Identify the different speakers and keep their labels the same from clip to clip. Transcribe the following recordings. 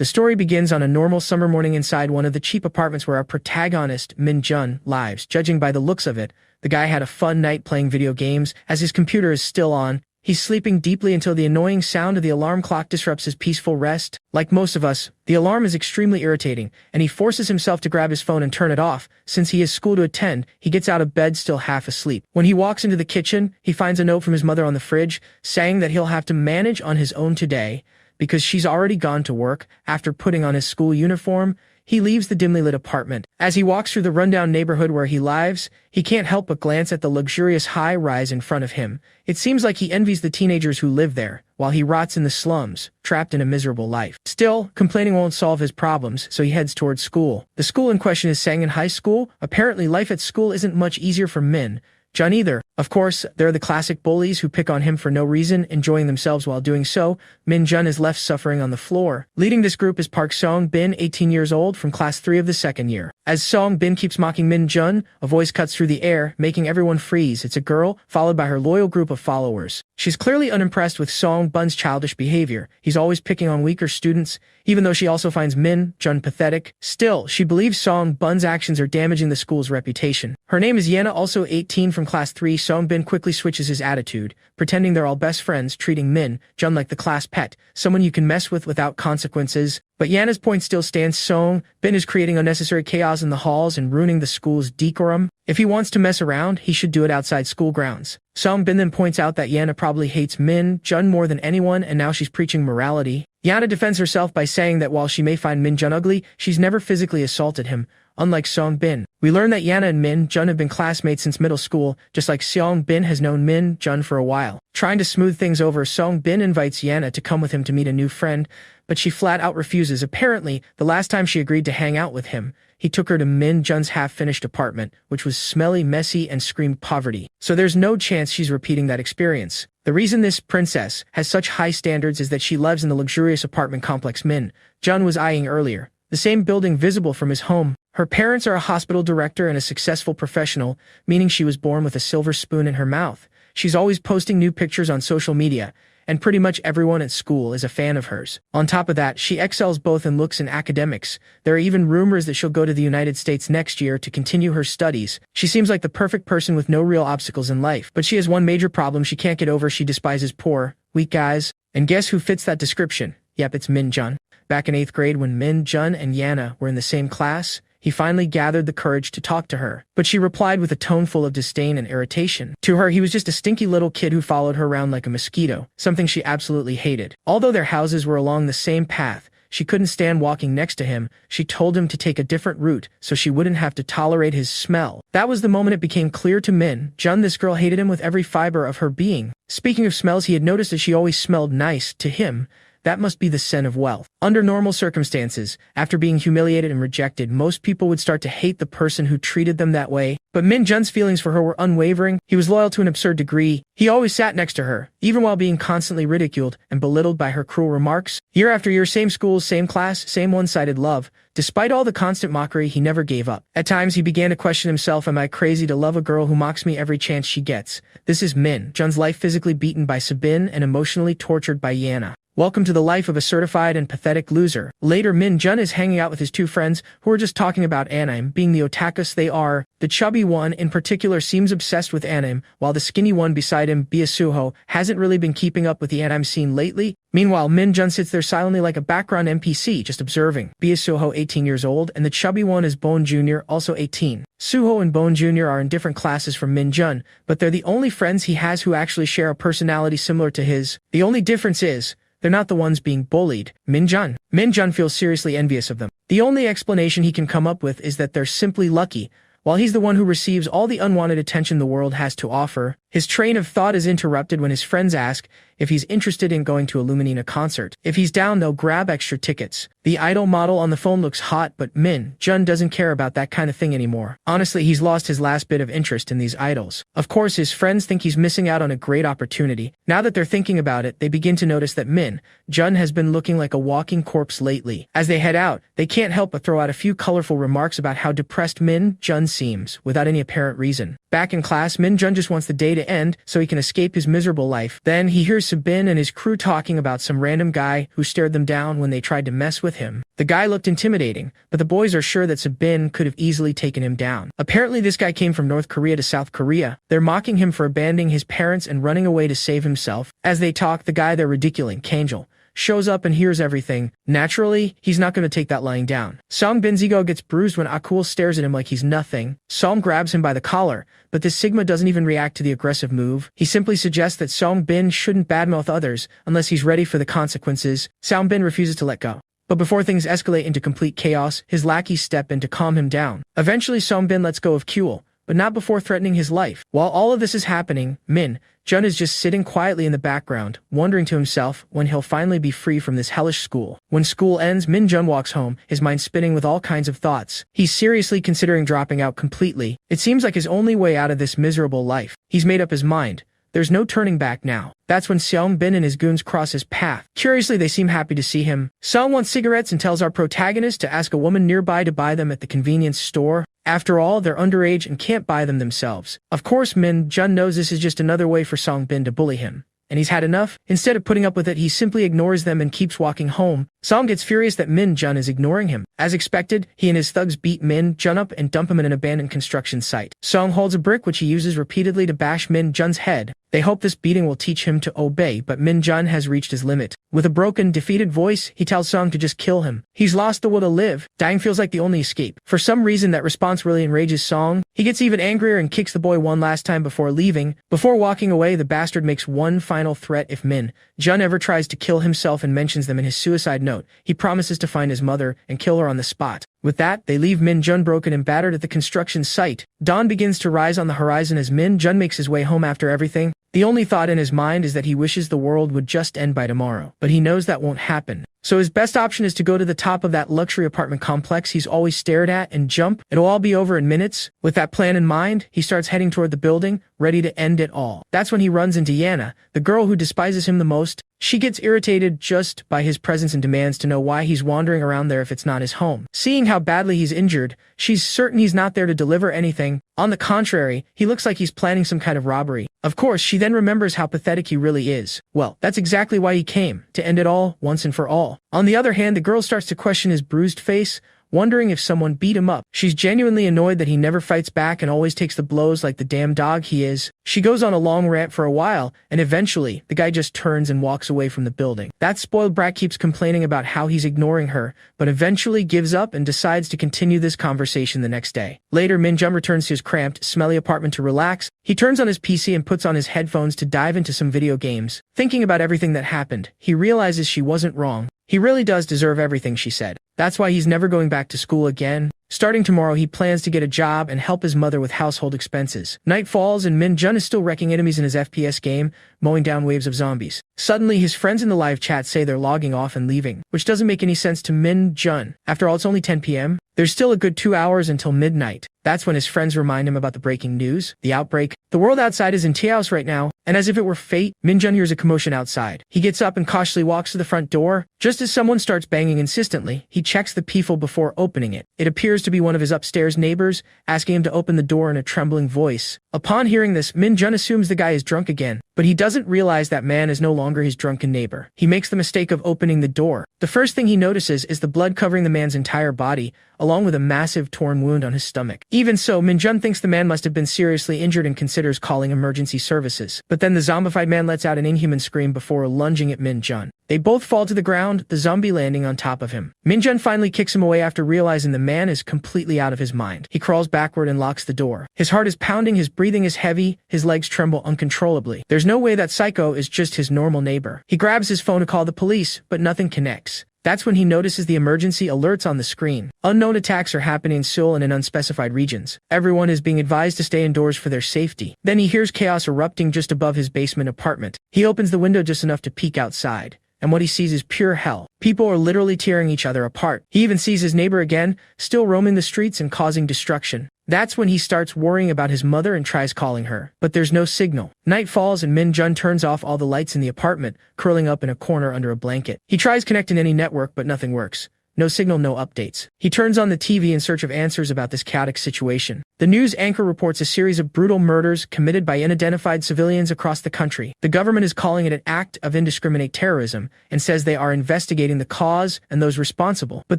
Speaker 1: The story begins on a normal summer morning inside one of the cheap apartments where our protagonist, Min Jun, lives. Judging by the looks of it, the guy had a fun night playing video games. As his computer is still on, he's sleeping deeply until the annoying sound of the alarm clock disrupts his peaceful rest. Like most of us, the alarm is extremely irritating, and he forces himself to grab his phone and turn it off. Since he has school to attend, he gets out of bed still half asleep. When he walks into the kitchen, he finds a note from his mother on the fridge, saying that he'll have to manage on his own today, because she's already gone to work. After putting on his school uniform, he leaves the dimly lit apartment. As he walks through the rundown neighborhood where he lives, he can't help but glance at the luxurious high-rise in front of him. It seems like he envies the teenagers who live there, while he rots in the slums, trapped in a miserable life. Still, complaining won't solve his problems, so he heads towards school. The school in question is Sangin High School. Apparently, life at school isn't much easier for Min Jun either. Of course, there are the classic bullies who pick on him for no reason, enjoying themselves while doing so. Min Jun is left suffering on the floor. Leading this group is Park Song Bin, 18 years old, from class 3 of the second year. As Song Bin keeps mocking Min Jun, a voice cuts through the air, making everyone freeze. It's a girl, followed by her loyal group of followers. She's clearly unimpressed with Song Bun's childish behavior. He's always picking on weaker students, even though she also finds Min Jun pathetic. Still, she believes Song Bun's actions are damaging the school's reputation. Her name is Yana, also 18, from class 3. Song Bin quickly switches his attitude, pretending they're all best friends, treating Min Jun like the class pet, someone you can mess with without consequences. But Yana's point still stands. Song Bin is creating unnecessary chaos in the halls and ruining the school's decorum. If he wants to mess around, he should do it outside school grounds. Song Bin then points out that Yana probably hates Min Jun more than anyone, and now she's preaching morality. Yana defends herself by saying that while she may find Min Jun ugly, she's never physically assaulted him. Unlike Song Bin, we learn that Yana and Min Jun have been classmates since middle school, just like Song Bin has known Min Jun for a while. Trying to smooth things over, Song Bin invites Yana to come with him to meet a new friend, but she flat out refuses. Apparently, the last time she agreed to hang out with him, he took her to Min Jun's half-finished apartment, which was smelly, messy, and screamed poverty. So there's no chance she's repeating that experience. The reason this princess has such high standards is that she lives in the luxurious apartment complex Min Jun was eyeing earlier, the same building visible from his home. Her parents are a hospital director and a successful professional, meaning she was born with a silver spoon in her mouth. She's always posting new pictures on social media, and pretty much everyone at school is a fan of hers. On top of that, she excels both in looks and academics. There are even rumors that she'll go to the United States next year to continue her studies. She seems like the perfect person with no real obstacles in life. But she has one major problem she can't get over. She despises poor, weak guys. And guess who fits that description? Yep, it's Min Jun. Back in 8th grade when Min Jun and Yana were in the same class, he finally gathered the courage to talk to her, but she replied with a tone full of disdain and irritation. To her, he was just a stinky little kid who followed her around like a mosquito, something she absolutely hated. Although their houses were along the same path, she couldn't stand walking next to him. She told him to take a different route so she wouldn't have to tolerate his smell. That was the moment it became clear to Min Jun this girl hated him with every fiber of her being. Speaking of smells, he had noticed that she always smelled nice. To him, that must be the scent of wealth. Under normal circumstances, after being humiliated and rejected, most people would start to hate the person who treated them that way. But Min Jun's feelings for her were unwavering. He was loyal to an absurd degree. He always sat next to her, even while being constantly ridiculed and belittled by her cruel remarks. Year after year, same school, same class, same one-sided love. Despite all the constant mockery, he never gave up. At times, he began to question himself, am I crazy to love a girl who mocks me every chance she gets? This is Min Jun's life, physically beaten by Sabin and emotionally tortured by Yana. Welcome to the life of a certified and pathetic loser. Later, Min Jun is hanging out with his two friends, who are just talking about anime, being the otakus they are. The chubby one, in particular, seems obsessed with anime, while the skinny one beside him, Suho, hasn't really been keeping up with the anime scene lately. Meanwhile, Min Jun sits there silently like a background NPC, just observing. Suho, 18 years old, and the chubby one is Bone Jr., also 18. Suho and Bone Jr. are in different classes from Min Jun, but they're the only friends he has who actually share a personality similar to his. The only difference is, they're not the ones being bullied. Min Jun feels seriously envious of them. The only explanation he can come up with is that they're simply lucky, while he's the one who receives all the unwanted attention the world has to offer. His train of thought is interrupted when his friends ask if he's interested in going to a Luminina concert. If he's down, they'll grab extra tickets. The idol model on the phone looks hot, but Min Jun doesn't care about that kind of thing anymore. Honestly, he's lost his last bit of interest in these idols. Of course, his friends think he's missing out on a great opportunity. Now that they're thinking about it, they begin to notice that Min Jun has been looking like a walking corpse lately. As they head out, they can't help but throw out a few colorful remarks about how depressed Min Jun seems, without any apparent reason. Back in class, Min-jun just wants the day to end so he can escape his miserable life. Then he hears Sabin and his crew talking about some random guy who stared them down when they tried to mess with him. The guy looked intimidating, but the boys are sure that Sabin could have easily taken him down. Apparently this guy came from North Korea to South Korea. They're mocking him for abandoning his parents and running away to save himself. As they talk, the guy they're ridiculing, Kanjal, shows up and hears everything. Naturally, he's not going to take that lying down. Song Bin's ego gets bruised when Akul stares at him like he's nothing. Song grabs him by the collar, but this Sigma doesn't even react to the aggressive move. He simply suggests that Song Bin shouldn't badmouth others unless he's ready for the consequences. Song Bin refuses to let go. But before things escalate into complete chaos, his lackeys step in to calm him down. Eventually, Song Bin lets go of Kuel, but not before threatening his life. While all of this is happening, Min-jun is just sitting quietly in the background, wondering to himself when he'll finally be free from this hellish school. When school ends, Min-jun walks home, his mind spinning with all kinds of thoughts. He's seriously considering dropping out completely. It seems like his only way out of this miserable life. He's made up his mind. There's no turning back now. That's when Seong Bin and his goons cross his path. Curiously, they seem happy to see him. Seong wants cigarettes and tells our protagonist to ask a woman nearby to buy them at the convenience store. After all, they're underage and can't buy them themselves. Of course, Min-jun knows this is just another way for Seong Bin to bully him. And he's had enough. Instead of putting up with it, he simply ignores them and keeps walking home. Song gets furious that Min-jun is ignoring him. As expected, he and his thugs beat Min-jun up and dump him in an abandoned construction site. Song holds a brick which he uses repeatedly to bash Min-jun's head. They hope this beating will teach him to obey, but Min-jun has reached his limit. With a broken, defeated voice, he tells Song to just kill him. He's lost the will to live. Dying feels like the only escape. For some reason, that response really enrages Song. He gets even angrier and kicks the boy one last time before leaving. Before walking away, the bastard makes one final threat: if Min-jun ever tries to kill himself and mentions them in his suicide note, he promises to find his mother and kill her on the spot. With that, they leave Min-jun broken and battered at the construction site. Dawn begins to rise on the horizon as Min-jun makes his way home after everything. The only thought in his mind is that he wishes the world would just end by tomorrow. But he knows that won't happen. So his best option is to go to the top of that luxury apartment complex he's always stared at and jump. It'll all be over in minutes. With that plan in mind, he starts heading toward the building, ready to end it all. That's when he runs into Yana, the girl who despises him the most. She gets irritated just by his presence and demands to know why he's wandering around there if it's not his home. Seeing how badly he's injured, she's certain he's not there to deliver anything. On the contrary, he looks like he's planning some kind of robbery. Of course, she then remembers how pathetic he really is. Well, that's exactly why he came, to end it all, once and for all. On the other hand, the girl starts to question his bruised face, wondering if someone beat him up. She's genuinely annoyed that he never fights back and always takes the blows like the damn dog he is. She goes on a long rant for a while, and eventually, the guy just turns and walks away from the building. That spoiled brat keeps complaining about how he's ignoring her, but eventually gives up and decides to continue this conversation the next day. Later, Min-jun returns to his cramped, smelly apartment to relax. He turns on his PC and puts on his headphones to dive into some video games. Thinking about everything that happened, he realizes she wasn't wrong. He really does deserve everything she said. That's why he's never going back to school again. Starting tomorrow, he plans to get a job and help his mother with household expenses. Night falls and Min-jun is still wrecking enemies in his FPS game, mowing down waves of zombies. Suddenly, his friends in the live chat say they're logging off and leaving, which doesn't make any sense to Min-jun. After all, it's only 10 p.m. There's still a good 2 hours until midnight. That's when his friends remind him about the breaking news, the outbreak. The world outside is in chaos right now, and as if it were fate, Min-jun hears a commotion outside. He gets up and cautiously walks to the front door. Just as someone starts banging insistently, he checks the peephole before opening it. It appears to be one of his upstairs neighbors, asking him to open the door in a trembling voice. Upon hearing this, Min-jun assumes the guy is drunk again, but he doesn't realize that man is no longer his drunken neighbor. He makes the mistake of opening the door. The first thing he notices is the blood covering the man's entire body, along with a massive torn wound on his stomach. Even so, Min-jun thinks the man must have been seriously injured and considers calling emergency services. But then the zombified man lets out an inhuman scream before lunging at Min-jun. They both fall to the ground, the zombie landing on top of him. Min-jun finally kicks him away after realizing the man is completely out of his mind. He crawls backward and locks the door. His heart is pounding, his breathing is heavy, his legs tremble uncontrollably. There's no way that psycho is just his normal neighbor. He grabs his phone to call the police, but nothing connects. That's when he notices the emergency alerts on the screen. Unknown attacks are happening in Seoul and in unspecified regions. Everyone is being advised to stay indoors for their safety. Then he hears chaos erupting just above his basement apartment. He opens the window just enough to peek outside, and what he sees is pure hell. People are literally tearing each other apart. He even sees his neighbor again, still roaming the streets and causing destruction. That's when he starts worrying about his mother and tries calling her. But there's no signal. Night falls and Min-jun turns off all the lights in the apartment, curling up in a corner under a blanket. He tries connecting any network, but nothing works. no signal, no updates. He turns on the TV in search of answers about this chaotic situation. The news anchor reports a series of brutal murders committed by unidentified civilians across the country. The government is calling it an act of indiscriminate terrorism and says they are investigating the cause and those responsible, but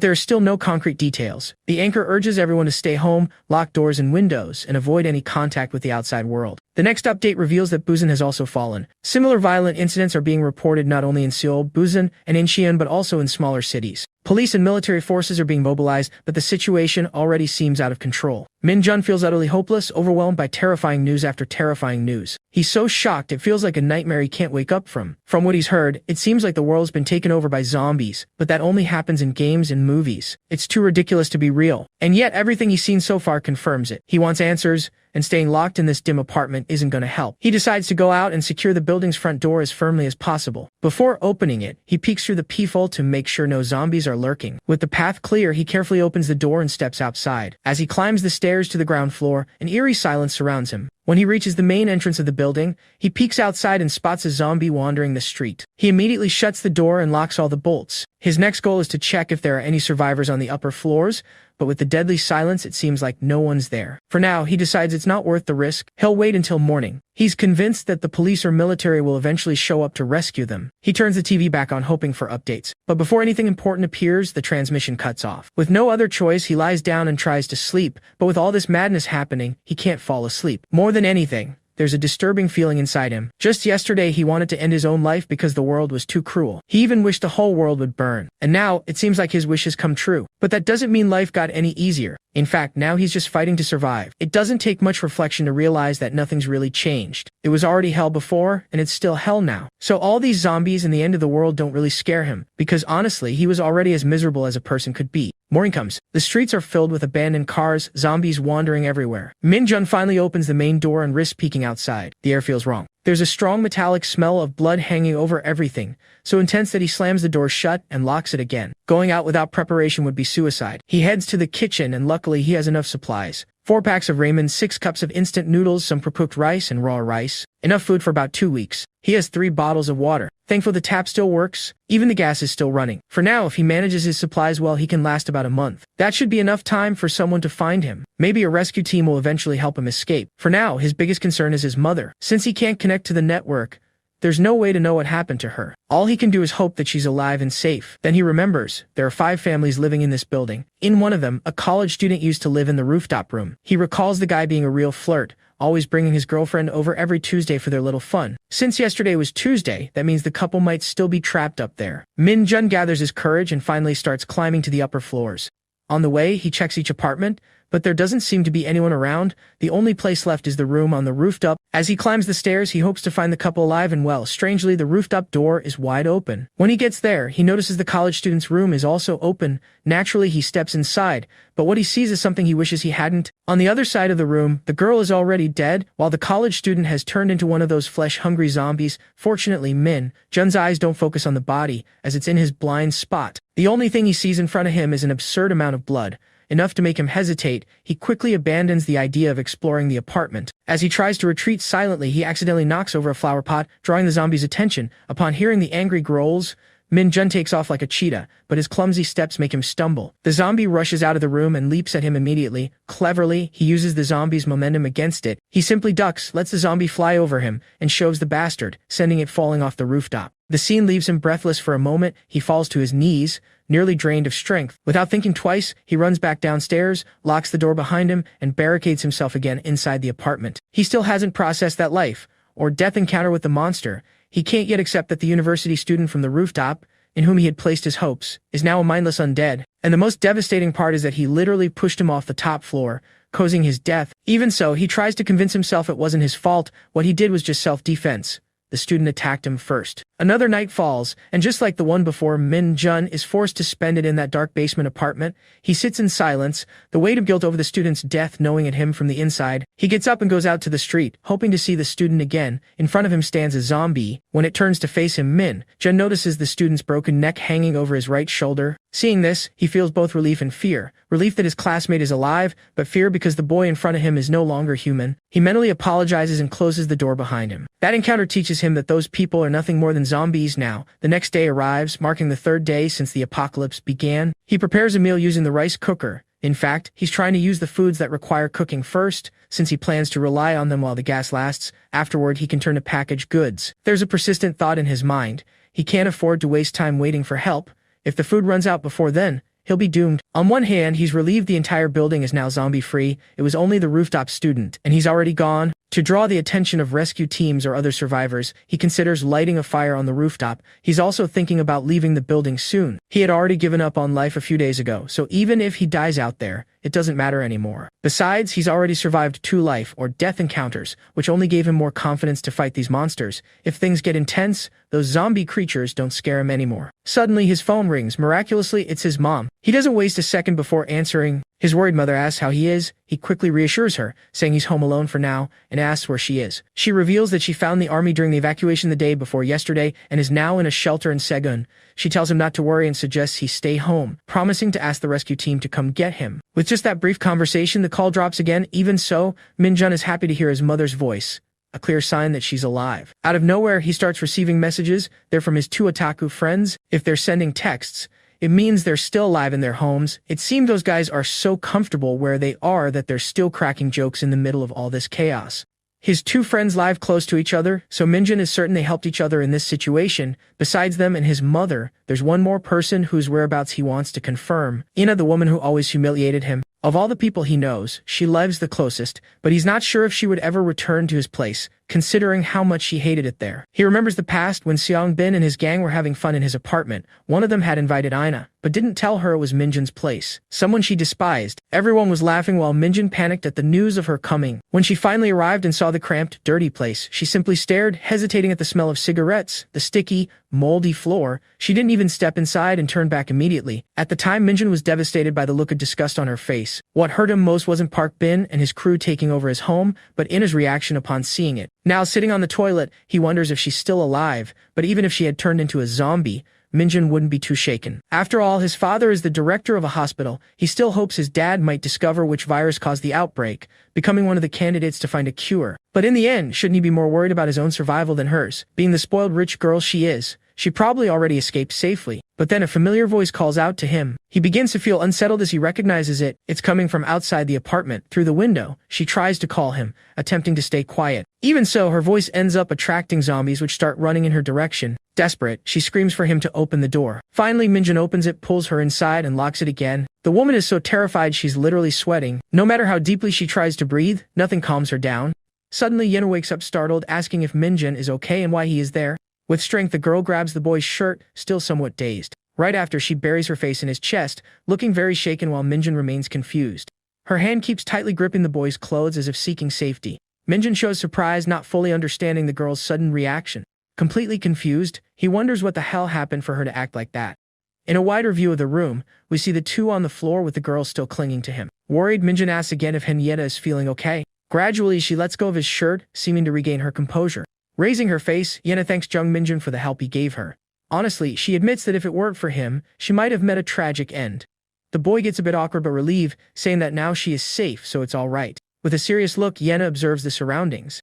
Speaker 1: there are still no concrete details. The anchor urges everyone to stay home, lock doors and windows, and avoid any contact with the outside world. The next update reveals that Busan has also fallen. Similar violent incidents are being reported not only in Seoul, Busan, and Incheon but also in smaller cities. Police and military forces are being mobilized, but the situation already seems out of control. Min-jun feels utterly hopeless, overwhelmed by terrifying news after terrifying news. He's so shocked it feels like a nightmare he can't wake up from. From what he's heard, it seems like the world's been taken over by zombies, but that only happens in games and movies. It's too ridiculous to be real. And yet everything he's seen so far confirms it. He wants answers, and staying locked in this dim apartment isn't going to help. He decides to go out and secure the building's front door as firmly as possible. Before opening it, he peeks through the peephole to make sure no zombies are lurking. With the path clear, he carefully opens the door and steps outside. As he climbs the stairs to the ground floor, an eerie silence surrounds him. When he reaches the main entrance of the building, he peeks outside and spots a zombie wandering the street. He immediately shuts the door and locks all the bolts. His next goal is to check if there are any survivors on the upper floors, but with the deadly silence, it seems like no one's there. For now, he decides it's not worth the risk. He'll wait until morning. He's convinced that the police or military will eventually show up to rescue them. He turns the TV back on, hoping for updates. But before anything important appears, the transmission cuts off. With no other choice, he lies down and tries to sleep, but with all this madness happening, he can't fall asleep. More than anything, there's a disturbing feeling inside him. Just yesterday, he wanted to end his own life because the world was too cruel. He even wished the whole world would burn. And now, it seems like his wish has come true. But that doesn't mean life got any easier. In fact, now he's just fighting to survive. It doesn't take much reflection to realize that nothing's really changed. It was already hell before, and it's still hell now. So all these zombies and the end of the world don't really scare him, because honestly, he was already as miserable as a person could be. Morning comes. The streets are filled with abandoned cars, zombies wandering everywhere. Min-jun finally opens the main door and risks peeking outside. The air feels wrong. There's a strong metallic smell of blood hanging over everything, so intense that he slams the door shut and locks it again. Going out without preparation would be suicide. He heads to the kitchen and luckily he has enough supplies. 4 packs of ramen, 6 cups of instant noodles, some pre-cooked rice and raw rice. Enough food for about 2 weeks. He has 3 bottles of water. Thankful the tap still works. Even the gas is still running. For now, if he manages his supplies well, he can last about a month. That should be enough time for someone to find him. Maybe a rescue team will eventually help him escape. For now, his biggest concern is his mother. Since he can't connect to the network, there's no way to know what happened to her. All he can do is hope that she's alive and safe. Then he remembers, there are 5 families living in this building. In one of them, a college student used to live in the rooftop room. He recalls the guy being a real flirt, always bringing his girlfriend over every Tuesday for their little fun. Since yesterday was Tuesday, that means the couple might still be trapped up there. Min-jun gathers his courage and finally starts climbing to the upper floors. On the way, he checks each apartment, but there doesn't seem to be anyone around. The only place left is the room on the rooftop. As he climbs the stairs, he hopes to find the couple alive and well. Strangely, the rooftop door is wide open. When he gets there, he notices the college student's room is also open. Naturally, he steps inside, but what he sees is something he wishes he hadn't. On the other side of the room, the girl is already dead, while the college student has turned into one of those flesh-hungry zombies. Fortunately, Min-jun's eyes don't focus on the body, as it's in his blind spot. The only thing he sees in front of him is an absurd amount of blood. Enough to make him hesitate, he quickly abandons the idea of exploring the apartment. As he tries to retreat silently, he accidentally knocks over a flower pot, drawing the zombie's attention. Upon hearing the angry growls, Min-jun takes off like a cheetah, but his clumsy steps make him stumble. The zombie rushes out of the room and leaps at him immediately. Cleverly, he uses the zombie's momentum against it. He simply ducks, lets the zombie fly over him, and shoves the bastard, sending it falling off the rooftop. The scene leaves him breathless for a moment. He falls to his knees, nearly drained of strength. Without thinking twice, he runs back downstairs, locks the door behind him, and barricades himself again inside the apartment. He still hasn't processed that life or death encounter with the monster. He can't yet accept that the university student from the rooftop, in whom he had placed his hopes, is now a mindless undead. And the most devastating part is that he literally pushed him off the top floor, causing his death. Even so, he tries to convince himself it wasn't his fault. What he did was just self-defense. The student attacked him first. Another night falls, and just like the one before, Min-jun is forced to spend it in that dark basement apartment. He sits in silence, the weight of guilt over the student's death gnawing at him from the inside. He gets up and goes out to the street, hoping to see the student again. In front of him stands a zombie. When it turns to face him, Min-jun notices the student's broken neck hanging over his right shoulder. Seeing this, he feels both relief and fear. Relief that his classmate is alive, but fear because the boy in front of him is no longer human. He mentally apologizes and closes the door behind him. That encounter teaches him that those people are nothing more than zombies now. The next day arrives, marking the third day since the apocalypse began. He prepares a meal using the rice cooker. In fact, he's trying to use the foods that require cooking first, since he plans to rely on them while the gas lasts. Afterward, he can turn to packaged goods. There's a persistent thought in his mind. He can't afford to waste time waiting for help. If the food runs out before then, he'll be doomed. On one hand, he's relieved the entire building is now zombie-free. It was only the rooftop student, and he's already gone. To draw the attention of rescue teams or other survivors, he considers lighting a fire on the rooftop. He's also thinking about leaving the building soon. He had already given up on life a few days ago, so even if he dies out there, it doesn't matter anymore. Besides, he's already survived 2 life or death encounters, which only gave him more confidence to fight these monsters. If things get intense, those zombie creatures don't scare him anymore. Suddenly, his phone rings. Miraculously, it's his mom. He doesn't waste a second before answering. His worried mother asks how he is. He quickly reassures her, saying he's home alone for now, and asks where she is. She reveals that she found the army during the evacuation the day before yesterday and is now in a shelter in Segun. She tells him not to worry and suggests he stay home, promising to ask the rescue team to come get him. With just that brief conversation, the call drops again. Even so, Minjun is happy to hear his mother's voice, a clear sign that she's alive. Out of nowhere, he starts receiving messages. They're from his 2 otaku friends. If they're sending texts, it means they're still alive in their homes. It seems those guys are so comfortable where they are that they're still cracking jokes in the middle of all this chaos. His 2 friends live close to each other, so Minjun is certain they helped each other in this situation. Besides them and his mother, there's one more person whose whereabouts he wants to confirm. Ina, the woman who always humiliated him. Of all the people he knows, she lives the closest, but he's not sure if she would ever return to his place, considering how much she hated it there. He remembers the past when Seong Bin and his gang were having fun in his apartment. One of them had invited Ina, but didn't tell her it was Minjun's place, someone she despised. Everyone was laughing while Minjun panicked at the news of her coming. When she finally arrived and saw the cramped, dirty place, she simply stared, hesitating at the smell of cigarettes, the sticky, moldy floor. She didn't even step inside and turned back immediately. At the time, Minjun was devastated by the look of disgust on her face. What hurt him most wasn't Park Bin and his crew taking over his home, but Ina's reaction upon seeing it. Now sitting on the toilet, he wonders if she's still alive, but even if she had turned into a zombie, Minjun wouldn't be too shaken. After all, his father is the director of a hospital. He still hopes his dad might discover which virus caused the outbreak, becoming one of the candidates to find a cure. But in the end, shouldn't he be more worried about his own survival than hers? Being the spoiled rich girl she is, she probably already escaped safely. But then a familiar voice calls out to him. He begins to feel unsettled as he recognizes it. It's coming from outside the apartment. Through the window, she tries to call him, attempting to stay quiet. Even so, her voice ends up attracting zombies which start running in her direction. Desperate, she screams for him to open the door. Finally, Minjun opens it, pulls her inside, and locks it again. The woman is so terrified she's literally sweating. No matter how deeply she tries to breathe, nothing calms her down. Suddenly, Yena wakes up startled, asking if Minjun is okay and why he is there. With strength, the girl grabs the boy's shirt, still somewhat dazed. Right after, she buries her face in his chest, looking very shaken while Minjun remains confused. Her hand keeps tightly gripping the boy's clothes as if seeking safety. Minjun shows surprise, not fully understanding the girl's sudden reaction. Completely confused, he wonders what the hell happened for her to act like that. In a wider view of the room, we see the 2 on the floor with the girl still clinging to him. Worried, Minjun asks again if Henrietta is feeling okay. Gradually, she lets go of his shirt, seeming to regain her composure. Raising her face, Yena thanks Jung Minjun for the help he gave her. Honestly, she admits that if it weren't for him, she might have met a tragic end. The boy gets a bit awkward but relieved, saying that now she is safe, so it's all right. With a serious look, Yena observes the surroundings.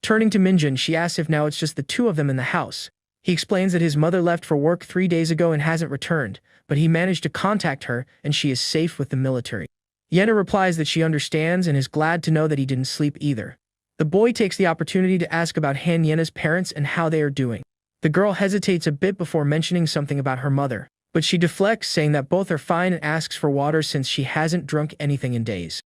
Speaker 1: Turning to Minjun, she asks if now it's just the 2 of them in the house. He explains that his mother left for work 3 days ago and hasn't returned, but he managed to contact her and she is safe with the military. Yena replies that she understands and is glad to know that he didn't sleep either. The boy takes the opportunity to ask about Han Yena's parents and how they are doing. The girl hesitates a bit before mentioning something about her mother, but she deflects, saying that both are fine and asks for water since she hasn't drunk anything in days.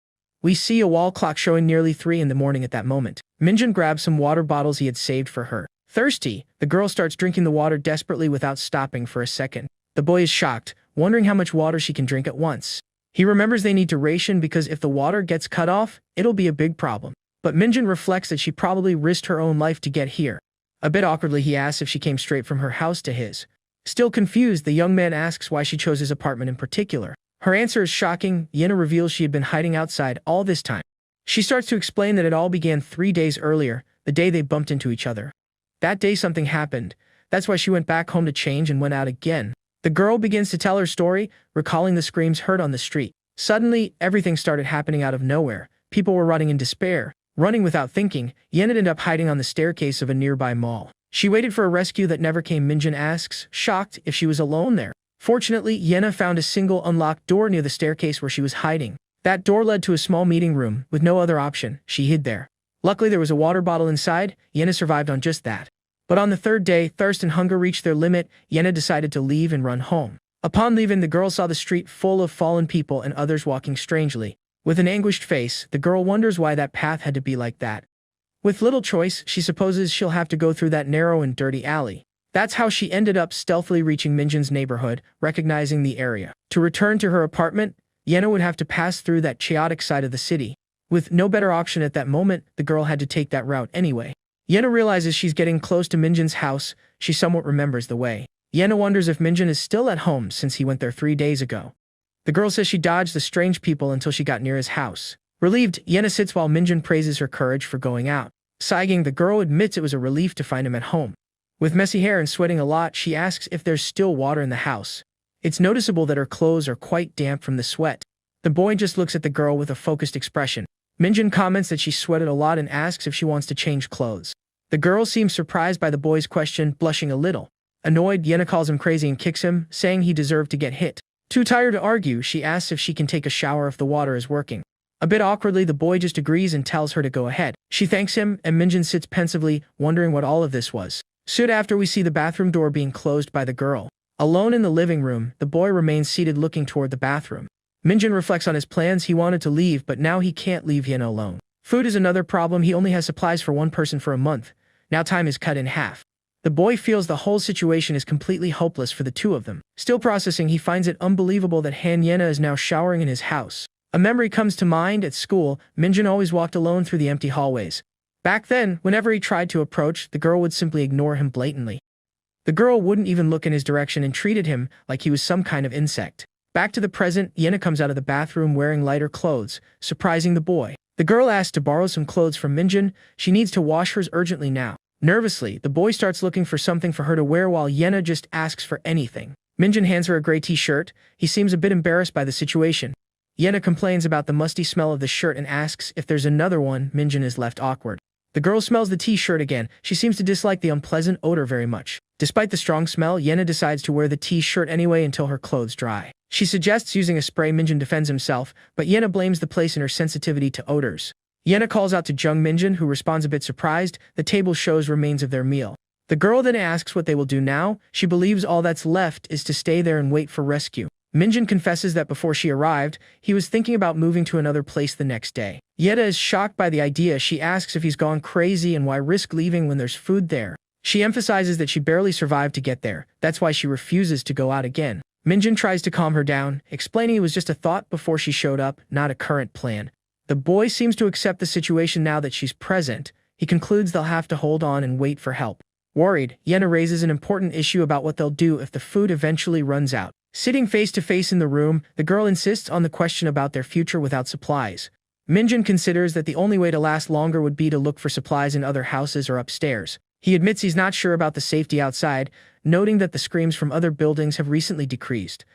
Speaker 1: We see a wall clock showing nearly 3 in the morning at that moment. Minjun grabs some water bottles he had saved for her. Thirsty, the girl starts drinking the water desperately without stopping for a second. The boy is shocked, wondering how much water she can drink at once. He remembers they need to ration because if the water gets cut off, it'll be a big problem. But Minjun reflects that she probably risked her own life to get here. A bit awkwardly, he asks if she came straight from her house to his. Still confused, the young man asks why she chose his apartment in particular. Her answer is shocking. Yena reveals she had been hiding outside all this time. She starts to explain that it all began 3 days earlier, the day they bumped into each other. That day something happened. That's why she went back home to change and went out again. The girl begins to tell her story, recalling the screams heard on the street. Suddenly, everything started happening out of nowhere. People were running in despair. Running without thinking, Yen ended up hiding on the staircase of a nearby mall. She waited for a rescue that never came. Minjun asks, shocked, if she was alone there. Fortunately, Yena found a single unlocked door near the staircase where she was hiding. That door led to a small meeting room. With no other option, she hid there. Luckily, there was a water bottle inside. Yena survived on just that. But on the third day, thirst and hunger reached their limit. Yena decided to leave and run home. Upon leaving, the girl saw the street full of fallen people and others walking strangely. With an anguished face, the girl wonders why that path had to be like that. With little choice, she supposes she'll have to go through that narrow and dirty alley. That's how she ended up stealthily reaching Minjun's neighborhood, recognizing the area. To return to her apartment, Yena would have to pass through that chaotic side of the city. With no better option at that moment, the girl had to take that route anyway. Yena realizes she's getting close to Minjun's house. She somewhat remembers the way. Yena wonders if Minjun is still at home since he went there 3 days ago. The girl says she dodged the strange people until she got near his house. Relieved, Yena sits while Minjun praises her courage for going out. Sighing, the girl admits it was a relief to find him at home. With messy hair and sweating a lot, she asks if there's still water in the house. It's noticeable that her clothes are quite damp from the sweat. The boy just looks at the girl with a focused expression. Minjun comments that she sweated a lot and asks if she wants to change clothes. The girl seems surprised by the boy's question, blushing a little. Annoyed, Yena calls him crazy and kicks him, saying he deserved to get hit. Too tired to argue, she asks if she can take a shower if the water is working. A bit awkwardly, the boy just agrees and tells her to go ahead. She thanks him, and Minjun sits pensively, wondering what all of this was. Soon after, we see the bathroom door being closed by the girl. Alone in the living room, the boy remains seated looking toward the bathroom. Minjun reflects on his plans. He wanted to leave, but now he can't leave Yena alone. Food is another problem. He only has supplies for one person for a month. Now time is cut in half. The boy feels the whole situation is completely hopeless for the two of them. Still processing, he finds it unbelievable that Han Yena is now showering in his house. A memory comes to mind. At school, Minjun always walked alone through the empty hallways. Back then, whenever he tried to approach, the girl would simply ignore him blatantly. The girl wouldn't even look in his direction and treated him like he was some kind of insect. Back to the present, Yena comes out of the bathroom wearing lighter clothes, surprising the boy. The girl asks to borrow some clothes from Minjun. She needs to wash hers urgently now. Nervously, the boy starts looking for something for her to wear while Yena just asks for anything. Minjun hands her a gray t-shirt. He seems a bit embarrassed by the situation. Yena complains about the musty smell of the shirt and asks if there's another one. Minjun is left awkward. The girl smells the t-shirt again. She seems to dislike the unpleasant odor very much. Despite the strong smell, Yena decides to wear the t-shirt anyway until her clothes dry. She suggests using a spray. Minjun defends himself, but Yena blames the place and her sensitivity to odors. Yena calls out to Jung Minjun, who responds a bit surprised. The table shows remains of their meal. The girl then asks what they will do now. She believes all that's left is to stay there and wait for rescue. Minjun confesses that before she arrived, he was thinking about moving to another place the next day. Yena is shocked by the idea. She asks if he's gone crazy and why risk leaving when there's food there. She emphasizes that she barely survived to get there. That's why she refuses to go out again. Minjun tries to calm her down, explaining it was just a thought before she showed up, not a current plan. The boy seems to accept the situation now that she's present. He concludes they'll have to hold on and wait for help. Worried, Yena raises an important issue about what they'll do if the food eventually runs out. Sitting face to face in the room, the girl insists on the question about their future without supplies. Minjun considers that the only way to last longer would be to look for supplies in other houses or upstairs. He admits he's not sure about the safety outside, noting that the screams from other buildings have recently decreased.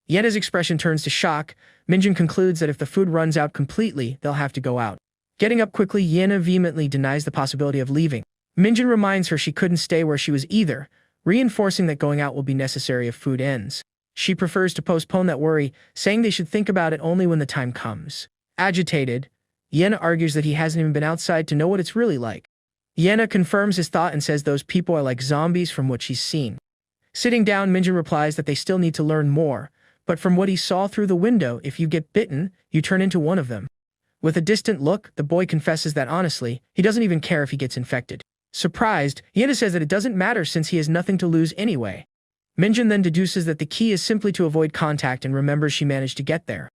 Speaker 1: Yena's expression turns to shock. Minjun concludes that if the food runs out completely, they'll have to go out. Getting up quickly, Yena vehemently denies the possibility of leaving. Minjun reminds her she couldn't stay where she was either, reinforcing that going out will be necessary if food ends. She prefers to postpone that worry, saying they should think about it only when the time comes. Agitated, Yena argues that he hasn't even been outside to know what it's really like. Yena confirms his thought and says those people are like zombies from what she's seen. Sitting down, Minjun replies that they still need to learn more, but from what he saw through the window, if you get bitten, you turn into one of them. With a distant look, the boy confesses that honestly, he doesn't even care if he gets infected. Surprised, Yena says that it doesn't matter since he has nothing to lose anyway. Minjun then deduces that the key is simply to avoid contact and remembers she managed to get there.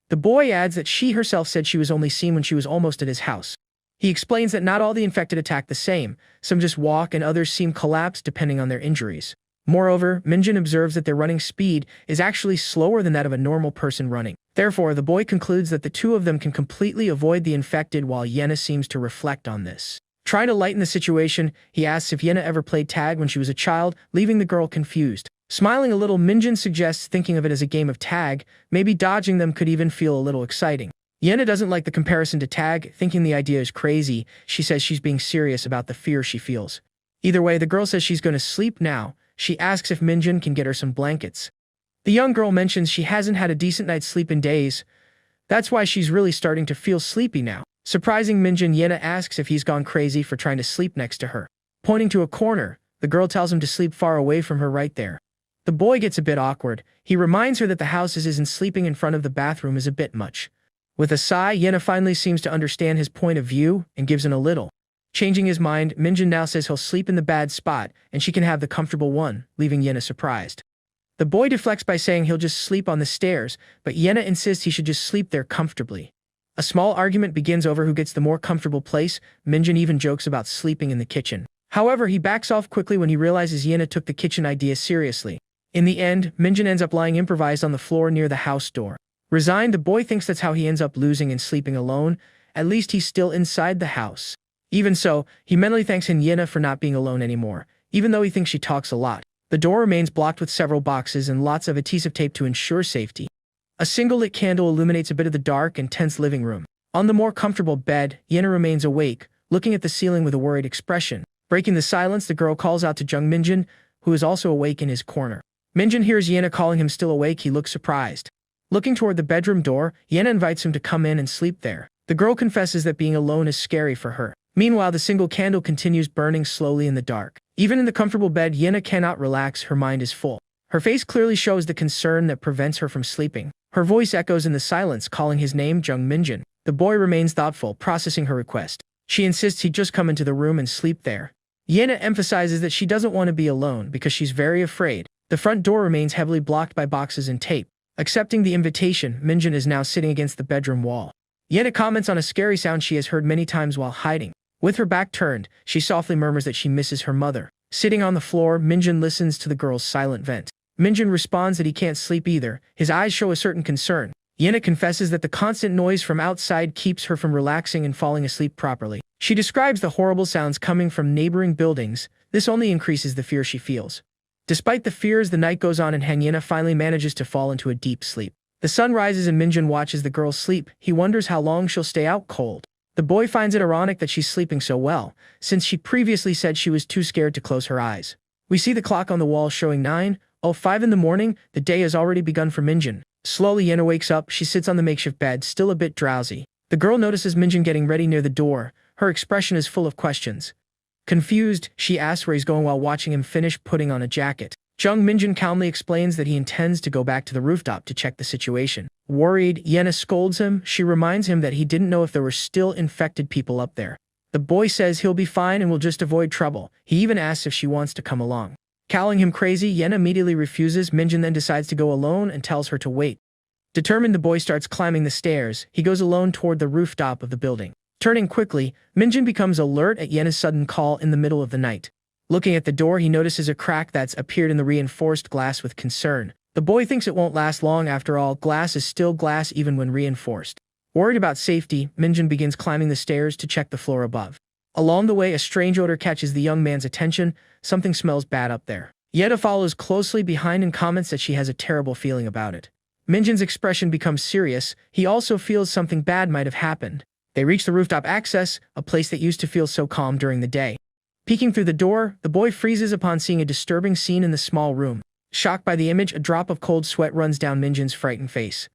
Speaker 1: The boy adds that she herself said she was only seen when she was almost at his house. He explains that not all the infected attack the same, some just walk and others seem collapsed depending on their injuries. Moreover, Minjun observes that their running speed is actually slower than that of a normal person running. Therefore, the boy concludes that the two of them can completely avoid the infected while Yena seems to reflect on this. Trying to lighten the situation, he asks if Yena ever played tag when she was a child, leaving the girl confused. Smiling a little, Minjin suggests thinking of it as a game of tag, maybe dodging them could even feel a little exciting. Yena doesn't like the comparison to tag, thinking the idea is crazy. She says she's being serious about the fear she feels. Either way, the girl says she's going to sleep now. She asks if Minjin can get her some blankets. The young girl mentions she hasn't had a decent night's sleep in days. That's why she's really starting to feel sleepy now. Surprising Minjin, Yena asks if he's gone crazy for trying to sleep next to her. Pointing to a corner, the girl tells him to sleep far away from her right there. The boy gets a bit awkward. He reminds her that the house isn't sleeping in front of the bathroom is a bit much. With a sigh, Yena finally seems to understand his point of view and gives in a little. Changing his mind, Minjin now says he'll sleep in the bad spot and she can have the comfortable one, leaving Yena surprised. The boy deflects by saying he'll just sleep on the stairs, but Yena insists he should just sleep there comfortably. A small argument begins over who gets the more comfortable place. Minjin even jokes about sleeping in the kitchen. However, he backs off quickly when he realizes Yena took the kitchen idea seriously. In the end, Minjin ends up lying improvised on the floor near the house door. Resigned, the boy thinks that's how he ends up losing and sleeping alone. At least he's still inside the house. Even so, he mentally thanks Yena for not being alone anymore, even though he thinks she talks a lot. The door remains blocked with several boxes and lots of adhesive tape to ensure safety. A single lit candle illuminates a bit of the dark and tense living room. On the more comfortable bed, Yena remains awake, looking at the ceiling with a worried expression. Breaking the silence, the girl calls out to Jung Minjin, who is also awake in his corner. Minjin hears Yena calling him still awake. He looks surprised. Looking toward the bedroom door, Yena invites him to come in and sleep there. The girl confesses that being alone is scary for her. Meanwhile, the single candle continues burning slowly in the dark. Even in the comfortable bed, Yena cannot relax. Her mind is full. Her face clearly shows the concern that prevents her from sleeping. Her voice echoes in the silence, calling his name, Jung Minjin. The boy remains thoughtful, processing her request. She insists he just come into the room and sleep there. Yena emphasizes that she doesn't want to be alone because she's very afraid. The front door remains heavily blocked by boxes and tape. Accepting the invitation, Minjin is now sitting against the bedroom wall. Yena comments on a scary sound she has heard many times while hiding. With her back turned, she softly murmurs that she misses her mother. Sitting on the floor, Minjin listens to the girl's silent vent. Minjin responds that he can't sleep either. His eyes show a certain concern. Yena confesses that the constant noise from outside keeps her from relaxing and falling asleep properly. She describes the horrible sounds coming from neighboring buildings. This only increases the fear she feels. Despite the fears, the night goes on and Yena finally manages to fall into a deep sleep. The sun rises and Minjin watches the girl sleep. He wonders how long she'll stay out cold. The boy finds it ironic that she's sleeping so well, since she previously said she was too scared to close her eyes. We see the clock on the wall showing 9:05 in the morning. The day has already begun for Minjin. Slowly, Yena wakes up. She sits on the makeshift bed, still a bit drowsy. The girl notices Minjin getting ready near the door. Her expression is full of questions. Confused, she asks where he's going while watching him finish putting on a jacket. Jung Minjin calmly explains that he intends to go back to the rooftop to check the situation. Worried, Yena scolds him. She reminds him that he didn't know if there were still infected people up there. The boy says he'll be fine and will just avoid trouble. He even asks if she wants to come along. Calling him crazy, Yena immediately refuses. Minjin then decides to go alone and tells her to wait. Determined, the boy starts climbing the stairs. He goes alone toward the rooftop of the building. Turning quickly, Minjin becomes alert at Yena's sudden call in the middle of the night. Looking at the door, he notices a crack that's appeared in the reinforced glass with concern. The boy thinks it won't last long. After all, glass is still glass even when reinforced. Worried about safety, Minjin begins climbing the stairs to check the floor above. Along the way, a strange odor catches the young man's attention. Something smells bad up there. Yena follows closely behind and comments that she has a terrible feeling about it. Minjin's expression becomes serious. He also feels something bad might have happened. They reach the rooftop access, a place that used to feel so calm during the day. Peeking through the door, the boy freezes upon seeing a disturbing scene in the small room. Shocked by the image, a drop of cold sweat runs down Minjin's frightened face.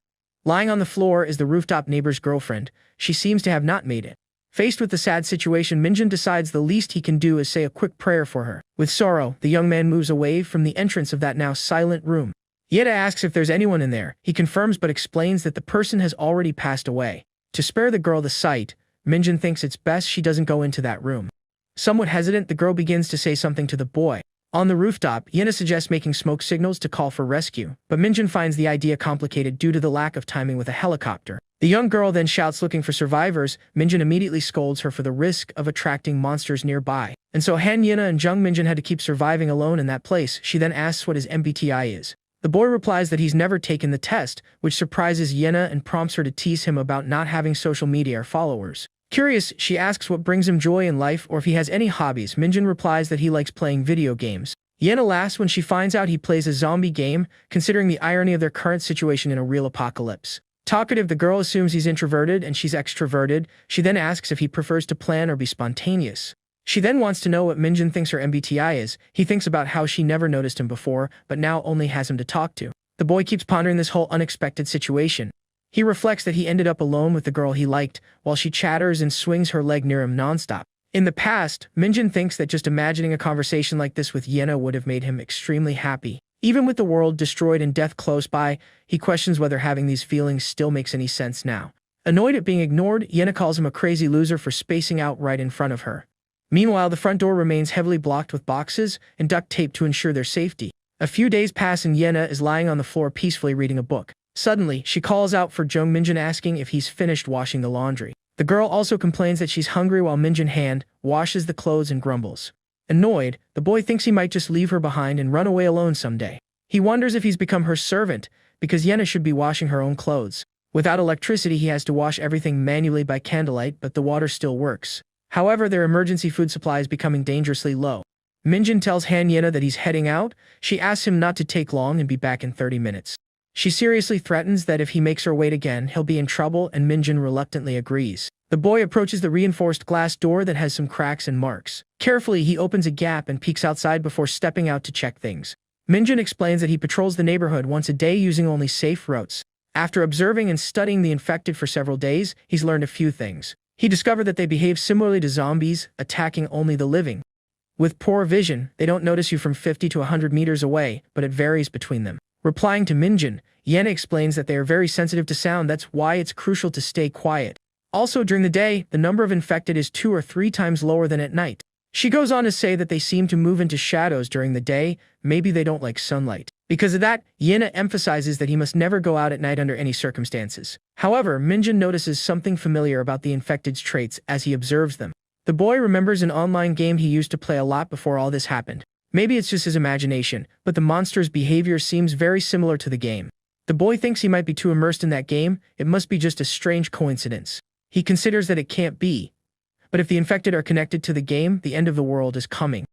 Speaker 1: Lying on the floor is the rooftop neighbor's girlfriend. She seems to have not made it. Faced with the sad situation, Minjin decides the least he can do is say a quick prayer for her. With sorrow, the young man moves away from the entrance of that now silent room. Yena asks if there's anyone in there. He confirms but explains that the person has already passed away. To spare the girl the sight, Minjin thinks it's best she doesn't go into that room. Somewhat hesitant, the girl begins to say something to the boy. On the rooftop, Yena suggests making smoke signals to call for rescue, but Minjin finds the idea complicated due to the lack of timing with a helicopter. The young girl then shouts looking for survivors. Minjin immediately scolds her for the risk of attracting monsters nearby. And so Yena and Jung Minjin had to keep surviving alone in that place. She then asks what his MBTI is. The boy replies that he's never taken the test, which surprises Yena and prompts her to tease him about not having social media or followers. Curious, she asks what brings him joy in life or if he has any hobbies. Minjin replies that he likes playing video games. Yena laughs when she finds out he plays a zombie game, considering the irony of their current situation in a real apocalypse. Talkative, the girl assumes he's introverted and she's extroverted. She then asks if he prefers to plan or be spontaneous. She then wants to know what Minjin thinks her MBTI is. He thinks about how she never noticed him before, but now only has him to talk to. The boy keeps pondering this whole unexpected situation. He reflects that he ended up alone with the girl he liked, while she chatters and swings her leg near him nonstop. In the past, Minjin thinks that just imagining a conversation like this with Yena would have made him extremely happy. Even with the world destroyed and death close by, he questions whether having these feelings still makes any sense now. Annoyed at being ignored, Yena calls him a crazy loser for spacing out right in front of her. Meanwhile, the front door remains heavily blocked with boxes and duct tape to ensure their safety. A few days pass and Yena is lying on the floor peacefully reading a book. Suddenly, she calls out for Jung Minjin, asking if he's finished washing the laundry. The girl also complains that she's hungry while Minjin hand washes the clothes and grumbles. Annoyed, the boy thinks he might just leave her behind and run away alone someday. He wonders if he's become her servant, because Yena should be washing her own clothes. Without electricity, he has to wash everything manually by candlelight, but the water still works. However, their emergency food supply is becoming dangerously low. Minjin tells Han Yena that he's heading out. She asks him not to take long and be back in 30 minutes. She seriously threatens that if he makes her wait again, he'll be in trouble, and Minjin reluctantly agrees. The boy approaches the reinforced glass door that has some cracks and marks. Carefully, he opens a gap and peeks outside before stepping out to check things. Minjin explains that he patrols the neighborhood once a day using only safe routes. After observing and studying the infected for several days, he's learned a few things. He discovered that they behave similarly to zombies, attacking only the living. With poor vision, they don't notice you from 50 to 100 meters away, but it varies between them. Replying to Minjin, Yena explains that they are very sensitive to sound. That's why it's crucial to stay quiet. Also, during the day, the number of infected is 2 or 3 times lower than at night. She goes on to say that they seem to move into shadows during the day. Maybe they don't like sunlight. Because of that, Yena emphasizes that he must never go out at night under any circumstances. However, Minjin notices something familiar about the infected's traits as he observes them. The boy remembers an online game he used to play a lot before all this happened. Maybe it's just his imagination, but the monster's behavior seems very similar to the game. The boy thinks he might be too immersed in that game. It must be just a strange coincidence. He considers that it can't be. But if the infected are connected to the game, the end of the world is coming.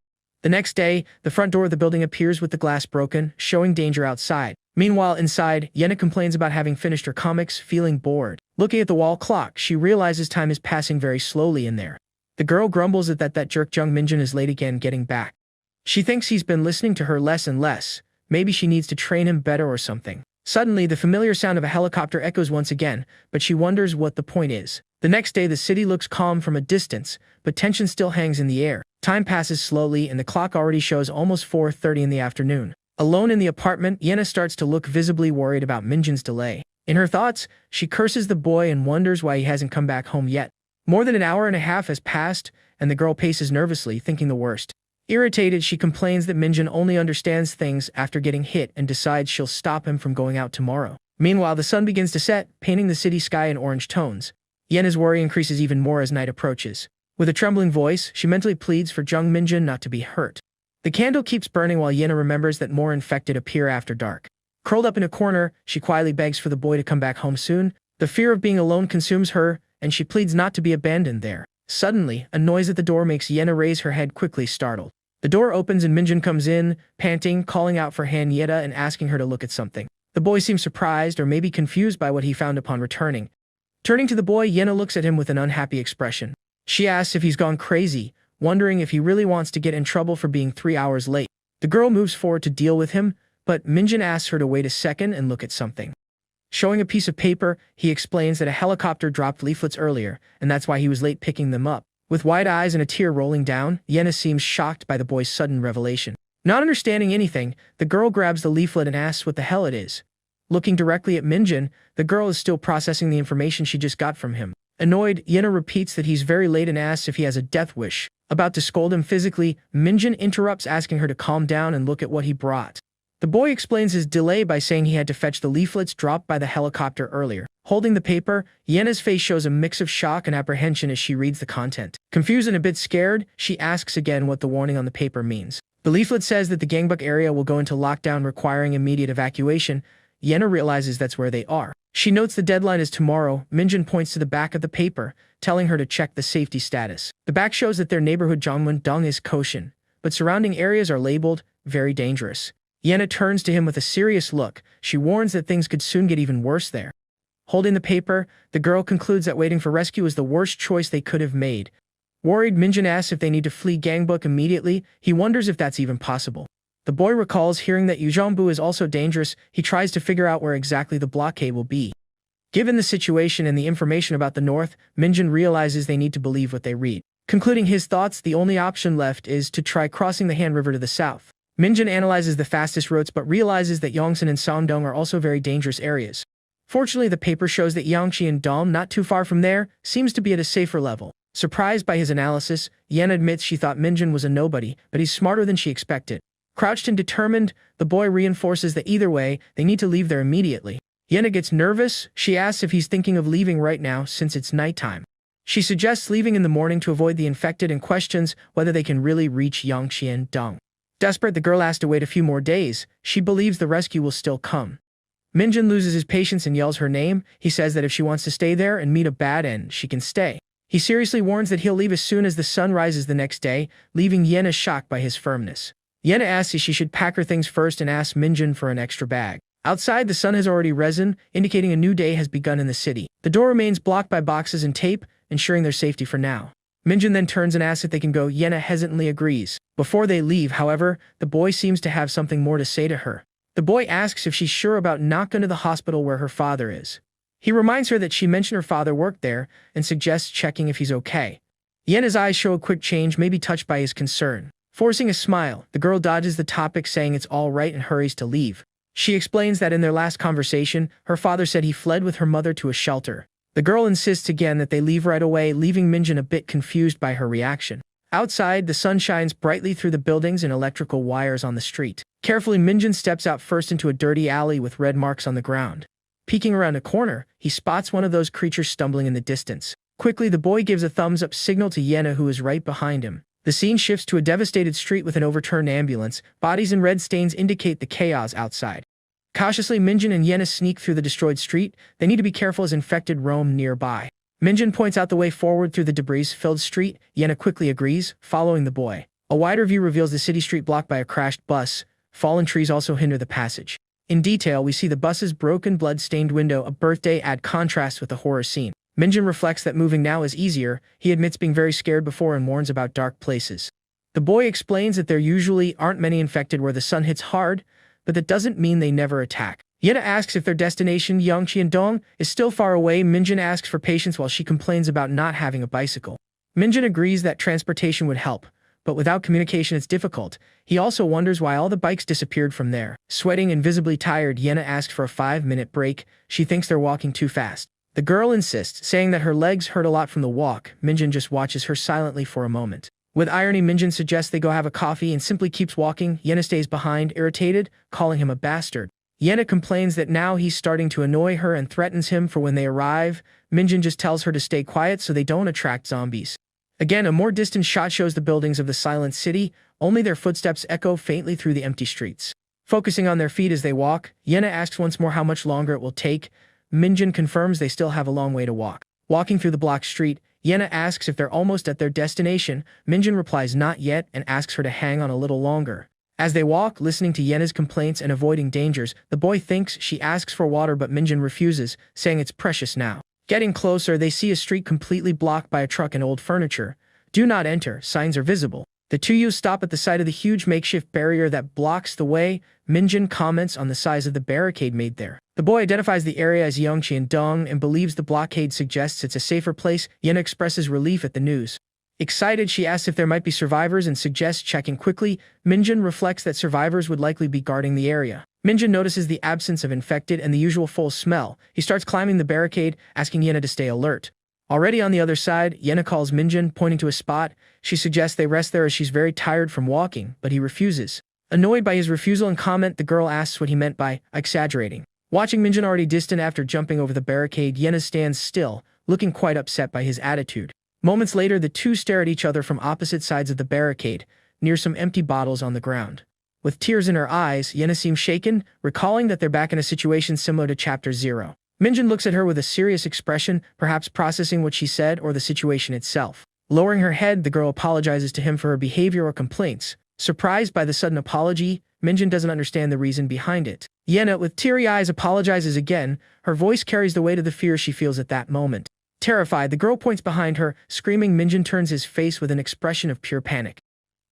Speaker 1: The next day, the front door of the building appears with the glass broken, showing danger outside. Meanwhile, inside, Yena complains about having finished her comics, feeling bored. Looking at the wall clock, she realizes time is passing very slowly in there. The girl grumbles at that jerk Jung Minjin is late again getting back. She thinks he's been listening to her less and less. Maybe she needs to train him better or something. Suddenly, the familiar sound of a helicopter echoes once again, but she wonders what the point is. The next day, the city looks calm from a distance, but tension still hangs in the air. Time passes slowly and the clock already shows almost 4:30 in the afternoon. Alone in the apartment, Yena starts to look visibly worried about Minjin's delay. In her thoughts, she curses the boy and wonders why he hasn't come back home yet. More than an hour and a half has passed, and the girl paces nervously, thinking the worst. Irritated, she complains that Minjin only understands things after getting hit and decides she'll stop him from going out tomorrow. Meanwhile, the sun begins to set, painting the city sky in orange tones. Yena's worry increases even more as night approaches. With a trembling voice, she mentally pleads for Jung Minjin not to be hurt. The candle keeps burning while Yena remembers that more infected appear after dark. Curled up in a corner, she quietly begs for the boy to come back home soon. The fear of being alone consumes her, and she pleads not to be abandoned there. Suddenly, a noise at the door makes Yena raise her head quickly, startled. The door opens and Minjin comes in, panting, calling out for Han Yena and asking her to look at something. The boy seems surprised or maybe confused by what he found upon returning. Turning to the boy, Yena looks at him with an unhappy expression. She asks if he's gone crazy, wondering if he really wants to get in trouble for being 3 hours late. The girl moves forward to deal with him, but Minjin asks her to wait a second and look at something. Showing a piece of paper, he explains that a helicopter dropped leaflets earlier, and that's why he was late picking them up. With wide eyes and a tear rolling down, Yena seems shocked by the boy's sudden revelation. Not understanding anything, the girl grabs the leaflet and asks what the hell it is. Looking directly at Minjin, the girl is still processing the information she just got from him. Annoyed, Yena repeats that he's very late and asks if he has a death wish. About to scold him physically, Minjin interrupts, asking her to calm down and look at what he brought. The boy explains his delay by saying he had to fetch the leaflets dropped by the helicopter earlier. Holding the paper, Yena's face shows a mix of shock and apprehension as she reads the content. Confused and a bit scared, she asks again what the warning on the paper means. The leaflet says that the gangbuk area will go into lockdown, requiring immediate evacuation. Yena realizes that's where they are. She notes the deadline is tomorrow. Minjin points to the back of the paper, telling her to check the safety status. The back shows that their neighborhood Jongmun-dong is koshin, but surrounding areas are labeled. very dangerous. Yena turns to him with a serious look. She warns that things could soon get even worse there. Holding the paper, the girl concludes that waiting for rescue is the worst choice they could have made. Worried, Minjin asks if they need to flee Gangbuk immediately. He wonders if that's even possible. The boy recalls hearing that Yuzhongbu is also dangerous. He tries to figure out where exactly the blockade will be. Given the situation and the information about the north, Minjin realizes they need to believe what they read. Concluding his thoughts, the only option left is to try crossing the Han River to the south. Minjin analyzes the fastest routes but realizes that Yongsan and Samdong are also very dangerous areas. Fortunately, the paper shows that Yangshi and Dong, not too far from there, seems to be at a safer level. Surprised by his analysis, Yen admits she thought Minjin was a nobody, but he's smarter than she expected. Crouched and determined, the boy reinforces that either way, they need to leave there immediately. Yena gets nervous. She asks if he's thinking of leaving right now since it's nighttime. She suggests leaving in the morning to avoid the infected and questions whether they can really reach Yangshi and Dong. Desperate, the girl asks to wait a few more days. She believes the rescue will still come. Minjin loses his patience and yells her name. He says that if she wants to stay there and meet a bad end, she can stay. He seriously warns that he'll leave as soon as the sun rises the next day, leaving Yena shocked by his firmness. Yena asks if she should pack her things first and asks Minjin for an extra bag. Outside, the sun has already risen, indicating a new day has begun in the city. The door remains blocked by boxes and tape, ensuring their safety for now. Minjin then turns and asks if they can go. Yena hesitantly agrees. Before they leave, however, the boy seems to have something more to say to her. The boy asks if she's sure about not going to the hospital where her father is. He reminds her that she mentioned her father worked there and suggests checking if he's okay. Yena's eyes show a quick change, maybe touched by his concern. Forcing a smile, the girl dodges the topic, saying it's all right and hurries to leave. She explains that in their last conversation, her father said he fled with her mother to a shelter. The girl insists again that they leave right away, leaving Minjin a bit confused by her reaction. Outside, the sun shines brightly through the buildings and electrical wires on the street. Carefully, Minjin steps out first into a dirty alley with red marks on the ground. Peeking around a corner, he spots one of those creatures stumbling in the distance. Quickly, the boy gives a thumbs-up signal to Yena, who is right behind him. The scene shifts to a devastated street with an overturned ambulance. Bodies and red stains indicate the chaos outside. Cautiously, Minjin and Yena sneak through the destroyed street. They need to be careful as infected roam nearby. Minjin points out the way forward through the debris-filled street. Yena quickly agrees, following the boy. A wider view reveals the city street blocked by a crashed bus. Fallen trees also hinder the passage. In detail, we see the bus's broken, blood-stained window, a birthday add contrast with the horror scene. Minjin reflects that moving now is easier. He admits being very scared before and warns about dark places. The boy explains that there usually aren't many infected where the sun hits hard, but that doesn't mean they never attack. Yena asks if their destination, Yangqiandong, is still far away. Minjin asks for patience while she complains about not having a bicycle. Minjin agrees that transportation would help, but without communication it's difficult. He also wonders why all the bikes disappeared from there. Sweating and visibly tired, Yena asks for a 5-minute break. She thinks they're walking too fast. The girl insists, saying that her legs hurt a lot from the walk. Minjin just watches her silently for a moment. With irony, Minjin suggests they go have a coffee and simply keeps walking. Yena stays behind, irritated, calling him a bastard. Yena complains that now he's starting to annoy her and threatens him for when they arrive. Minjin just tells her to stay quiet so they don't attract zombies. Again, a more distant shot shows the buildings of the silent city. Only their footsteps echo faintly through the empty streets. Focusing on their feet as they walk, Yena asks once more how much longer it will take. Minjin confirms they still have a long way to walk. Walking through the blocked street, Yena asks if they're almost at their destination. Minjin replies not yet and asks her to hang on a little longer. As they walk, listening to Yena's complaints and avoiding dangers, the boy thinks she asks for water but Minjin refuses, saying it's precious now. Getting closer, they see a street completely blocked by a truck and old furniture. Do not enter, signs are visible. The two youths stop at the sight of the huge makeshift barrier that blocks the way. Minjin comments on the size of the barricade made there. The boy identifies the area as Yangqiandong and believes the blockade suggests it's a safer place. Yena expresses relief at the news. Excited, she asks if there might be survivors and suggests checking quickly. Minjin reflects that survivors would likely be guarding the area. Minjin notices the absence of infected and the usual foul smell. He starts climbing the barricade, asking Yena to stay alert. Already on the other side, Yena calls Minjin, pointing to a spot. She suggests they rest there as she's very tired from walking, but he refuses. Annoyed by his refusal and comment, the girl asks what he meant by exaggerating. Watching Minjin already distant after jumping over the barricade, Yena stands still, looking quite upset by his attitude. Moments later, the two stare at each other from opposite sides of the barricade, near some empty bottles on the ground. With tears in her eyes, Yena seems shaken, recalling that they're back in a situation similar to Chapter 0. Minjin looks at her with a serious expression, perhaps processing what she said or the situation itself. Lowering her head, the girl apologizes to him for her behavior or complaints. Surprised by the sudden apology, Minjin doesn't understand the reason behind it. Yena, with teary eyes, apologizes again. Her voice carries the weight of the fear she feels at that moment. Terrified, the girl points behind her, screaming. Minjin turns his face with an expression of pure panic.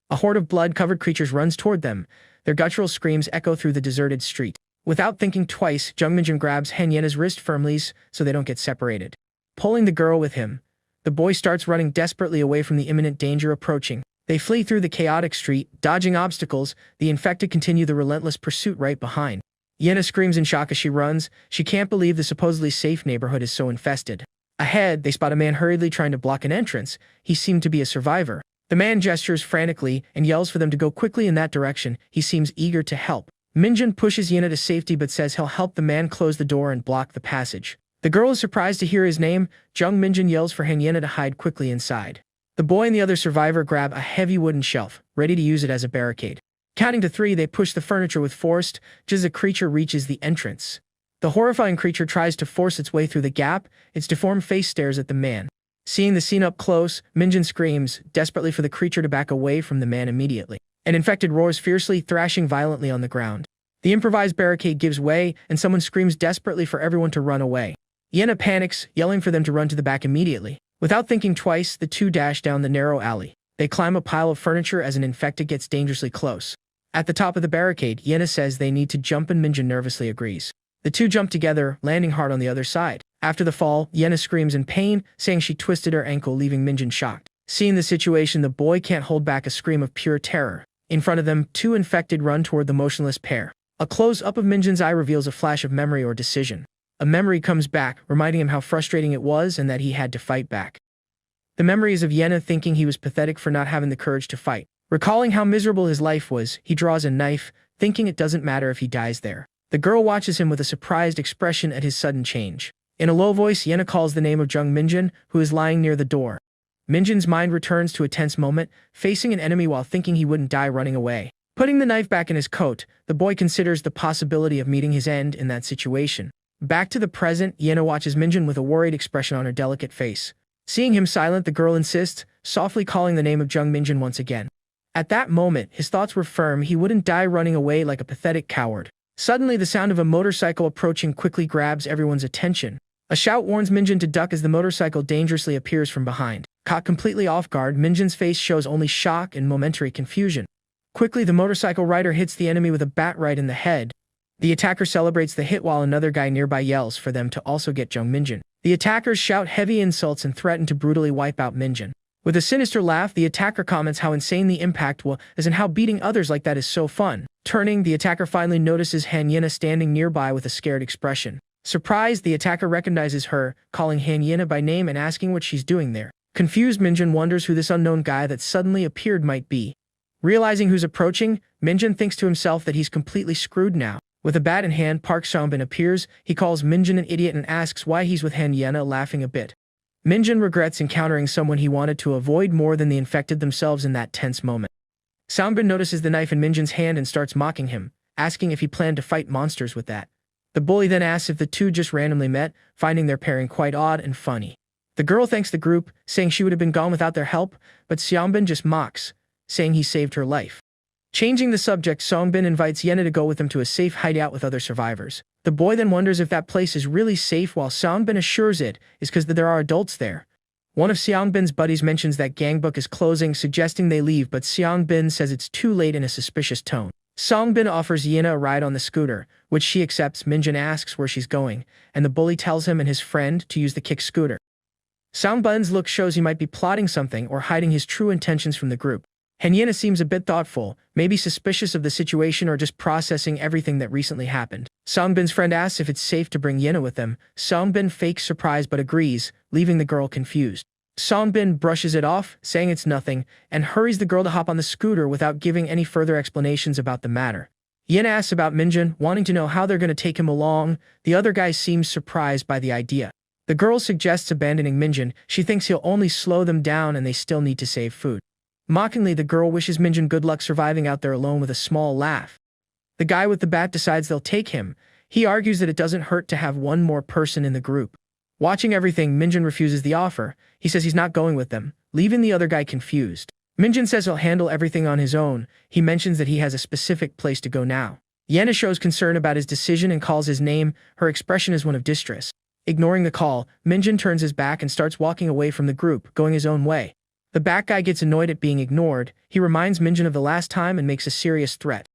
Speaker 1: A horde of blood-covered creatures runs toward them. Their guttural screams echo through the deserted street. Without thinking twice, Jung Minjin grabs Han Yena's wrist firmly so they don't get separated. Pulling the girl with him, the boy starts running desperately away from the imminent danger approaching. They flee through the chaotic street, dodging obstacles. The infected continue the relentless pursuit right behind. Yena screams in shock as she runs. She can't believe the supposedly safe neighborhood is so infested. Ahead, they spot a man hurriedly trying to block an entrance. He seemed to be a survivor. The man gestures frantically and yells for them to go quickly in that direction. He seems eager to help. Minjin pushes Yena to safety but says he'll help the man close the door and block the passage. The girl is surprised to hear his name. Jung Minjin yells for Han Yena to hide quickly inside. The boy and the other survivor grab a heavy wooden shelf, ready to use it as a barricade. Counting to 3, they push the furniture with force, just as the creature reaches the entrance. The horrifying creature tries to force its way through the gap. Its deformed face stares at the man. Seeing the scene up close, Minjin screams, desperately for the creature to back away from the man immediately. An infected roars fiercely, thrashing violently on the ground. The improvised barricade gives way, and someone screams desperately for everyone to run away. Yena panics, yelling for them to run to the back immediately. Without thinking twice, the two dash down the narrow alley. They climb a pile of furniture as an infected gets dangerously close. At the top of the barricade, Yena says they need to jump and Minjin nervously agrees. The two jump together, landing hard on the other side. After the fall, Yena screams in pain, saying she twisted her ankle, leaving Minjin shocked. Seeing the situation, the boy can't hold back a scream of pure terror. In front of them, two infected run toward the motionless pair. A close-up of Minjin's eye reveals a flash of memory or decision. A memory comes back, reminding him how frustrating it was and that he had to fight back. The memory is of Yena thinking he was pathetic for not having the courage to fight. Recalling how miserable his life was, he draws a knife, thinking it doesn't matter if he dies there. The girl watches him with a surprised expression at his sudden change. In a low voice, Yena calls the name of Jung Minjin, who is lying near the door. Minjin's mind returns to a tense moment, facing an enemy while thinking he wouldn't die running away. Putting the knife back in his coat, the boy considers the possibility of meeting his end in that situation. Back to the present, Yena watches Minjin with a worried expression on her delicate face. Seeing him silent, the girl insists, softly calling the name of Jung Minjin once again. At that moment, his thoughts were firm. He wouldn't die running away like a pathetic coward. Suddenly, the sound of a motorcycle approaching quickly grabs everyone's attention. A shout warns Minjin to duck as the motorcycle dangerously appears from behind. Caught completely off guard, Minjin's face shows only shock and momentary confusion. Quickly, the motorcycle rider hits the enemy with a bat right in the head. The attacker celebrates the hit while another guy nearby yells for them to also get Jung Minjin. The attackers shout heavy insults and threaten to brutally wipe out Minjin. With a sinister laugh, the attacker comments how insane the impact was and how beating others like that is so fun. Turning, the attacker finally notices Han Yena standing nearby with a scared expression. Surprised, the attacker recognizes her, calling Han Yena by name and asking what she's doing there. Confused, Minjin wonders who this unknown guy that suddenly appeared might be. Realizing who's approaching, Minjin thinks to himself that he's completely screwed now. With a bat in hand, Park Seonbin appears. He calls Minjin an idiot and asks why he's with Han Yena, laughing a bit. Minjin regrets encountering someone he wanted to avoid more than the infected themselves in that tense moment. Seonbin notices the knife in Minjin's hand and starts mocking him, asking if he planned to fight monsters with that. The bully then asks if the two just randomly met, finding their pairing quite odd and funny. The girl thanks the group, saying she would have been gone without their help, but Seonbin just mocks, saying he saved her life. Changing the subject, Seonbin invites Yena to go with him to a safe hideout with other survivors. The boy then wonders if that place is really safe, while Seonbin assures it is because there are adults there. One of Seongbin's buddies mentions that gangbook is closing, suggesting they leave, but Seongbin says it's too late in a suspicious tone. Seongbin offers Yena a ride on the scooter, which she accepts. Minjin asks where she's going, and the bully tells him and his friend to use the kick scooter. Seongbin's look shows he might be plotting something or hiding his true intentions from the group. Han Yena seems a bit thoughtful, maybe suspicious of the situation or just processing everything that recently happened. Seongbin's friend asks if it's safe to bring Yena with them. Seongbin fakes surprise but agrees, leaving the girl confused. Seongbin brushes it off, saying it's nothing, and hurries the girl to hop on the scooter without giving any further explanations about the matter. Yena asks about Minjin, wanting to know how they're going to take him along. The other guy seems surprised by the idea. The girl suggests abandoning Minjin. She thinks he'll only slow them down and they still need to save food. Mockingly, the girl wishes Minjin good luck surviving out there alone with a small laugh. The guy with the bat decides they'll take him. He argues that it doesn't hurt to have one more person in the group. Watching everything, Minjin refuses the offer. He says he's not going with them, leaving the other guy confused. Minjin says he'll handle everything on his own. He mentions that he has a specific place to go now. Yena shows concern about his decision and calls his name. Her expression is one of distress. Ignoring the call, Minjin turns his back and starts walking away from the group, going his own way. The back guy gets annoyed at being ignored. He reminds Minjin of the last time and makes a serious threat.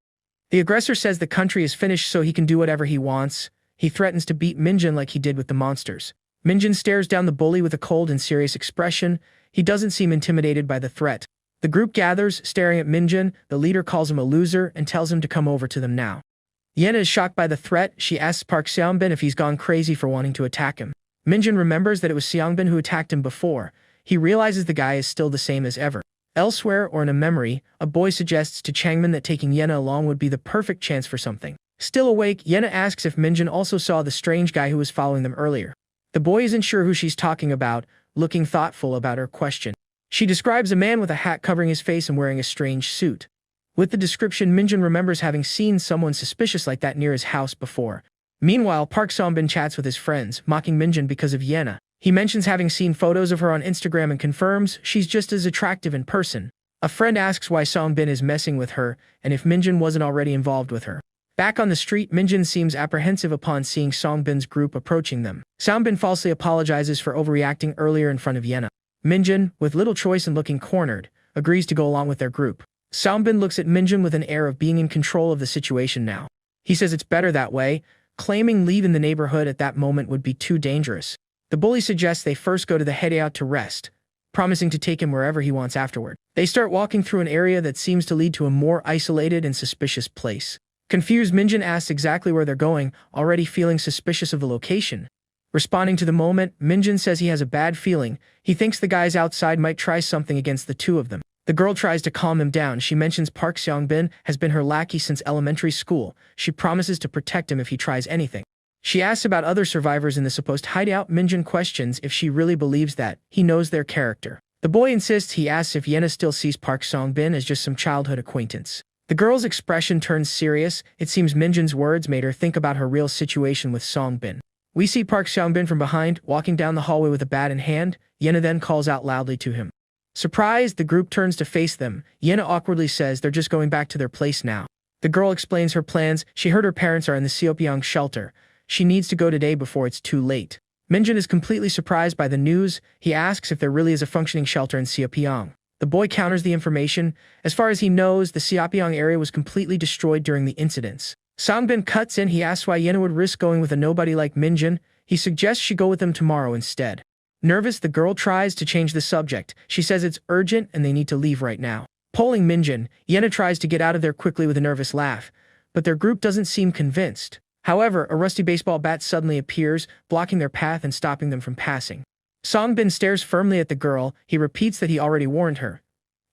Speaker 1: The aggressor says the country is finished so he can do whatever he wants. He threatens to beat Minjin like he did with the monsters. Minjin stares down the bully with a cold and serious expression. He doesn't seem intimidated by the threat. The group gathers, staring at Minjin. The leader calls him a loser and tells him to come over to them now. Yena is shocked by the threat. She asks Park Seongbin if he's gone crazy for wanting to attack him. Minjin remembers that it was Seongbin who attacked him before. He realizes the guy is still the same as ever. Elsewhere, or in a memory, a boy suggests to Changmin that taking Yena along would be the perfect chance for something. Still awake, Yena asks if Minjin also saw the strange guy who was following them earlier. The boy isn't sure who she's talking about, looking thoughtful about her question. She describes a man with a hat covering his face and wearing a strange suit. With the description, Minjin remembers having seen someone suspicious like that near his house before. Meanwhile, Park Seongbin chats with his friends, mocking Minjin because of Yena. He mentions having seen photos of her on Instagram and confirms she's just as attractive in person. A friend asks why Seongbin is messing with her and if Minjin wasn't already involved with her. Back on the street, Minjin seems apprehensive upon seeing Seongbin's group approaching them. Seongbin falsely apologizes for overreacting earlier in front of Yena. Minjin, with little choice and looking cornered, agrees to go along with their group. Seongbin looks at Minjin with an air of being in control of the situation now. He says it's better that way, claiming leave in the neighborhood at that moment would be too dangerous. The bully suggests they first go to the hideout to rest, promising to take him wherever he wants afterward. They start walking through an area that seems to lead to a more isolated and suspicious place. Confused, Minjin asks exactly where they're going, already feeling suspicious of the location. Responding to the moment, Minjin says he has a bad feeling. He thinks the guys outside might try something against the two of them. The girl tries to calm him down. She mentions Park Seongbin has been her lackey since elementary school. She promises to protect him if he tries anything. She asks about other survivors in the supposed hideout. Minjin questions if she really believes that. He knows their character. The boy insists. He asks if Yena still sees Park Seongbin as just some childhood acquaintance. The girl's expression turns serious. It seems Minjin's words made her think about her real situation with Seongbin. We see Park Seongbin from behind, walking down the hallway with a bat in hand. Yena then calls out loudly to him. Surprised, the group turns to face them. Yena awkwardly says they're just going back to their place now. The girl explains her plans. She heard her parents are in the Seopyeong shelter. She needs to go today before it's too late. Minjin is completely surprised by the news. He asks if there really is a functioning shelter in Seopyeong. The boy counters the information. As far as he knows, the Seopyeong area was completely destroyed during the incidents. Seongbin cuts in. He asks why Yena would risk going with a nobody like Minjin. He suggests she go with him tomorrow instead. Nervous, the girl tries to change the subject. She says it's urgent and they need to leave right now. Polling Minjin, Yena tries to get out of there quickly with a nervous laugh, but their group doesn't seem convinced. However, a rusty baseball bat suddenly appears, blocking their path and stopping them from passing. Seongbin stares firmly at the girl. He repeats that he already warned her.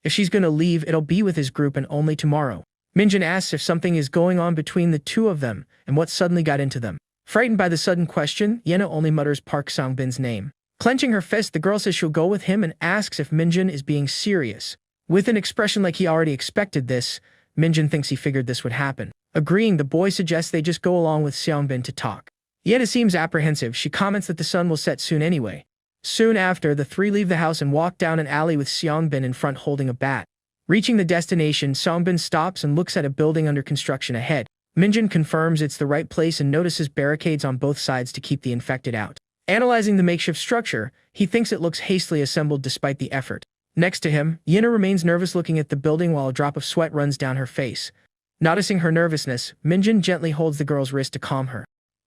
Speaker 1: If she's gonna leave, it'll be with his group and only tomorrow. Minjin asks if something is going on between the two of them and what suddenly got into them. Frightened by the sudden question, Yena only mutters Park Seongbin's name. Clenching her fist, the girl says she'll go with him and asks if Minjin is being serious. With an expression like he already expected this, Minjin thinks he figured this would happen. Agreeing, the boy suggests they just go along with Seongbin to talk. Yena seems apprehensive. She comments that the sun will set soon anyway. Soon after, the three leave the house and walk down an alley with Seongbin in front holding a bat. Reaching the destination, Seongbin stops and looks at a building under construction ahead. Minjin confirms it's the right place and notices barricades on both sides to keep the infected out. Analyzing the makeshift structure, he thinks it looks hastily assembled despite the effort. Next to him, Yena remains nervous looking at the building while a drop of sweat runs down her face. Noticing her nervousness, Minjin gently holds the girl's wrist to calm her.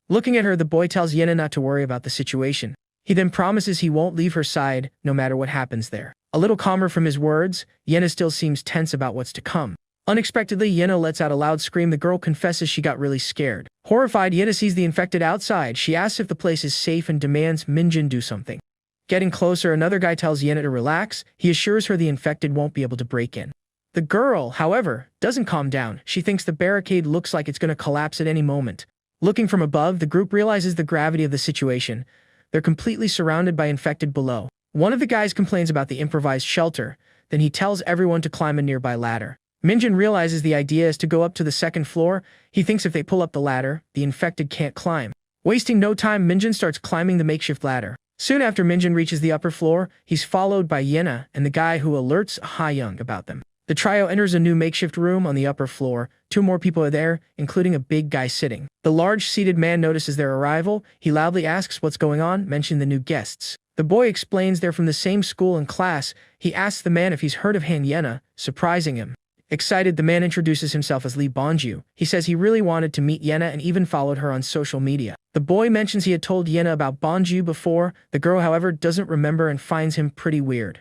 Speaker 1: Looking at her, the boy tells Yena not to worry about the situation. He then promises he won't leave her side, no matter what happens there. A little calmer from his words, Yena still seems tense about what's to come. Unexpectedly, Yena lets out a loud scream. The girl confesses she got really scared. Horrified, Yena sees the infected outside. She asks if the place is safe and demands Minjin do something. Getting closer, another guy tells Yena to relax. He assures her the infected won't be able to break in. The girl, however, doesn't calm down. She thinks the barricade looks like it's going to collapse at any moment. Looking from above, the group realizes the gravity of the situation. They're completely surrounded by infected below. One of the guys complains about the improvised shelter. Then he tells everyone to climb a nearby ladder. Minjin realizes the idea is to go up to the second floor. He thinks if they pull up the ladder, the infected can't climb. Wasting no time, Minjin starts climbing the makeshift ladder. Soon after Minjin reaches the upper floor, he's followed by Yena and the guy who alerts Ha-young about them. The trio enters a new makeshift room on the upper floor. 2 more people are there, including a big guy sitting. The large seated man notices their arrival. He loudly asks what's going on, mentioning the new guests. The boy explains they're from the same school and class. He asks the man if he's heard of Han Yena, surprising him. Excited, the man introduces himself as Lee Bonju. He says he really wanted to meet Yena and even followed her on social media. The boy mentions he had told Yena about Bonju before. The girl, however, doesn't remember and finds him pretty weird.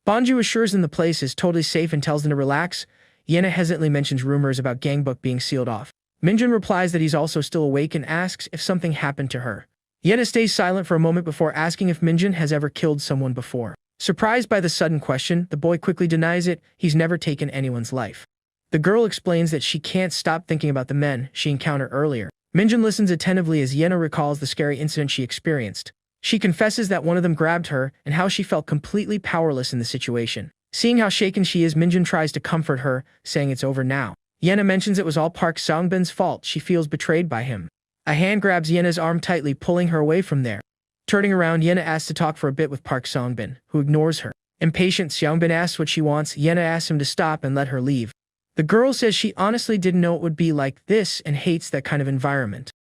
Speaker 1: Bonju assures them the place is totally safe and tells them to relax. Yena hesitantly mentions rumors about Gangbook being sealed off. Minjin replies that he's also still awake and asks if something happened to her. Yena stays silent for a moment before asking if Minjin has ever killed someone before. Surprised by the sudden question, the boy quickly denies it. He's never taken anyone's life. The girl explains that she can't stop thinking about the men she encountered earlier. Minjin listens attentively as Yena recalls the scary incident she experienced. She confesses that one of them grabbed her and how she felt completely powerless in the situation. Seeing how shaken she is, Minjin tries to comfort her, saying it's over now. Yena mentions it was all Park Seongbin's fault. She feels betrayed by him. A hand grabs Yena's arm tightly, pulling her away from there. Turning around, Yena asks to talk for a bit with Park Seongbin, who ignores her. Impatient, Seongbin asks what she wants. Yena asks him to stop and let her leave. The girl says she honestly didn't know it would be like this and hates that kind of environment.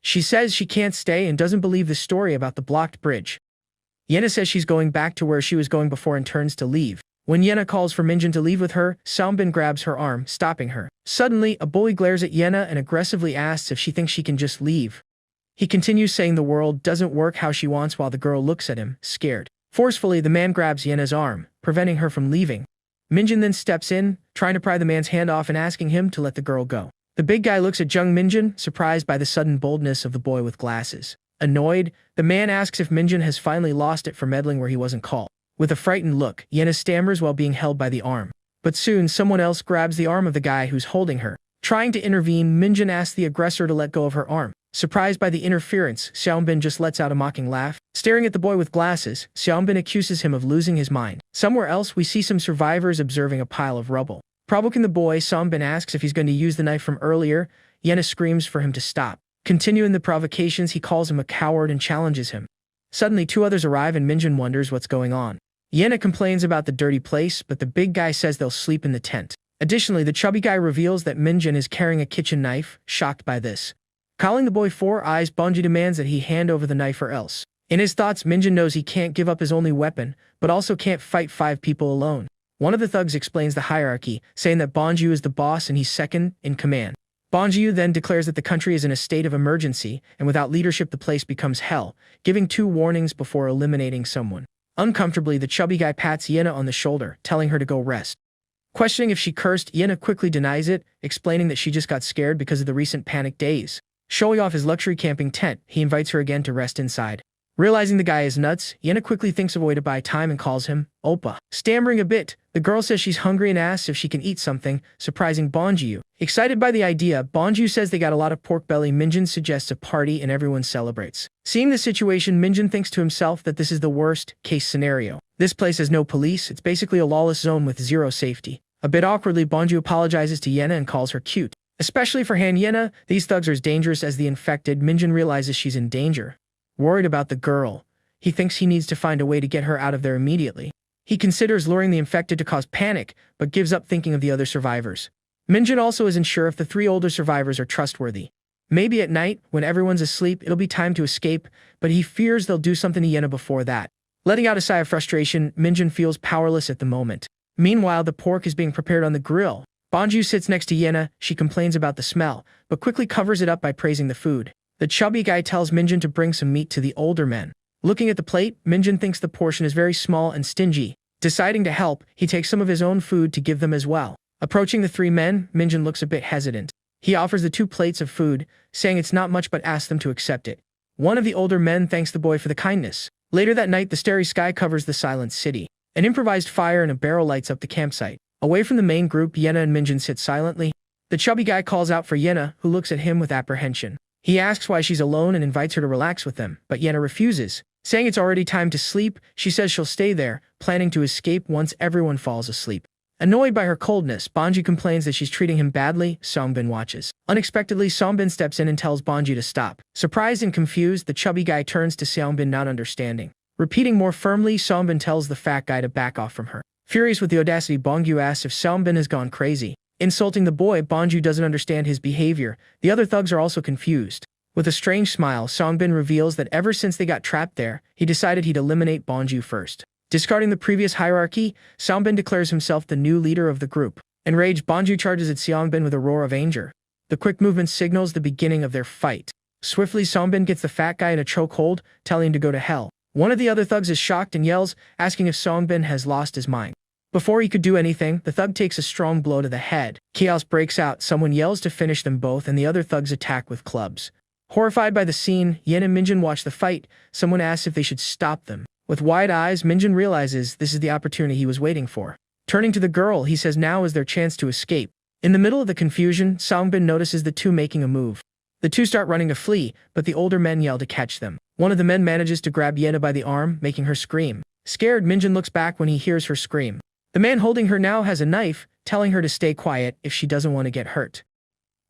Speaker 1: She says she can't stay and doesn't believe the story about the blocked bridge. Yena says she's going back to where she was going before and turns to leave. When Yena calls for Minjin to leave with her, Seongbin grabs her arm, stopping her. Suddenly, a bully glares at Yena and aggressively asks if she thinks she can just leave. He continues saying the world doesn't work how she wants while the girl looks at him, scared. Forcefully, the man grabs Yena's arm, preventing her from leaving. Minjin then steps in, trying to pry the man's hand off and asking him to let the girl go. The big guy looks at Jung Minjin, surprised by the sudden boldness of the boy with glasses. Annoyed, the man asks if Minjin has finally lost it for meddling where he wasn't called. With a frightened look, Yena stammers while being held by the arm. But soon, someone else grabs the arm of the guy who's holding her. Trying to intervene, Minjin asks the aggressor to let go of her arm. Surprised by the interference, Seongbin just lets out a mocking laugh. Staring at the boy with glasses, Seongbin accuses him of losing his mind. Somewhere else, we see some survivors observing a pile of rubble. Provoking the boy, Seongbin asks if he's going to use the knife from earlier. Yena screams for him to stop. Continuing the provocations, he calls him a coward and challenges him. Suddenly, 2 others arrive and Minjin wonders what's going on. Yena complains about the dirty place, but the big guy says they'll sleep in the tent. Additionally, the chubby guy reveals that Minjin is carrying a kitchen knife. Shocked by this, calling the boy 4 eyes, Bonji demands that he hand over the knife or else. In his thoughts, Minjin knows he can't give up his only weapon, but also can't fight 5 people alone. One of the thugs explains the hierarchy, saying that Bonju is the boss and he's second in command. Bonju then declares that the country is in a state of emergency, and without leadership the place becomes hell, giving 2 warnings before eliminating someone. Uncomfortably, the chubby guy pats Yena on the shoulder, telling her to go rest. Questioning if she cursed, Yena quickly denies it, explaining that she just got scared because of the recent panic days. Showing off his luxury camping tent, he invites her again to rest inside. Realizing the guy is nuts, Yena quickly thinks of a way to buy time and calls him Oppa. Stammering a bit, the girl says she's hungry and asks if she can eat something, surprising Bonju. Excited by the idea, Bonju says they got a lot of pork belly. Minjin suggests a party and everyone celebrates. Seeing the situation, Minjin thinks to himself that this is the worst-case scenario. This place has no police, it's basically a lawless zone with 0 safety. A bit awkwardly, Bonju apologizes to Yena and calls her cute. Especially for Han Yena, these thugs are as dangerous as the infected. Minjin realizes she's in danger. Worried about the girl, he thinks he needs to find a way to get her out of there immediately. He considers luring the infected to cause panic, but gives up thinking of the other survivors. Minjin also isn't sure if the 3 older survivors are trustworthy. Maybe at night, when everyone's asleep, it'll be time to escape, but he fears they'll do something to Yena before that. Letting out a sigh of frustration, Minjin feels powerless at the moment. Meanwhile, the pork is being prepared on the grill. Bonju sits next to Yena. She complains about the smell, but quickly covers it up by praising the food. The chubby guy tells Minjin to bring some meat to the older men. Looking at the plate, Minjin thinks the portion is very small and stingy. Deciding to help, he takes some of his own food to give them as well. Approaching the 3 men, Minjin looks a bit hesitant. He offers the 2 plates of food, saying it's not much but asks them to accept it. One of the older men thanks the boy for the kindness. Later that night, the starry sky covers the silent city. An improvised fire and a barrel lights up the campsite. Away from the main group, Yena and Minjin sit silently. The chubby guy calls out for Yena, who looks at him with apprehension. He asks why she's alone and invites her to relax with them, but Yena refuses. Saying it's already time to sleep, she says she'll stay there, planning to escape once everyone falls asleep. Annoyed by her coldness, Bonju complains that she's treating him badly. Seongbin watches. Unexpectedly, Seongbin steps in and tells Bonju to stop. Surprised and confused, the chubby guy turns to Seongbin, not understanding. Repeating more firmly, Songbin tells the fat guy to back off from her. Furious with the audacity, Bongyu asks if Songbin has gone crazy. Insulting the boy, Bongyu doesn't understand his behavior. The other thugs are also confused. With a strange smile, Songbin reveals that ever since they got trapped there, he decided he'd eliminate Bongyu first. Discarding the previous hierarchy, Songbin declares himself the new leader of the group. Enraged, Bongyu charges at Songbin with a roar of anger. The quick movement signals the beginning of their fight. Swiftly, Songbin gets the fat guy in a chokehold, telling him to go to hell. One of the other thugs is shocked and yells, asking if Songbin has lost his mind. Before he could do anything, the thug takes a strong blow to the head. Chaos breaks out, someone yells to finish them both, and the other thugs attack with clubs. Horrified by the scene, Yen and Minjin watch the fight. Someone asks if they should stop them. With wide eyes, Minjin realizes this is the opportunity he was waiting for. Turning to the girl, he says now is their chance to escape. In the middle of the confusion, Songbin notices the two making a move. The two start running to flee, but the older men yell to catch them. One of the men manages to grab Yena by the arm, making her scream. Scared, Minjin looks back when he hears her scream. The man holding her now has a knife, telling her to stay quiet if she doesn't want to get hurt.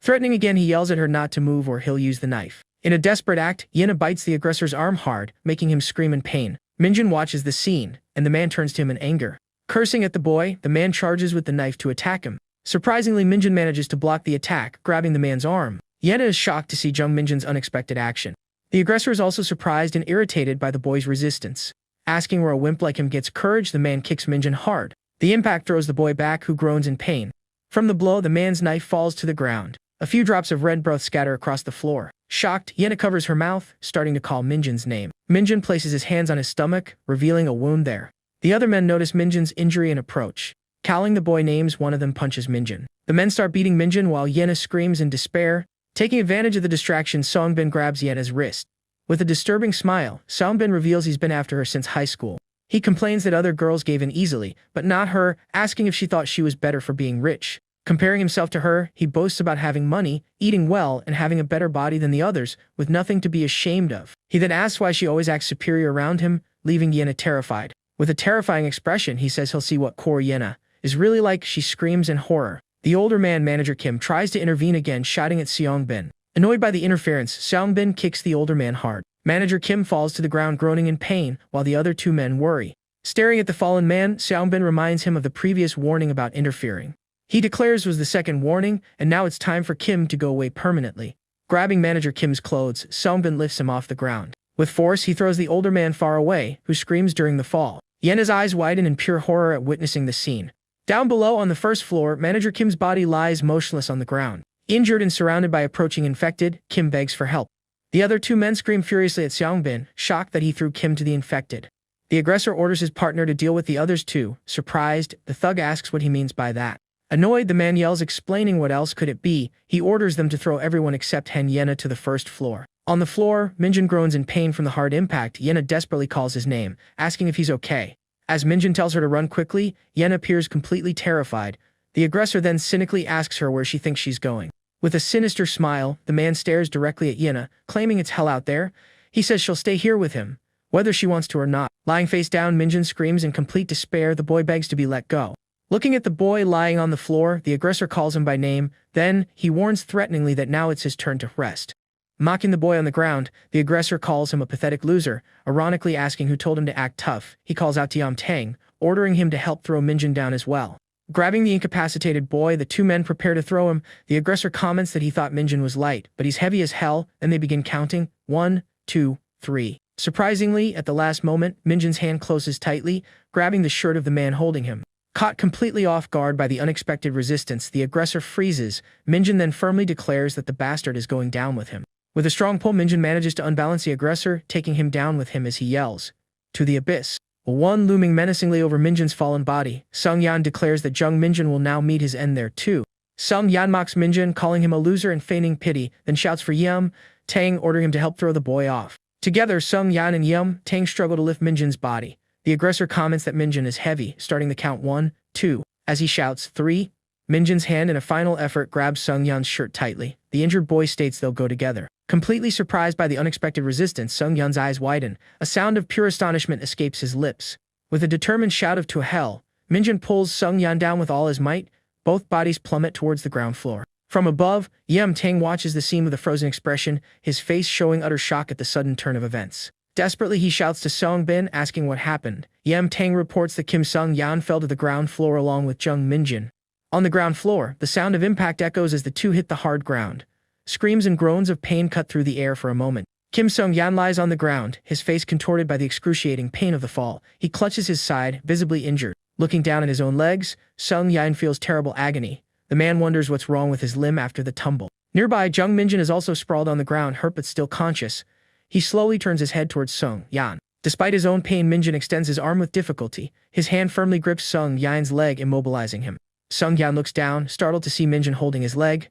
Speaker 1: Threatening again, he yells at her not to move or he'll use the knife. In a desperate act, Yena bites the aggressor's arm hard, making him scream in pain. Minjin watches the scene, and the man turns to him in anger. Cursing at the boy, the man charges with the knife to attack him. Surprisingly, Minjin manages to block the attack, grabbing the man's arm. Yena is shocked to see Jung Minjin's unexpected action. The aggressor is also surprised and irritated by the boy's resistance. Asking where a wimp like him gets courage, the man kicks Minjin hard. The impact throws the boy back, who groans in pain. From the blow, the man's knife falls to the ground. A few drops of red broth scatter across the floor. Shocked, Yena covers her mouth, starting to call Minjin's name. Minjin places his hands on his stomach, revealing a wound there. The other men notice Minjin's injury and approach. Calling the boy names, one of them punches Minjin. The men start beating Minjin while Yena screams in despair. Taking advantage of the distraction, Songbin grabs Yena's wrist. With a disturbing smile, Songbin reveals he's been after her since high school. He complains that other girls gave in easily, but not her, asking if she thought she was better for being rich. Comparing himself to her, he boasts about having money, eating well, and having a better body than the others, with nothing to be ashamed of. He then asks why she always acts superior around him, leaving Yena terrified. With a terrifying expression, he says he'll see what core Yena is really like. She screams in horror. The older man, Manager Kim, tries to intervene again, shouting at Seongbin. Annoyed by the interference, Seongbin kicks the older man hard. Manager Kim falls to the ground groaning in pain, while the other two men worry. Staring at the fallen man, Seongbin reminds him of the previous warning about interfering. He declares was the second warning, and now it's time for Kim to go away permanently. Grabbing Manager Kim's clothes, Seongbin lifts him off the ground. With force, he throws the older man far away, who screams during the fall. Yena's eyes widen in pure horror at witnessing the scene. Down below on the first floor, Manager Kim's body lies motionless on the ground. Injured and surrounded by approaching infected, Kim begs for help. The other two men scream furiously at Seongbin, shocked that he threw Kim to the infected. The aggressor orders his partner to deal with the others too. Surprised, the thug asks what he means by that. Annoyed, the man yells, explaining what else could it be. He orders them to throw everyone except Yena to the first floor. On the floor, Minjin groans in pain from the hard impact. Yena desperately calls his name, asking if he's okay. As Minjin tells her to run quickly, Yena appears completely terrified. The aggressor then cynically asks her where she thinks she's going. With a sinister smile, the man stares directly at Yena, claiming it's hell out there. He says she'll stay here with him, whether she wants to or not. Lying face down, Minjin screams in complete despair. The boy begs to be let go. Looking at the boy lying on the floor, the aggressor calls him by name. Then, he warns threateningly that now it's his turn to rest. Mocking the boy on the ground, the aggressor calls him a pathetic loser, ironically asking who told him to act tough. He calls out to Yam Tang, ordering him to help throw Minjin down as well. Grabbing the incapacitated boy, the two men prepare to throw him. The aggressor comments that he thought Minjin was light, but he's heavy as hell, and they begin counting. 1, 2, 3. Surprisingly, at the last moment, Minjin's hand closes tightly, grabbing the shirt of the man holding him. Caught completely off guard by the unexpected resistance, the aggressor freezes. Minjin then firmly declares that the bastard is going down with him. With a strong pull, Minjin manages to unbalance the aggressor, taking him down with him as he yells, "To the abyss." One looming menacingly over Minjin's fallen body, Sung Yan declares that Jung Minjin will now meet his end there too. Sung Yan mocks Minjin, calling him a loser and feigning pity, then shouts for Yam Tang, ordering him to help throw the boy off. Together, Sung Yan and Yam Tang struggle to lift Minjin's body. The aggressor comments that Minjin is heavy, starting the count 1, 2. As he shouts 3, Minjin's hand in a final effort grabs Sung Yan's shirt tightly. The injured boy states they'll go together. Completely surprised by the unexpected resistance, Sung Yan's eyes widen. A sound of pure astonishment escapes his lips. With a determined shout of "to hell," Minjin pulls Sung Yan down with all his might. Both bodies plummet towards the ground floor. From above, Yam Tang watches the scene with a frozen expression, his face showing utter shock at the sudden turn of events. Desperately, he shouts to Sung-bin, asking what happened. Yam Tang reports that Kim Sung-yan fell to the ground floor along with Jung Minjin. On the ground floor, the sound of impact echoes as the two hit the hard ground. Screams and groans of pain cut through the air for a moment. Kim Sung-yan lies on the ground, his face contorted by the excruciating pain of the fall. He clutches his side, visibly injured. Looking down at his own legs, Sung-yan feels terrible agony. The man wonders what's wrong with his limb after the tumble. Nearby, Jung Minjin is also sprawled on the ground, hurt but still conscious. He slowly turns his head towards Sung-yan. Despite his own pain, Minjin extends his arm with difficulty. His hand firmly grips Sung-yan's leg, immobilizing him. Sung-yan looks down, startled to see Minjin holding his leg.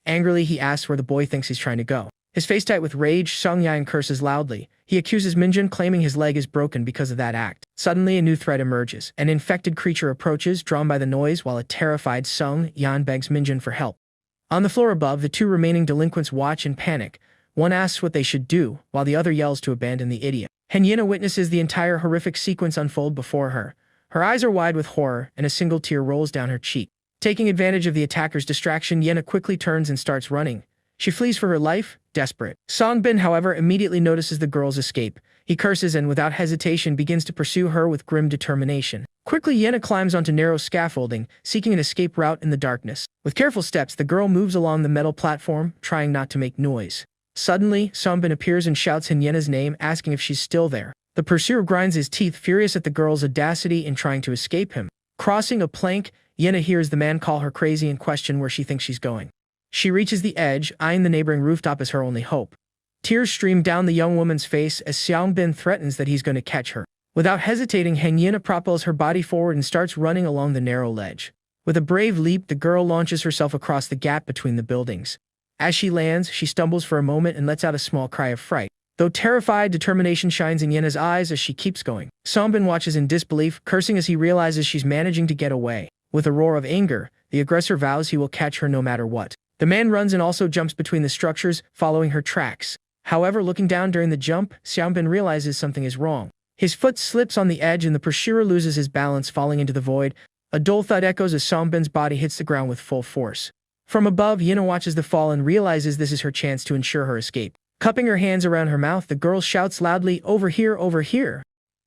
Speaker 1: Angrily, he asks where the boy thinks he's trying to go. His face tight with rage, Sung-yan curses loudly. He accuses Minjin, claiming his leg is broken because of that act. Suddenly, a new threat emerges. An infected creature approaches, drawn by the noise, while a terrified Sung-yan begs Minjin for help. On the floor above, the two remaining delinquents watch in panic. One asks what they should do, while the other yells to abandon the idiot. Henyina witnesses the entire horrific sequence unfold before her. Her eyes are wide with horror, and a single tear rolls down her cheek. Taking advantage of the attacker's distraction, Yena quickly turns and starts running. She flees for her life, desperate. Song-bin, however, immediately notices the girl's escape. He curses and, without hesitation, begins to pursue her with grim determination. Quickly, Yena climbs onto narrow scaffolding, seeking an escape route in the darkness. With careful steps, the girl moves along the metal platform, trying not to make noise. Suddenly, Song-bin appears and shouts Hyena's name, asking if she's still there. The pursuer grinds his teeth, furious at the girl's audacity in trying to escape him. Crossing a plank, Yena hears the man call her crazy and question where she thinks she's going. She reaches the edge, eyeing the neighboring rooftop as her only hope. Tears stream down the young woman's face as Song-bin threatens that he's going to catch her. Without hesitating, Henyina propels her body forward and starts running along the narrow ledge. With a brave leap, the girl launches herself across the gap between the buildings. As she lands, she stumbles for a moment and lets out a small cry of fright. Though terrified, determination shines in Yena's eyes as she keeps going. Song-bin watches in disbelief, cursing as he realizes she's managing to get away. With a roar of anger, the aggressor vows he will catch her no matter what. The man runs and also jumps between the structures, following her tracks. However, looking down during the jump, Song-bin realizes something is wrong. His foot slips on the edge and the pursuer loses his balance, falling into the void. A dull thud echoes as Song-bin's body hits the ground with full force. From above, Yena watches the fall and realizes this is her chance to ensure her escape. Cupping her hands around her mouth, the girl shouts loudly, "Over here, over here!"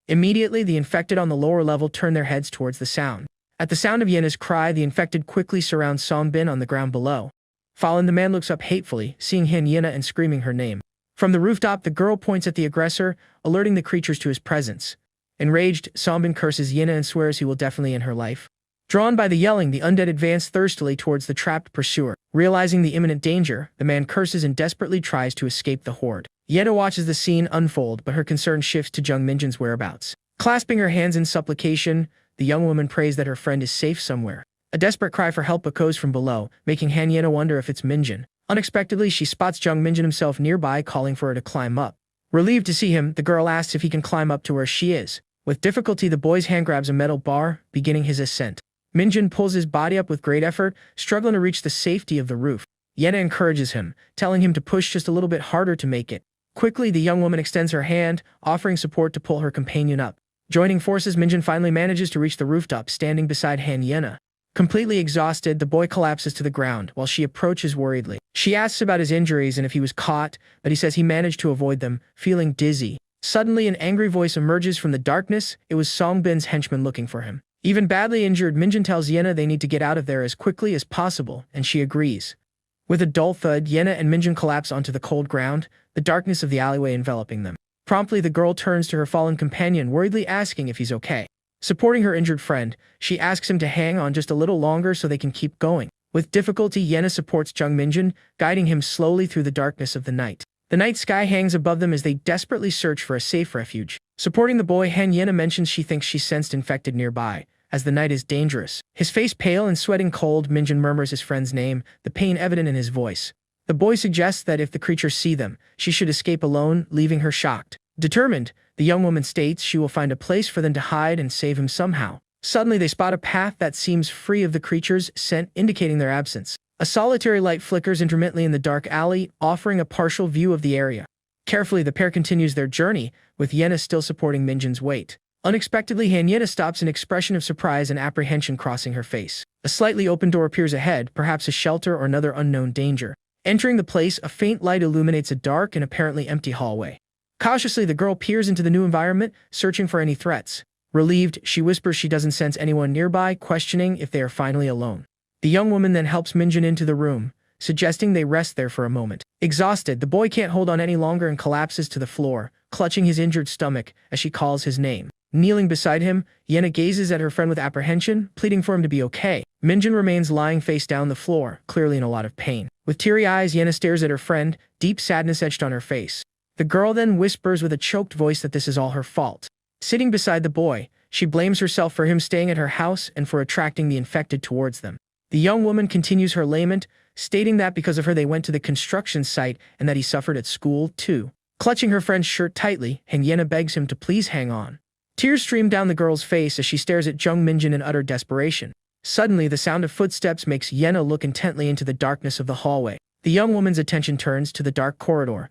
Speaker 1: Immediately, the infected on the lower level turn their heads towards the sound. At the sound of Yena's cry, the infected quickly surround Song-bin on the ground below. Fallen, the man looks up hatefully, seeing Yena and screaming her name. From the rooftop, the girl points at the aggressor, alerting the creatures to his presence. Enraged, Song-bin curses Yena and swears he will definitely end her life. Drawn by the yelling, the undead advance thirstily towards the trapped pursuer. Realizing the imminent danger, the man curses and desperately tries to escape the horde. Yena watches the scene unfold, but her concern shifts to Jung Minjin's whereabouts. Clasping her hands in supplication, the young woman prays that her friend is safe somewhere. A desperate cry for help echoes from below, making Yena wonder if it's Minjin. Unexpectedly, she spots Jung Minjin himself nearby, calling for her to climb up. Relieved to see him, the girl asks if he can climb up to where she is. With difficulty, the boy's hand grabs a metal bar, beginning his ascent. Minjin pulls his body up with great effort, struggling to reach the safety of the roof. Yena encourages him, telling him to push just a little bit harder to make it. Quickly, the young woman extends her hand, offering support to pull her companion up. Joining forces, Minjin finally manages to reach the rooftop, standing beside Yena. Completely exhausted, the boy collapses to the ground, while she approaches worriedly. She asks about his injuries and if he was caught, but he says he managed to avoid them, feeling dizzy. Suddenly, an angry voice emerges from the darkness. It was Song-bin's henchman looking for him. Even badly injured, Minjin tells Yena they need to get out of there as quickly as possible, and she agrees. With a dull thud, Yena and Minjin collapse onto the cold ground, the darkness of the alleyway enveloping them. Promptly, the girl turns to her fallen companion, worriedly asking if he's okay. Supporting her injured friend, she asks him to hang on just a little longer so they can keep going. With difficulty, Yena supports Jung Minjin, guiding him slowly through the darkness of the night. The night sky hangs above them as they desperately search for a safe refuge. Supporting the boy, Yena mentions she thinks she sensed infected nearby, as the night is dangerous. His face pale and sweating cold, Minjin murmurs his friend's name, the pain evident in his voice. The boy suggests that if the creatures see them, she should escape alone, leaving her shocked. Determined, the young woman states she will find a place for them to hide and save him somehow. Suddenly, they spot a path that seems free of the creatures' scent, indicating their absence. A solitary light flickers intermittently in the dark alley, offering a partial view of the area. Carefully, the pair continues their journey, with Yena still supporting Minjin's weight. Unexpectedly, Yena stops, an expression of surprise and apprehension crossing her face. A slightly open door appears ahead, perhaps a shelter or another unknown danger. Entering the place, a faint light illuminates a dark and apparently empty hallway. Cautiously, the girl peers into the new environment, searching for any threats. Relieved, she whispers she doesn't sense anyone nearby, questioning if they are finally alone. The young woman then helps Minjun into the room, suggesting they rest there for a moment. Exhausted, the boy can't hold on any longer and collapses to the floor, clutching his injured stomach as she calls his name. Kneeling beside him, Yena gazes at her friend with apprehension, pleading for him to be okay. Minjun remains lying face down on the floor, clearly in a lot of pain. With teary eyes, Yena stares at her friend, deep sadness etched on her face. The girl then whispers with a choked voice that this is all her fault. Sitting beside the boy, she blames herself for him staying at her house and for attracting the infected towards them. The young woman continues her lament, stating that because of her they went to the construction site and that he suffered at school too. Clutching her friend's shirt tightly, Yena begs him to please hang on. Tears stream down the girl's face as she stares at Jung Minjun in utter desperation. Suddenly, the sound of footsteps makes Yena look intently into the darkness of the hallway. The young woman's attention turns to the dark corridor,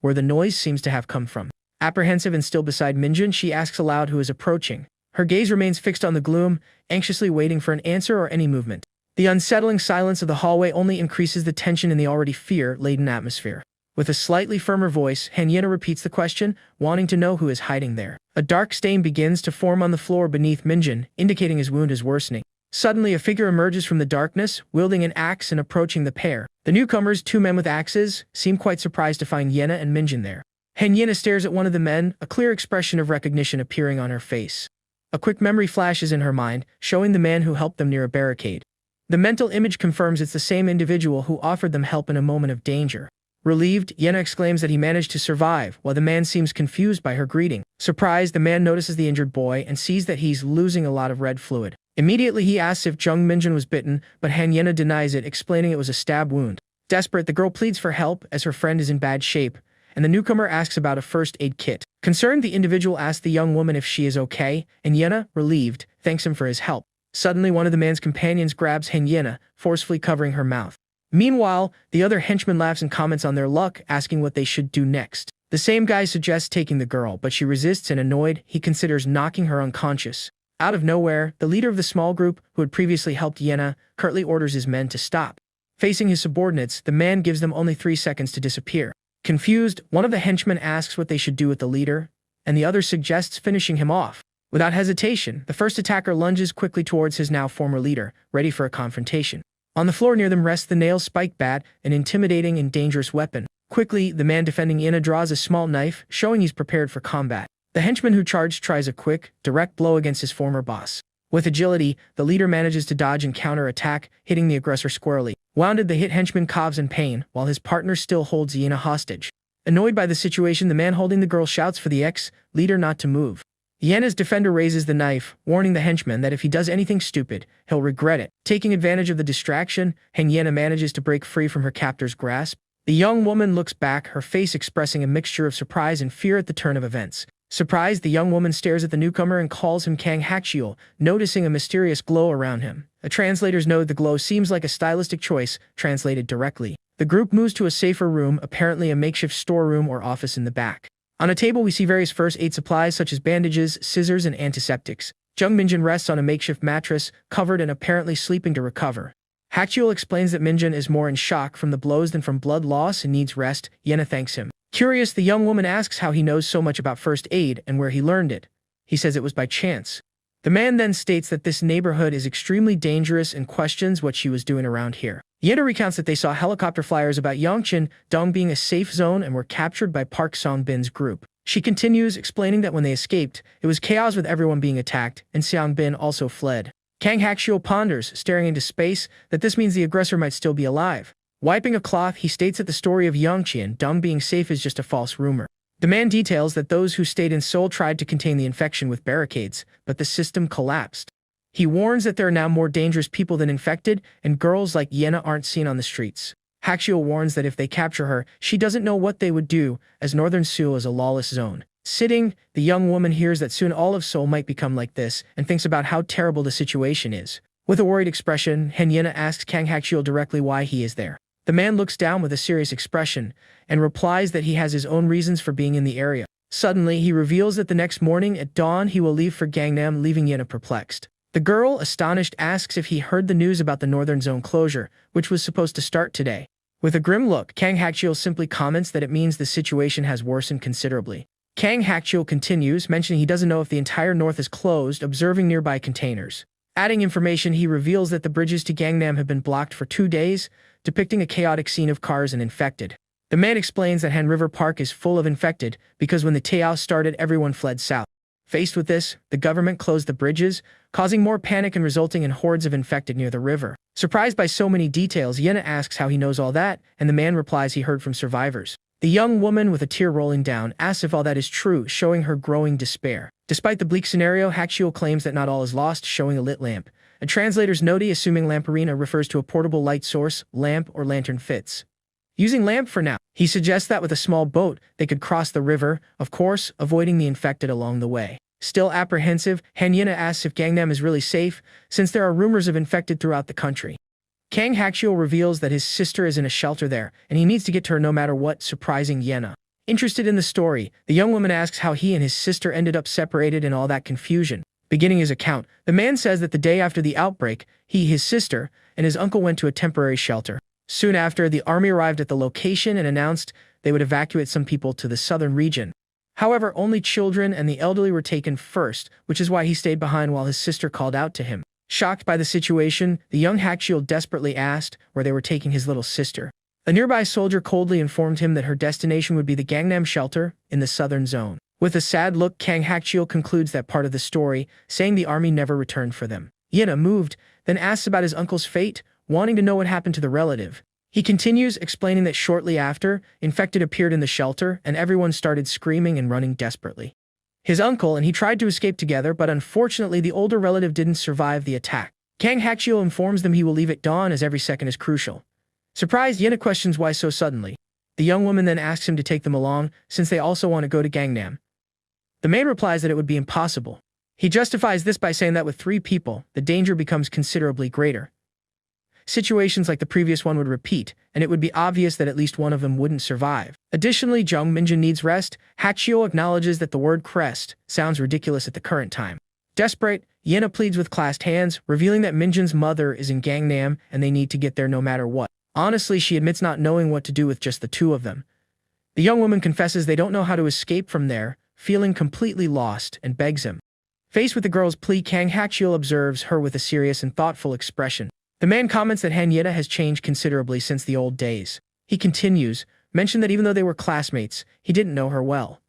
Speaker 1: where the noise seems to have come from. Apprehensive and still beside Minjun, she asks aloud who is approaching. Her gaze remains fixed on the gloom, anxiously waiting for an answer or any movement. The unsettling silence of the hallway only increases the tension in the already fear-laden atmosphere. With a slightly firmer voice, Yena repeats the question, wanting to know who is hiding there. A dark stain begins to form on the floor beneath Minjun, indicating his wound is worsening. Suddenly, a figure emerges from the darkness, wielding an axe and approaching the pair. The newcomers, two men with axes, seem quite surprised to find Yena and Minjun there. Yena stares at one of the men, a clear expression of recognition appearing on her face. A quick memory flashes in her mind, showing the man who helped them near a barricade. The mental image confirms it's the same individual who offered them help in a moment of danger. Relieved, Yena exclaims that he managed to survive, while the man seems confused by her greeting. Surprised, the man notices the injured boy and sees that he's losing a lot of red fluid. Immediately, he asks if Jung Minjun was bitten, but Yena denies it, explaining it was a stab wound. Desperate, the girl pleads for help as her friend is in bad shape, and the newcomer asks about a first aid kit. Concerned, the individual asks the young woman if she is okay, and Yena, relieved, thanks him for his help. Suddenly, one of the man's companions grabs Yena, forcefully covering her mouth. Meanwhile, the other henchman laughs and comments on their luck, asking what they should do next. The same guy suggests taking the girl, but she resists and annoyed, he considers knocking her unconscious. Out of nowhere, the leader of the small group, who had previously helped Yena, curtly orders his men to stop. Facing his subordinates, the man gives them only 3 seconds to disappear. Confused, one of the henchmen asks what they should do with the leader, and the other suggests finishing him off. Without hesitation, the first attacker lunges quickly towards his now former leader, ready for a confrontation. On the floor near them rests the nail-spiked bat, an intimidating and dangerous weapon. Quickly, the man defending Yena draws a small knife, showing he's prepared for combat. The henchman who charged tries a quick, direct blow against his former boss. With agility, the leader manages to dodge and counter-attack, hitting the aggressor squarely. Wounded, the hit henchman coughs in pain, while his partner still holds Yena hostage. Annoyed by the situation, the man holding the girl shouts for the ex-leader not to move. Yena's defender raises the knife, warning the henchman that if he does anything stupid, he'll regret it. Taking advantage of the distraction, Yena manages to break free from her captor's grasp. The young woman looks back, her face expressing a mixture of surprise and fear at the turn of events. Surprised, the young woman stares at the newcomer and calls him Kang Hakchiul, noticing a mysterious glow around him. A translator's note: the glow seems like a stylistic choice, translated directly. The group moves to a safer room, apparently a makeshift storeroom or office in the back. On a table, we see various first aid supplies such as bandages, scissors, and antiseptics. Jung Minjun rests on a makeshift mattress, covered and apparently sleeping to recover. Hakchiul explains that Minjun is more in shock from the blows than from blood loss and needs rest. Yena thanks him. Curious, the young woman asks how he knows so much about first aid and where he learned it. He says it was by chance. The man then states that this neighborhood is extremely dangerous and questions what she was doing around here. Yena recounts that they saw helicopter flyers about Yongchin Dong being a safe zone and were captured by Park Song-bin's group. She continues, explaining that when they escaped, it was chaos with everyone being attacked, and Seong-bin also fled. Kang Hakchiul ponders, staring into space, that this means the aggressor might still be alive. Wiping a cloth, he states that the story of Yongchin Dong being safe is just a false rumor. The man details that those who stayed in Seoul tried to contain the infection with barricades, but the system collapsed. He warns that there are now more dangerous people than infected, and girls like Yena aren't seen on the streets. Hakchiul warns that if they capture her, she doesn't know what they would do, as northern Seoul is a lawless zone. Sitting, the young woman hears that soon all of Seoul might become like this, and thinks about how terrible the situation is. With a worried expression, Yena asks Kang Hakchiul directly why he is there. The man looks down with a serious expression, and replies that he has his own reasons for being in the area. Suddenly, he reveals that the next morning at dawn he will leave for Gangnam, leaving Yena perplexed. The girl, astonished, asks if he heard the news about the northern zone closure, which was supposed to start today. With a grim look, Kang Hakchiul simply comments that it means the situation has worsened considerably. Kang Hakchiel continues, mentioning he doesn't know if the entire north is closed, observing nearby containers. Adding information, he reveals that the bridges to Gangnam have been blocked for 2 days, depicting a chaotic scene of cars and infected. The man explains that Han River Park is full of infected because when the chaos started, everyone fled south. Faced with this, the government closed the bridges, causing more panic and resulting in hordes of infected near the river. Surprised by so many details, Yena asks how he knows all that, and the man replies he heard from survivors. The young woman, with a tear rolling down, asks if all that is true, showing her growing despair. Despite the bleak scenario, Hakchiel claims that not all is lost, showing a lit lamp. A translator's note, assuming lamparina refers to a portable light source, lamp or lantern fits. Using lamp for now, he suggests that with a small boat, they could cross the river, of course, avoiding the infected along the way. Still apprehensive, Han Yena asks if Gangnam is really safe, since there are rumors of infected throughout the country. Kang Hakchiel reveals that his sister is in a shelter there, and he needs to get to her no matter what, surprising Yena. Interested in the story, the young woman asks how he and his sister ended up separated in all that confusion. Beginning his account, the man says that the day after the outbreak, he, his sister, and his uncle went to a temporary shelter. Soon after, the army arrived at the location and announced they would evacuate some people to the southern region. However, only children and the elderly were taken first, which is why he stayed behind while his sister called out to him. Shocked by the situation, the young Hakchiel desperately asked where they were taking his little sister. A nearby soldier coldly informed him that her destination would be the Gangnam shelter in the southern zone. With a sad look, Kang Hakchiel concludes that part of the story, saying the army never returned for them. Yena, moved, then asks about his uncle's fate, wanting to know what happened to the relative. He continues, explaining that shortly after, infected appeared in the shelter, and everyone started screaming and running desperately. His uncle and he tried to escape together, but unfortunately the older relative didn't survive the attack. Kang Hakchiel informs them he will leave at dawn as every second is crucial. Surprised, Yena questions why so suddenly. The young woman then asks him to take them along, since they also want to go to Gangnam. The man replies that it would be impossible. He justifies this by saying that with 3 people, the danger becomes considerably greater. Situations like the previous one would repeat, and it would be obvious that at least one of them wouldn't survive. Additionally, Jung Minjin needs rest. Hakchiel acknowledges that the word crest sounds ridiculous at the current time. Desperate, Yena pleads with clasped hands, revealing that Minjin's mother is in Gangnam and they need to get there no matter what. Honestly, she admits not knowing what to do with just the 2 of them. The young woman confesses they don't know how to escape from there, feeling completely lost, and begs him. Faced with the girl's plea, Kang Hakchiel observes her with a serious and thoughtful expression. The man comments that Han Yena has changed considerably since the old days. He continues, mentioned that even though they were classmates, he didn't know her well.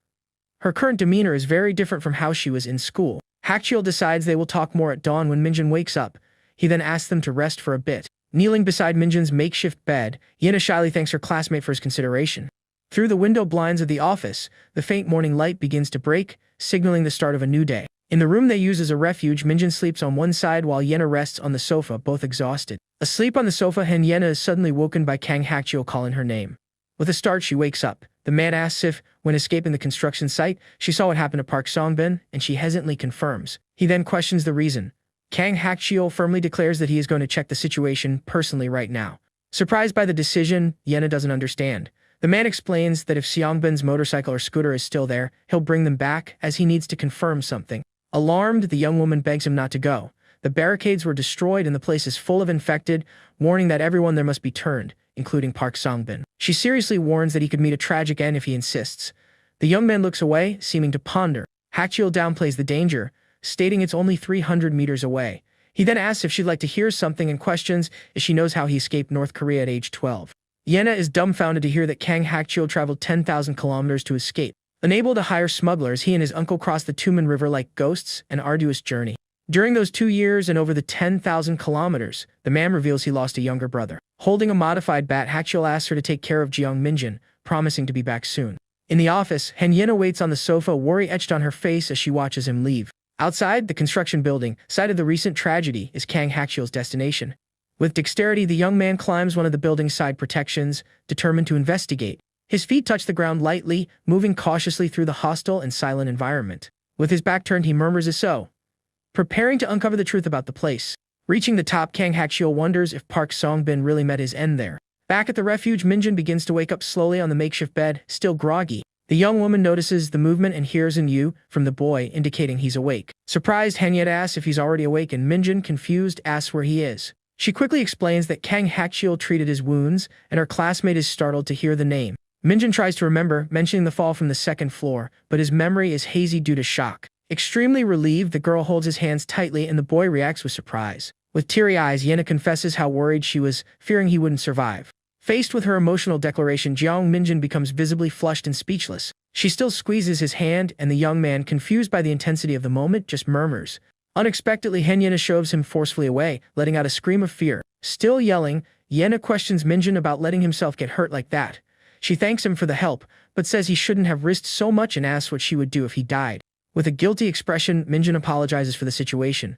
Speaker 1: Her current demeanor is very different from how she was in school. Hakchiel decides they will talk more at dawn when Minjin wakes up. He then asks them to rest for a bit. Kneeling beside Minjin's makeshift bed, Yena shyly thanks her classmate for his consideration. Through the window blinds of the office, the faint morning light begins to break, signaling the start of a new day. In the room they use as a refuge, Minjin sleeps on one side while Yena rests on the sofa, both exhausted. Asleep on the sofa, Yena is suddenly woken by Kang Hakchiel calling her name. With a start, she wakes up. The man asks if, when escaping the construction site, she saw what happened to Park Songbin, and she hesitantly confirms. He then questions the reason. Kang Hakchiel firmly declares that he is going to check the situation personally right now. Surprised by the decision, Yena doesn't understand. The man explains that if Seongbin's motorcycle or scooter is still there, he'll bring them back, as he needs to confirm something. Alarmed, the young woman begs him not to go. The barricades were destroyed and the place is full of infected, warning that everyone there must be turned, including Park Songbin. She seriously warns that he could meet a tragic end if he insists. The young man looks away, seeming to ponder. Hakchiel downplays the danger, stating it's only 300 meters away. He then asks if she'd like to hear something and questions if she knows how he escaped North Korea at age 12. Yena is dumbfounded to hear that Kang Hakchiel traveled 10,000 kilometers to escape. Unable to hire smugglers, he and his uncle crossed the Tumen River like ghosts, an arduous journey. During those 2 years and over the 10,000 kilometers, the man reveals he lost a younger brother. Holding a modified bat, Hakchiel asks her to take care of Jeong Minjin, promising to be back soon. In the office, Han Yena waits on the sofa, worry etched on her face as she watches him leave. Outside, the construction building, site of the recent tragedy, is Kang Hakchiel's destination. With dexterity, the young man climbs one of the building's side protections, determined to investigate. His feet touch the ground lightly, moving cautiously through the hostile and silent environment. With his back turned, he murmurs as so, preparing to uncover the truth about the place. Reaching the top, Kang Hakchiel wonders if Park Songbin really met his end there. Back at the refuge, Minjin begins to wake up slowly on the makeshift bed, still groggy. The young woman notices the movement and hears an "you" from the boy, indicating he's awake. Surprised, Han Yena asks if he's already awake, and Minjin, confused, asks where he is. She quickly explains that Kang Hakchiel treated his wounds, and her classmate is startled to hear the name. Minjin tries to remember, mentioning the fall from the second floor, but his memory is hazy due to shock. Extremely relieved, the girl holds his hands tightly and the boy reacts with surprise. With teary eyes, Yena confesses how worried she was, fearing he wouldn't survive. Faced with her emotional declaration, Jiang Minjin becomes visibly flushed and speechless. She still squeezes his hand, and the young man, confused by the intensity of the moment, just murmurs. Unexpectedly, Yena shoves him forcefully away, letting out a scream of fear. Still yelling, Yena questions Minjin about letting himself get hurt like that. She thanks him for the help, but says he shouldn't have risked so much and asks what she would do if he died. With a guilty expression, Minjin apologizes for the situation.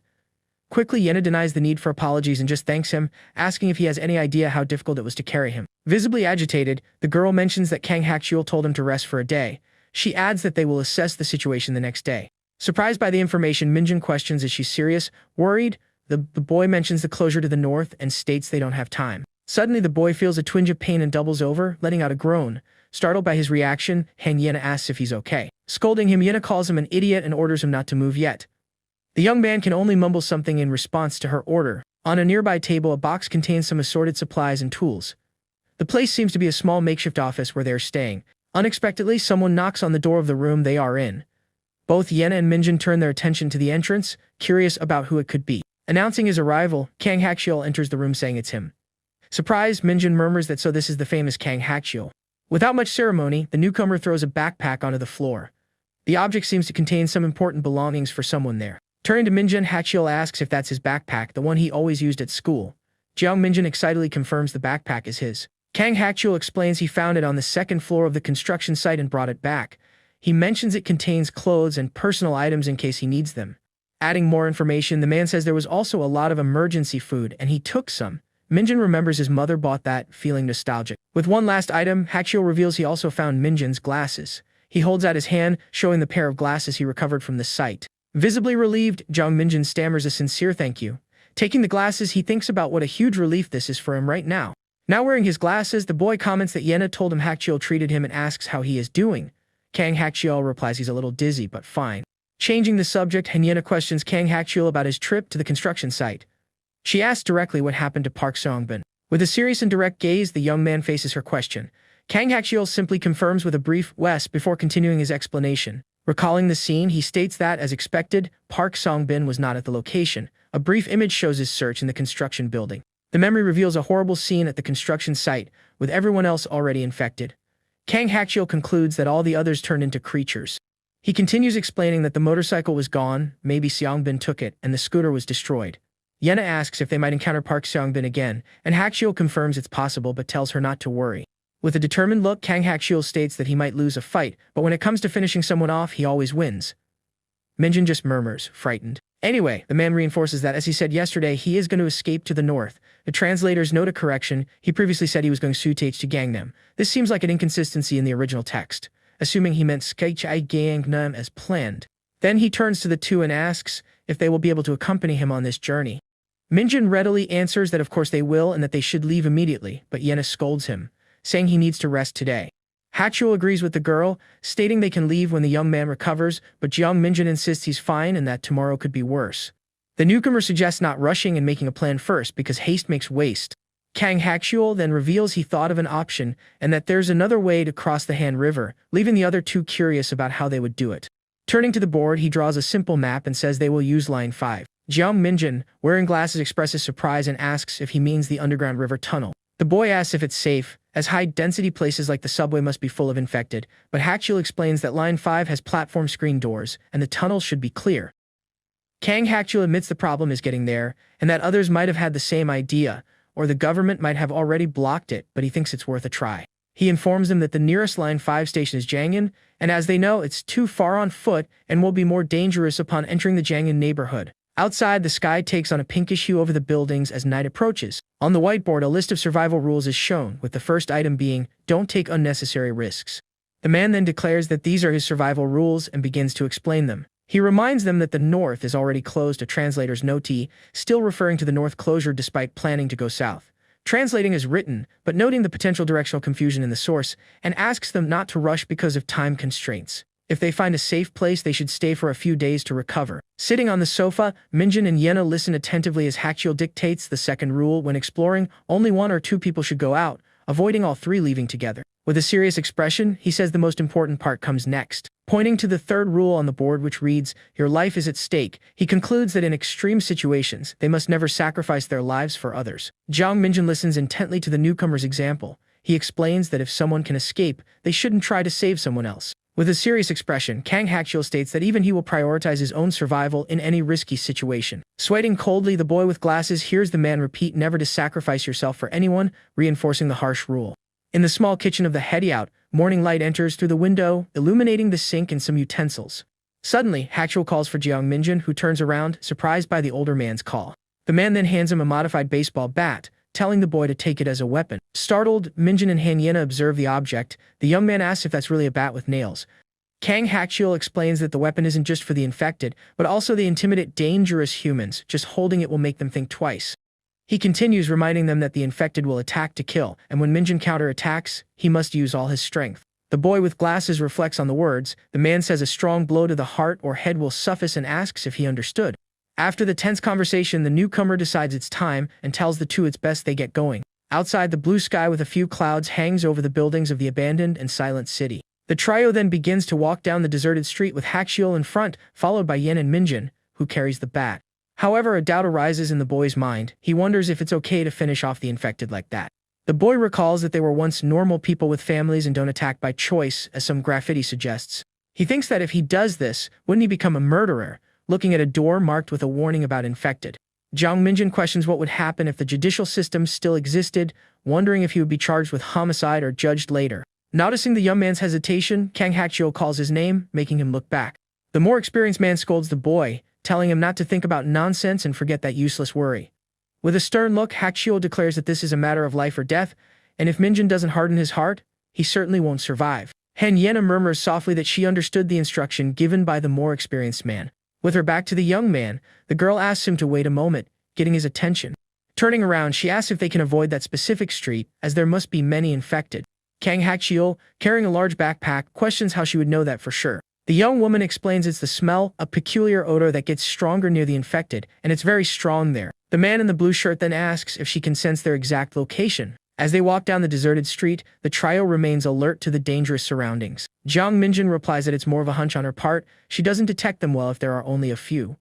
Speaker 1: Quickly, Yena denies the need for apologies and just thanks him, asking if he has any idea how difficult it was to carry him. Visibly agitated, the girl mentions that Kang Hakchiul told him to rest for a day. She adds that they will assess the situation the next day. Surprised by the information, Minjin questions is she serious. Worried, the boy mentions the closure to the north and states they don't have time. Suddenly, the boy feels a twinge of pain and doubles over, letting out a groan. Startled by his reaction, Yena asks if he's okay. Scolding him, Yena calls him an idiot and orders him not to move yet. The young man can only mumble something in response to her order. On a nearby table, a box contains some assorted supplies and tools. The place seems to be a small makeshift office where they are staying. Unexpectedly, someone knocks on the door of the room they are in. Both Yena and Minjin turn their attention to the entrance, curious about who it could be. Announcing his arrival, Kang Hakchiul enters the room saying it's him. Surprised, Minjin murmurs that so this is the famous Kang Hakchiul. Without much ceremony, the newcomer throws a backpack onto the floor. The object seems to contain some important belongings for someone there. Turning to Minjin, Hakchiul asks if that's his backpack, the one he always used at school. Jiang Minjin excitedly confirms the backpack is his. Kang Hakchiul explains he found it on the second floor of the construction site and brought it back. He mentions it contains clothes and personal items in case he needs them. Adding more information, the man says there was also a lot of emergency food and he took some. Minjin remembers his mother bought that, feeling nostalgic. With one last item, Hakchiul reveals he also found Minjin's glasses. He holds out his hand, showing the pair of glasses he recovered from the site. Visibly relieved, Jiang Minjin stammers a sincere thank you. Taking the glasses, he thinks about what a huge relief this is for him right now. Now wearing his glasses, the boy comments that Yena told him Hakchiul treated him and asks how he is doing. Kang Hakchiul replies he's a little dizzy, but fine. Changing the subject, Yena questions Kang Hakchiul about his trip to the construction site. She asks directly what happened to Park Seongbin. With a serious and direct gaze, the young man faces her question. Kang Hakchiul simply confirms with a brief "yes" before continuing his explanation. Recalling the scene, he states that, as expected, Park Seongbin was not at the location. A brief image shows his search in the construction building. The memory reveals a horrible scene at the construction site, with everyone else already infected. Kang Hakchiul concludes that all the others turned into creatures. He continues explaining that the motorcycle was gone, maybe Seongbin took it, and the scooter was destroyed. Yena asks if they might encounter Park Seongbin again, and Hakchiul confirms it's possible but tells her not to worry. With a determined look, Kang Hakchiul states that he might lose a fight, but when it comes to finishing someone off, he always wins. Minjin just murmurs, frightened. Anyway, the man reinforces that, as he said yesterday, he is going to escape to the north. The translators note a correction. He previously said he was going to Gangnam. This seems like an inconsistency in the original text, assuming he meant Gangnam as planned. Then he turns to the two and asks if they will be able to accompany him on this journey. Minjin readily answers that of course they will and that they should leave immediately, but Yena scolds him, saying he needs to rest today. Hakchiul agrees with the girl, stating they can leave when the young man recovers, but Jiang Minjin insists he's fine and that tomorrow could be worse. The newcomer suggests not rushing and making a plan first because haste makes waste. Kang Hakchiul then reveals he thought of an option and that there's another way to cross the Han River, leaving the other two curious about how they would do it. Turning to the board, he draws a simple map and says they will use Line 5. Jiang Minjin, wearing glasses, expresses surprise and asks if he means the underground river tunnel. The boy asks if it's safe, as high-density places like the subway must be full of infected, but Hakchiul explains that Line 5 has platform screen doors, and the tunnel should be clear. Kang Hakchiul admits the problem is getting there, and that others might have had the same idea, or the government might have already blocked it, but he thinks it's worth a try. He informs them that the nearest Line 5 station is Jangin, and as they know, it's too far on foot and will be more dangerous upon entering the Jangin neighborhood. Outside, the sky takes on a pinkish hue over the buildings as night approaches. On the whiteboard, a list of survival rules is shown, with the first item being, don't take unnecessary risks. The man then declares that these are his survival rules and begins to explain them. He reminds them that the north is already closed, a translator's notee, still referring to the north closure despite planning to go south. Translating is written, but noting the potential directional confusion in the source, and asks them not to rush because of time constraints. If they find a safe place, they should stay for a few days to recover. Sitting on the sofa, Minjin and Yena listen attentively as Hakchiul dictates the second rule: when exploring, only one or two people should go out, avoiding all three leaving together. With a serious expression, he says the most important part comes next. Pointing to the third rule on the board, which reads, "Your life is at stake," he concludes that in extreme situations, they must never sacrifice their lives for others. Jiang Minjin listens intently to the newcomer's example. He explains that if someone can escape, they shouldn't try to save someone else. With a serious expression, Kang Hakchiel states that even he will prioritize his own survival in any risky situation. Sweating coldly, the boy with glasses hears the man repeat never to sacrifice yourself for anyone, reinforcing the harsh rule. In the small kitchen of the hideout, morning light enters through the window, illuminating the sink and some utensils. Suddenly, Hakchiel calls for Jiang Minjin, who turns around, surprised by the older man's call. The man then hands him a modified baseball bat, telling the boy to take it as a weapon. Startled, Minjin and Hanyena observe the object. The young man asks if that's really a bat with nails. Kang Hakchiel explains that the weapon isn't just for the infected, but also the intimidate dangerous humans. Just holding it will make them think twice. He continues, reminding them that the infected will attack to kill, and when Minjin counterattacks, he must use all his strength. The boy with glasses reflects on the words. The man says a strong blow to the heart or head will suffice and asks if he understood. After the tense conversation, the newcomer decides it's time and tells the two it's best they get going. Outside, the blue sky with a few clouds hangs over the buildings of the abandoned and silent city. The trio then begins to walk down the deserted street with Hakchiel in front, followed by Yen and Minjin, who carries the bat. However, a doubt arises in the boy's mind. He wonders if it's okay to finish off the infected like that. The boy recalls that they were once normal people with families and don't attack by choice, as some graffiti suggests. He thinks that if he does this, wouldn't he become a murderer? Looking at a door marked with a warning about infected. Jiang Minjin questions what would happen if the judicial system still existed, wondering if he would be charged with homicide or judged later. Noticing the young man's hesitation, Kang Hakchiel calls his name, making him look back. The more experienced man scolds the boy, telling him not to think about nonsense and forget that useless worry. With a stern look, Hakchiel declares that this is a matter of life or death, and if Minjin doesn't harden his heart, he certainly won't survive. Hanyena murmurs softly that she understood the instruction given by the more experienced man. With her back to the young man, the girl asks him to wait a moment, getting his attention. Turning around, she asks if they can avoid that specific street, as there must be many infected. Kang Hakchiel, carrying a large backpack, questions how she would know that for sure. The young woman explains it's the smell, a peculiar odor that gets stronger near the infected, and it's very strong there. The man in the blue shirt then asks if she can sense their exact location. As they walk down the deserted street, the trio remains alert to the dangerous surroundings. Jiang Minjin replies that it's more of a hunch on her part. She doesn't detect them well if there are only a few.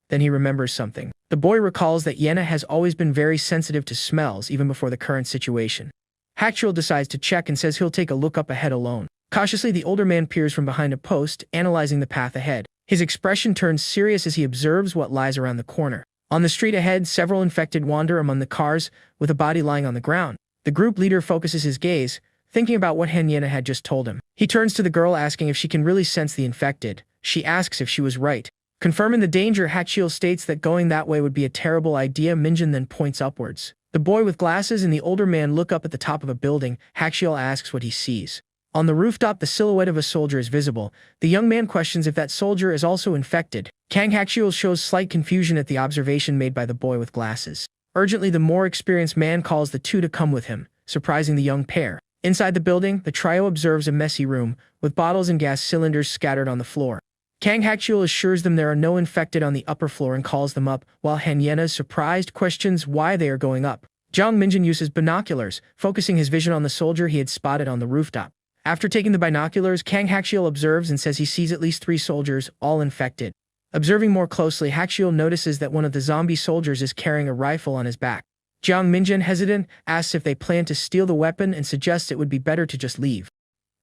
Speaker 1: Then he remembers something. The boy recalls that Yena has always been very sensitive to smells, even before the current situation. Hakchiel decides to check and says he'll take a look up ahead alone. Cautiously, the older man peers from behind a post, analyzing the path ahead. His expression turns serious as he observes what lies around the corner. On the street ahead, several infected wander among the cars, with a body lying on the ground. The group leader focuses his gaze, thinking about what Hanyena had just told him. He turns to the girl asking if she can really sense the infected. She asks if she was right. Confirming the danger, Hakchiel states that going that way would be a terrible idea. Minjin then points upwards. The boy with glasses and the older man look up at the top of a building. Hakchiel asks what he sees. On the rooftop, the silhouette of a soldier is visible. The young man questions if that soldier is also infected. Kang Hakchiel shows slight confusion at the observation made by the boy with glasses. Urgently, the more experienced man calls the two to come with him, surprising the young pair. Inside the building, the trio observes a messy room, with bottles and gas cylinders scattered on the floor. Kang Hakchiel assures them there are no infected on the upper floor and calls them up, while Hanyena, surprised, questions why they are going up. Jiang Minjin uses binoculars, focusing his vision on the soldier he had spotted on the rooftop. After taking the binoculars, Kang Hakchiel observes and says he sees at least 3 soldiers, all infected. Observing more closely, Hakchiel notices that one of the zombie soldiers is carrying a rifle on his back. Jiang Minjin, hesitant, asks if they plan to steal the weapon and suggests it would be better to just leave.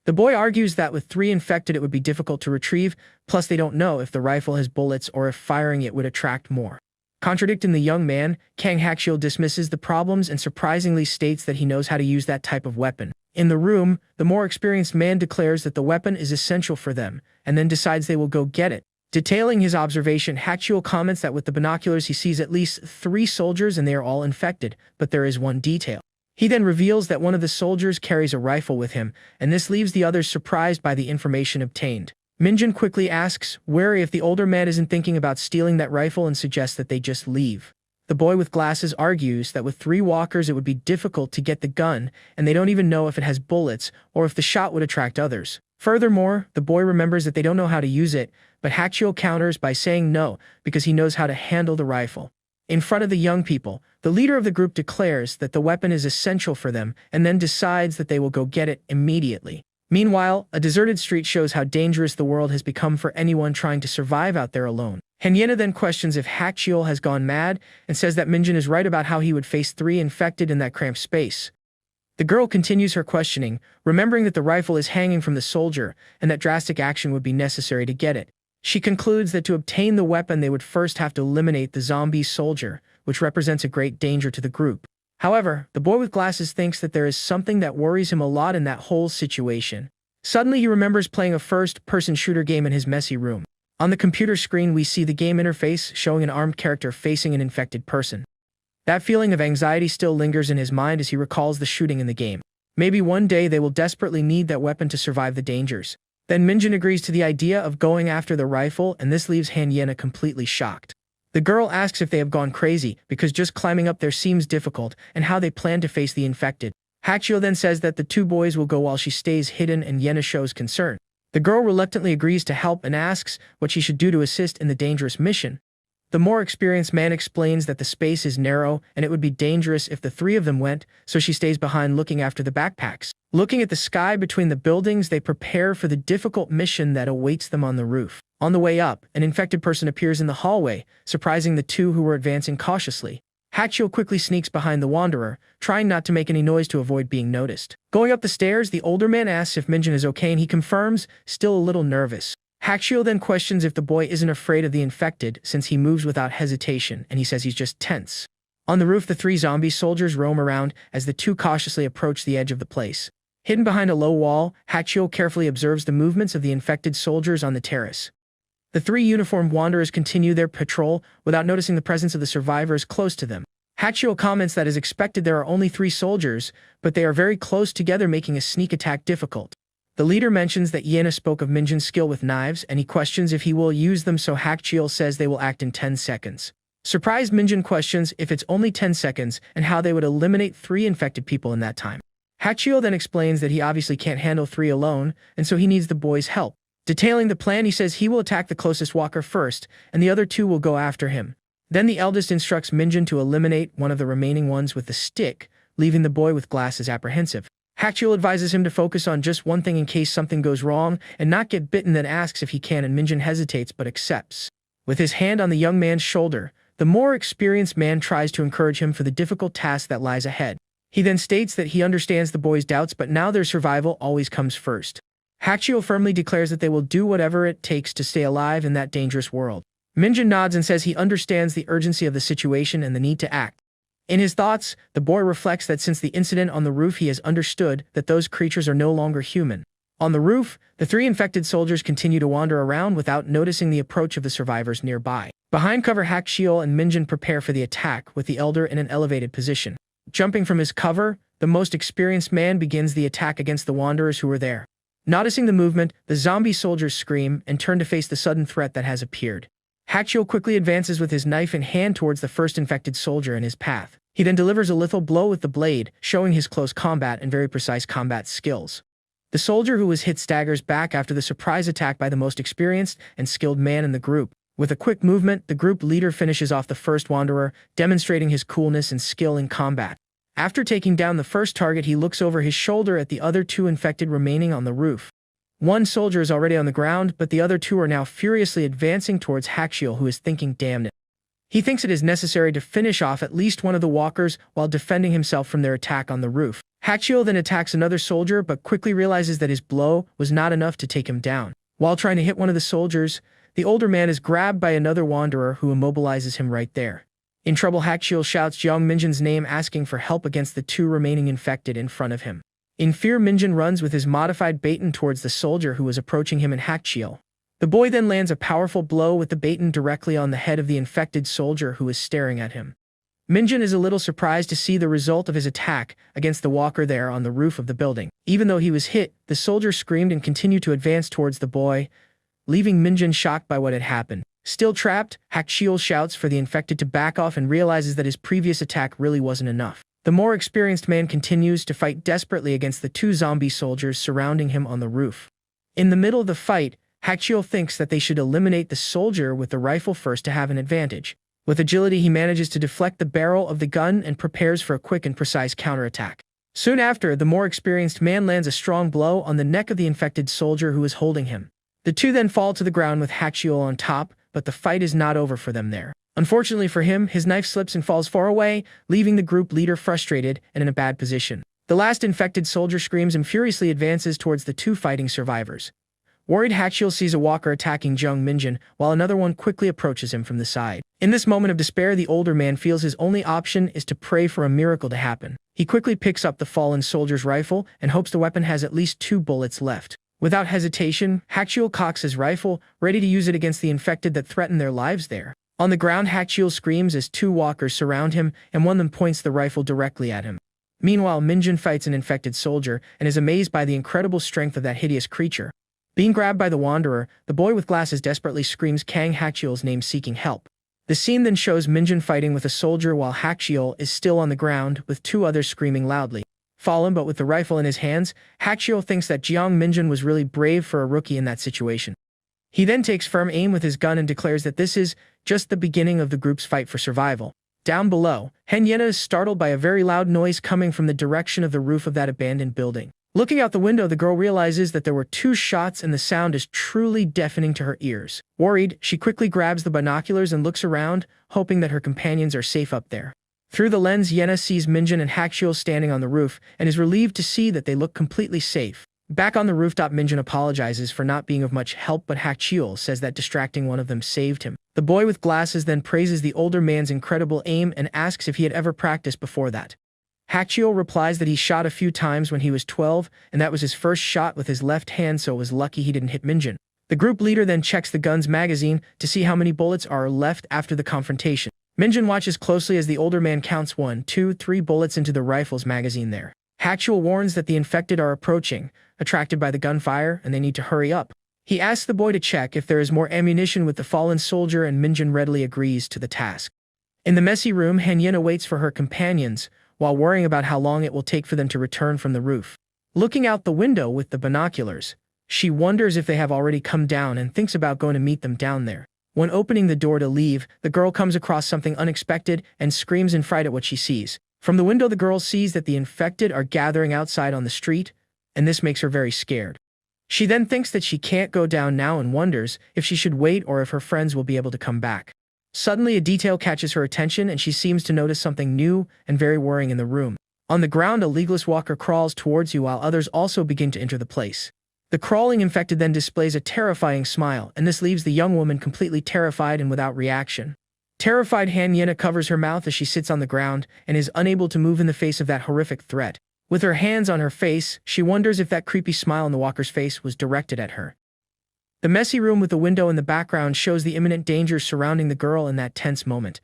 Speaker 1: The boy argues that with 3 infected it would be difficult to retrieve, plus they don't know if the rifle has bullets or if firing it would attract more. Contradicting the young man, Kang Hakchiel dismisses the problems and surprisingly states that he knows how to use that type of weapon. In the room, the more experienced man declares that the weapon is essential for them, and then decides they will go get it. Detailing his observation, Hakchiel comments that with the binoculars he sees at least 3 soldiers and they are all infected, but there is one detail. He then reveals that one of the soldiers carries a rifle with him, and this leaves the others surprised by the information obtained. Minjin quickly asks, wary if the older man isn't thinking about stealing that rifle, and suggests that they just leave. The boy with glasses argues that with 3 walkers it would be difficult to get the gun, and they don't even know if it has bullets or if the shot would attract others. Furthermore, the boy remembers that they don't know how to use it, but Hakchiel counters by saying no, because he knows how to handle the rifle. In front of the young people, the leader of the group declares that the weapon is essential for them and then decides that they will go get it immediately. Meanwhile, a deserted street shows how dangerous the world has become for anyone trying to survive out there alone. Hyena then questions if Hachiel has gone mad and says that Minjin is right about how he would face 3 infected in that cramped space. The girl continues her questioning, remembering that the rifle is hanging from the soldier and that drastic action would be necessary to get it. She concludes that to obtain the weapon they would first have to eliminate the zombie soldier, which represents a great danger to the group. However, the boy with glasses thinks that there is something that worries him a lot in that whole situation. Suddenly he remembers playing a first-person shooter game in his messy room. On the computer screen we see the game interface showing an armed character facing an infected person. That feeling of anxiety still lingers in his mind as he recalls the shooting in the game. Maybe one day they will desperately need that weapon to survive the dangers. Then Minjin agrees to the idea of going after the rifle, and this leaves Hyena completely shocked. The girl asks if they have gone crazy because just climbing up there seems difficult and how they plan to face the infected. Hachiel then says that the 2 boys will go while she stays hidden, and Hyena shows concern. The girl reluctantly agrees to help and asks what she should do to assist in the dangerous mission. The more experienced man explains that the space is narrow and it would be dangerous if the 3 of them went, so she stays behind looking after the backpacks. Looking at the sky between the buildings, they prepare for the difficult mission that awaits them on the roof. On the way up, an infected person appears in the hallway, surprising the 2 who were advancing cautiously. Hachiel quickly sneaks behind the wanderer, trying not to make any noise to avoid being noticed. Going up the stairs, the older man asks if Minjin is okay and he confirms, still a little nervous. Hachiel then questions if the boy isn't afraid of the infected since he moves without hesitation, and he says he's just tense. On the roof, the 3 zombie soldiers roam around as the 2 cautiously approach the edge of the place. Hidden behind a low wall, Hachiel carefully observes the movements of the infected soldiers on the terrace. The 3 uniformed wanderers continue their patrol without noticing the presence of the survivors close to them. Hachiel comments that as expected there are only 3 soldiers, but they are very close together, making a sneak attack difficult. The leader mentions that Hyena spoke of Minjin's skill with knives, and he questions if he will use them, so Hachiel says they will act in 10 seconds. Surprised, Minjin questions if it's only 10 seconds and how they would eliminate 3 infected people in that time. Hachiel then explains that he obviously can't handle 3 alone, and so he needs the boys' help. Detailing the plan, he says he will attack the closest walker first, and the other 2 will go after him. Then the eldest instructs Minjin to eliminate one of the remaining ones with the stick, leaving the boy with glasses apprehensive. Hachiel advises him to focus on just one thing in case something goes wrong and not get bitten, then asks if he can, and Minjin hesitates but accepts. With his hand on the young man's shoulder, the more experienced man tries to encourage him for the difficult task that lies ahead. He then states that he understands the boys' doubts, but now their survival always comes first. Hachiel firmly declares that they will do whatever it takes to stay alive in that dangerous world. Minjin nods and says he understands the urgency of the situation and the need to act. In his thoughts, the boy reflects that since the incident on the roof he has understood that those creatures are no longer human. On the roof, the 3 infected soldiers continue to wander around without noticing the approach of the survivors nearby. Behind cover, Hachiel and Minjin prepare for the attack, with the elder in an elevated position. Jumping from his cover, the most experienced man begins the attack against the wanderers who were there. Noticing the movement, the zombie soldiers scream and turn to face the sudden threat that has appeared. Hachiel quickly advances with his knife in hand towards the first infected soldier in his path. He then delivers a lethal blow with the blade, showing his close combat and very precise combat skills. The soldier who was hit staggers back after the surprise attack by the most experienced and skilled man in the group. With a quick movement, the group leader finishes off the first wanderer, demonstrating his coolness and skill in combat. After taking down the first target, he looks over his shoulder at the other 2 infected remaining on the roof. One soldier is already on the ground, but the other 2 are now furiously advancing towards Hachiel, who is thinking, damn it. He thinks it is necessary to finish off at least one of the walkers while defending himself from their attack on the roof. Hachiel then attacks another soldier, but quickly realizes that his blow was not enough to take him down. While trying to hit one of the soldiers, the older man is grabbed by another wanderer who immobilizes him right there. In trouble, Hachiel shouts young Minjin's name, asking for help against the 2 remaining infected in front of him. In fear, Minjin runs with his modified baton towards the soldier who was approaching him and Hachiel. The boy then lands a powerful blow with the baton directly on the head of the infected soldier who is staring at him. Minjin is a little surprised to see the result of his attack against the walker there on the roof of the building. Even though he was hit, the soldier screamed and continued to advance towards the boy, leaving Minjin shocked by what had happened. Still trapped, Hachiel shouts for the infected to back off and realizes that his previous attack really wasn't enough. The more experienced man continues to fight desperately against the 2 zombie soldiers surrounding him on the roof. In the middle of the fight, Hachiel thinks that they should eliminate the soldier with the rifle first to have an advantage. With agility, he manages to deflect the barrel of the gun and prepares for a quick and precise counterattack. Soon after, the more experienced man lands a strong blow on the neck of the infected soldier who is holding him. The two then fall to the ground with Hachiel on top, but the fight is not over for them there. Unfortunately for him, his knife slips and falls far away, leaving the group leader frustrated and in a bad position. The last infected soldier screams and furiously advances towards the two fighting survivors. Worried, Hachiel sees a walker attacking Jung Minjin, while another one quickly approaches him from the side. In this moment of despair, the older man feels his only option is to pray for a miracle to happen. He quickly picks up the fallen soldier's rifle and hopes the weapon has at least 2 bullets left. Without hesitation, Hachiel cocks his rifle, ready to use it against the infected that threaten their lives there. On the ground, Hachiel screams as 2 walkers surround him, and one of them points the rifle directly at him. Meanwhile, Minjin fights an infected soldier and is amazed by the incredible strength of that hideous creature. Being grabbed by the Wanderer, the boy with glasses desperately screams Kang Hachiel's name seeking help. The scene then shows Minjin fighting with a soldier while Hachiel is still on the ground, with 2 others screaming loudly. Fallen but with the rifle in his hands, Hachiel thinks that Jiang Minjin was really brave for a rookie in that situation. He then takes firm aim with his gun and declares that this is just the beginning of the group's fight for survival. Down below, Henyena is startled by a very loud noise coming from the direction of the roof of that abandoned building. Looking out the window, the girl realizes that there were 2 shots and the sound is truly deafening to her ears. Worried, she quickly grabs the binoculars and looks around, hoping that her companions are safe up there. Through the lens, Yena sees Minjin and Hachiel standing on the roof and is relieved to see that they look completely safe. Back on the rooftop, Minjin apologizes for not being of much help, but Hachiel says that distracting one of them saved him. The boy with glasses then praises the older man's incredible aim and asks if he had ever practiced before that. Hachiel replies that he shot a few times when he was 12, and that was his first shot with his left hand, so it was lucky he didn't hit Minjin. The group leader then checks the gun's magazine to see how many bullets are left after the confrontation. Minjin watches closely as the older man counts 1, 2, 3 bullets into the rifle's magazine there. Hachiel warns that the infected are approaching, attracted by the gunfire, and they need to hurry up. He asks the boy to check if there is more ammunition with the fallen soldier, and Minjin readily agrees to the task. In the messy room, Henyena waits for her companions, while worrying about how long it will take for them to return from the roof. Looking out the window with the binoculars, she wonders if they have already come down and thinks about going to meet them down there. When opening the door to leave, the girl comes across something unexpected and screams in fright at what she sees. From the window, the girl sees that the infected are gathering outside on the street, and this makes her very scared. She then thinks that she can't go down now and wonders if she should wait or if her friends will be able to come back. Suddenly, a detail catches her attention and she seems to notice something new and very worrying in the room. On the ground, a legless walker crawls towards you while others also begin to enter the place. The crawling infected then displays a terrifying smile, and this leaves the young woman completely terrified and without reaction. Terrified, Henyena covers her mouth as she sits on the ground and is unable to move in the face of that horrific threat. With her hands on her face, she wonders if that creepy smile on the walker's face was directed at her. The messy room with the window in the background shows the imminent danger surrounding the girl in that tense moment.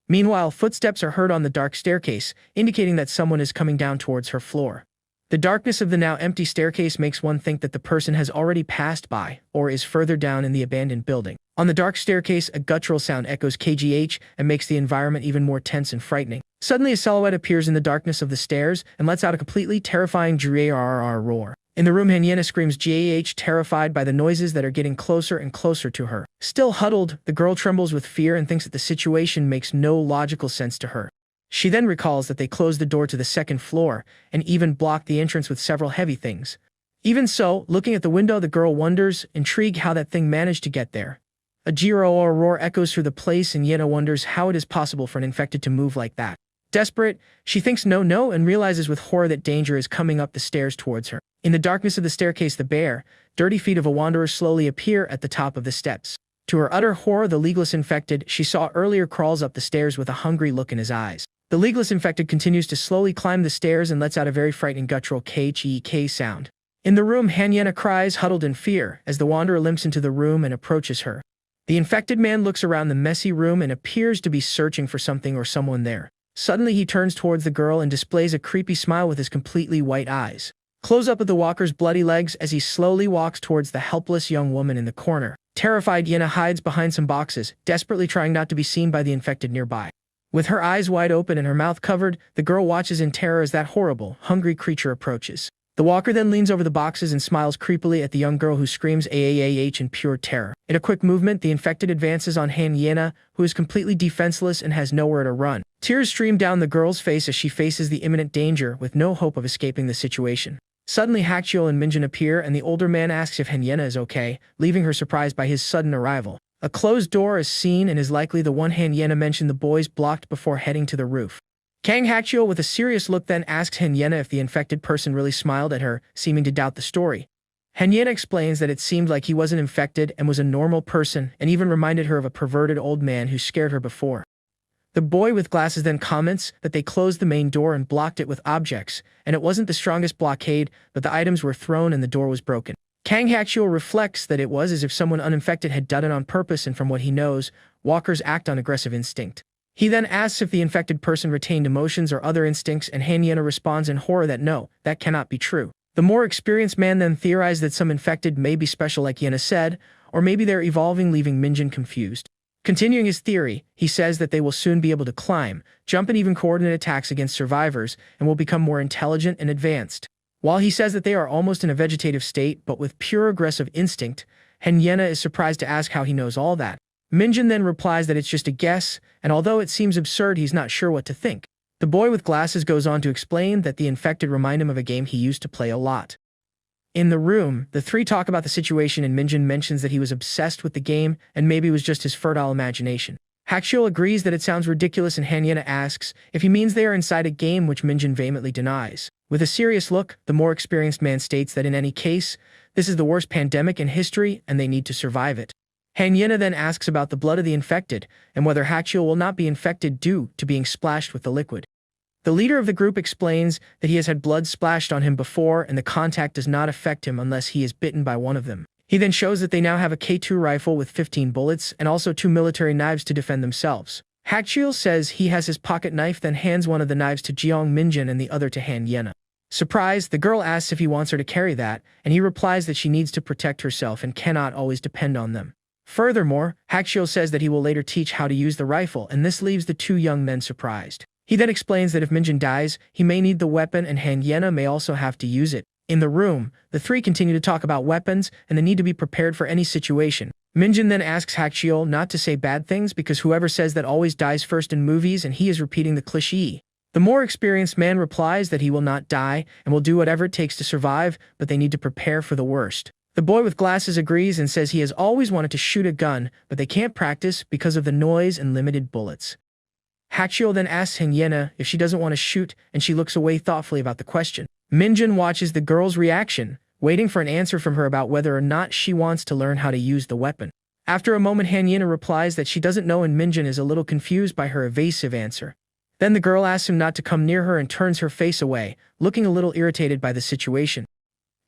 Speaker 1: Meanwhile, footsteps are heard on the dark staircase, indicating that someone is coming down towards her floor. The darkness of the now empty staircase makes one think that the person has already passed by or is further down in the abandoned building. On the dark staircase, a guttural sound echoes KGH and makes the environment even more tense and frightening. Suddenly, a silhouette appears in the darkness of the stairs and lets out a completely terrifying "Grrrr" roar. In the room, Henyena screams GAH, terrified by the noises that are getting closer and closer to her. Still huddled, the girl trembles with fear and thinks that the situation makes no logical sense to her. She then recalls that they closed the door to the second floor and even blocked the entrance with several heavy things. Even so, looking at the window, the girl wonders, intrigued, how that thing managed to get there. A "Grrrr" roar echoes through the place, and Yena wonders how it is possible for an infected to move like that. Desperate, she thinks no and realizes with horror that danger is coming up the stairs towards her. In the darkness of the staircase, the bare, dirty feet of a wanderer slowly appear at the top of the steps. To her utter horror, the legless infected she saw earlier crawls up the stairs with a hungry look in his eyes. The legless infected continues to slowly climb the stairs and lets out a very frightening guttural KHEK sound. In the room, Henyena cries, huddled in fear, as the wanderer limps into the room and approaches her. The infected man looks around the messy room and appears to be searching for something or someone there. Suddenly, he turns towards the girl and displays a creepy smile with his completely white eyes. Close up of the walker's bloody legs as he slowly walks towards the helpless young woman in the corner. Terrified, Yena hides behind some boxes, desperately trying not to be seen by the infected nearby. With her eyes wide open and her mouth covered, the girl watches in terror as that horrible, hungry creature approaches. The walker then leans over the boxes and smiles creepily at the young girl who screams AAAH in pure terror. In a quick movement, the infected advances on Han Yena, who is completely defenseless and has nowhere to run. Tears stream down the girl's face as she faces the imminent danger with no hope of escaping the situation. Suddenly, Hachiel and Minjin appear, and the older man asks if Han Yena is okay, leaving her surprised by his sudden arrival. A closed door is seen and is likely the one Han Yena mentioned the boys blocked before heading to the roof. Kang Hachiel with a serious look then asks Han Yena if the infected person really smiled at her, seeming to doubt the story. Han Yena explains that it seemed like he wasn't infected and was a normal person, and even reminded her of a perverted old man who scared her before. The boy with glasses then comments that they closed the main door and blocked it with objects, and it wasn't the strongest blockade, but the items were thrown and the door was broken. Kang Hachiel reflects that it was as if someone uninfected had done it on purpose, and from what he knows, walkers act on aggressive instinct. He then asks if the infected person retained emotions or other instincts, and Han Yena responds in horror that no, that cannot be true. The more experienced man then theorized that some infected may be special like Yena said, or maybe they're evolving, leaving Minjin confused. Continuing his theory, he says that they will soon be able to climb, jump, and even coordinate attacks against survivors, and will become more intelligent and advanced. While he says that they are almost in a vegetative state but with pure aggressive instinct, Han Yena is surprised to ask how he knows all that. Minjin then replies that it's just a guess, and although it seems absurd, he's not sure what to think. The boy with glasses goes on to explain that the infected remind him of a game he used to play a lot. In the room, the three talk about the situation, and Minjin mentions that he was obsessed with the game and maybe it was just his fertile imagination. Hachiel agrees that it sounds ridiculous, and Han Yena asks if he means they are inside a game, which Minjin vehemently denies. With a serious look, the more experienced man states that in any case, this is the worst pandemic in history and they need to survive it. Han Yena then asks about the blood of the infected and whether Hachiel will not be infected due to being splashed with the liquid. The leader of the group explains that he has had blood splashed on him before and the contact does not affect him unless he is bitten by one of them. He then shows that they now have a K2 rifle with 15 bullets and also 2 military knives to defend themselves. Hachiel says he has his pocket knife, then hands one of the knives to Jeong Minjin and the other to Han Yena. Surprised, the girl asks if he wants her to carry that, and he replies that she needs to protect herself and cannot always depend on them. Furthermore, Hachiel says that he will later teach how to use the rifle, and this leaves the two young men surprised. He then explains that if Minjin dies, he may need the weapon and Han Yena may also have to use it. In the room, the three continue to talk about weapons and the need to be prepared for any situation. Minjin then asks Hachiel not to say bad things because whoever says that always dies first in movies, and he is repeating the cliché. The more experienced man replies that he will not die and will do whatever it takes to survive, but they need to prepare for the worst. The boy with glasses agrees and says he has always wanted to shoot a gun, but they can't practice because of the noise and limited bullets. Hachiel then asks Han Yena if she doesn't want to shoot, and she looks away thoughtfully about the question. Minjin watches the girl's reaction, waiting for an answer from her about whether or not she wants to learn how to use the weapon. After a moment, Han Yena replies that she doesn't know, and Minjin is a little confused by her evasive answer. Then the girl asks him not to come near her and turns her face away, looking a little irritated by the situation.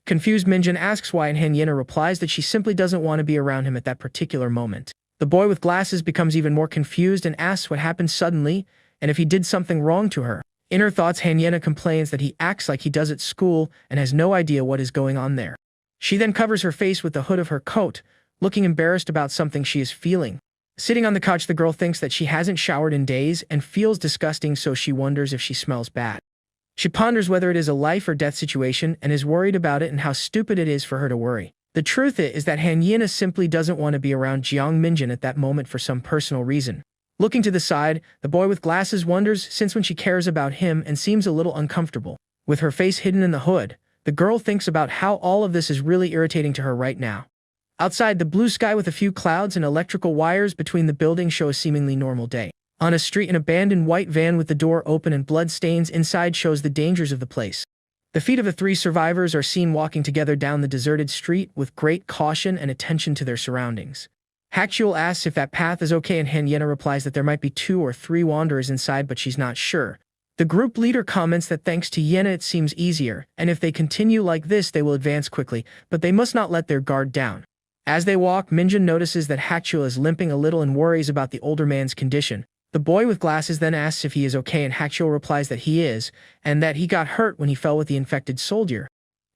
Speaker 1: Confused, Minjin asks why, and Han Yena replies that she simply doesn't want to be around him at that particular moment. The boy with glasses becomes even more confused and asks what happened suddenly and if he did something wrong to her. In her thoughts, Han Yena complains that he acts like he does at school and has no idea what is going on there. She then covers her face with the hood of her coat, looking embarrassed about something she is feeling. Sitting on the couch, the girl thinks that she hasn't showered in days and feels disgusting, so she wonders if she smells bad. She ponders whether it is a life or death situation and is worried about it and how stupid it is for her to worry. The truth is that Han Yena simply doesn't want to be around Jeong Minjin at that moment for some personal reason. Looking to the side, the boy with glasses wonders since when she cares about him and seems a little uncomfortable. With her face hidden in the hood, the girl thinks about how all of this is really irritating to her right now. Outside, the blue sky with a few clouds and electrical wires between the buildings show a seemingly normal day. On a street, an abandoned white van with the door open and blood stains inside shows the dangers of the place. The feet of the three survivors are seen walking together down the deserted street with great caution and attention to their surroundings. Hachiel asks if that path is okay, and Han Yena replies that there might be 2 or 3 wanderers inside, but she's not sure. The group leader comments that thanks to Yena it seems easier, and if they continue like this they will advance quickly, but they must not let their guard down. As they walk, Minjin notices that Hachiel is limping a little and worries about the older man's condition. The boy with glasses then asks if he is okay, and Hachiel replies that he is, and that he got hurt when he fell with the infected soldier.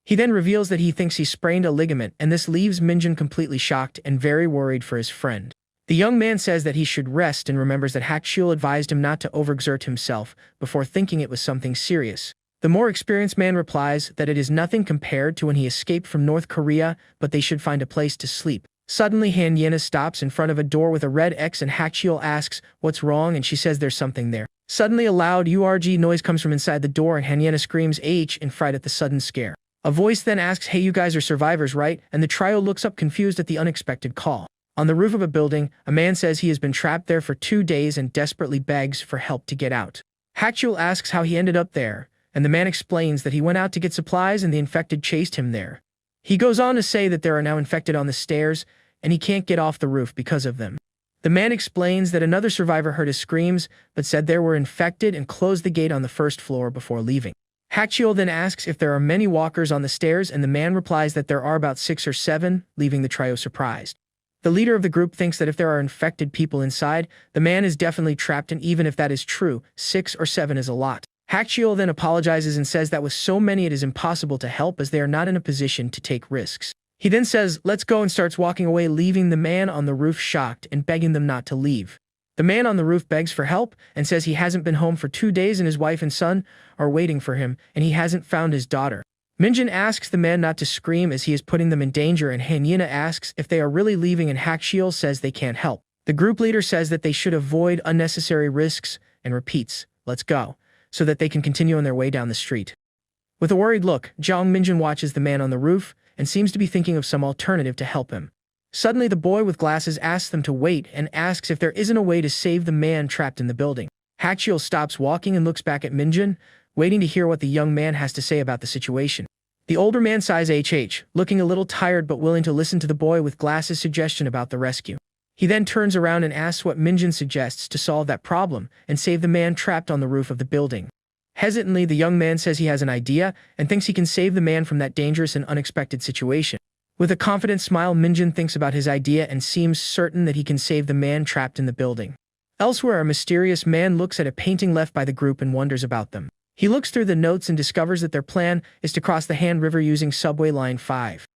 Speaker 1: He then reveals that he thinks he sprained a ligament, and this leaves Minjin completely shocked and very worried for his friend. The young man says that he should rest and remembers that Hachiel advised him not to overexert himself before thinking it was something serious. The more experienced man replies that it is nothing compared to when he escaped from North Korea, but they should find a place to sleep. Suddenly Hanyena stops in front of a door with a red X and Hakchiel asks what's wrong and she says there's something there. Suddenly a loud URG noise comes from inside the door and Hanyena screams H in fright at the sudden scare. A voice then asks, hey, you guys are survivors, right? And the trio looks up confused at the unexpected call. On the roof of a building, a man says he has been trapped there for 2 days and desperately begs for help to get out. Hakchiel asks how he ended up there, and the man explains that he went out to get supplies and the infected chased him there. He goes on to say that there are now infected on the stairs, and he can't get off the roof because of them. The man explains that another survivor heard his screams, but said they were infected and closed the gate on the first floor before leaving. Hakchiel then asks if there are many walkers on the stairs, and the man replies that there are about 6 or 7, leaving the trio surprised. The leader of the group thinks that if there are infected people inside, the man is definitely trapped, and even if that is true, 6 or 7 is a lot. Hakchiel then apologizes and says that with so many it is impossible to help as they are not in a position to take risks. He then says, let's go, and starts walking away, leaving the man on the roof shocked and begging them not to leave. The man on the roof begs for help and says he hasn't been home for 2 days and his wife and son are waiting for him and he hasn't found his daughter. Minjin asks the man not to scream as he is putting them in danger, and Hanyena asks if they are really leaving, and Hakchiel says they can't help. The group leader says that they should avoid unnecessary risks and repeats, let's go, so that they can continue on their way down the street. With a worried look, Jiang Minjin watches the man on the roof and seems to be thinking of some alternative to help him. Suddenly the boy with glasses asks them to wait and asks if there isn't a way to save the man trapped in the building. Hakchiel stops walking and looks back at Minjin, waiting to hear what the young man has to say about the situation. The older man sighs HH, looking a little tired but willing to listen to the boy with glasses' suggestion about the rescue. He then turns around and asks what Minjin suggests to solve that problem and save the man trapped on the roof of the building. Hesitantly, the young man says he has an idea and thinks he can save the man from that dangerous and unexpected situation. With a confident smile, Minjin thinks about his idea and seems certain that he can save the man trapped in the building. Elsewhere, a mysterious man looks at a painting left by the group and wonders about them. He looks through the notes and discovers that their plan is to cross the Han River using subway line 5.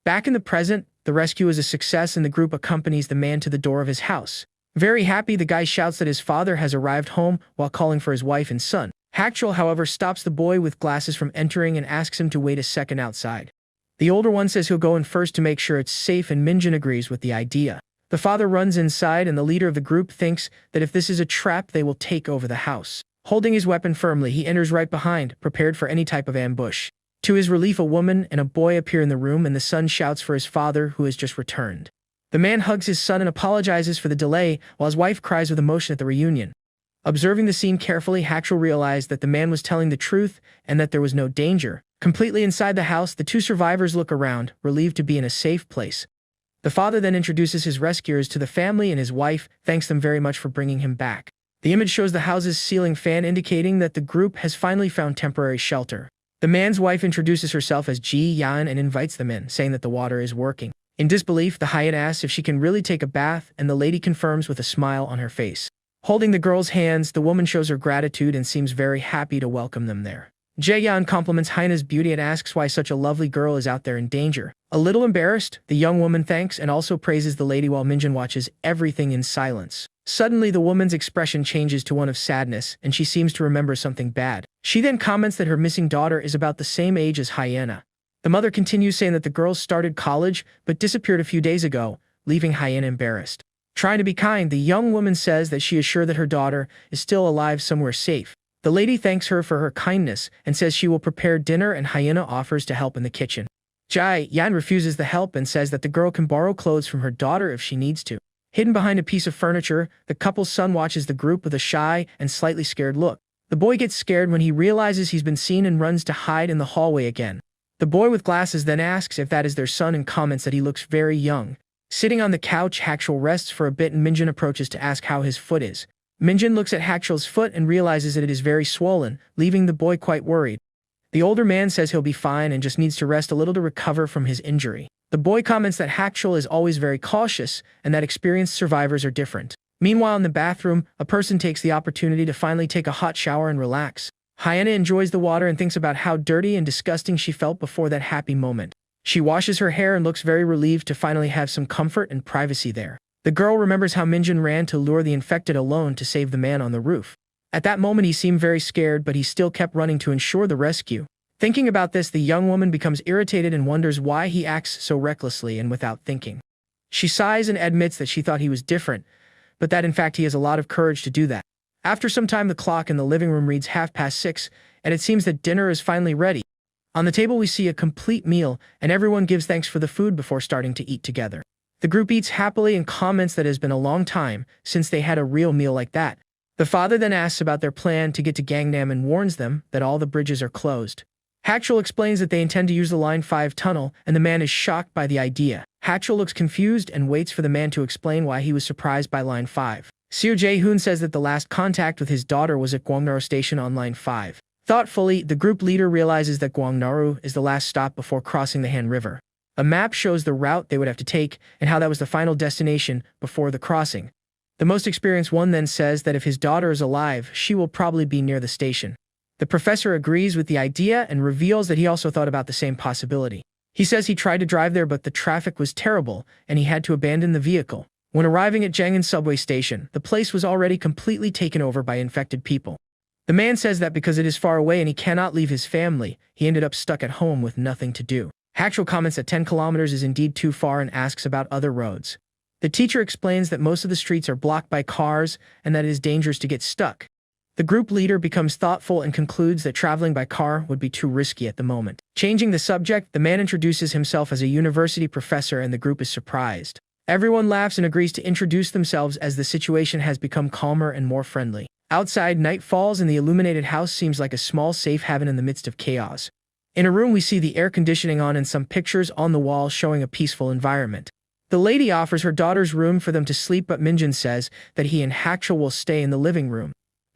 Speaker 1: Back in the present, the rescue is a success and the group accompanies the man to the door of his house. Very happy, the guy shouts that his father has arrived home while calling for his wife and son. Hakchiel, however, stops the boy with glasses from entering and asks him to wait a second outside. The older one says he'll go in first to make sure it's safe, and Minjin agrees with the idea. The father runs inside and the leader of the group thinks that if this is a trap, they will take over the house. Holding his weapon firmly, he enters right behind, prepared for any type of ambush. To his relief, a woman and a boy appear in the room and the son shouts for his father, who has just returned. The man hugs his son and apologizes for the delay, while his wife cries with emotion at the reunion. Observing the scene carefully, Hakchiel realized that the man was telling the truth and that there was no danger. Completely inside the house, the 2 survivors look around, relieved to be in a safe place. The father then introduces his rescuers to the family and his wife thanks them very much for bringing him back. The image shows the house's ceiling fan, indicating that the group has finally found temporary shelter. The man's wife introduces herself as Ji Yan and invites them in, saying that the water is working. In disbelief, the hyena asks if she can really take a bath, and the lady confirms with a smile on her face. Holding the girl's hands, the woman shows her gratitude and seems very happy to welcome them there. Jaeyan compliments Hyena's beauty and asks why such a lovely girl is out there in danger. A little embarrassed, the young woman thanks and also praises the lady while Minjin watches everything in silence. Suddenly, the woman's expression changes to one of sadness, and she seems to remember something bad. She then comments that her missing daughter is about the same age as Hyena. The mother continues saying that the girl started college but disappeared a few days ago, leaving Hyena embarrassed. Trying to be kind, the young woman says that she is sure that her daughter is still alive somewhere safe. The lady thanks her for her kindness and says she will prepare dinner, and Hyena offers to help in the kitchen. Jai Yan refuses the help and says that the girl can borrow clothes from her daughter if she needs to. Hidden behind a piece of furniture, the couple's son watches the group with a shy and slightly scared look. The boy gets scared when he realizes he's been seen and runs to hide in the hallway again. The boy with glasses then asks if that is their son and comments that he looks very young. Sitting on the couch, Hakchiel rests for a bit and Minjin approaches to ask how his foot is. Minjin looks at Hakchiel's foot and realizes that it is very swollen, leaving the boy quite worried. The older man says he'll be fine and just needs to rest a little to recover from his injury. The boy comments that Hakchiel is always very cautious and that experienced survivors are different. Meanwhile, in the bathroom, a person takes the opportunity to finally take a hot shower and relax. Hyena enjoys the water and thinks about how dirty and disgusting she felt before that happy moment. She washes her hair and looks very relieved to finally have some comfort and privacy there. The girl remembers how Minjin ran to lure the infected alone to save the man on the roof. At that moment he seemed very scared, but he still kept running to ensure the rescue. Thinking about this, the young woman becomes irritated and wonders why he acts so recklessly and without thinking. She sighs and admits that she thought he was different, but that in fact he has a lot of courage to do that. After some time the clock in the living room reads 6:30, and it seems that dinner is finally ready. On the table we see a complete meal, and everyone gives thanks for the food before starting to eat together. The group eats happily and comments that it has been a long time since they had a real meal like that. The father then asks about their plan to get to Gangnam and warns them that all the bridges are closed. Hachul explains that they intend to use the Line 5 tunnel, and the man is shocked by the idea. Hachul looks confused and waits for the man to explain why he was surprised by Line 5. Seo Jae-hoon says that the last contact with his daughter was at Gwangnam Station on Line 5. Thoughtfully, the group leader realizes that Gwangnam is the last stop before crossing the Han River. A map shows the route they would have to take and how that was the final destination before the crossing. The most experienced one then says that if his daughter is alive, she will probably be near the station. The professor agrees with the idea and reveals that he also thought about the same possibility. He says he tried to drive there, but the traffic was terrible and he had to abandon the vehicle. When arriving at Jangin subway station, the place was already completely taken over by infected people. The man says that because it is far away and he cannot leave his family, he ended up stuck at home with nothing to do. Hachul comments that 10 kilometers is indeed too far and asks about other roads. The teacher explains that most of the streets are blocked by cars and that it is dangerous to get stuck. The group leader becomes thoughtful and concludes that traveling by car would be too risky at the moment. Changing the subject, the man introduces himself as a university professor and the group is surprised. Everyone laughs and agrees to introduce themselves as the situation has become calmer and more friendly. Outside, night falls and the illuminated house seems like a small safe haven in the midst of chaos. In a room we see the air conditioning on and some pictures on the wall showing a peaceful environment. The lady offers her daughter's room for them to sleep, but Minjin says that he and Hachul will stay in the living room.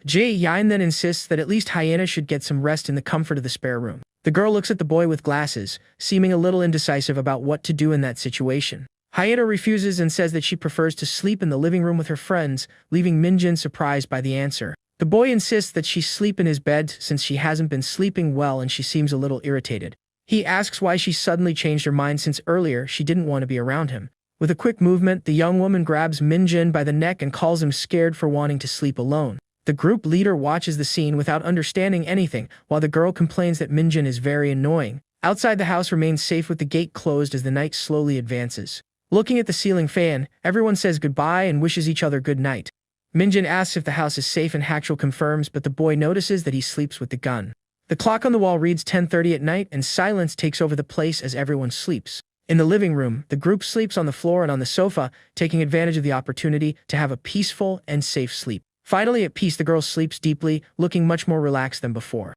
Speaker 1: Jae-yin then insists that at least Hyena should get some rest in the comfort of the spare room. The girl looks at the boy with glasses, seeming a little indecisive about what to do in that situation. Hyena refuses and says that she prefers to sleep in the living room with her friends, leaving Minjin surprised by the answer. The boy insists that she sleep in his bed since she hasn't been sleeping well and she seems a little irritated. He asks why she suddenly changed her mind since earlier she didn't want to be around him. With a quick movement, the young woman grabs Minjin by the neck and calls him scared for wanting to sleep alone. The group leader watches the scene without understanding anything, while the girl complains that Minjin is very annoying. Outside, the house remains safe with the gate closed as the night slowly advances. Looking at the ceiling fan, everyone says goodbye and wishes each other good night. Minjin asks if the house is safe and Hachul confirms, but the boy notices that he sleeps with the gun. The clock on the wall reads 10:30 at night and silence takes over the place as everyone sleeps. In the living room, the group sleeps on the floor and on the sofa, taking advantage of the opportunity to have a peaceful and safe sleep. Finally at peace, the girl sleeps deeply, looking much more relaxed than before.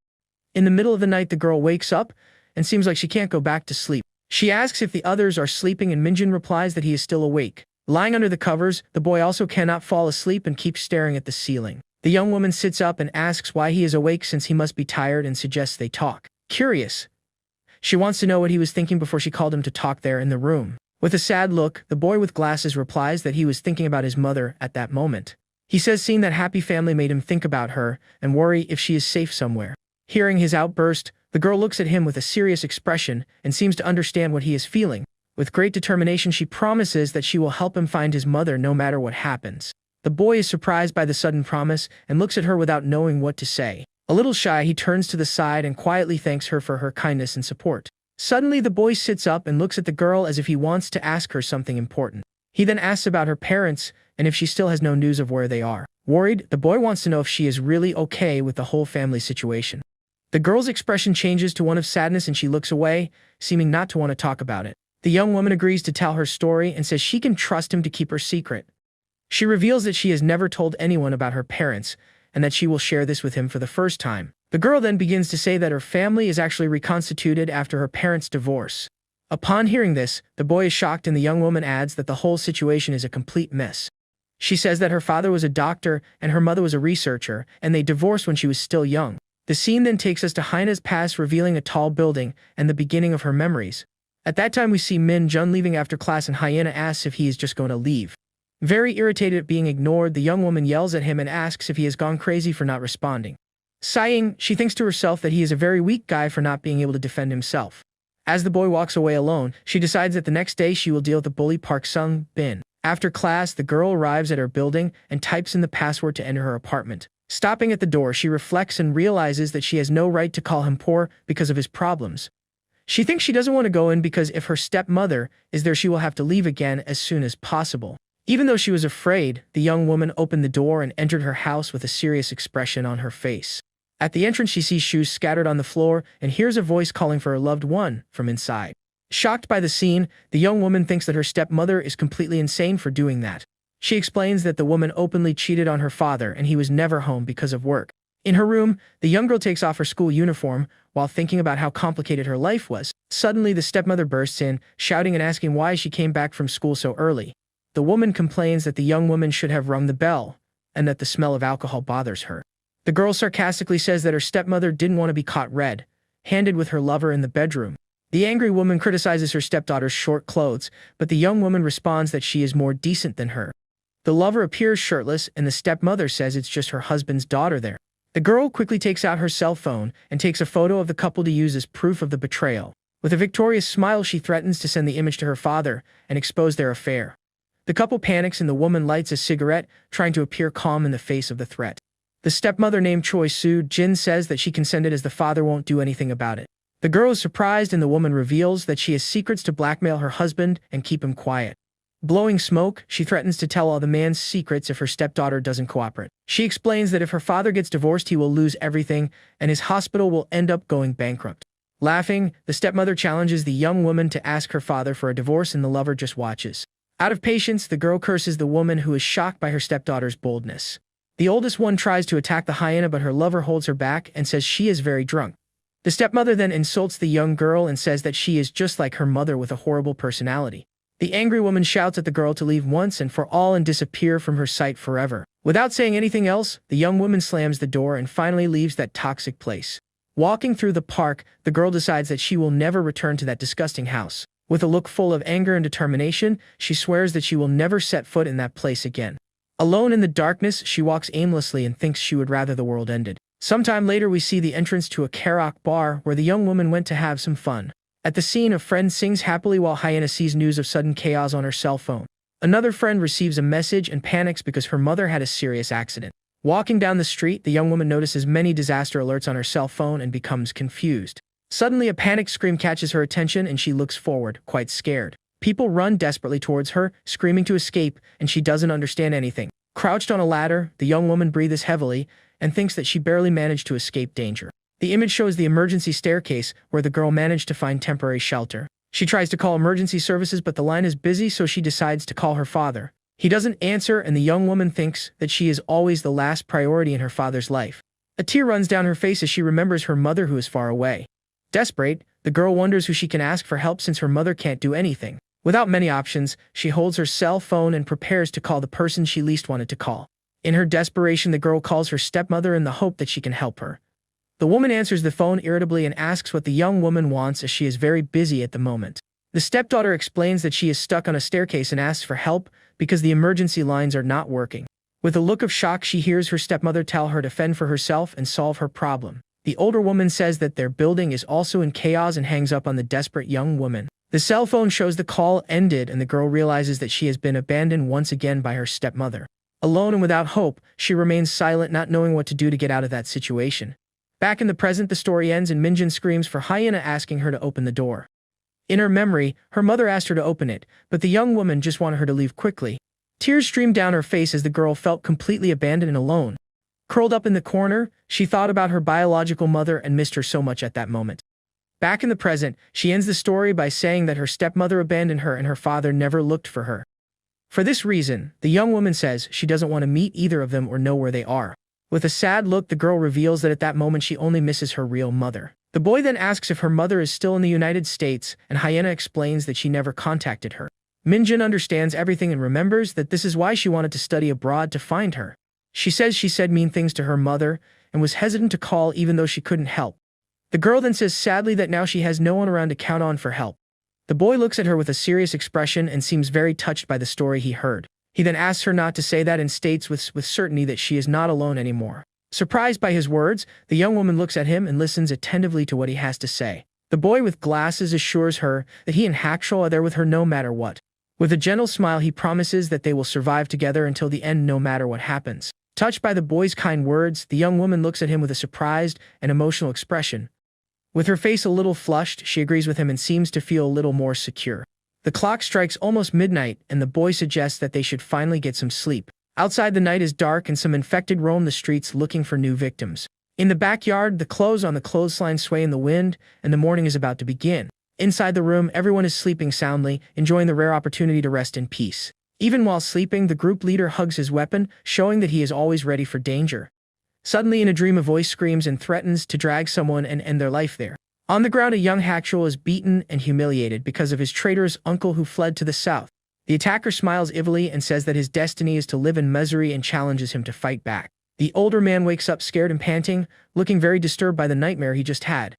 Speaker 1: In the middle of the night, the girl wakes up and seems like she can't go back to sleep. She asks if the others are sleeping and Minjin replies that he is still awake. Lying under the covers, the boy also cannot fall asleep and keeps staring at the ceiling. The young woman sits up and asks why he is awake since he must be tired and suggests they talk. Curious, she wants to know what he was thinking before she called him to talk there in the room. With a sad look, the boy with glasses replies that he was thinking about his mother at that moment. He says seeing that happy family made him think about her and worry if she is safe somewhere. Hearing his outburst, the girl looks at him with a serious expression and seems to understand what he is feeling. With great determination, she promises that she will help him find his mother no matter what happens. The boy is surprised by the sudden promise and looks at her without knowing what to say. A little shy, he turns to the side and quietly thanks her for her kindness and support. Suddenly, the boy sits up and looks at the girl as if he wants to ask her something important. He then asks about her parents and if she still has no news of where they are. Worried, the boy wants to know if she is really okay with the whole family situation. The girl's expression changes to one of sadness and she looks away, seeming not to want to talk about it. The young woman agrees to tell her story and says she can trust him to keep her secret. She reveals that she has never told anyone about her parents and that she will share this with him for the first time. The girl then begins to say that her family is actually reconstituted after her parents' divorce. Upon hearing this, the boy is shocked and the young woman adds that the whole situation is a complete mess. She says that her father was a doctor and her mother was a researcher, and they divorced when she was still young. The scene then takes us to Haina's past, revealing a tall building and the beginning of her memories. At that time, we see Min Jun leaving after class and Hyena asks if he is just going to leave. Very irritated at being ignored, the young woman yells at him and asks if he has gone crazy for not responding. Sighing, she thinks to herself that he is a very weak guy for not being able to defend himself. As the boy walks away alone, she decides that the next day she will deal with the bully Park Sung Bin. After class, the girl arrives at her building and types in the password to enter her apartment. Stopping at the door, she reflects and realizes that she has no right to call him poor because of his problems. She thinks she doesn't want to go in because if her stepmother is there, she will have to leave again as soon as possible. Even though she was afraid, the young woman opened the door and entered her house with a serious expression on her face. At the entrance, she sees shoes scattered on the floor and hears a voice calling for her loved one from inside. Shocked by the scene, the young woman thinks that her stepmother is completely insane for doing that. She explains that the woman openly cheated on her father and he was never home because of work. In her room, the young girl takes off her school uniform while thinking about how complicated her life was. Suddenly, the stepmother bursts in, shouting and asking why she came back from school so early. The woman complains that the young woman should have rung the bell and that the smell of alcohol bothers her. The girl sarcastically says that her stepmother didn't want to be caught red-handed with her lover in the bedroom. The angry woman criticizes her stepdaughter's short clothes, but the young woman responds that she is more decent than her. The lover appears shirtless and the stepmother says it's just her husband's daughter there. The girl quickly takes out her cell phone and takes a photo of the couple to use as proof of the betrayal. With a victorious smile, she threatens to send the image to her father and expose their affair. The couple panics and the woman lights a cigarette, trying to appear calm in the face of the threat. The stepmother named Choi Soo-jin says that she consented as the father won't do anything about it. The girl is surprised and the woman reveals that she has secrets to blackmail her husband and keep him quiet. Blowing smoke, she threatens to tell all the man's secrets if her stepdaughter doesn't cooperate. She explains that if her father gets divorced, he will lose everything and his hospital will end up going bankrupt. Laughing, the stepmother challenges the young woman to ask her father for a divorce and the lover just watches. Out of patience, the girl curses the woman who is shocked by her stepdaughter's boldness. The oldest one tries to attack the hyena, but her lover holds her back and says she is very drunk. The stepmother then insults the young girl and says that she is just like her mother with a horrible personality. The angry woman shouts at the girl to leave once and for all and disappear from her sight forever. Without saying anything else, the young woman slams the door and finally leaves that toxic place. Walking through the park, the girl decides that she will never return to that disgusting house. With a look full of anger and determination, she swears that she will never set foot in that place again. Alone in the darkness, she walks aimlessly and thinks she would rather the world ended. Sometime later, we see the entrance to a karaoke bar where the young woman went to have some fun. At the scene, a friend sings happily while Hyena sees news of sudden chaos on her cell phone. Another friend receives a message and panics because her mother had a serious accident. Walking down the street, the young woman notices many disaster alerts on her cell phone and becomes confused. Suddenly, a panicked scream catches her attention and she looks forward, quite scared. People run desperately towards her, screaming to escape, and she doesn't understand anything. Crouched on a ladder, the young woman breathes heavily and thinks that she barely managed to escape danger. The image shows the emergency staircase where the girl managed to find temporary shelter. She tries to call emergency services, but the line is busy, so she decides to call her father. He doesn't answer, and the young woman thinks that she is always the last priority in her father's life. A tear runs down her face as she remembers her mother who is far away. Desperate, the girl wonders who she can ask for help since her mother can't do anything. Without many options, she holds her cell phone and prepares to call the person she least wanted to call. In her desperation, the girl calls her stepmother in the hope that she can help her. The woman answers the phone irritably and asks what the young woman wants as she is very busy at the moment. The stepdaughter explains that she is stuck on a staircase and asks for help because the emergency lines are not working. With a look of shock, she hears her stepmother tell her to fend for herself and solve her problem. The older woman says that their building is also in chaos and hangs up on the desperate young woman. The cell phone shows the call ended and the girl realizes that she has been abandoned once again by her stepmother. Alone and without hope, she remains silent, not knowing what to do to get out of that situation. Back in the present, the story ends and Minjin screams for Hyena, asking her to open the door. In her memory, her mother asked her to open it, but the young woman just wanted her to leave quickly. Tears streamed down her face as the girl felt completely abandoned and alone. Curled up in the corner, she thought about her biological mother and missed her so much at that moment. Back in the present, she ends the story by saying that her stepmother abandoned her and her father never looked for her. For this reason, the young woman says she doesn't want to meet either of them or know where they are. With a sad look, the girl reveals that at that moment she only misses her real mother. The boy then asks if her mother is still in the United States, and Hyena explains that she never contacted her. Minjin understands everything and remembers that this is why she wanted to study abroad to find her. She says she said mean things to her mother and was hesitant to call even though she couldn't help. The girl then says sadly that now she has no one around to count on for help. The boy looks at her with a serious expression and seems very touched by the story he heard. He then asks her not to say that and states with certainty that she is not alone anymore. Surprised by his words, the young woman looks at him and listens attentively to what he has to say. The boy with glasses assures her that he and Hakshaw are there with her no matter what. With a gentle smile, he promises that they will survive together until the end no matter what happens. Touched by the boy's kind words, the young woman looks at him with a surprised and emotional expression. With her face a little flushed, she agrees with him and seems to feel a little more secure. The clock strikes almost midnight, and the boy suggests that they should finally get some sleep. Outside, the night is dark and some infected roam the streets looking for new victims. In the backyard, the clothes on the clothesline sway in the wind, and the morning is about to begin. Inside the room, everyone is sleeping soundly, enjoying the rare opportunity to rest in peace. Even while sleeping, the group leader hugs his weapon, showing that he is always ready for danger. Suddenly, in a dream, a voice screams and threatens to drag someone and end their life there. On the ground, a young Hactual is beaten and humiliated because of his traitorous uncle who fled to the south. The attacker smiles evilly and says that his destiny is to live in misery and challenges him to fight back. The older man wakes up scared and panting, looking very disturbed by the nightmare he just had.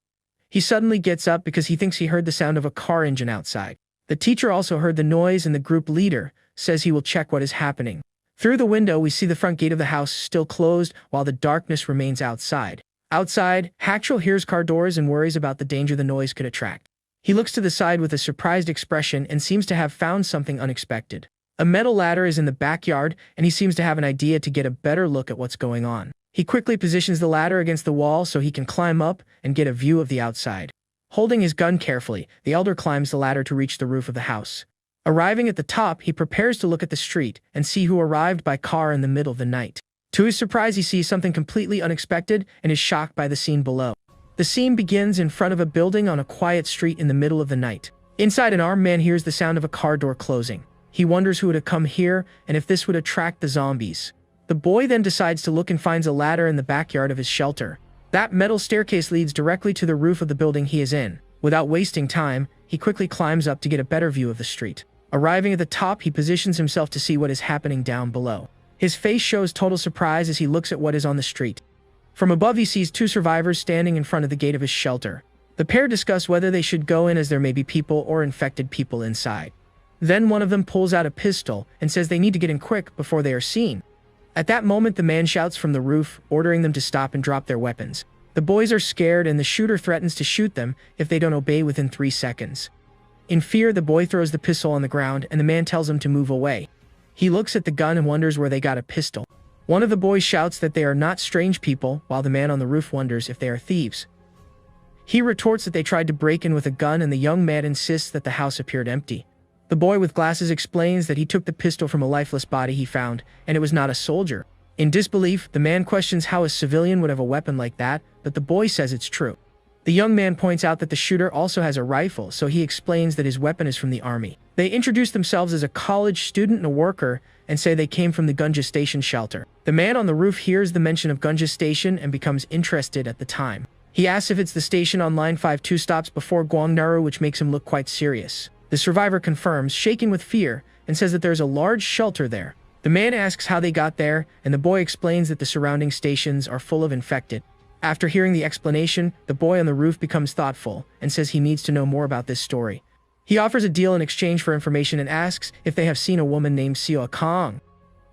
Speaker 1: He suddenly gets up because he thinks he heard the sound of a car engine outside. The teacher also heard the noise, and the group leader says he will check what is happening. Through the window, we see the front gate of the house still closed while the darkness remains outside. Outside, Hactual hears car doors and worries about the danger the noise could attract. He looks to the side with a surprised expression and seems to have found something unexpected. A metal ladder is in the backyard, and he seems to have an idea to get a better look at what's going on. He quickly positions the ladder against the wall so he can climb up and get a view of the outside. Holding his gun carefully, the elder climbs the ladder to reach the roof of the house. Arriving at the top, he prepares to look at the street and see who arrived by car in the middle of the night. To his surprise, he sees something completely unexpected and is shocked by the scene below. The scene begins in front of a building on a quiet street in the middle of the night. Inside, an armed man hears the sound of a car door closing. He wonders who would have come here and if this would attract the zombies. The boy then decides to look and finds a ladder in the backyard of his shelter. That metal staircase leads directly to the roof of the building he is in. Without wasting time, he quickly climbs up to get a better view of the street. Arriving at the top, he positions himself to see what is happening down below. His face shows total surprise as he looks at what is on the street. From above, he sees two survivors standing in front of the gate of his shelter. The pair discuss whether they should go in as there may be people or infected people inside. Then one of them pulls out a pistol and says they need to get in quick before they are seen. At that moment, the man shouts from the roof, ordering them to stop and drop their weapons. The boys are scared, and the shooter threatens to shoot them if they don't obey within 3 seconds. In fear, the boy throws the pistol on the ground, and the man tells him to move away. He looks at the gun and wonders where they got a pistol. One of the boys shouts that they are not strange people, while the man on the roof wonders if they are thieves. He retorts that they tried to break in with a gun, and the young man insists that the house appeared empty. The boy with glasses explains that he took the pistol from a lifeless body he found, and it was not a soldier. In disbelief, the man questions how a civilian would have a weapon like that, but the boy says it's true. The young man points out that the shooter also has a rifle, so he explains that his weapon is from the army. They introduce themselves as a college student and a worker, and say they came from the Gunja Station shelter. The man on the roof hears the mention of Gunja Station and becomes interested at the time. He asks if it's the station on line 5 2 stops before Gwangnaru, which makes him look quite serious. The survivor confirms, shaking with fear, and says that there's a large shelter there. The man asks how they got there, and the boy explains that the surrounding stations are full of infected. After hearing the explanation, the boy on the roof becomes thoughtful and says he needs to know more about this story. He offers a deal in exchange for information and asks if they have seen a woman named Seo Kong.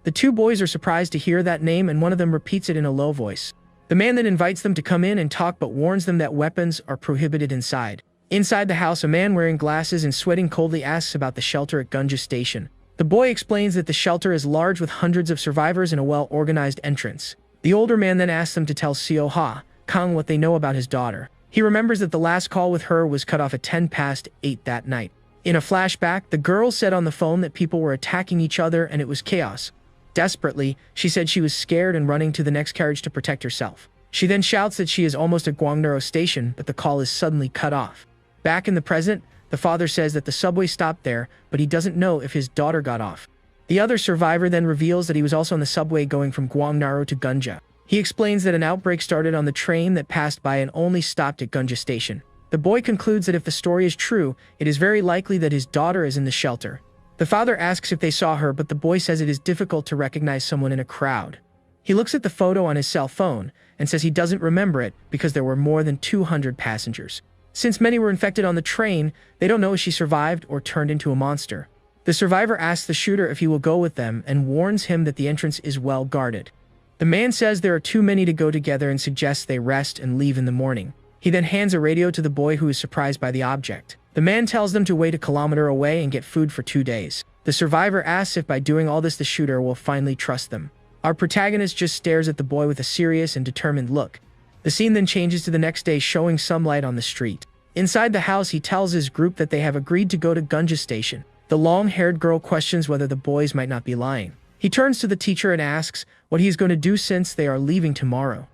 Speaker 1: The two boys are surprised to hear that name, and one of them repeats it in a low voice. The man then invites them to come in and talk, but warns them that weapons are prohibited inside. Inside the house, a man wearing glasses and sweating coldly asks about the shelter at Gunja Station. The boy explains that the shelter is large with hundreds of survivors and a well-organized entrance. The older man then asks them to tell Seo Kong what they know about his daughter. He remembers that the last call with her was cut off at 8:10 that night. In a flashback, the girl said on the phone that people were attacking each other and it was chaos. Desperately, she said she was scared and running to the next carriage to protect herself. She then shouts that she is almost at Gwangnaru Station, but the call is suddenly cut off. Back in the present, the father says that the subway stopped there, but he doesn't know if his daughter got off. The other survivor then reveals that he was also on the subway going from Gwangnaru to Gunja. He explains that an outbreak started on the train that passed by and only stopped at Gunja Station. The boy concludes that if the story is true, it is very likely that his daughter is in the shelter. The father asks if they saw her, but the boy says it is difficult to recognize someone in a crowd. He looks at the photo on his cell phone and says he doesn't remember it because there were more than 200 passengers. Since many were infected on the train, they don't know if she survived or turned into a monster. The survivor asks the shooter if he will go with them and warns him that the entrance is well guarded. The man says there are too many to go together and suggests they rest and leave in the morning. He then hands a radio to the boy, who is surprised by the object. The man tells them to wait 1 kilometer away and get food for 2 days. The survivor asks if by doing all this the shooter will finally trust them. Our protagonist just stares at the boy with a serious and determined look. The scene then changes to the next day, showing some light on the street. Inside the house, he tells his group that they have agreed to go to Gunja Station. The long-haired girl questions whether the boys might not be lying. He turns to the teacher and asks what he's going to do since they are leaving tomorrow.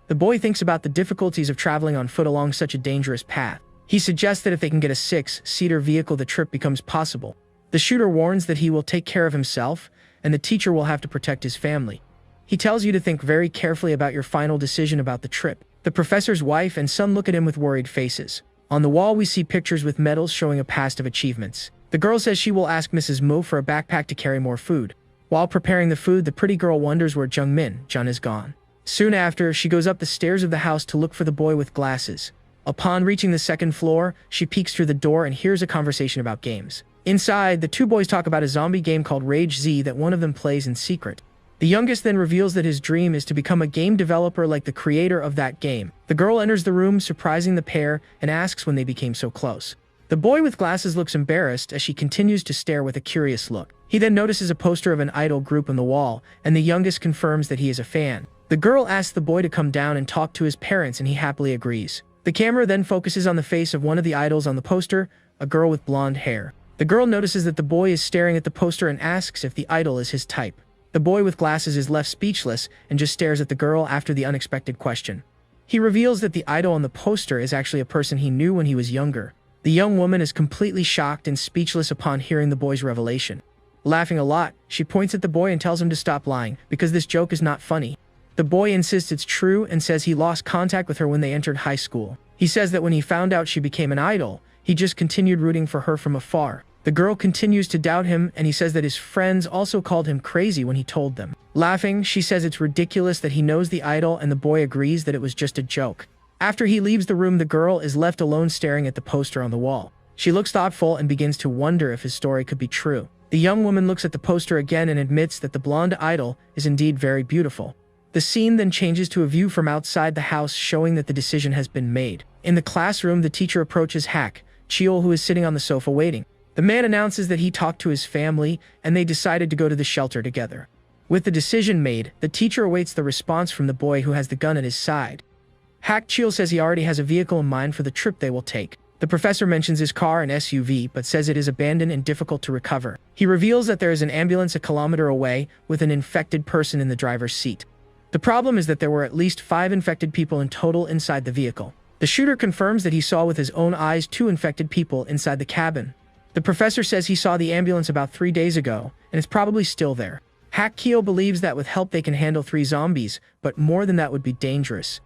Speaker 1: The boy thinks about the difficulties of traveling on foot along such a dangerous path. He suggests that if they can get a 6-seater vehicle, the trip becomes possible. The shooter warns that he will take care of himself, and the teacher will have to protect his family. He tells you to think very carefully about your final decision about the trip. The professor's wife and son look at him with worried faces. On the wall, we see pictures with medals showing a past of achievements. The girl says she will ask Mrs. Mo for a backpack to carry more food. While preparing the food, the pretty girl wonders where Jung is gone. Soon after, she goes up the stairs of the house to look for the boy with glasses. Upon reaching the second floor, she peeks through the door and hears a conversation about games. Inside, the two boys talk about a zombie game called Rage Z that one of them plays in secret. The youngest then reveals that his dream is to become a game developer like the creator of that game. The girl enters the room, surprising the pair, and asks when they became so close. The boy with glasses looks embarrassed as she continues to stare with a curious look. He then notices a poster of an idol group on the wall, and the youngest confirms that he is a fan. The girl asks the boy to come down and talk to his parents, and he happily agrees. The camera then focuses on the face of one of the idols on the poster, a girl with blonde hair. The girl notices that the boy is staring at the poster and asks if the idol is his type. The boy with glasses is left speechless and just stares at the girl after the unexpected question. He reveals that the idol on the poster is actually a person he knew when he was younger. The young woman is completely shocked and speechless upon hearing the boy's revelation. Laughing a lot, she points at the boy and tells him to stop lying, because this joke is not funny. The boy insists it's true and says he lost contact with her when they entered high school. He says that when he found out she became an idol, he just continued rooting for her from afar. The girl continues to doubt him, and he says that his friends also called him crazy when he told them. Laughing, she says it's ridiculous that he knows the idol, and the boy agrees that it was just a joke. After he leaves the room, the girl is left alone staring at the poster on the wall. She looks thoughtful and begins to wonder if his story could be true. The young woman looks at the poster again and admits that the blonde idol is indeed very beautiful. The scene then changes to a view from outside the house, showing that the decision has been made. In the classroom, the teacher approaches Hak Cheol, who is sitting on the sofa waiting. The man announces that he talked to his family, and they decided to go to the shelter together. With the decision made, the teacher awaits the response from the boy who has the gun at his side. Hak Cheol says he already has a vehicle in mind for the trip they will take. The professor mentions his car and SUV, but says it is abandoned and difficult to recover. He reveals that there is an ambulance a kilometer away with an infected person in the driver's seat. The problem is that there were at least 5 infected people in total inside the vehicle. The shooter confirms that he saw with his own eyes 2 infected people inside the cabin. The professor says he saw the ambulance about 3 days ago, and it's probably still there. Hak Cheol believes that with help they can handle 3 zombies, but more than that would be dangerous.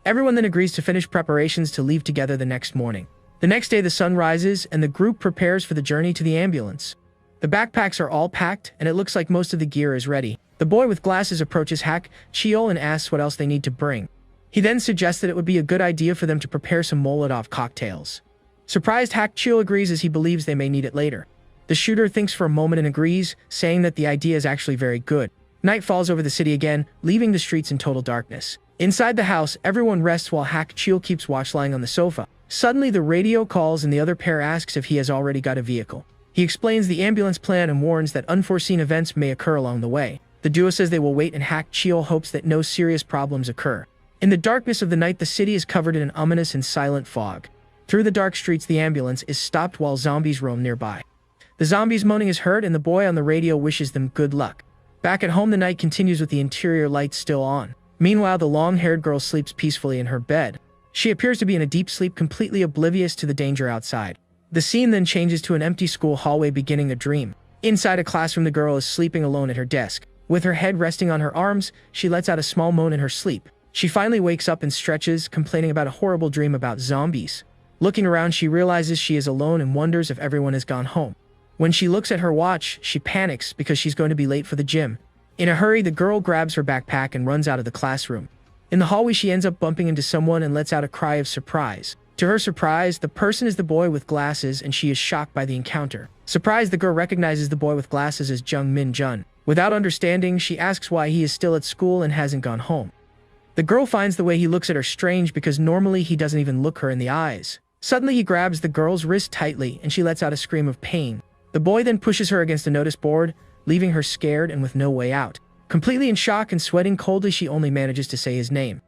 Speaker 1: Everyone then agrees to finish preparations to leave together the next morning. The next day the sun rises, and the group prepares for the journey to the ambulance. The backpacks are all packed, and it looks like most of the gear is ready. The boy with glasses approaches Hak Cheol and asks what else they need to bring. He then suggests that it would be a good idea for them to prepare some Molotov cocktails. Surprised, Hak Cheol agrees as he believes they may need it later. The shooter thinks for a moment and agrees, saying that the idea is actually very good. Night falls over the city again, leaving the streets in total darkness. Inside the house, everyone rests while Hak Cheol keeps watch lying on the sofa. Suddenly, the radio calls and the other pair asks if he has already got a vehicle. He explains the ambulance plan and warns that unforeseen events may occur along the way. The duo says they will wait, and Hak Cheol hopes that no serious problems occur. In the darkness of the night, the city is covered in an ominous and silent fog. Through the dark streets, the ambulance is stopped while zombies roam nearby. The zombies' moaning is heard, and the boy on the radio wishes them good luck. Back at home, the night continues with the interior lights still on. Meanwhile, the long-haired girl sleeps peacefully in her bed. She appears to be in a deep sleep, completely oblivious to the danger outside. The scene then changes to an empty school hallway, beginning a dream. Inside a classroom, the girl is sleeping alone at her desk. With her head resting on her arms, she lets out a small moan in her sleep. She finally wakes up and stretches, complaining about a horrible dream about zombies. Looking around, she realizes she is alone and wonders if everyone has gone home. When she looks at her watch, she panics because she's going to be late for the gym. In a hurry, the girl grabs her backpack and runs out of the classroom. In the hallway, she ends up bumping into someone and lets out a cry of surprise. To her surprise, the person is the boy with glasses, and she is shocked by the encounter. Surprised, the girl recognizes the boy with glasses as Jung. Without understanding, she asks why he is still at school and hasn't gone home. The girl finds the way he looks at her strange, because normally he doesn't even look her in the eyes. Suddenly, he grabs the girl's wrist tightly, and she lets out a scream of pain. The boy then pushes her against a notice board, leaving her scared and with no way out. Completely in shock and sweating coldly, she only manages to say his name.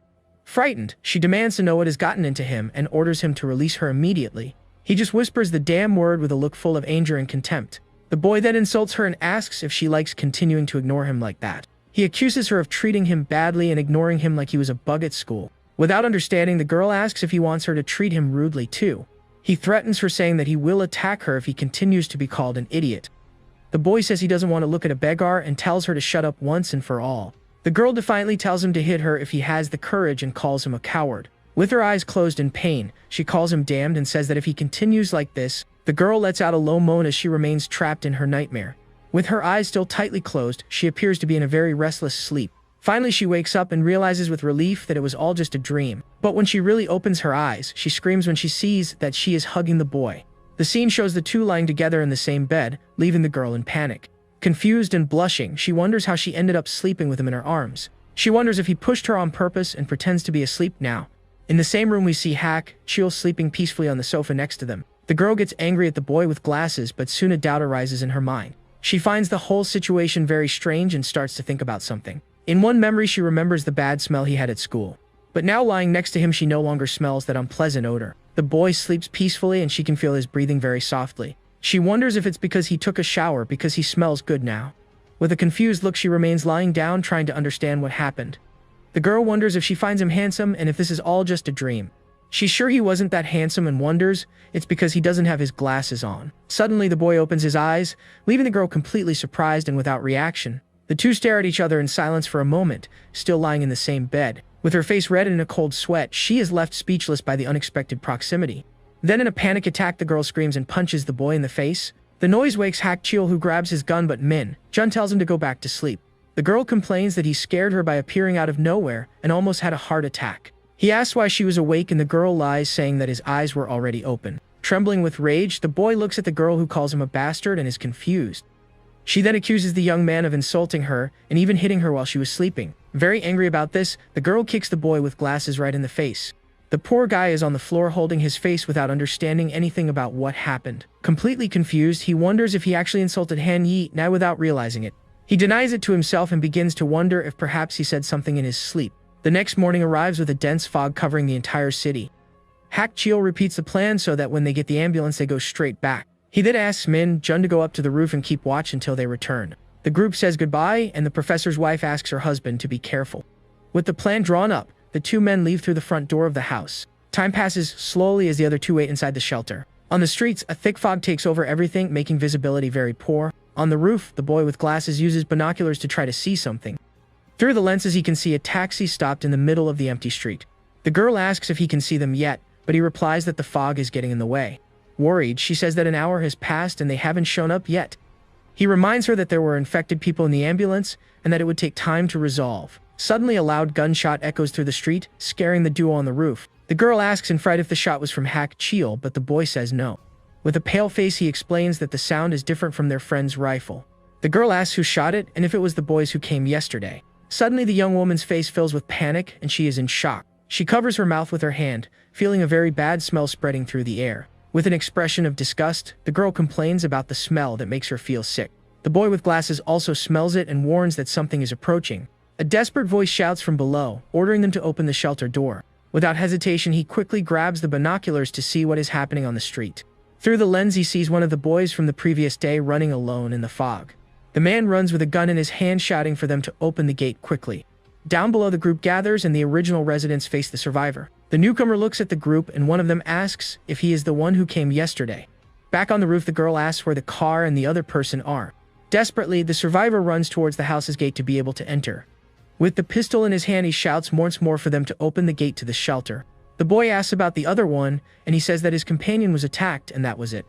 Speaker 1: Frightened, she demands to know what has gotten into him and orders him to release her immediately. He just whispers the damn word with a look full of anger and contempt. The boy then insults her and asks if she likes continuing to ignore him like that. He accuses her of treating him badly and ignoring him like he was a bug at school. Without understanding, the girl asks if he wants her to treat him rudely too. He threatens her, saying that he will attack her if he continues to be called an idiot. The boy says he doesn't want to look at a beggar and tells her to shut up once and for all. The girl defiantly tells him to hit her if he has the courage and calls him a coward. With her eyes closed in pain, she calls him damned and says that if he continues like this, the girl lets out a low moan as she remains trapped in her nightmare. With her eyes still tightly closed, she appears to be in a very restless sleep. Finally, she wakes up and realizes with relief that it was all just a dream. But when she really opens her eyes, she screams when she sees that she is hugging the boy. The scene shows the two lying together in the same bed, leaving the girl in panic. Confused and blushing, she wonders how she ended up sleeping with him in her arms. She wonders if he pushed her on purpose and pretends to be asleep now. In the same room, we see Chil sleeping peacefully on the sofa next to them. The girl gets angry at the boy with glasses, but soon a doubt arises in her mind. She finds the whole situation very strange and starts to think about something. In one memory, she remembers the bad smell he had at school. But now lying next to him, she no longer smells that unpleasant odor. The boy sleeps peacefully and she can feel his breathing very softly. She wonders if it's because he took a shower because he smells good now. With a confused look, she remains lying down trying to understand what happened. The girl wonders if she finds him handsome and if this is all just a dream. She's sure he wasn't that handsome and wonders it's because he doesn't have his glasses on. Suddenly, the boy opens his eyes, leaving the girl completely surprised and without reaction. The two stare at each other in silence for a moment, still lying in the same bed. With her face red and in a cold sweat, she is left speechless by the unexpected proximity. Then in a panic attack, the girl screams and punches the boy in the face. The noise wakes Chil, who grabs his gun, but Jun tells him to go back to sleep. The girl complains that he scared her by appearing out of nowhere and almost had a heart attack. He asks why she was awake and the girl lies, saying that his eyes were already open. Trembling with rage, the boy looks at the girl, who calls him a bastard, and is confused. She then accuses the young man of insulting her and even hitting her while she was sleeping. Very angry about this, the girl kicks the boy with glasses right in the face. The poor guy is on the floor holding his face without understanding anything about what happened. Completely confused, he wonders if he actually insulted Han Yi now without realizing it. He denies it to himself and begins to wonder if perhaps he said something in his sleep. The next morning arrives with a dense fog covering the entire city. Chil repeats the plan so that when they get the ambulance, they go straight back. He then asks Jun to go up to the roof and keep watch until they return. The group says goodbye, and the professor's wife asks her husband to be careful. With the plan drawn up, the two men leave through the front door of the house. Time passes slowly as the other two wait inside the shelter. On the streets, a thick fog takes over everything, making visibility very poor. On the roof, the boy with glasses uses binoculars to try to see something. Through the lenses, he can see a taxi stopped in the middle of the empty street. The girl asks if he can see them yet, but he replies that the fog is getting in the way. Worried, she says that an hour has passed and they haven't shown up yet. He reminds her that there were infected people in the ambulance and that it would take time to resolve. Suddenly, a loud gunshot echoes through the street, scaring the duo on the roof. The girl asks in fright if the shot was from Chil, but the boy says no. With a pale face, he explains that the sound is different from their friend's rifle. The girl asks who shot it and if it was the boys who came yesterday. Suddenly, the young woman's face fills with panic and she is in shock. She covers her mouth with her hand, feeling a very bad smell spreading through the air. With an expression of disgust, the girl complains about the smell that makes her feel sick. The boy with glasses also smells it and warns that something is approaching. A desperate voice shouts from below, ordering them to open the shelter door. Without hesitation, he quickly grabs the binoculars to see what is happening on the street. Through the lens, he sees one of the boys from the previous day running alone in the fog. The man runs with a gun in his hand, shouting for them to open the gate quickly. Down below, the group gathers and the original residents face the survivor. The newcomer looks at the group and one of them asks if he is the one who came yesterday. Back on the roof, the girl asks where the car and the other person are. Desperately, the survivor runs towards the house's gate to be able to enter. With the pistol in his hand, he shouts once more for them to open the gate to the shelter. The boy asks about the other one, and he says that his companion was attacked and that was it.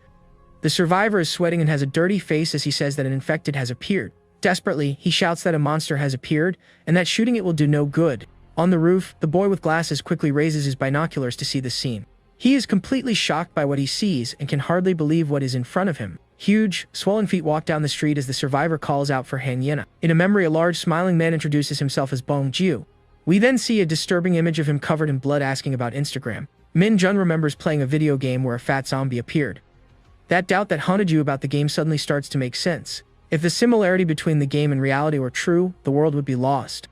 Speaker 1: The survivor is sweating and has a dirty face as he says that an infected has appeared. Desperately, he shouts that a monster has appeared and that shooting it will do no good. On the roof, the boy with glasses quickly raises his binoculars to see the scene. He is completely shocked by what he sees and can hardly believe what is in front of him. Huge, swollen feet walk down the street as the survivor calls out for Han Yena. In a memory, a large smiling man introduces himself as Bong Jiu. We then see a disturbing image of him covered in blood asking about Instagram. Jun remembers playing a video game where a fat zombie appeared. That doubt that haunted you about the game suddenly starts to make sense. If the similarity between the game and reality were true, the world would be lost.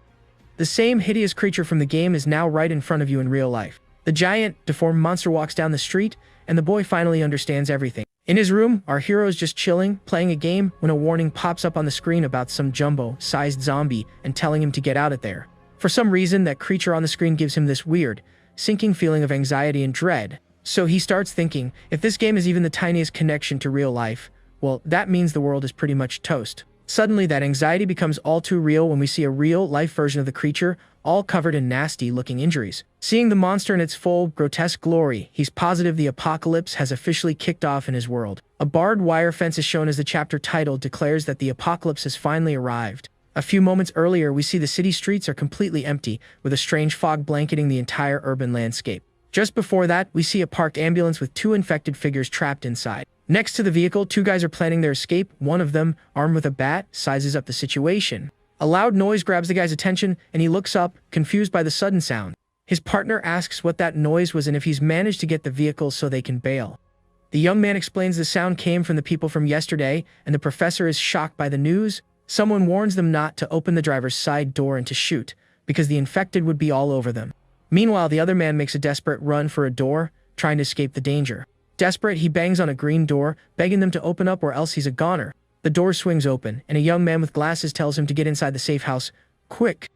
Speaker 1: The same hideous creature from the game is now right in front of you in real life. The giant, deformed monster walks down the street, and the boy finally understands everything. In his room, our hero is just chilling, playing a game, when a warning pops up on the screen about some jumbo-sized zombie and telling him to get out of there. For some reason, that creature on the screen gives him this weird, sinking feeling of anxiety and dread. So he starts thinking, if this game is even the tiniest connection to real life, well, that means the world is pretty much toast. Suddenly, that anxiety becomes all too real when we see a real-life version of the creature, all covered in nasty-looking injuries. Seeing the monster in its full, grotesque glory, he's positive the apocalypse has officially kicked off in his world. A barbed wire fence is shown as the chapter title declares that the apocalypse has finally arrived. A few moments earlier, we see the city streets are completely empty, with a strange fog blanketing the entire urban landscape. Just before that, we see a parked ambulance with 2 infected figures trapped inside. Next to the vehicle, 2 guys are planning their escape. One of them, armed with a bat, sizes up the situation. A loud noise grabs the guy's attention, and he looks up, confused by the sudden sound. His partner asks what that noise was and if he's managed to get the vehicle so they can bail. The young man explains the sound came from the people from yesterday, and the professor is shocked by the news. Someone warns them not to open the driver's side door and to shoot, because the infected would be all over them. Meanwhile, the other man makes a desperate run for a door, trying to escape the danger. Desperate, he bangs on a green door, begging them to open up or else he's a goner. The door swings open, and a young man with glasses tells him to get inside the safe house, quick.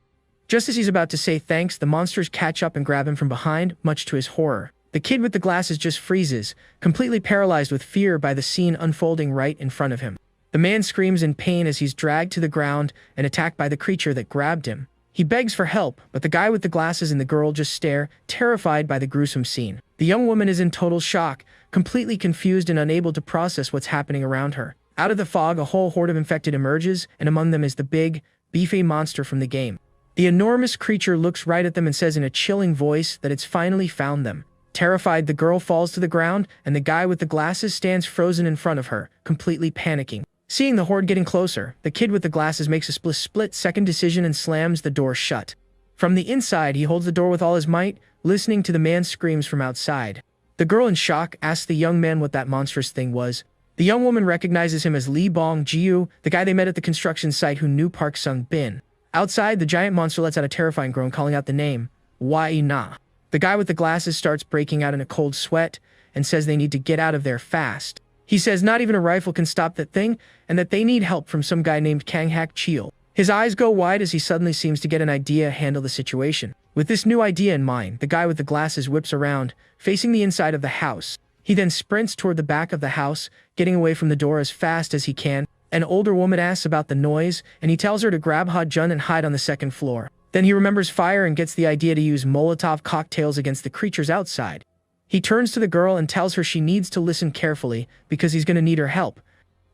Speaker 1: Just as he's about to say thanks, the monsters catch up and grab him from behind, much to his horror. The kid with the glasses just freezes, completely paralyzed with fear by the scene unfolding right in front of him. The man screams in pain as he's dragged to the ground and attacked by the creature that grabbed him. He begs for help, but the guy with the glasses and the girl just stare, terrified by the gruesome scene. The young woman is in total shock, completely confused and unable to process what's happening around her. Out of the fog, a whole horde of infected emerges, and among them is the big, beefy monster from the game. The enormous creature looks right at them and says in a chilling voice that it's finally found them. Terrified, the girl falls to the ground, and the guy with the glasses stands frozen in front of her, completely panicking. Seeing the horde getting closer, the kid with the glasses makes a split-second decision and slams the door shut. From the inside, he holds the door with all his might, listening to the man's screams from outside. The girl in shock asks the young man what that monstrous thing was. The young woman recognizes him as Lee Bong-jiu, the guy they met at the construction site who knew Park Sung-bin. Outside, the giant monster lets out a terrifying groan, calling out the name, Wai-na. The guy with the glasses starts breaking out in a cold sweat and says they need to get out of there fast. He says not even a rifle can stop that thing, and that they need help from some guy named Kang Hak Cheel. His eyes go wide as he suddenly seems to get an idea to handle the situation. With this new idea in mind, the guy with the glasses whips around, facing the inside of the house. He then sprints toward the back of the house, getting away from the door as fast as he can. An older woman asks about the noise, and he tells her to grab Ha-jun and hide on the second floor. Then he remembers fire and gets the idea to use Molotov cocktails against the creatures outside. He turns to the girl and tells her she needs to listen carefully because he's going to need her help.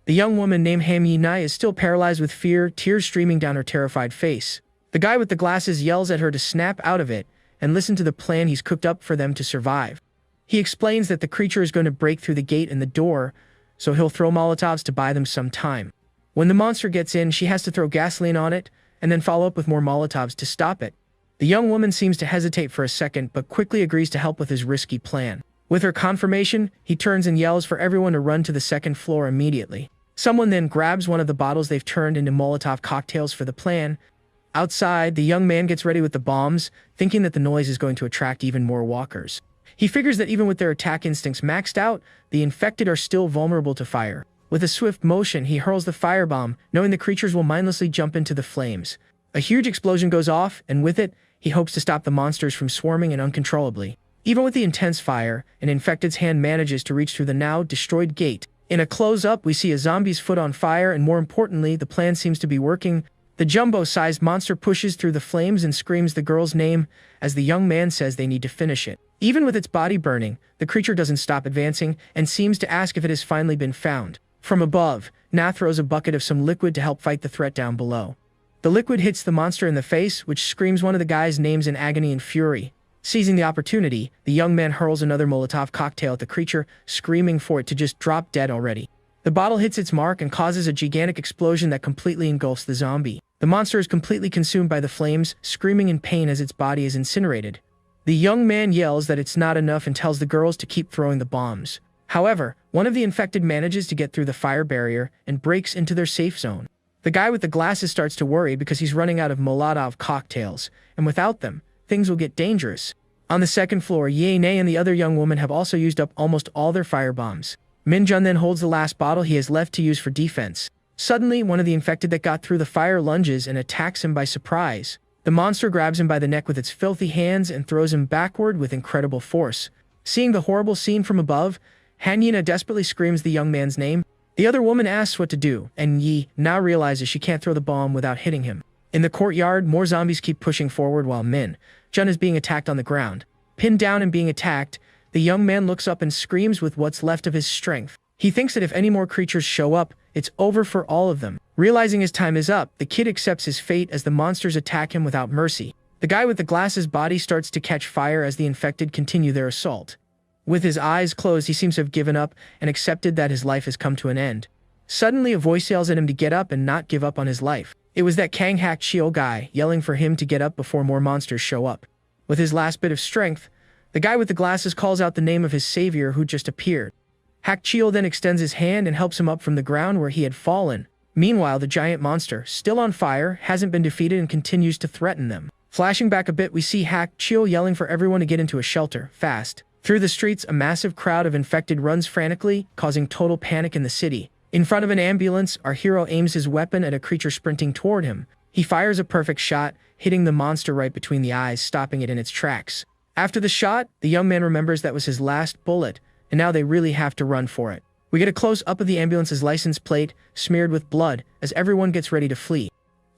Speaker 1: The young woman named Ham Yi-nai is still paralyzed with fear, tears streaming down her terrified face. The guy with the glasses yells at her to snap out of it and listen to the plan he's cooked up for them to survive. He explains that the creature is going to break through the gate and the door, so he'll throw Molotovs to buy them some time. When the monster gets in, she has to throw gasoline on it and then follow up with more Molotovs to stop it. The young woman seems to hesitate for a second, but quickly agrees to help with his risky plan. With her confirmation, he turns and yells for everyone to run to the second floor immediately. Someone then grabs one of the bottles they've turned into Molotov cocktails for the plan. Outside, the young man gets ready with the bombs, thinking that the noise is going to attract even more walkers. He figures that even with their attack instincts maxed out, the infected are still vulnerable to fire. With a swift motion, he hurls the firebomb, knowing the creatures will mindlessly jump into the flames. A huge explosion goes off, and with it, he hopes to stop the monsters from swarming and uncontrollably. Even with the intense fire, an infected's hand manages to reach through the now destroyed gate. In a close-up, we see a zombie's foot on fire, and more importantly, the plan seems to be working. The jumbo-sized monster pushes through the flames and screams the girl's name as the young man says they need to finish it. Even with its body burning, the creature doesn't stop advancing and seems to ask if it has finally been found. From above, Na throws a bucket of some liquid to help fight the threat down below. The liquid hits the monster in the face, which screams one of the guy's names in agony and fury. Seizing the opportunity, the young man hurls another Molotov cocktail at the creature, screaming for it to just drop dead already. The bottle hits its mark and causes a gigantic explosion that completely engulfs the zombie. The monster is completely consumed by the flames, screaming in pain as its body is incinerated. The young man yells that it's not enough and tells the girls to keep throwing the bombs. However, One of the infected manages to get through the fire barrier and breaks into their safe zone. The guy with the glasses starts to worry because he's running out of Molotov cocktails, and without them, things will get dangerous. On the second floor, Ye Ne and the other young woman have also used up almost all their firebombs. Minjun then holds the last bottle he has left to use for defense. Suddenly, one of the infected that got through the fire lunges and attacks him by surprise. The monster grabs him by the neck with its filthy hands and throws him backward with incredible force. Seeing the horrible scene from above, Hanyina desperately screams the young man's name. The other woman asks what to do, and Yi now realizes she can't throw the bomb without hitting him. In the courtyard, more zombies keep pushing forward while Jun is being attacked on the ground. Pinned down and being attacked, the young man looks up and screams with what's left of his strength. He thinks that if any more creatures show up, it's over for all of them. Realizing his time is up, the kid accepts his fate as the monsters attack him without mercy. The guy with the glasses' body starts to catch fire as the infected continue their assault. With his eyes closed, he seems to have given up and accepted that his life has come to an end. Suddenly, a voice yells at him to get up and not give up on his life. It was that Kang Hak Chio guy yelling for him to get up before more monsters show up. With his last bit of strength, the guy with the glasses calls out the name of his savior who just appeared. Hak Chio then extends his hand and helps him up from the ground where he had fallen. Meanwhile, the giant monster, still on fire, hasn't been defeated and continues to threaten them. Flashing back a bit, we see Hak Chio yelling for everyone to get into a shelter, fast. Through the streets, a massive crowd of infected runs frantically, causing total panic in the city. In front of an ambulance, our hero aims his weapon at a creature sprinting toward him. He fires a perfect shot, hitting the monster right between the eyes, stopping it in its tracks. After the shot, the young man remembers that was his last bullet, and now they really have to run for it. We get a close-up of the ambulance's license plate, smeared with blood, as everyone gets ready to flee.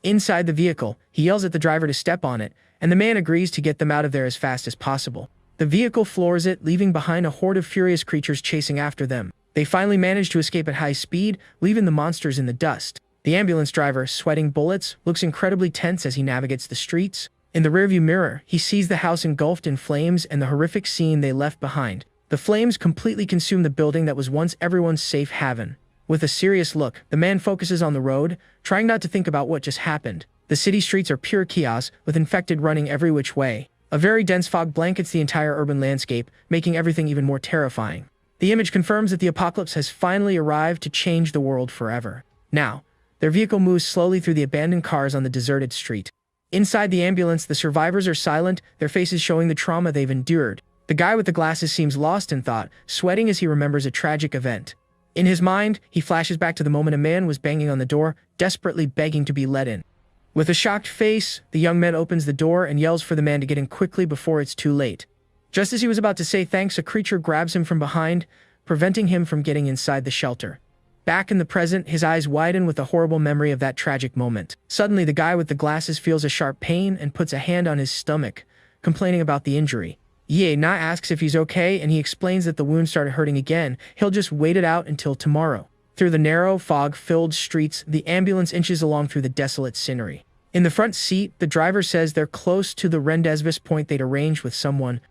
Speaker 1: Inside the vehicle, he yells at the driver to step on it, and the man agrees to get them out of there as fast as possible. The vehicle floors it, leaving behind a horde of furious creatures chasing after them. They finally manage to escape at high speed, leaving the monsters in the dust. The ambulance driver, sweating bullets, looks incredibly tense as he navigates the streets. In the rearview mirror, he sees the house engulfed in flames and the horrific scene they left behind. The flames completely consume the building that was once everyone's safe haven. With a serious look, the man focuses on the road, trying not to think about what just happened. The city streets are pure chaos, with infected running every which way. A very dense fog blankets the entire urban landscape, making everything even more terrifying. The image confirms that the apocalypse has finally arrived to change the world forever. Now, their vehicle moves slowly through the abandoned cars on the deserted street. Inside the ambulance, the survivors are silent, their faces showing the trauma they've endured. The guy with the glasses seems lost in thought, sweating as he remembers a tragic event. In his mind, he flashes back to the moment a man was banging on the door, desperately begging to be let in. With a shocked face, the young man opens the door and yells for the man to get in quickly before it's too late. Just as he was about to say thanks, a creature grabs him from behind, preventing him from getting inside the shelter. Back in the present, his eyes widen with a horrible memory of that tragic moment. Suddenly, the guy with the glasses feels a sharp pain and puts a hand on his stomach, complaining about the injury. Ye Na asks if he's okay, and he explains that the wound started hurting again. He'll just wait it out until tomorrow. Through the narrow, fog-filled streets, the ambulance inches along through the desolate scenery. In the front seat, the driver says they're close to the rendezvous point they'd arranged with someone.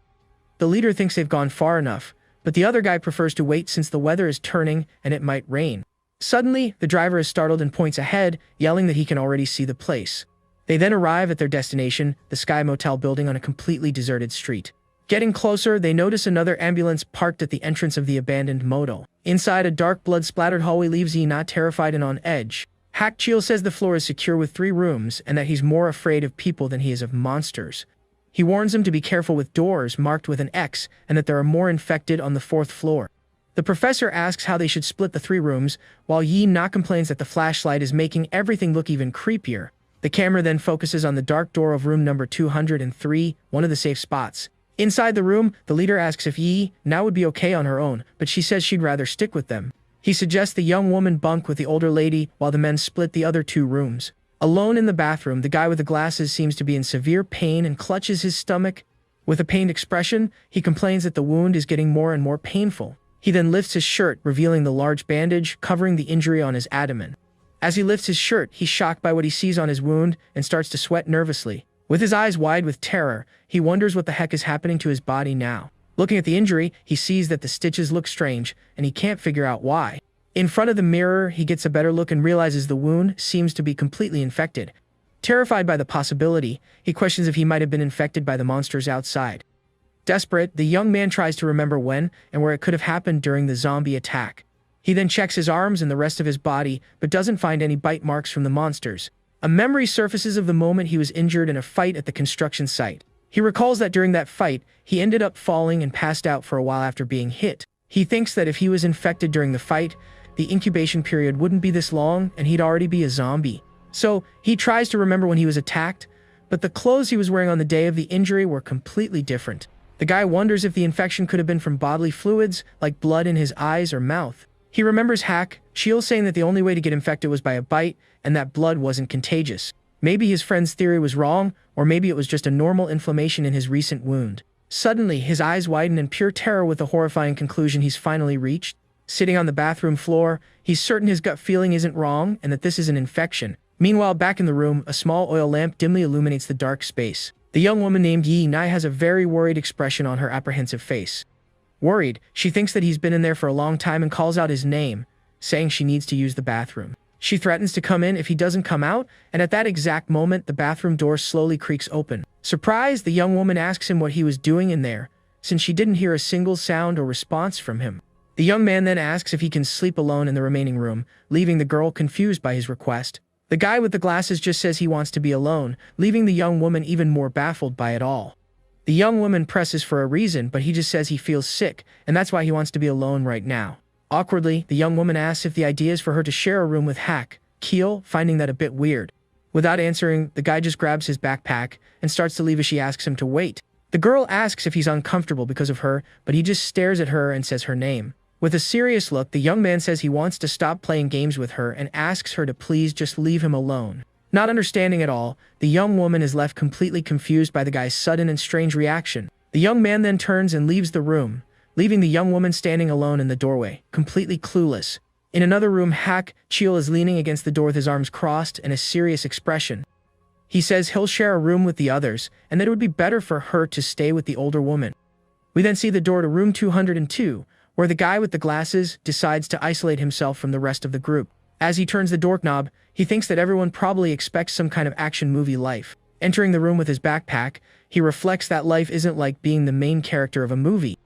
Speaker 1: The leader thinks they've gone far enough, but the other guy prefers to wait since the weather is turning and it might rain. Suddenly, the driver is startled and points ahead, yelling that he can already see the place. They then arrive at their destination, the Sky Motel building on a completely deserted street. Getting closer, they notice another ambulance parked at the entrance of the abandoned motel. Inside, a dark blood-splattered hallway leaves Ina terrified and on edge. Hak Chio says the floor is secure with 3 rooms and that he's more afraid of people than he is of monsters. He warns him to be careful with doors marked with an X and that there are more infected on the 4th floor. The professor asks how they should split the 3 rooms, while Yi Na complains that the flashlight is making everything look even creepier. The camera then focuses on the dark door of room number 203, one of the safe spots. Inside the room, the leader asks if Yi Na would be okay on her own, but she says she'd rather stick with them. He suggests the young woman bunk with the older lady while the men split the other 2 rooms. Alone in the bathroom, the guy with the glasses seems to be in severe pain and clutches his stomach. With a pained expression, he complains that the wound is getting more and more painful. He then lifts his shirt, revealing the large bandage covering the injury on his abdomen. As he lifts his shirt, he's shocked by what he sees on his wound and starts to sweat nervously. With his eyes wide with terror, he wonders what the heck is happening to his body now. Looking at the injury, he sees that the stitches look strange, and he can't figure out why. In front of the mirror, he gets a better look and realizes the wound seems to be completely infected. Terrified by the possibility, he questions if he might have been infected by the monsters outside. Desperate, the young man tries to remember when and where it could have happened during the zombie attack. He then checks his arms and the rest of his body, but doesn't find any bite marks from the monsters. A memory surfaces of the moment he was injured in a fight at the construction site. He recalls that during that fight, he ended up falling and passed out for a while after being hit. He thinks that if he was infected during the fight, the incubation period wouldn't be this long and he'd already be a zombie. So, he tries to remember when he was attacked, but the clothes he was wearing on the day of the injury were completely different. The guy wonders if the infection could have been from bodily fluids, like blood in his eyes or mouth. He remembers Chiel saying that the only way to get infected was by a bite, and that blood wasn't contagious. Maybe his friend's theory was wrong, or maybe it was just a normal inflammation in his recent wound. Suddenly, his eyes widen in pure terror with the horrifying conclusion he's finally reached. Sitting on the bathroom floor, he's certain his gut feeling isn't wrong and that this is an infection. Meanwhile, back in the room, a small oil lamp dimly illuminates the dark space. The young woman named Yi Nai has a very worried expression on her apprehensive face. Worried, she thinks that he's been in there for a long time and calls out his name, saying she needs to use the bathroom. She threatens to come in if he doesn't come out, and at that exact moment, the bathroom door slowly creaks open. Surprised, the young woman asks him what he was doing in there, since she didn't hear a single sound or response from him. The young man then asks if he can sleep alone in the remaining room, leaving the girl confused by his request. The guy with the glasses just says he wants to be alone, leaving the young woman even more baffled by it all. The young woman presses for a reason, but he just says he feels sick, and that's why he wants to be alone right now. Awkwardly, the young woman asks if the idea is for her to share a room with Kiel, finding that a bit weird. Without answering, the guy just grabs his backpack and starts to leave as she asks him to wait. The girl asks if he's uncomfortable because of her, but he just stares at her and says her name. With a serious look, the young man says he wants to stop playing games with her and asks her to please just leave him alone. Not understanding at all, the young woman is left completely confused by the guy's sudden and strange reaction. The young man then turns and leaves the room, leaving the young woman standing alone in the doorway, completely clueless. In another room, Chiel is leaning against the door with his arms crossed and a serious expression. He says he'll share a room with the others, and that it would be better for her to stay with the older woman. We then see the door to room 202, where the guy with the glasses decides to isolate himself from the rest of the group. As he turns the doorknob, he thinks that everyone probably expects some kind of action movie life. Entering the room with his backpack, he reflects that life isn't like being the main character of a movie.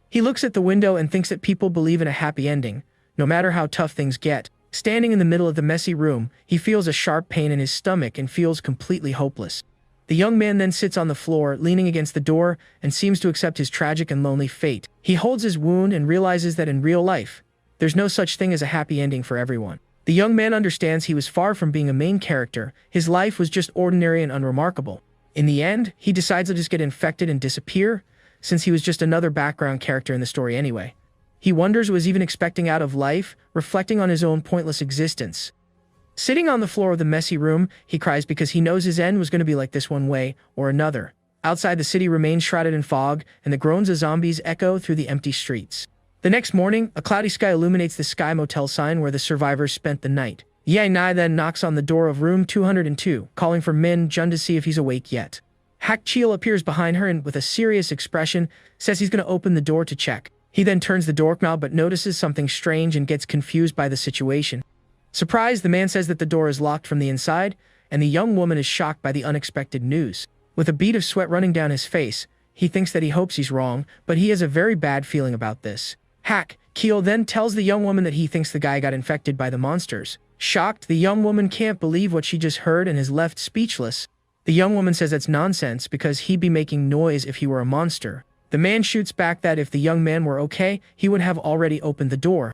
Speaker 1: He looks at the window and thinks that people believe in a happy ending, no matter how tough things get. Standing in the middle of the messy room, he feels a sharp pain in his stomach and feels completely hopeless. The young man then sits on the floor, leaning against the door, and seems to accept his tragic and lonely fate. He holds his wound and realizes that in real life, there's no such thing as a happy ending for everyone. The young man understands he was far from being a main character. His life was just ordinary and unremarkable. In the end, he decides to just get infected and disappear, since he was just another background character in the story anyway. He wonders what he was even expecting out of life, reflecting on his own pointless existence. Sitting on the floor of the messy room, he cries because he knows his end was going to be like this one way or another. Outside, the city remains shrouded in fog, and the groans of zombies echo through the empty streets. The next morning, a cloudy sky illuminates the Sky Motel sign where the survivors spent the night. Ye Nai then knocks on the door of room 202, calling for Min Jun to see if he's awake yet. Chiel appears behind her and, with a serious expression, says he's going to open the door to check. He then turns the doorknob but notices something strange and gets confused by the situation. Surprised, the man says that the door is locked from the inside, and the young woman is shocked by the unexpected news. With a bead of sweat running down his face, he thinks that he hopes he's wrong, but he has a very bad feeling about this. Kiel then tells the young woman that he thinks the guy got infected by the monsters. Shocked, the young woman can't believe what she just heard and is left speechless. The young woman says that's nonsense because he'd be making noise if he were a monster. The man shoots back that if the young man were okay, he would have already opened the door.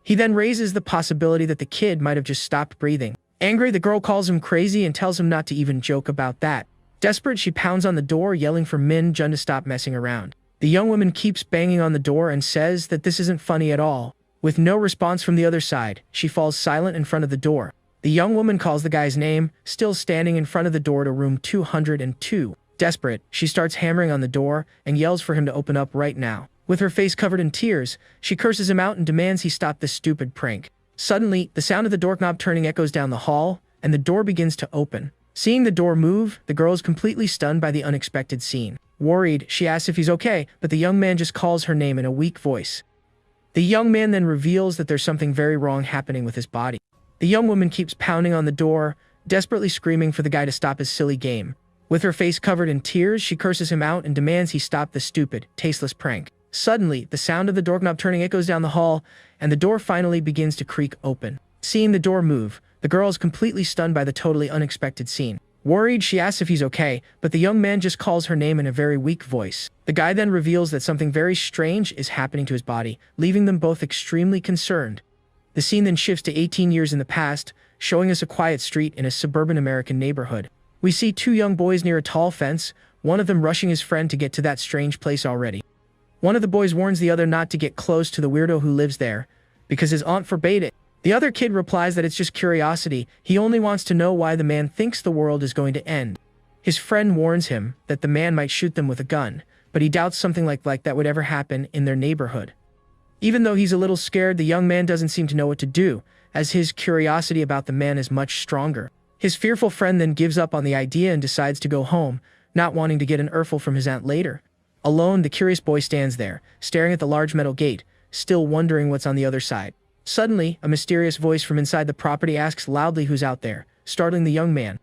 Speaker 1: He then raises the possibility that the kid might have just stopped breathing. Angry, the girl calls him crazy and tells him not to even joke about that. Desperate, she pounds on the door, yelling for Min Jun to stop messing around. The young woman keeps banging on the door and says that this isn't funny at all. With no response from the other side, she falls silent in front of the door. The young woman calls the guy's name, still standing in front of the door to room 202. Desperate, she starts hammering on the door and yells for him to open up right now. With her face covered in tears, she curses him out and demands he stop this stupid prank. Suddenly, the sound of the doorknob turning echoes down the hall, and the door begins to open. Seeing the door move, the girl is completely stunned by the unexpected scene. Worried, she asks if he's okay, but the young man just calls her name in a weak voice. The young man then reveals that there's something very wrong happening with his body. The young woman keeps pounding on the door, desperately screaming for the guy to stop his silly game. With her face covered in tears, she curses him out and demands he stop the stupid, tasteless prank. Suddenly, the sound of the doorknob turning echoes down the hall, and the door finally begins to creak open. Seeing the door move, the girl is completely stunned by the totally unexpected scene. Worried, she asks if he's okay, but the young man just calls her name in a very weak voice. The guy then reveals that something very strange is happening to his body, leaving them both extremely concerned. The scene then shifts to 18 years in the past, showing us a quiet street in a suburban American neighborhood. We see two young boys near a tall fence, one of them rushing his friend to get to that strange place already. One of the boys warns the other not to get close to the weirdo who lives there, because his aunt forbade it. The other kid replies that it's just curiosity, he only wants to know why the man thinks the world is going to end. His friend warns him that the man might shoot them with a gun, but he doubts something like that would ever happen in their neighborhood. Even though he's a little scared, the young man doesn't seem to know what to do, as his curiosity about the man is much stronger. His fearful friend then gives up on the idea and decides to go home, not wanting to get an earful from his aunt later. Alone, the curious boy stands there, staring at the large metal gate, still wondering what's on the other side. Suddenly, a mysterious voice from inside the property asks loudly who's out there, startling the young man.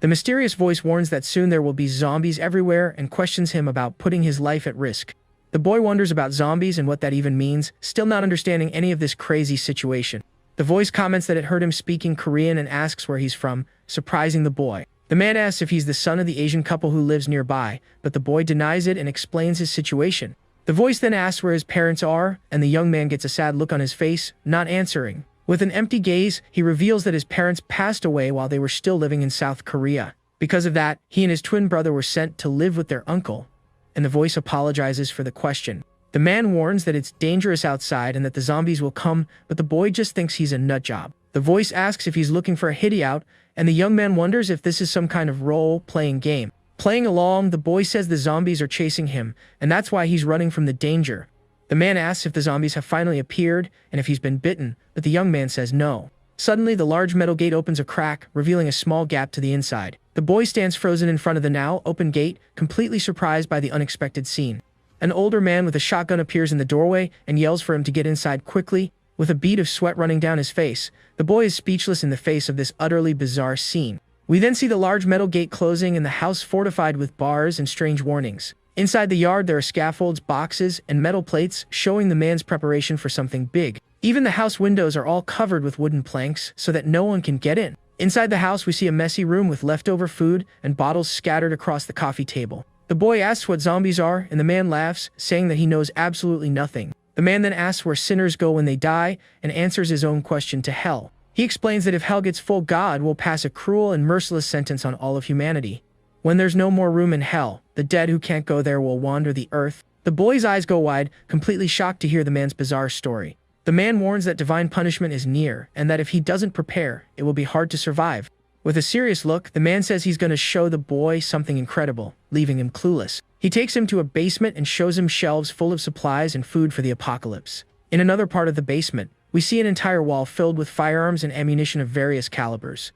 Speaker 1: The mysterious voice warns that soon there will be zombies everywhere and questions him about putting his life at risk. The boy wonders about zombies and what that even means, still not understanding any of this crazy situation. The voice comments that it heard him speaking Korean and asks where he's from, surprising the boy. The man asks if he's the son of the Asian couple who lives nearby, but the boy denies it and explains his situation. The voice then asks where his parents are, and the young man gets a sad look on his face, not answering. With an empty gaze, he reveals that his parents passed away while they were still living in South Korea. Because of that, he and his twin brother were sent to live with their uncle, and the voice apologizes for the question. The man warns that it's dangerous outside and that the zombies will come, but the boy just thinks he's a nutjob. The voice asks if he's looking for a hideout, and the young man wonders if this is some kind of role-playing game. Playing along, the boy says the zombies are chasing him, and that's why he's running from the danger. The man asks if the zombies have finally appeared and if he's been bitten, but the young man says no. Suddenly, the large metal gate opens a crack, revealing a small gap to the inside. The boy stands frozen in front of the now open gate, completely surprised by the unexpected scene. An older man with a shotgun appears in the doorway and yells for him to get inside quickly. With a bead of sweat running down his face, the boy is speechless in the face of this utterly bizarre scene. We then see the large metal gate closing and the house fortified with bars and strange warnings. Inside the yard, there are scaffolds, boxes, and metal plates, showing the man's preparation for something big. Even the house windows are all covered with wooden planks so that no one can get in. Inside the house, we see a messy room with leftover food and bottles scattered across the coffee table. The boy asks what zombies are, and the man laughs, saying that he knows absolutely nothing. The man then asks where sinners go when they die, and answers his own question to hell. He explains that if hell gets full, God will pass a cruel and merciless sentence on all of humanity. When there's no more room in hell, the dead who can't go there will wander the earth. The boy's eyes go wide, completely shocked to hear the man's bizarre story. The man warns that divine punishment is near, and that if he doesn't prepare, it will be hard to survive. With a serious look, the man says he's going to show the boy something incredible, leaving him clueless. He takes him to a basement and shows him shelves full of supplies and food for the apocalypse. In another part of the basement, we see an entire wall filled with firearms and ammunition of various calibers.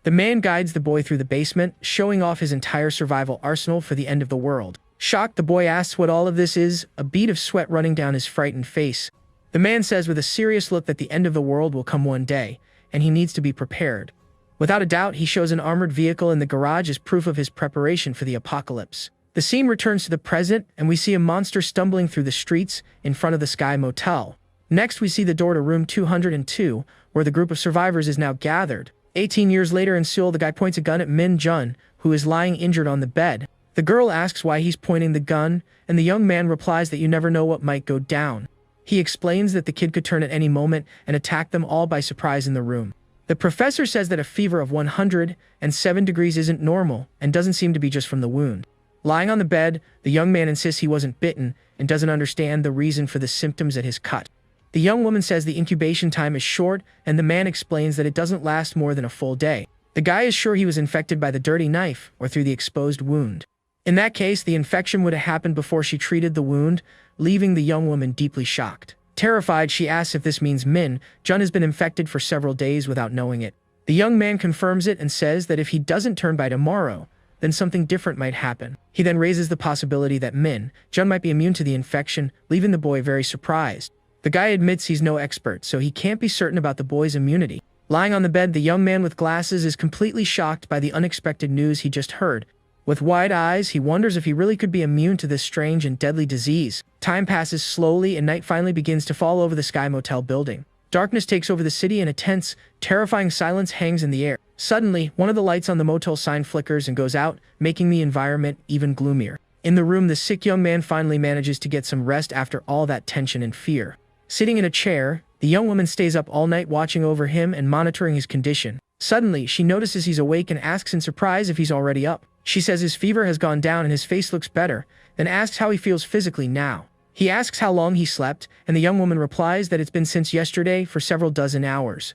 Speaker 1: The man guides the boy through the basement, showing off his entire survival arsenal for the end of the world. Shocked, the boy asks what all of this is, a bead of sweat running down his frightened face. The man says with a serious look that the end of the world will come one day, and he needs to be prepared. Without a doubt, he shows an armored vehicle in the garage as proof of his preparation for the apocalypse. The scene returns to the present, and we see a monster stumbling through the streets in front of the Sky Motel. Next, we see the door to room 202, where the group of survivors is now gathered. 18 years later in Seoul, the guy points a gun at Min Jun, who is lying injured on the bed. The girl asks why he's pointing the gun, and the young man replies that you never know what might go down. He explains that the kid could turn at any moment and attack them all by surprise in the room. The professor says that a fever of 107 degrees isn't normal and doesn't seem to be just from the wound. Lying on the bed, the young man insists he wasn't bitten and doesn't understand the reason for the symptoms at his cut. The young woman says the incubation time is short, and the man explains that it doesn't last more than a full day. The guy is sure he was infected by the dirty knife or through the exposed wound. In that case, the infection would have happened before she treated the wound, leaving the young woman deeply shocked. Terrified, she asks if this means Min Jun has been infected for several days without knowing it. The young man confirms it and says that if he doesn't turn by tomorrow, then something different might happen. He then raises the possibility that Min Jun might be immune to the infection, leaving the boy very surprised. The guy admits he's no expert, so he can't be certain about the boy's immunity. Lying on the bed, the young man with glasses is completely shocked by the unexpected news he just heard. With wide eyes, he wonders if he really could be immune to this strange and deadly disease. Time passes slowly and night finally begins to fall over the Sky Motel building. Darkness takes over the city and a tense, terrifying silence hangs in the air. Suddenly, one of the lights on the motel sign flickers and goes out, making the environment even gloomier. In the room, the sick young man finally manages to get some rest after all that tension and fear. Sitting in a chair, the young woman stays up all night watching over him and monitoring his condition. Suddenly, she notices he's awake and asks in surprise if he's already up. She says his fever has gone down and his face looks better, then asks how he feels physically now. He asks how long he slept, and the young woman replies that it's been since yesterday for several dozen hours.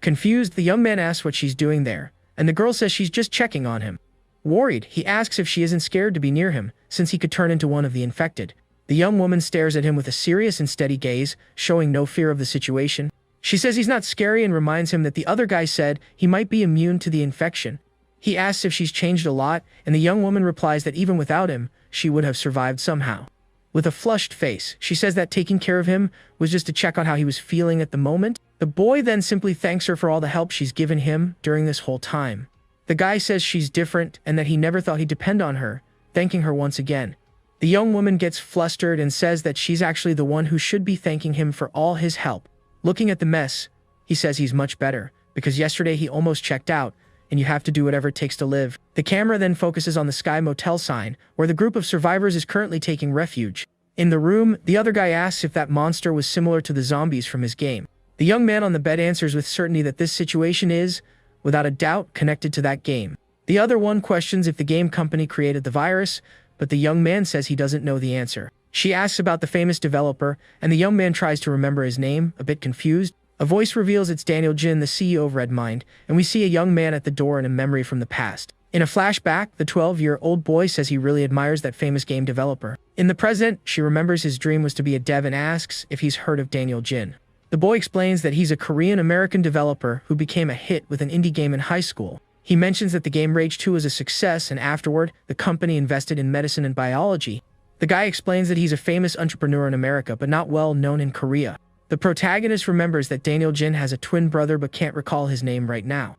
Speaker 1: Confused, the young man asks what she's doing there, and the girl says she's just checking on him. Worried, he asks if she isn't scared to be near him, since he could turn into one of the infected. The young woman stares at him with a serious and steady gaze, showing no fear of the situation. She says he's not scary and reminds him that the other guy said he might be immune to the infection. He asks if she's changed a lot, and the young woman replies that even without him, she would have survived somehow. With a flushed face, she says that taking care of him was just to check on how he was feeling at the moment. The boy then simply thanks her for all the help she's given him during this whole time. The guy says she's different and that he never thought he'd depend on her, thanking her once again. The young woman gets flustered and says that she's actually the one who should be thanking him for all his help. Looking at the mess, he says he's much better, because yesterday he almost checked out, and you have to do whatever it takes to live. The camera then focuses on the Sky Motel sign, where the group of survivors is currently taking refuge. In the room, the other guy asks if that monster was similar to the zombies from his game. The young man on the bed answers with certainty that this situation is, without a doubt, connected to that game. The other one questions if the game company created the virus, but the young man says he doesn't know the answer. She asks about the famous developer, and the young man tries to remember his name, a bit confused. A voice reveals it's Daniel Jin, the CEO of Redmind, and we see a young man at the door in a memory from the past. In a flashback, the 12-year-old boy says he really admires that famous game developer. In the present, she remembers his dream was to be a dev and asks if he's heard of Daniel Jin. The boy explains that he's a Korean-American developer who became a hit with an indie game in high school. He mentions that the game Rage 2 was a success, and afterward, the company invested in medicine and biology. The guy explains that he's a famous entrepreneur in America, but not well known in Korea. The protagonist remembers that Daniel Jin has a twin brother but can't recall his name right now.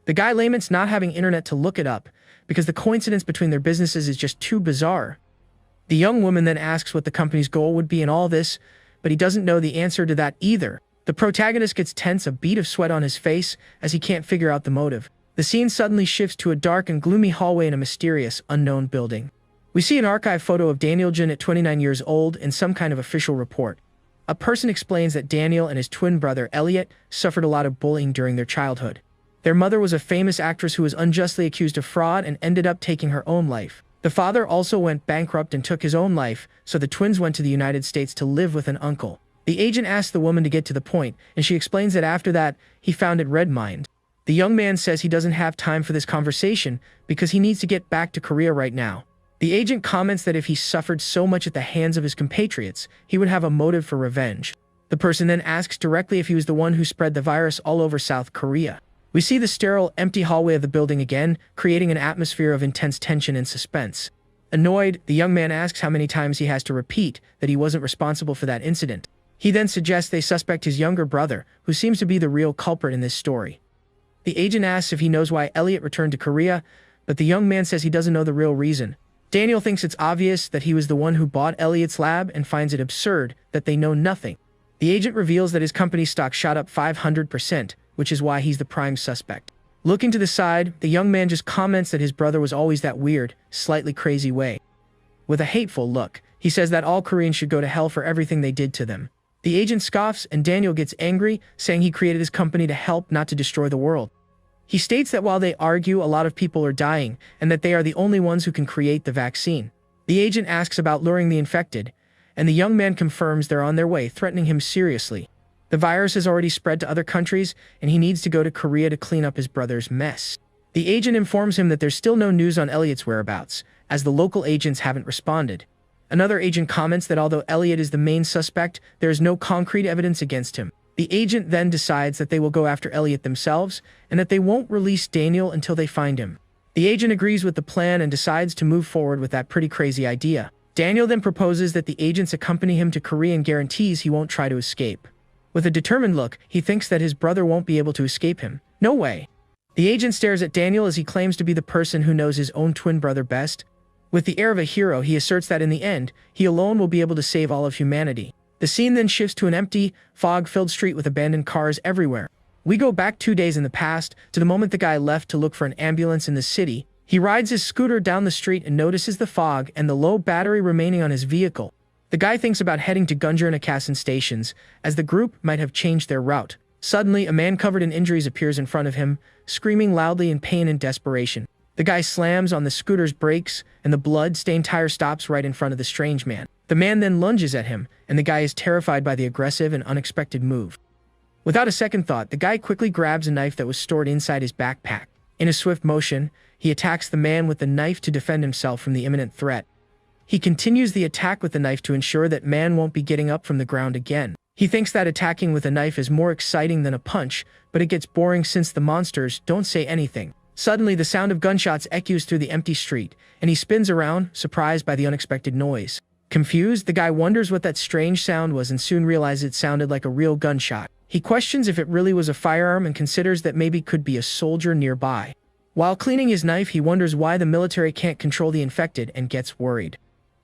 Speaker 1: The guy laments not having internet to look it up, because the coincidence between their businesses is just too bizarre. The young woman then asks what the company's goal would be in all this, but he doesn't know the answer to that either. The protagonist gets tense, a bead of sweat on his face, as he can't figure out the motive. The scene suddenly shifts to a dark and gloomy hallway in a mysterious, unknown building. We see an archive photo of Daniel Jin at 29 years old in some kind of official report. A person explains that Daniel and his twin brother, Elliot, suffered a lot of bullying during their childhood. Their mother was a famous actress who was unjustly accused of fraud and ended up taking her own life. The father also went bankrupt and took his own life, so the twins went to the United States to live with an uncle. The agent asks the woman to get to the point, and she explains that after that, he founded Redmind. The young man says he doesn't have time for this conversation because he needs to get back to Korea right now. The agent comments that if he suffered so much at the hands of his compatriots, he would have a motive for revenge. The person then asks directly if he was the one who spread the virus all over South Korea. We see the sterile, empty hallway of the building again, creating an atmosphere of intense tension and suspense. Annoyed, the young man asks how many times he has to repeat that he wasn't responsible for that incident. He then suggests they suspect his younger brother, who seems to be the real culprit in this story. The agent asks if he knows why Elliot returned to Korea, but the young man says he doesn't know the real reason. Daniel thinks it's obvious that he was the one who bought Elliot's lab and finds it absurd that they know nothing. The agent reveals that his company's stock shot up 500%, which is why he's the prime suspect. Looking to the side, the young man just comments that his brother was always that weird, slightly crazy way. With a hateful look, he says that all Koreans should go to hell for everything they did to them. The agent scoffs and Daniel gets angry, saying he created his company to help, not to destroy the world. He states that while they argue, a lot of people are dying, and that they are the only ones who can create the vaccine. The agent asks about luring the infected, and the young man confirms they're on their way, threatening him seriously. The virus has already spread to other countries, and he needs to go to Korea to clean up his brother's mess. The agent informs him that there's still no news on Elliot's whereabouts, as the local agents haven't responded. Another agent comments that although Elliot is the main suspect, there is no concrete evidence against him. The agent then decides that they will go after Elliot themselves, and that they won't release Daniel until they find him. The agent agrees with the plan and decides to move forward with that pretty crazy idea. Daniel then proposes that the agents accompany him to Korea and guarantees he won't try to escape. With a determined look, he thinks that his brother won't be able to escape him. No way. The agent stares at Daniel as he claims to be the person who knows his own twin brother best. With the air of a hero, he asserts that in the end, he alone will be able to save all of humanity. The scene then shifts to an empty, fog-filled street with abandoned cars everywhere. We go back 2 days in the past, to the moment the guy left to look for an ambulance in the city. He rides his scooter down the street and notices the fog and the low battery remaining on his vehicle. The guy thinks about heading to Gunjar and Akasan stations, as the group might have changed their route. Suddenly, a man covered in injuries appears in front of him, screaming loudly in pain and desperation. The guy slams on the scooter's brakes, and the blood-stained tire stops right in front of the strange man. The man then lunges at him, and the guy is terrified by the aggressive and unexpected move. Without a second thought, the guy quickly grabs a knife that was stored inside his backpack. In a swift motion, he attacks the man with the knife to defend himself from the imminent threat. He continues the attack with the knife to ensure that man won't be getting up from the ground again. He thinks that attacking with a knife is more exciting than a punch, but it gets boring since the monsters don't say anything. Suddenly, the sound of gunshots echoes through the empty street, and he spins around, surprised by the unexpected noise. Confused, the guy wonders what that strange sound was and soon realizes it sounded like a real gunshot. He questions if it really was a firearm and considers that maybe it could be a soldier nearby. While cleaning his knife, he wonders why the military can't control the infected and gets worried.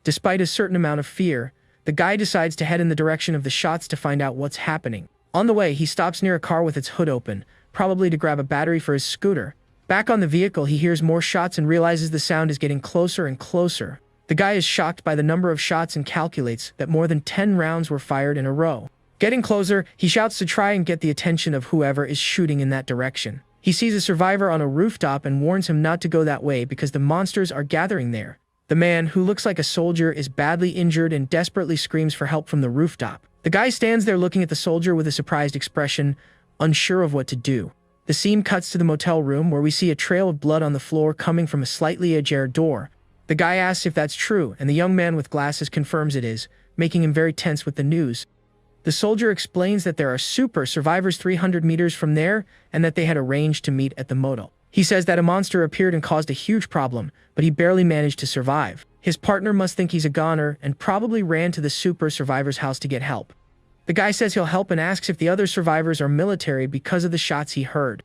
Speaker 1: Despite a certain amount of fear, the guy decides to head in the direction of the shots to find out what's happening. On the way, he stops near a car with its hood open, probably to grab a battery for his scooter. Back on the vehicle, he hears more shots and realizes the sound is getting closer and closer. The guy is shocked by the number of shots and calculates that more than 10 rounds were fired in a row. Getting closer, he shouts to try and get the attention of whoever is shooting in that direction. He sees a survivor on a rooftop and warns him not to go that way because the monsters are gathering there. The man, who looks like a soldier, is badly injured and desperately screams for help from the rooftop. The guy stands there looking at the soldier with a surprised expression, unsure of what to do. The scene cuts to the motel room where we see a trail of blood on the floor coming from a slightly ajar door. The guy asks if that's true, and the young man with glasses confirms it is, making him very tense with the news. The soldier explains that there are super survivors 300 meters from there and that they had arranged to meet at the motel. He says that a monster appeared and caused a huge problem, but he barely managed to survive. His partner must think he's a goner and probably ran to the super survivor's house to get help. The guy says he'll help and asks if the other survivors are military because of the shots he heard.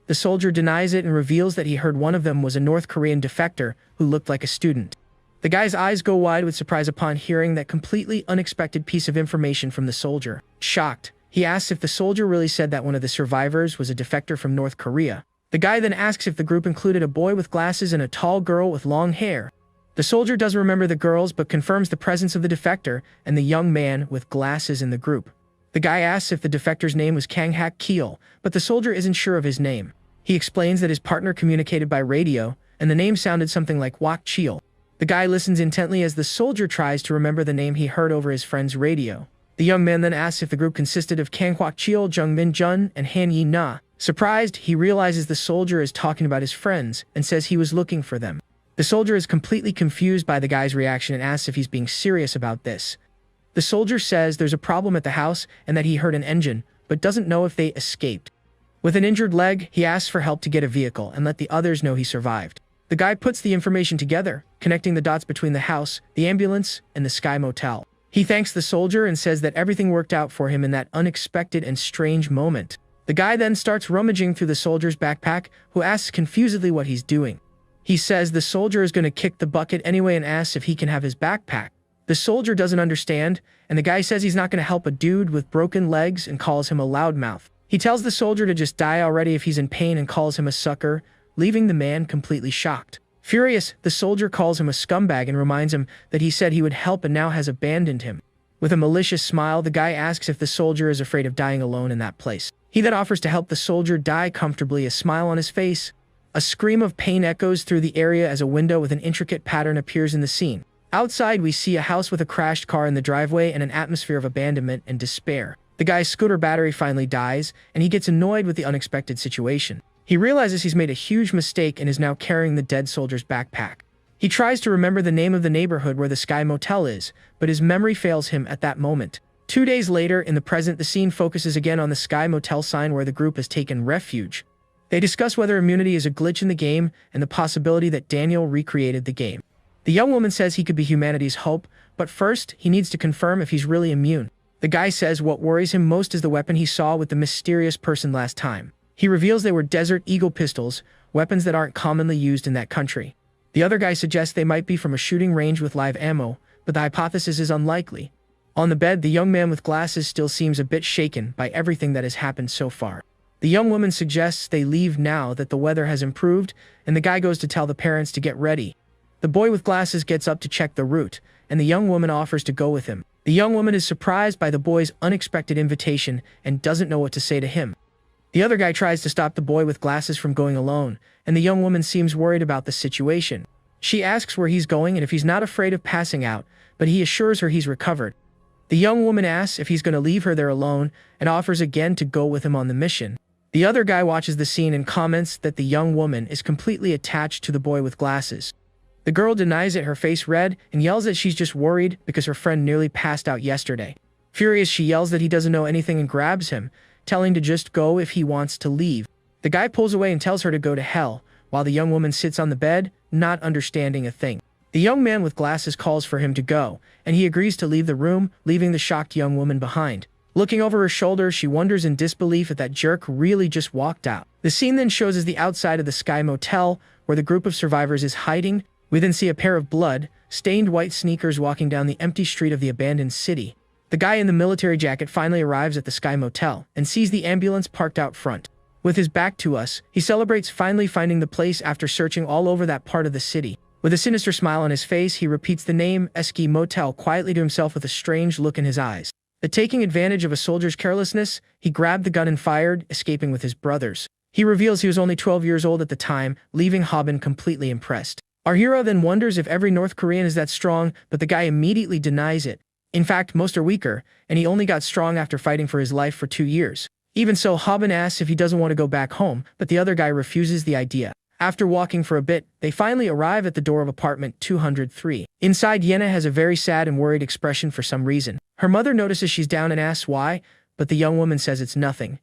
Speaker 1: The soldier denies it and reveals that he heard one of them was a North Korean defector who looked like a student. The guy's eyes go wide with surprise upon hearing that completely unexpected piece of information from the soldier. Shocked, he asks if the soldier really said that one of the survivors was a defector from North Korea. The guy then asks if the group included a boy with glasses and a tall girl with long hair. The soldier doesn't remember the girls but confirms the presence of the defector and the young man with glasses in the group. The guy asks if the defector's name was Kang Hak Keel, but the soldier isn't sure of his name. He explains that his partner communicated by radio, and the name sounded something like Wak Cheel. The guy listens intently as the soldier tries to remember the name he heard over his friend's radio. The young man then asks if the group consisted of Kang Kwak Cheel, Jung Min Jun, and Han Yi Na. Surprised, he realizes the soldier is talking about his friends and says he was looking for them. The soldier is completely confused by the guy's reaction and asks if he's being serious about this. The soldier says there's a problem at the house and that he heard an engine, but doesn't know if they escaped. With an injured leg, he asks for help to get a vehicle and let the others know he survived. The guy puts the information together, connecting the dots between the house, the ambulance, and the Sky Motel. He thanks the soldier and says that everything worked out for him in that unexpected and strange moment. The guy then starts rummaging through the soldier's backpack, who asks confusedly what he's doing. He says the soldier is going to kick the bucket anyway and asks if he can have his backpack. The soldier doesn't understand, and the guy says he's not going to help a dude with broken legs and calls him a loudmouth. He tells the soldier to just die already if he's in pain and calls him a sucker, leaving the man completely shocked. Furious, the soldier calls him a scumbag and reminds him that he said he would help and now has abandoned him. With a malicious smile, the guy asks if the soldier is afraid of dying alone in that place. He then offers to help the soldier die comfortably, a smile on his face. A scream of pain echoes through the area as a window with an intricate pattern appears in the scene. Outside, we see a house with a crashed car in the driveway and an atmosphere of abandonment and despair. The guy's scooter battery finally dies, and he gets annoyed with the unexpected situation. He realizes he's made a huge mistake and is now carrying the dead soldier's backpack. He tries to remember the name of the neighborhood where the Sky Motel is, but his memory fails him at that moment. 2 days later, in the present, the scene focuses again on the Sky Motel sign where the group has taken refuge. They discuss whether immunity is a glitch in the game and the possibility that Daniel recreated the game. The young woman says he could be humanity's hope, but first, he needs to confirm if he's really immune. The guy says what worries him most is the weapon he saw with the mysterious person last time. He reveals they were Desert Eagle pistols, weapons that aren't commonly used in that country. The other guy suggests they might be from a shooting range with live ammo, but the hypothesis is unlikely. On the bed, the young man with glasses still seems a bit shaken by everything that has happened so far. The young woman suggests they leave now that the weather has improved, and the guy goes to tell the parents to get ready. The boy with glasses gets up to check the route, and the young woman offers to go with him. The young woman is surprised by the boy's unexpected invitation and doesn't know what to say to him. The other guy tries to stop the boy with glasses from going alone, and the young woman seems worried about the situation. She asks where he's going and if he's not afraid of passing out, but he assures her he's recovered. The young woman asks if he's going to leave her there alone and offers again to go with him on the mission. The other guy watches the scene and comments that the young woman is completely attached to the boy with glasses. The girl denies it, her face red, and yells that she's just worried because her friend nearly passed out yesterday. Furious, she yells that he doesn't know anything and grabs him, telling to just go if he wants to leave. The guy pulls away and tells her to go to hell, while the young woman sits on the bed, not understanding a thing. The young man with glasses calls for him to go, and he agrees to leave the room, leaving the shocked young woman behind. Looking over her shoulder, she wonders in disbelief if that jerk really just walked out. The scene then shows us the outside of the Sky Motel, where the group of survivors is hiding. We then see a pair of blood-stained white sneakers walking down the empty street of the abandoned city. The guy in the military jacket finally arrives at the Sky Motel and sees the ambulance parked out front. With his back to us, he celebrates finally finding the place after searching all over that part of the city. With a sinister smile on his face, he repeats the name Sky Motel quietly to himself with a strange look in his eyes. But taking advantage of a soldier's carelessness, he grabbed the gun and fired, escaping with his brothers. He reveals he was only 12 years old at the time, leaving Hoban completely impressed. Our hero then wonders if every North Korean is that strong, but the guy immediately denies it. In fact, most are weaker, and he only got strong after fighting for his life for 2 years. Even so, Hoban asks if he doesn't want to go back home, but the other guy refuses the idea. After walking for a bit, they finally arrive at the door of apartment 203. Inside, Yena has a very sad and worried expression for some reason. Her mother notices she's down and asks why, but the young woman says it's nothing.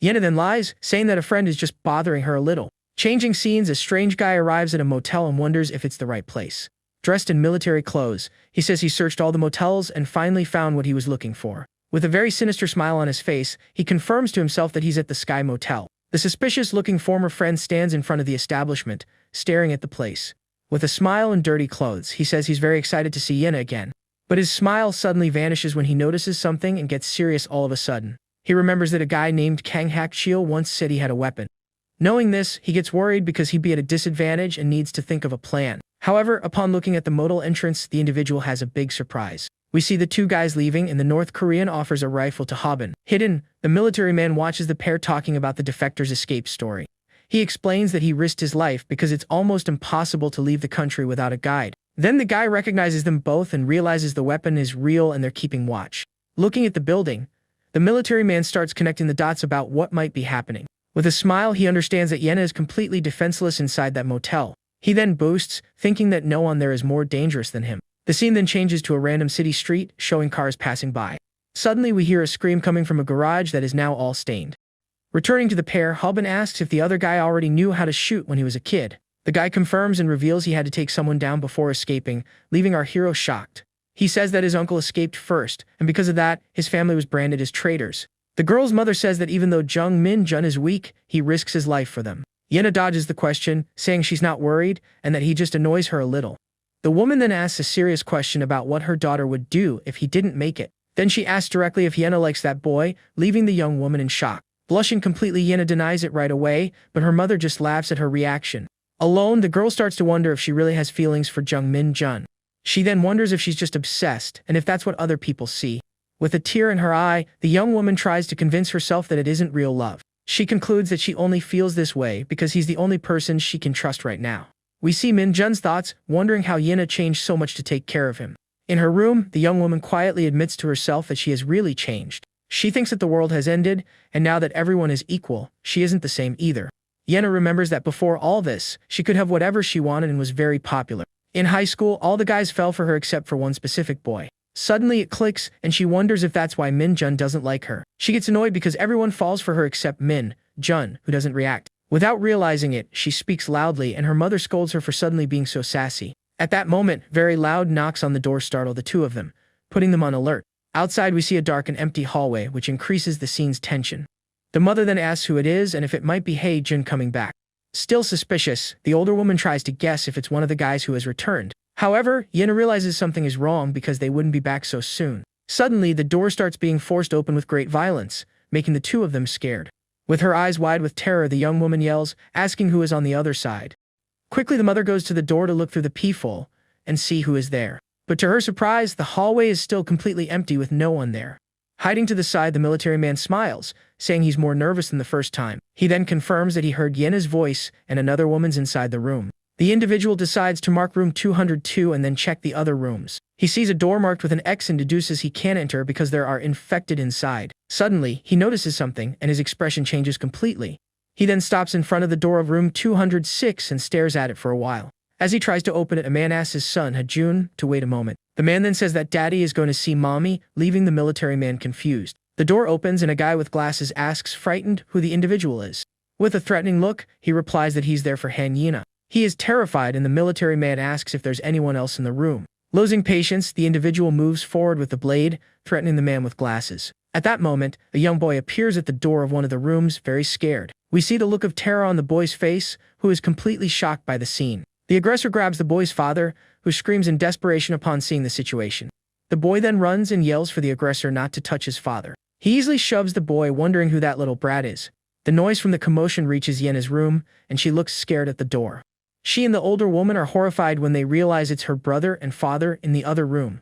Speaker 1: Yena then lies, saying that a friend is just bothering her a little. Changing scenes, a strange guy arrives at a motel and wonders if it's the right place. Dressed in military clothes, he says he searched all the motels and finally found what he was looking for. With a very sinister smile on his face, he confirms to himself that he's at the Sky Motel. The suspicious-looking former friend stands in front of the establishment, staring at the place. With a smile and dirty clothes, he says he's very excited to see Yena again. But his smile suddenly vanishes when he notices something and gets serious all of a sudden. He remembers that a guy named Kang Hak-chil once said he had a weapon. Knowing this, he gets worried because he'd be at a disadvantage and needs to think of a plan. However, upon looking at the motel entrance, the individual has a big surprise. We see the two guys leaving and the North Korean offers a rifle to Hoban. Hidden, the military man watches the pair talking about the defector's escape story. He explains that he risked his life because it's almost impossible to leave the country without a guide. Then the guy recognizes them both and realizes the weapon is real and they're keeping watch. Looking at the building, the military man starts connecting the dots about what might be happening. With a smile, he understands that Yena is completely defenseless inside that motel. He then boasts, thinking that no one there is more dangerous than him. The scene then changes to a random city street, showing cars passing by. Suddenly, we hear a scream coming from a garage that is now all stained. Returning to the pair, Hoban asks if the other guy already knew how to shoot when he was a kid. The guy confirms and reveals he had to take someone down before escaping, leaving our hero shocked. He says that his uncle escaped first, and because of that, his family was branded as traitors. The girl's mother says that even though Jung Min-jun is weak, he risks his life for them. Yena dodges the question, saying she's not worried and that he just annoys her a little. The woman then asks a serious question about what her daughter would do if he didn't make it. Then she asks directly if Yena likes that boy, leaving the young woman in shock. Blushing completely, Yena denies it right away, but her mother just laughs at her reaction. Alone, the girl starts to wonder if she really has feelings for Jung Min-jun. She then wonders if she's just obsessed and if that's what other people see. With a tear in her eye, the young woman tries to convince herself that it isn't real love. She concludes that she only feels this way because he's the only person she can trust right now. We see Min-jun's thoughts, wondering how Yena changed so much to take care of him. In her room, the young woman quietly admits to herself that she has really changed. She thinks that the world has ended, and now that everyone is equal, she isn't the same either. Yena remembers that before all this, she could have whatever she wanted and was very popular. In high school, all the guys fell for her except for one specific boy. Suddenly it clicks, and she wonders if that's why Min-jun doesn't like her. She gets annoyed because everyone falls for her except Min-jun, who doesn't react. Without realizing it, she speaks loudly, and her mother scolds her for suddenly being so sassy. At that moment, very loud knocks on the door startle the two of them, putting them on alert. Outside, we see a dark and empty hallway, which increases the scene's tension. The mother then asks who it is and if it might be Jun coming back. Still suspicious, the older woman tries to guess if it's one of the guys who has returned. However, Yena realizes something is wrong because they wouldn't be back so soon. Suddenly, the door starts being forced open with great violence, making the two of them scared. With her eyes wide with terror, the young woman yells, asking who is on the other side. Quickly, the mother goes to the door to look through the peephole and see who is there. But to her surprise, the hallway is still completely empty with no one there. Hiding to the side, the military man smiles, saying he's more nervous than the first time. He then confirms that he heard Yena's voice and another woman's inside the room. The individual decides to mark room 202 and then check the other rooms. He sees a door marked with an X and deduces he can't enter because there are infected inside. Suddenly, he notices something and his expression changes completely. He then stops in front of the door of room 206 and stares at it for a while. As he tries to open it, a man asks his son, Jun, to wait a moment. The man then says that daddy is going to see mommy, leaving the military man confused. The door opens and a guy with glasses asks, frightened, who the individual is. With a threatening look, he replies that he's there for Yena. He is terrified and the military man asks if there's anyone else in the room. Losing patience, the individual moves forward with the blade, threatening the man with glasses. At that moment, a young boy appears at the door of one of the rooms, very scared. We see the look of terror on the boy's face, who is completely shocked by the scene. The aggressor grabs the boy's father, who screams in desperation upon seeing the situation. The boy then runs and yells for the aggressor not to touch his father. He easily shoves the boy, wondering who that little brat is. The noise from the commotion reaches Yena's room, and she looks scared at the door. She and the older woman are horrified when they realize it's her brother and father in the other room.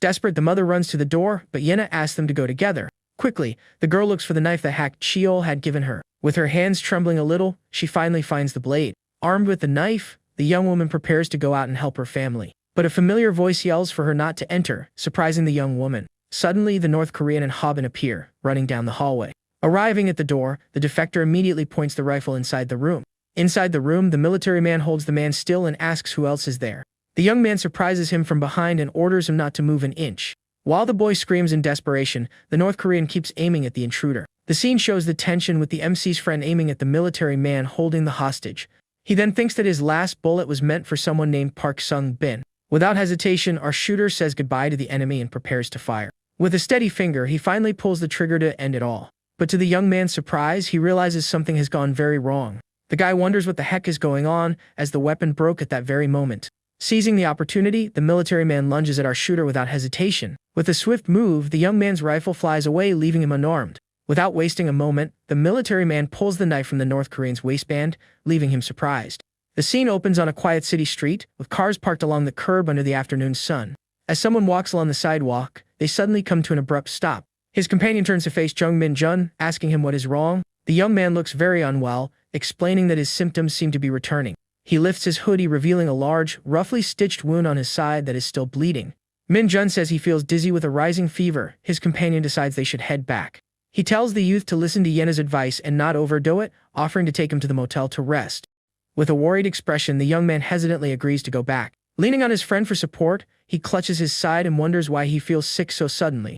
Speaker 1: Desperate, the mother runs to the door, but Yena asks them to go together. Quickly, the girl looks for the knife that Cheol had given her. With her hands trembling a little, she finally finds the blade. Armed with the knife, the young woman prepares to go out and help her family. But a familiar voice yells for her not to enter, surprising the young woman. Suddenly, the North Korean and Hobbin appear, running down the hallway. Arriving at the door, the defector immediately points the rifle inside the room. Inside the room, the military man holds the man still and asks who else is there. The young man surprises him from behind and orders him not to move an inch. While the boy screams in desperation, the North Korean keeps aiming at the intruder. The scene shows the tension with the MC's friend aiming at the military man holding the hostage. He then thinks that his last bullet was meant for someone named Park Sung-bin. Without hesitation, our shooter says goodbye to the enemy and prepares to fire. With a steady finger, he finally pulls the trigger to end it all. But to the young man's surprise, he realizes something has gone very wrong. The guy wonders what the heck is going on, as the weapon broke at that very moment. Seizing the opportunity, the military man lunges at our shooter without hesitation. With a swift move, the young man's rifle flies away, leaving him unarmed. Without wasting a moment, the military man pulls the knife from the North Korean's waistband, leaving him surprised. The scene opens on a quiet city street, with cars parked along the curb under the afternoon sun. As someone walks along the sidewalk, they suddenly come to an abrupt stop. His companion turns to face Jung-min Jun, asking him what is wrong. The young man looks very unwell, explaining that his symptoms seem to be returning. He lifts his hoodie, revealing a large, roughly stitched wound on his side that is still bleeding. Min Jun says he feels dizzy with a rising fever. His companion decides they should head back. He tells the youth to listen to Yena's advice and not overdo it, offering to take him to the motel to rest. With a worried expression, the young man hesitantly agrees to go back. Leaning on his friend for support, he clutches his side and wonders why he feels sick so suddenly.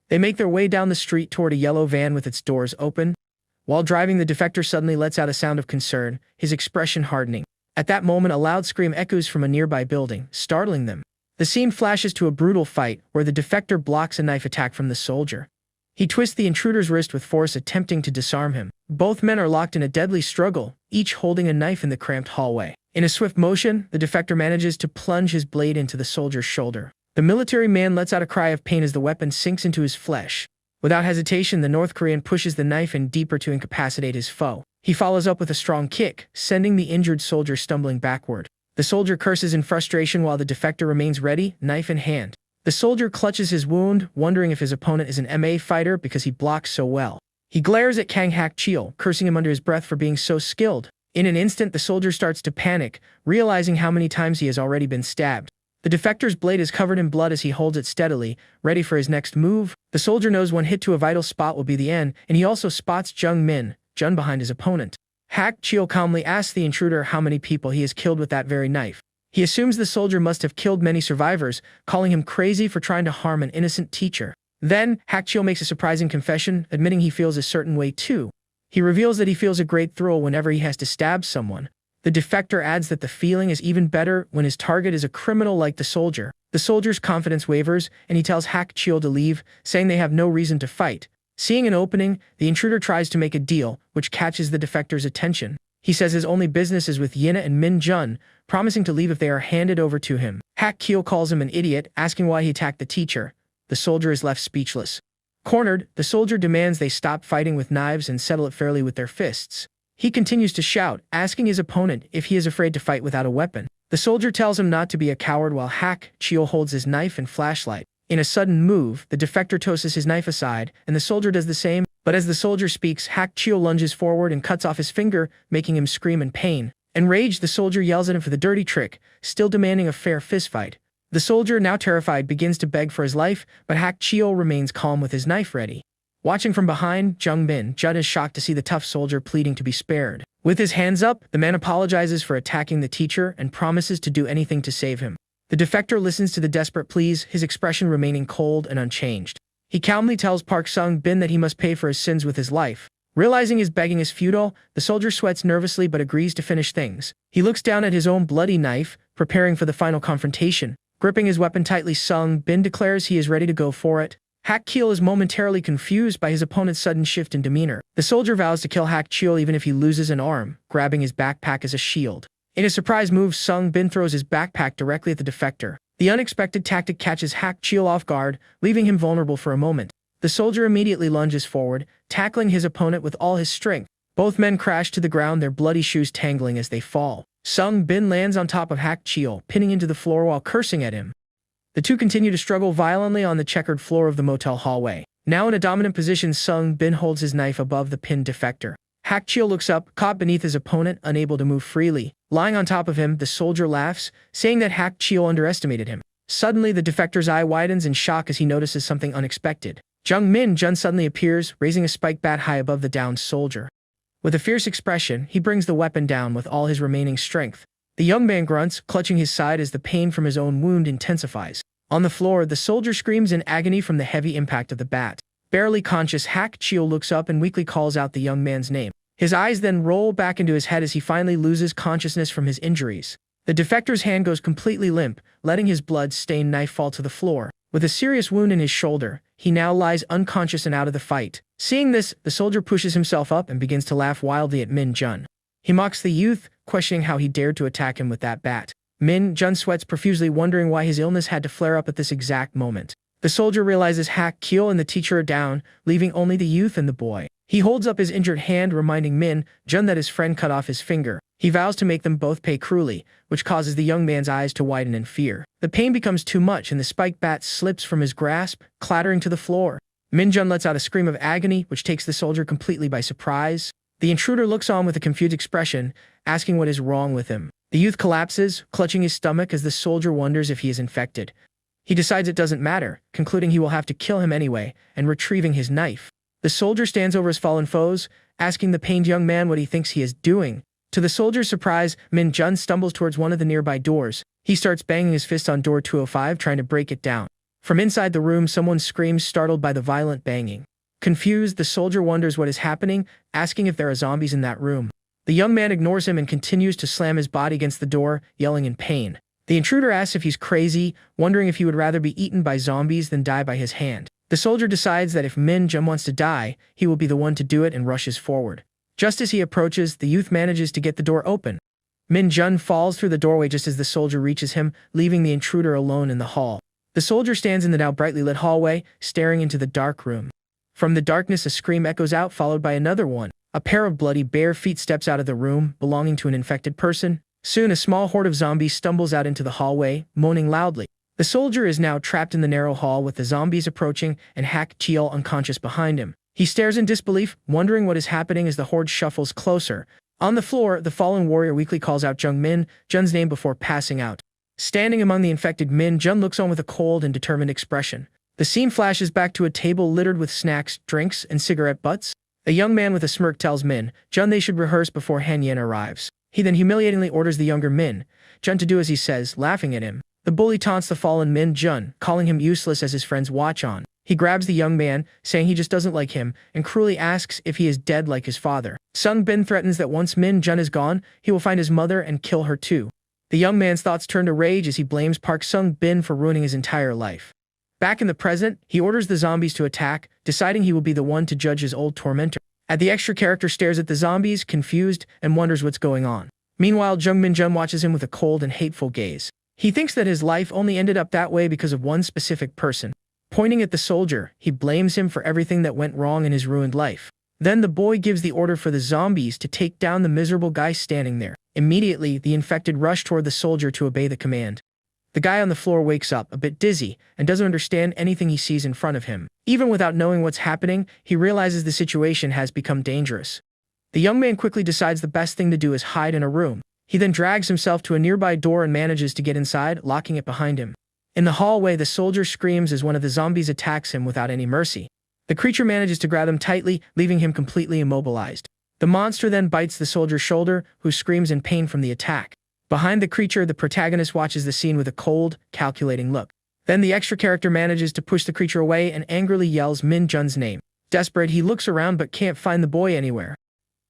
Speaker 1: They make their way down the street toward a yellow van with its doors open. While driving, the defector suddenly lets out a sound of concern, his expression hardening. At that moment, a loud scream echoes from a nearby building, startling them. The scene flashes to a brutal fight, where the defector blocks a knife attack from the soldier. He twists the intruder's wrist with force, attempting to disarm him. Both men are locked in a deadly struggle, each holding a knife in the cramped hallway. In a swift motion, the defector manages to plunge his blade into the soldier's shoulder. The military man lets out a cry of pain as the weapon sinks into his flesh. Without hesitation, the North Korean pushes the knife in deeper to incapacitate his foe. He follows up with a strong kick, sending the injured soldier stumbling backward. The soldier curses in frustration while the defector remains ready, knife in hand. The soldier clutches his wound, wondering if his opponent is an MA fighter because he blocks so well. He glares at Kang Cheol, cursing him under his breath for being so skilled. In an instant, the soldier starts to panic, realizing how many times he has already been stabbed. The defector's blade is covered in blood as he holds it steadily, ready for his next move. The soldier knows one hit to a vital spot will be the end, and he also spots Jung-min Jun behind his opponent. Cheol calmly asks the intruder how many people he has killed with that very knife. He assumes the soldier must have killed many survivors, calling him crazy for trying to harm an innocent teacher. Then, Cheol makes a surprising confession, admitting he feels a certain way too. He reveals that he feels a great thrill whenever he has to stab someone. The defector adds that the feeling is even better when his target is a criminal like the soldier. The soldier's confidence wavers, and he tells Cheol to leave, saying they have no reason to fight. Seeing an opening, the intruder tries to make a deal, which catches the defector's attention. He says his only business is with Yina and Min Jun, promising to leave if they are handed over to him. Hak Kyo calls him an idiot, asking why he attacked the teacher. The soldier is left speechless. Cornered, the soldier demands they stop fighting with knives and settle it fairly with their fists. He continues to shout, asking his opponent if he is afraid to fight without a weapon. The soldier tells him not to be a coward while Hak Kyo holds his knife and flashlight. In a sudden move, the defector tosses his knife aside, and the soldier does the same, but as the soldier speaks, Hak Kyo lunges forward and cuts off his finger, making him scream in pain. Enraged, the soldier yells at him for the dirty trick, still demanding a fair fistfight. The soldier, now terrified, begins to beg for his life, but Hak Kyo remains calm with his knife ready. Watching from behind, Min Jun is shocked to see the tough soldier pleading to be spared. With his hands up, the man apologizes for attacking the teacher and promises to do anything to save him. The defector listens to the desperate pleas, his expression remaining cold and unchanged. He calmly tells Park Sung-bin that he must pay for his sins with his life. Realizing his begging is futile, the soldier sweats nervously but agrees to finish things. He looks down at his own bloody knife, preparing for the final confrontation. Gripping his weapon tightly, Sung-bin declares he is ready to go for it. Hak Kyo is momentarily confused by his opponent's sudden shift in demeanor. The soldier vows to kill Hak Kyo even if he loses an arm, grabbing his backpack as a shield. In a surprise move, Sung-bin throws his backpack directly at the defector. The unexpected tactic catches Hak Kyo off guard, leaving him vulnerable for a moment. The soldier immediately lunges forward, tackling his opponent with all his strength. Both men crash to the ground, their bloody shoes tangling as they fall. Sung-bin lands on top of Hak Kyo, pinning him to the floor while cursing at him. The two continue to struggle violently on the checkered floor of the motel hallway. Now in a dominant position, Sung-bin holds his knife above the pinned defector. Hak Kyo looks up, caught beneath his opponent, unable to move freely. Lying on top of him, the soldier laughs, saying that Hak Kyo underestimated him. Suddenly, the defector's eye widens in shock as he notices something unexpected. Min Jun suddenly appears, raising a spike bat high above the downed soldier. With a fierce expression, he brings the weapon down with all his remaining strength. The young man grunts, clutching his side as the pain from his own wound intensifies. On the floor, the soldier screams in agony from the heavy impact of the bat. Barely conscious, Hak Kyo looks up and weakly calls out the young man's name. His eyes then roll back into his head as he finally loses consciousness from his injuries. The defector's hand goes completely limp, letting his blood-stained knife fall to the floor. With a serious wound in his shoulder, he now lies unconscious and out of the fight. Seeing this, the soldier pushes himself up and begins to laugh wildly at Min Jun. He mocks the youth, questioning how he dared to attack him with that bat. Min Jun sweats profusely, wondering why his illness had to flare up at this exact moment. The soldier realizes Hak Kyo and the teacher are down, leaving only the youth and the boy. He holds up his injured hand, reminding Min Jun that his friend cut off his finger. He vows to make them both pay cruelly, which causes the young man's eyes to widen in fear. The pain becomes too much and the spike bat slips from his grasp, clattering to the floor. Min Jun lets out a scream of agony, which takes the soldier completely by surprise. The intruder looks on with a confused expression, asking what is wrong with him. The youth collapses, clutching his stomach as the soldier wonders if he is infected. He decides it doesn't matter, concluding he will have to kill him anyway, and retrieving his knife. The soldier stands over his fallen foes, asking the pained young man what he thinks he is doing. To the soldier's surprise, Min Jun stumbles towards one of the nearby doors. He starts banging his fist on door 205, trying to break it down. From inside the room, someone screams, startled by the violent banging. Confused, the soldier wonders what is happening, asking if there are zombies in that room. The young man ignores him and continues to slam his body against the door, yelling in pain. The intruder asks if he's crazy, wondering if he would rather be eaten by zombies than die by his hand. The soldier decides that if Min Jun wants to die, he will be the one to do it and rushes forward. Just as he approaches, the youth manages to get the door open. Min Jun falls through the doorway just as the soldier reaches him, leaving the intruder alone in the hall. The soldier stands in the now brightly lit hallway, staring into the dark room. From the darkness, a scream echoes out, followed by another one. A pair of bloody bare feet steps out of the room, belonging to an infected person. Soon, a small horde of zombies stumbles out into the hallway, moaning loudly. The soldier is now trapped in the narrow hall with the zombies approaching and Hak Kyo unconscious behind him. He stares in disbelief, wondering what is happening as the horde shuffles closer. On the floor, the fallen warrior weakly calls out Min Jun's name before passing out. Standing among the infected, Min Jun looks on with a cold and determined expression. The scene flashes back to a table littered with snacks, drinks, and cigarette butts. A young man with a smirk tells Min Jun they should rehearse before Han Yen arrives. He then humiliatingly orders the younger Min Jun to do as he says, laughing at him. The bully taunts the fallen Min Jun, calling him useless as his friends watch on. He grabs the young man, saying he just doesn't like him, and cruelly asks if he is dead like his father. Sung-bin threatens that once Min Jun is gone, he will find his mother and kill her too. The young man's thoughts turn to rage as he blames Park Sung-bin for ruining his entire life. Back in the present, he orders the zombies to attack, deciding he will be the one to judge his old tormentor. The extra character stares at the zombies, confused, and wonders what's going on. Meanwhile, Jung Min-jun watches him with a cold and hateful gaze. He thinks that his life only ended up that way because of one specific person. Pointing at the soldier, he blames him for everything that went wrong in his ruined life. Then the boy gives the order for the zombies to take down the miserable guy standing there. Immediately, the infected rush toward the soldier to obey the command. The guy on the floor wakes up, a bit dizzy, and doesn't understand anything he sees in front of him. Even without knowing what's happening, he realizes the situation has become dangerous. The young man quickly decides the best thing to do is hide in a room. He then drags himself to a nearby door and manages to get inside, locking it behind him. In the hallway, the soldier screams as one of the zombies attacks him without any mercy. The creature manages to grab him tightly, leaving him completely immobilized. The monster then bites the soldier's shoulder, who screams in pain from the attack. Behind the creature, the protagonist watches the scene with a cold, calculating look. Then the extra character manages to push the creature away and angrily yells Min-jun's name. Desperate, he looks around but can't find the boy anywhere.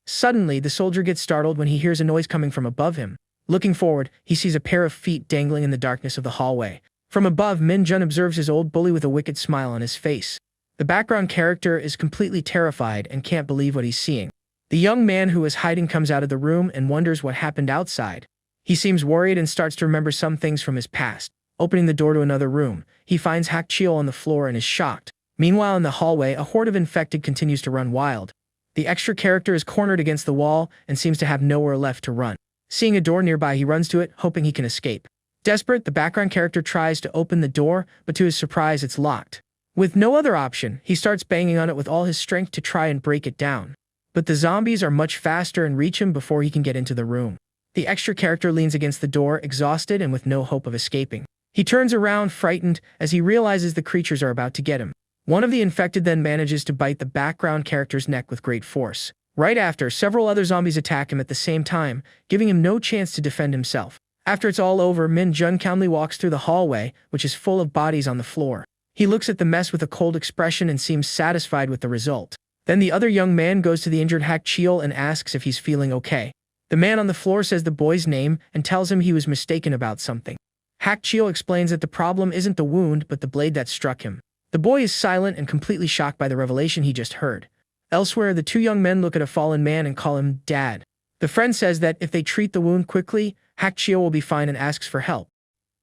Speaker 1: Suddenly, the soldier gets startled when he hears a noise coming from above him. Looking forward, he sees a pair of feet dangling in the darkness of the hallway. From above, Min-jun observes his old bully with a wicked smile on his face. The background character is completely terrified and can't believe what he's seeing. The young man who is hiding comes out of the room and wonders what happened outside. He seems worried and starts to remember some things from his past. Opening the door to another room, he finds Hak-chil on the floor and is shocked. Meanwhile, in the hallway, a horde of infected continues to run wild. The extra character is cornered against the wall and seems to have nowhere left to run. Seeing a door nearby, he runs to it, hoping he can escape. Desperate, the background character tries to open the door, but to his surprise, it's locked. With no other option, he starts banging on it with all his strength to try and break it down. But the zombies are much faster and reach him before he can get into the room. The extra character leans against the door, exhausted and with no hope of escaping. He turns around, frightened, as he realizes the creatures are about to get him. One of the infected then manages to bite the background character's neck with great force. Right after, several other zombies attack him at the same time, giving him no chance to defend himself. After it's all over, Min-jun calmly walks through the hallway, which is full of bodies on the floor. He looks at the mess with a cold expression and seems satisfied with the result. Then the other young man goes to the injured Hak-chil and asks if he's feeling okay. The man on the floor says the boy's name and tells him he was mistaken about something. Hak-chil explains that the problem isn't the wound but the blade that struck him. The boy is silent and completely shocked by the revelation he just heard. Elsewhere, the two young men look at a fallen man and call him Dad. The friend says that if they treat the wound quickly, Hak-chil will be fine and asks for help.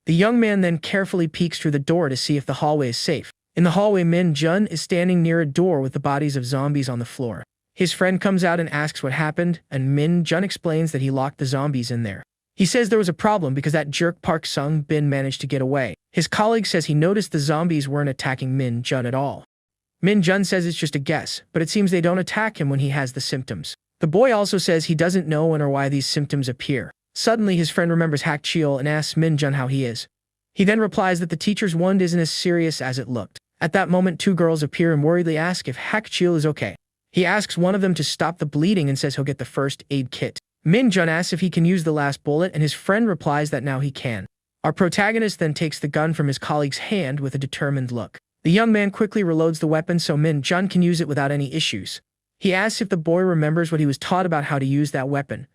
Speaker 1: The young man then carefully peeks through the door to see if the hallway is safe. In the hallway, Min-jun is standing near a door with the bodies of zombies on the floor. His friend comes out and asks what happened, and Min-jun explains that he locked the zombies in there. He says there was a problem because that jerk Park Sung-bin managed to get away. His colleague says he noticed the zombies weren't attacking Min-jun at all. Min-jun says it's just a guess, but it seems they don't attack him when he has the symptoms. The boy also says he doesn't know when or why these symptoms appear. Suddenly, his friend remembers Hak-chil and asks Min-jun how he is. He then replies that the teacher's wound isn't as serious as it looked. At that moment, two girls appear and worriedly ask if Hak-chil is okay. He asks one of them to stop the bleeding and says he'll get the first aid kit. Min-jun asks if he can use the last bullet, and his friend replies that now he can. Our protagonist then takes the gun from his colleague's hand with a determined look. The young man quickly reloads the weapon so Min-jun can use it without any issues. He asks if the boy remembers what he was taught about how to use that weapon.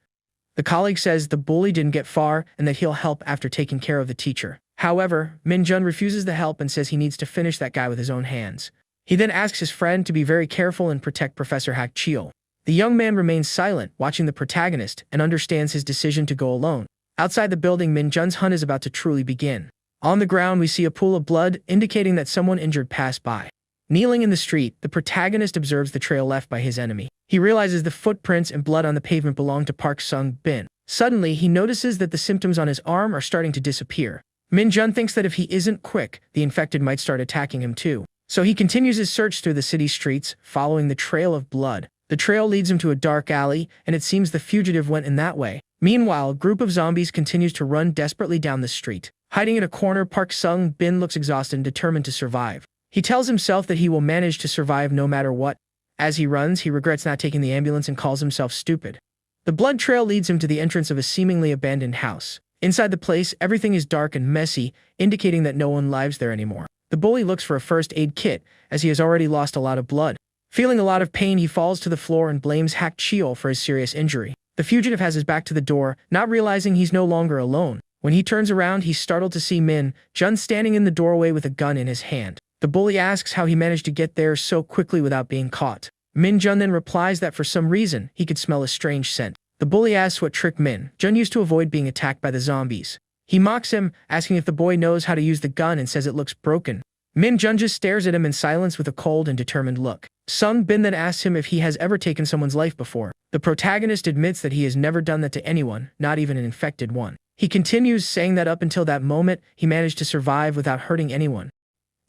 Speaker 1: The colleague says the bully didn't get far and that he'll help after taking care of the teacher. However, Min-jun refuses the help and says he needs to finish that guy with his own hands. He then asks his friend to be very careful and protect Professor Hak-chil. The young man remains silent, watching the protagonist, and understands his decision to go alone. Outside the building, Min-jun's hunt is about to truly begin. On the ground, we see a pool of blood, indicating that someone injured passed by. Kneeling in the street, the protagonist observes the trail left by his enemy. He realizes the footprints and blood on the pavement belong to Park Sung-bin. Suddenly, he notices that the symptoms on his arm are starting to disappear. Min-jun thinks that if he isn't quick, the infected might start attacking him too. So he continues his search through the city streets, following the trail of blood. The trail leads him to a dark alley, and it seems the fugitive went in that way. Meanwhile, a group of zombies continues to run desperately down the street. Hiding in a corner, Park Sung-bin looks exhausted and determined to survive. He tells himself that he will manage to survive no matter what. As he runs, he regrets not taking the ambulance and calls himself stupid. The blood trail leads him to the entrance of a seemingly abandoned house. Inside the place, everything is dark and messy, indicating that no one lives there anymore. The bully looks for a first aid kit, as he has already lost a lot of blood. Feeling a lot of pain, he falls to the floor and blames Hak-chil for his serious injury. The fugitive has his back to the door, not realizing he's no longer alone. When he turns around, he's startled to see Min Jun standing in the doorway with a gun in his hand. The bully asks how he managed to get there so quickly without being caught. Min Jun then replies that for some reason, he could smell a strange scent. The bully asks what trick Min Jun used to avoid being attacked by the zombies. He mocks him, asking if the boy knows how to use the gun and says it looks broken. Min Jun just stares at him in silence with a cold and determined look. Sung Bin then asks him if he has ever taken someone's life before. The protagonist admits that he has never done that to anyone, not even an infected one. He continues, saying that up until that moment, he managed to survive without hurting anyone.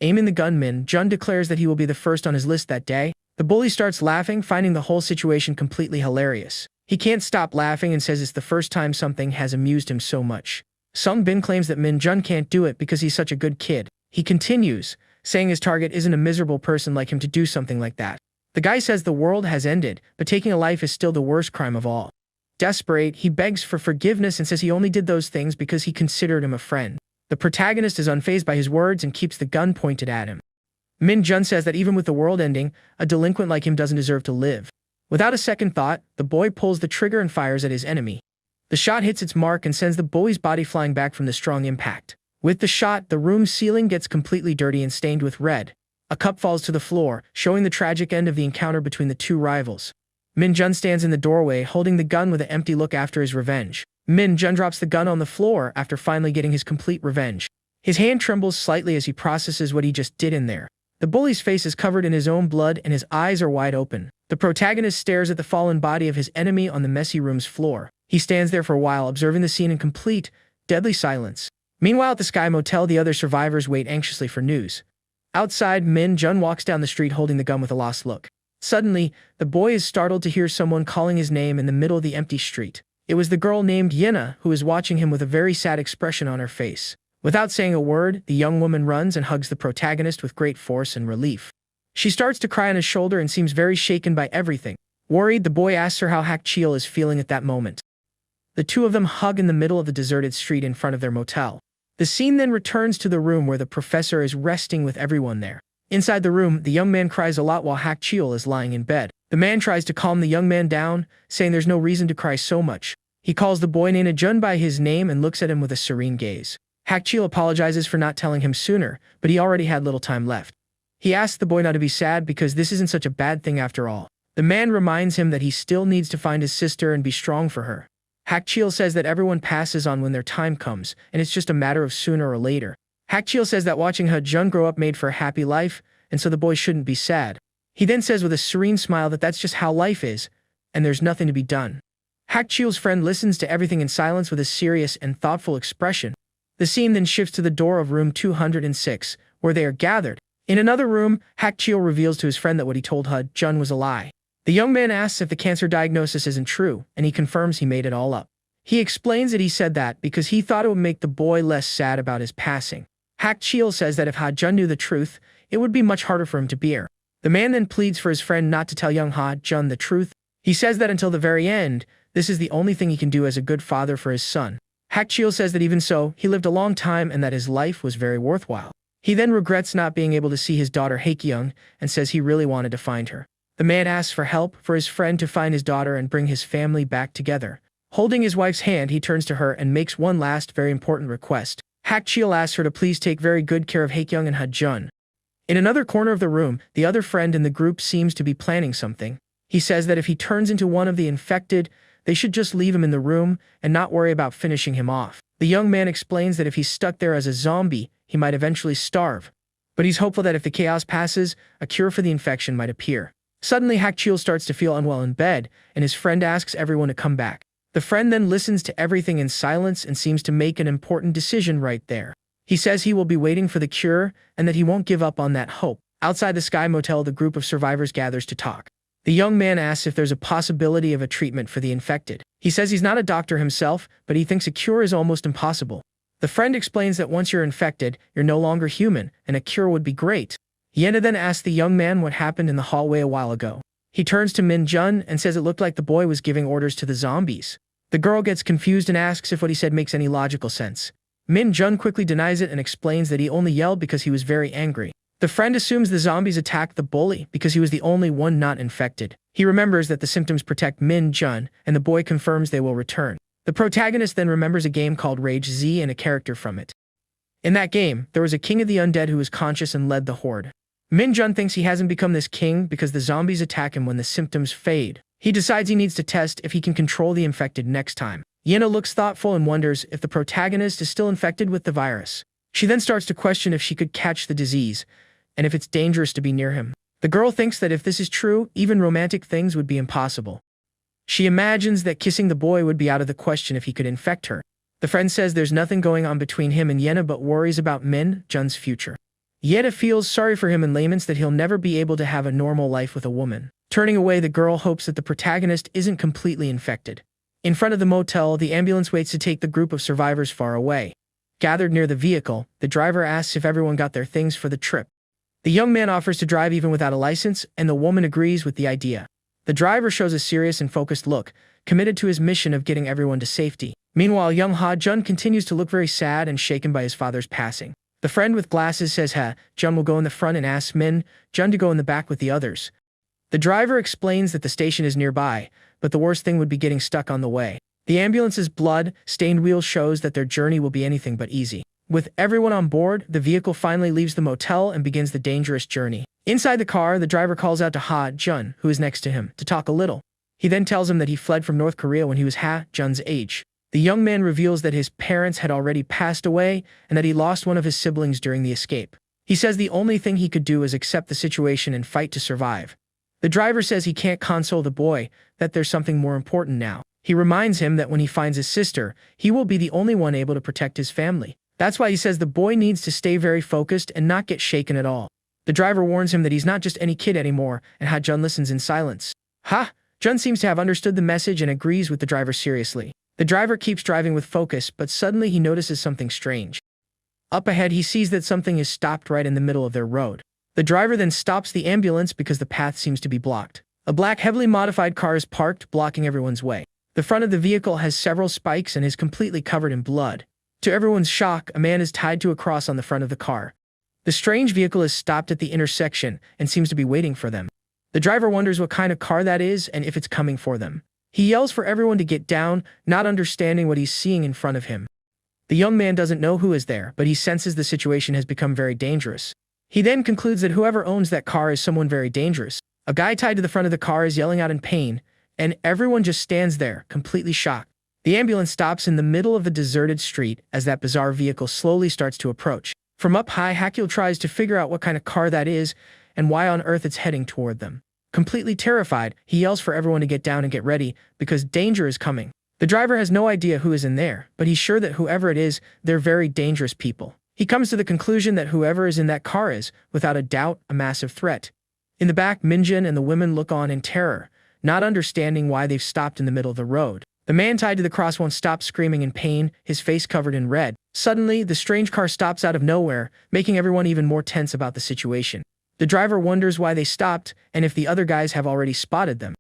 Speaker 1: Aiming the gun, Min Jun declares that he will be the first on his list that day. The bully starts laughing, finding the whole situation completely hilarious. He can't stop laughing and says it's the first time something has amused him so much. Sung Bin claims that Min Jun can't do it because he's such a good kid. He continues, saying his target isn't a miserable person like him to do something like that. The guy says the world has ended, but taking a life is still the worst crime of all. Desperate, he begs for forgiveness and says he only did those things because he considered him a friend. The protagonist is unfazed by his words and keeps the gun pointed at him. Min Jun says that even with the world ending, a delinquent like him doesn't deserve to live. Without a second thought, the boy pulls the trigger and fires at his enemy. The shot hits its mark and sends the bully's body flying back from the strong impact. With the shot, the room's ceiling gets completely dirty and stained with red. A cup falls to the floor, showing the tragic end of the encounter between the two rivals. Min Jun stands in the doorway, holding the gun with an empty look after his revenge. Min Jun drops the gun on the floor after finally getting his complete revenge. His hand trembles slightly as he processes what he just did in there. The bully's face is covered in his own blood and his eyes are wide open. The protagonist stares at the fallen body of his enemy on the messy room's floor. He stands there for a while, observing the scene in complete, deadly silence. Meanwhile, at the Sky Motel, the other survivors wait anxiously for news. Outside, Min Jun walks down the street holding the gun with a lost look. Suddenly, the boy is startled to hear someone calling his name in the middle of the empty street. It was the girl named Yena who is watching him with a very sad expression on her face. Without saying a word, the young woman runs and hugs the protagonist with great force and relief. She starts to cry on his shoulder and seems very shaken by everything. Worried, the boy asks her how Hak Chil is feeling at that moment. The two of them hug in the middle of the deserted street in front of their motel. The scene then returns to the room where the professor is resting with everyone there. Inside the room, the young man cries a lot while Hak Chil is lying in bed. The man tries to calm the young man down, saying there's no reason to cry so much. He calls the boy Nana Jun by his name and looks at him with a serene gaze. Hak Chil apologizes for not telling him sooner, but he already had little time left. He asks the boy not to be sad because this isn't such a bad thing after all. The man reminds him that he still needs to find his sister and be strong for her. Hak Chil says that everyone passes on when their time comes, and it's just a matter of sooner or later. Hak Chil says that watching Ha Jun grow up made for a happy life, and so the boy shouldn't be sad. He then says with a serene smile that that's just how life is, and there's nothing to be done. Hak Chil's friend listens to everything in silence with a serious and thoughtful expression. The scene then shifts to the door of room 206, where they are gathered. In another room, Hak Chil reveals to his friend that what he told Ha Jun was a lie. The young man asks if the cancer diagnosis isn't true, and he confirms he made it all up. He explains that he said that because he thought it would make the boy less sad about his passing. Hak Chil says that if Ha Jun knew the truth, it would be much harder for him to bear. The man then pleads for his friend not to tell young Ha Jun the truth. He says that until the very end, this is the only thing he can do as a good father for his son. Hak Chil says that even so, he lived a long time and that his life was very worthwhile. He then regrets not being able to see his daughter Haekyung and says he really wanted to find her. The man asks for help for his friend to find his daughter and bring his family back together. Holding his wife's hand, he turns to her and makes one last very important request. Hak Chil asks her to please take very good care of Haekyung and Ha Jun. In another corner of the room, the other friend in the group seems to be planning something. He says that if he turns into one of the infected, they should just leave him in the room and not worry about finishing him off. The young man explains that if he's stuck there as a zombie, he might eventually starve. But he's hopeful that if the chaos passes, a cure for the infection might appear. Suddenly, Hak Chil starts to feel unwell in bed, and his friend asks everyone to come back. The friend then listens to everything in silence and seems to make an important decision right there. He says he will be waiting for the cure and that he won't give up on that hope. Outside the Sky Motel, the group of survivors gathers to talk. The young man asks if there's a possibility of a treatment for the infected. He says he's not a doctor himself, but he thinks a cure is almost impossible. The friend explains that once you're infected, you're no longer human, and a cure would be great. Yena then asks the young man what happened in the hallway a while ago. He turns to Min Jun and says it looked like the boy was giving orders to the zombies. The girl gets confused and asks if what he said makes any logical sense. Min Jun quickly denies it and explains that he only yelled because he was very angry. The friend assumes the zombies attacked the bully because he was the only one not infected. He remembers that the symptoms protect Min Jun, and the boy confirms they will return. The protagonist then remembers a game called Rage Z and a character from it. In that game, there was a king of the undead who was conscious and led the horde. Min-jun thinks he hasn't become this king because the zombies attack him when the symptoms fade. He decides he needs to test if he can control the infected next time. Yahello looks thoughtful and wonders if the protagonist is still infected with the virus. She then starts to question if she could catch the disease, and if it's dangerous to be near him. The girl thinks that if this is true, even romantic things would be impossible. She imagines that kissing the boy would be out of the question if he could infect her. The friend says there's nothing going on between him and Yahello but worries about Min-jun's future. Yahello feels sorry for him and laments that he'll never be able to have a normal life with a woman. Turning away, the girl hopes that the protagonist isn't completely infected. In front of the motel, the ambulance waits to take the group of survivors far away. Gathered near the vehicle, the driver asks if everyone got their things for the trip. The young man offers to drive even without a license, and the woman agrees with the idea. The driver shows a serious and focused look, committed to his mission of getting everyone to safety. Meanwhile, young Ha-jun continues to look very sad and shaken by his father's passing. The friend with glasses says Ha-jun will go in the front and asks Min-jun to go in the back with the others. The driver explains that the station is nearby, but the worst thing would be getting stuck on the way. The ambulance's blood-stained wheel shows that their journey will be anything but easy. With everyone on board, the vehicle finally leaves the motel and begins the dangerous journey. Inside the car, the driver calls out to Ha-jun, who is next to him, to talk a little. He then tells him that he fled from North Korea when he was Ha-jun's age. The young man reveals that his parents had already passed away and that he lost one of his siblings during the escape. He says the only thing he could do is accept the situation and fight to survive. The driver says he can't console the boy, that there's something more important now. He reminds him that when he finds his sister, he will be the only one able to protect his family. That's why he says the boy needs to stay very focused and not get shaken at all. The driver warns him that he's not just any kid anymore, and Ha-jun listens in silence. Ha-jun seems to have understood the message and agrees with the driver seriously. The driver keeps driving with focus, but suddenly he notices something strange. Up ahead, he sees that something is stopped right in the middle of their road. The driver then stops the ambulance because the path seems to be blocked. A black, heavily modified car is parked, blocking everyone's way. The front of the vehicle has several spikes and is completely covered in blood. To everyone's shock, a man is tied to a cross on the front of the car. The strange vehicle is stopped at the intersection and seems to be waiting for them. The driver wonders what kind of car that is and if it's coming for them. He yells for everyone to get down, not understanding what he's seeing in front of him. The young man doesn't know who is there, but he senses the situation has become very dangerous. He then concludes that whoever owns that car is someone very dangerous. A guy tied to the front of the car is yelling out in pain, and everyone just stands there, completely shocked. The ambulance stops in the middle of a deserted street as that bizarre vehicle slowly starts to approach. From up high, Hakiel tries to figure out what kind of car that is and why on earth it's heading toward them. Completely terrified, he yells for everyone to get down and get ready because danger is coming. The driver has no idea who is in there, but he's sure that whoever it is, they're very dangerous people. He comes to the conclusion that whoever is in that car is, without a doubt, a massive threat. In the back, Min-jun and the women look on in terror, not understanding why they've stopped in the middle of the road. The man tied to the cross won't stop screaming in pain, his face covered in red. Suddenly, the strange car stops out of nowhere, making everyone even more tense about the situation. The driver wonders why they stopped and if the other guys have already spotted them.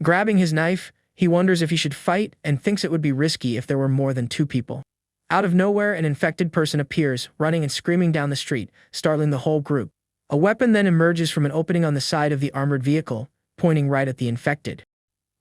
Speaker 1: Grabbing his knife, he wonders if he should fight and thinks it would be risky if there were more than 2 people. Out of nowhere, an infected person appears, running and screaming down the street, startling the whole group. A weapon then emerges from an opening on the side of the armored vehicle, pointing right at the infected.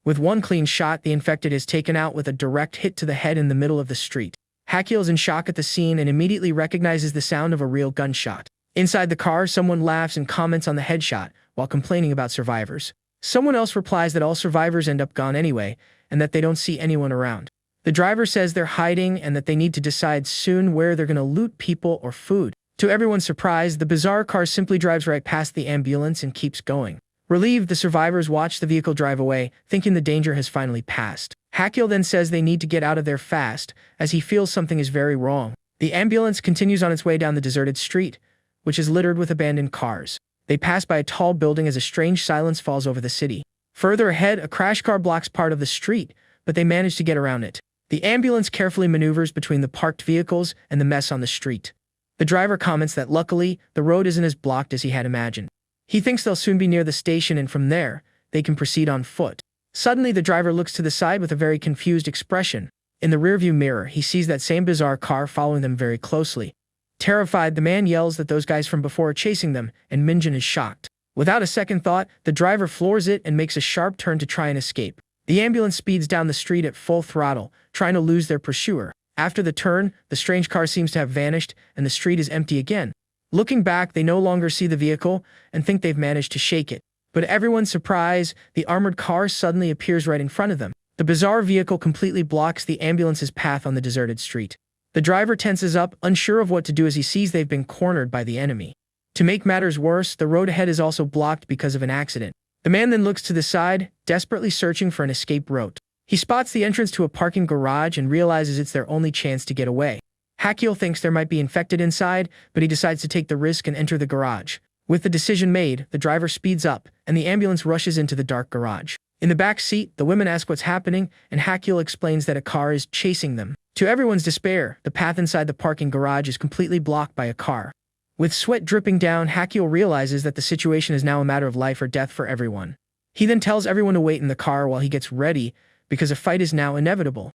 Speaker 1: With one clean shot, the infected is taken out with a direct hit to the head in the middle of the street. Hakiel is in shock at the scene and immediately recognizes the sound of a real gunshot. Inside the car, someone laughs and comments on the headshot, while complaining about survivors. Someone else replies that all survivors end up gone anyway, and that they don't see anyone around. The driver says they're hiding and that they need to decide soon where they're gonna loot people or food. To everyone's surprise, the bizarre car simply drives right past the ambulance and keeps going. Relieved, the survivors watch the vehicle drive away, thinking the danger has finally passed. Hakiel then says they need to get out of there fast, as he feels something is very wrong. The ambulance continues on its way down the deserted street, which is littered with abandoned cars. They pass by a tall building as a strange silence falls over the city. Further ahead, a crash car blocks part of the street, but they manage to get around it. The ambulance carefully maneuvers between the parked vehicles and the mess on the street. The driver comments that luckily, the road isn't as blocked as he had imagined. He thinks they'll soon be near the station and from there, they can proceed on foot. Suddenly, the driver looks to the side with a very confused expression. In the rearview mirror, he sees that same bizarre car following them very closely. Terrified, the man yells that those guys from before are chasing them, and Min-jun is shocked. Without a second thought, the driver floors it and makes a sharp turn to try and escape. The ambulance speeds down the street at full throttle, trying to lose their pursuer. After the turn, the strange car seems to have vanished, and the street is empty again. Looking back, they no longer see the vehicle and think they've managed to shake it. But to everyone's surprise, the armored car suddenly appears right in front of them. The bizarre vehicle completely blocks the ambulance's path on the deserted street. The driver tenses up, unsure of what to do as he sees they've been cornered by the enemy. To make matters worse, the road ahead is also blocked because of an accident. The man then looks to the side, desperately searching for an escape route. He spots the entrance to a parking garage and realizes it's their only chance to get away. Yahello thinks there might be infected inside, but he decides to take the risk and enter the garage. With the decision made, the driver speeds up, and the ambulance rushes into the dark garage. In the back seat, the women ask what's happening, and Yahello explains that a car is chasing them. To everyone's despair, the path inside the parking garage is completely blocked by a car. With sweat dripping down, Yahello realizes that the situation is now a matter of life or death for everyone. He then tells everyone to wait in the car while he gets ready, because a fight is now inevitable.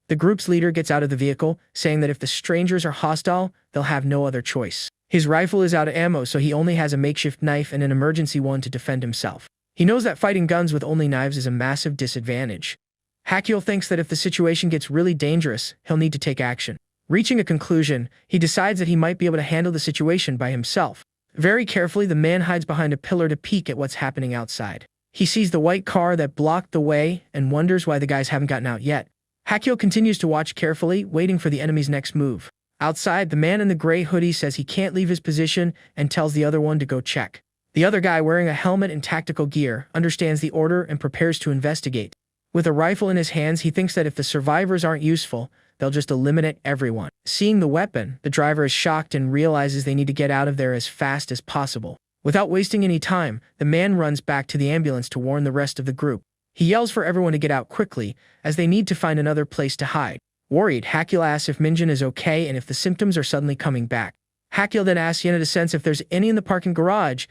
Speaker 1: The group's leader gets out of the vehicle, saying that if the strangers are hostile, they'll have no other choice. His rifle is out of ammo, so he only has a makeshift knife and an emergency one to defend himself. He knows that fighting guns with only knives is a massive disadvantage. Yahello thinks that if the situation gets really dangerous, he'll need to take action. Reaching a conclusion, he decides that he might be able to handle the situation by himself. Very carefully, the man hides behind a pillar to peek at what's happening outside. He sees the white car that blocked the way and wonders why the guys haven't gotten out yet. Yahello continues to watch carefully, waiting for the enemy's next move. Outside, the man in the gray hoodie says he can't leave his position and tells the other one to go check. The other guy, wearing a helmet and tactical gear, understands the order and prepares to investigate. With a rifle in his hands, he thinks that if the survivors aren't useful, they'll just eliminate everyone. Seeing the weapon, the driver is shocked and realizes they need to get out of there as fast as possible. Without wasting any time, the man runs back to the ambulance to warn the rest of the group. He yells for everyone to get out quickly, as they need to find another place to hide. Worried, Yahello asks if Minjin is okay and if the symptoms are suddenly coming back. Yahello then asks Yena to sense if there's any in the parking garage,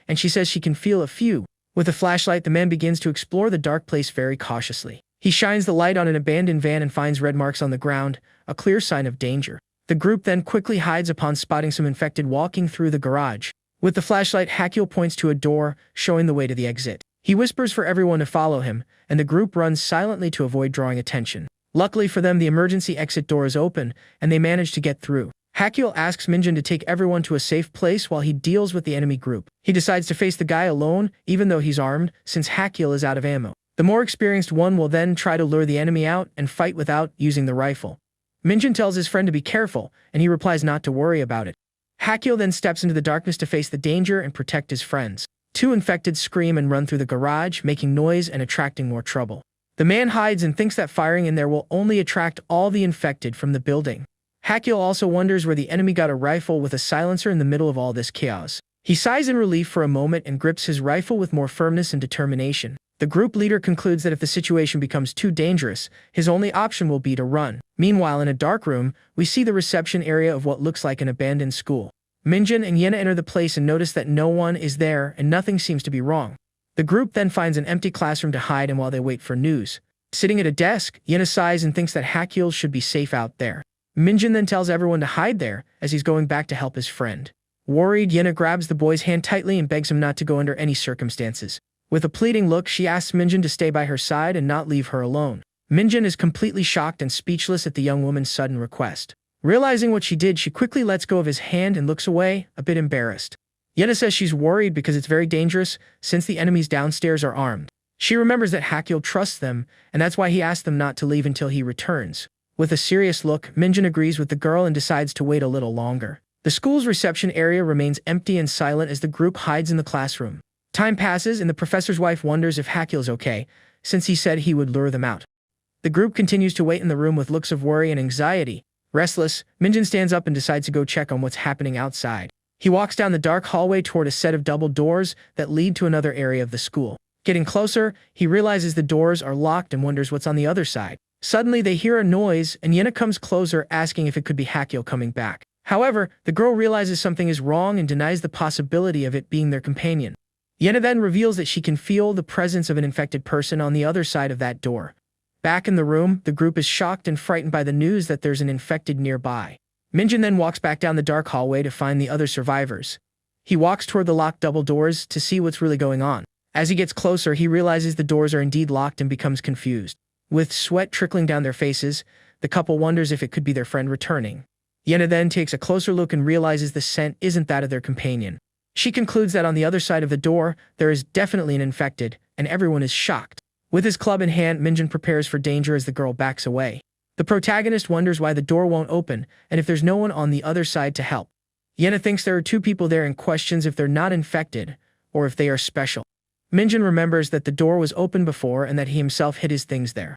Speaker 1: and she says she can feel a few. With a flashlight, the man begins to explore the dark place very cautiously. He shines the light on an abandoned van and finds red marks on the ground, a clear sign of danger. The group then quickly hides upon spotting some infected walking through the garage. With the flashlight, Yahello points to a door, showing the way to the exit. He whispers for everyone to follow him, and the group runs silently to avoid drawing attention. Luckily for them, the emergency exit door is open, and they manage to get through. Yahello asks Minjin to take everyone to a safe place while he deals with the enemy group. He decides to face the guy alone, even though he's armed, since Yahello is out of ammo. The more experienced one will then try to lure the enemy out and fight without using the rifle. Minjin tells his friend to be careful, and he replies not to worry about it. Yahello then steps into the darkness to face the danger and protect his friends. Two infected scream and run through the garage, making noise and attracting more trouble. The man hides and thinks that firing in there will only attract all the infected from the building. Yahello also wonders where the enemy got a rifle with a silencer in the middle of all this chaos. He sighs in relief for a moment and grips his rifle with more firmness and determination. The group leader concludes that if the situation becomes too dangerous, his only option will be to run. Meanwhile, in a dark room, we see the reception area of what looks like an abandoned school. Minjin and Yena enter the place and notice that no one is there and nothing seems to be wrong. The group then finds an empty classroom to hide in while they wait for news. Sitting at a desk, Yena sighs and thinks that Yahello should be safe out there. Minjin then tells everyone to hide there, as he's going back to help his friend. Worried, Yena grabs the boy's hand tightly and begs him not to go under any circumstances. With a pleading look, she asks Minjin to stay by her side and not leave her alone. Minjin is completely shocked and speechless at the young woman's sudden request. Realizing what she did, she quickly lets go of his hand and looks away, a bit embarrassed. Yena says she's worried because it's very dangerous, since the enemies downstairs are armed. She remembers that Yahello trusts them, and that's why he asked them not to leave until he returns. With a serious look, Minjin agrees with the girl and decides to wait a little longer. The school's reception area remains empty and silent as the group hides in the classroom. Time passes, and the professor's wife wonders if Yahello's okay, since he said he would lure them out. The group continues to wait in the room with looks of worry and anxiety. Restless, Minjin stands up and decides to go check on what's happening outside. He walks down the dark hallway toward a set of double doors that lead to another area of the school. Getting closer, he realizes the doors are locked and wonders what's on the other side. Suddenly, they hear a noise, and Yena comes closer, asking if it could be Yahello coming back. However, the girl realizes something is wrong and denies the possibility of it being their companion. Yena then reveals that she can feel the presence of an infected person on the other side of that door. Back in the room, the group is shocked and frightened by the news that there's an infected nearby. Minjin then walks back down the dark hallway to find the other survivors. He walks toward the locked double doors to see what's really going on. As he gets closer, he realizes the doors are indeed locked and becomes confused. With sweat trickling down their faces, the couple wonders if it could be their friend returning. Yena then takes a closer look and realizes the scent isn't that of their companion. She concludes that on the other side of the door, there is definitely an infected, and everyone is shocked. With his club in hand, Minjun prepares for danger as the girl backs away. The protagonist wonders why the door won't open, and if there's no one on the other side to help. Yena thinks there are two people there and questions if they're not infected, or if they are special. Minjun remembers that the door was open before and that he himself hid his things there.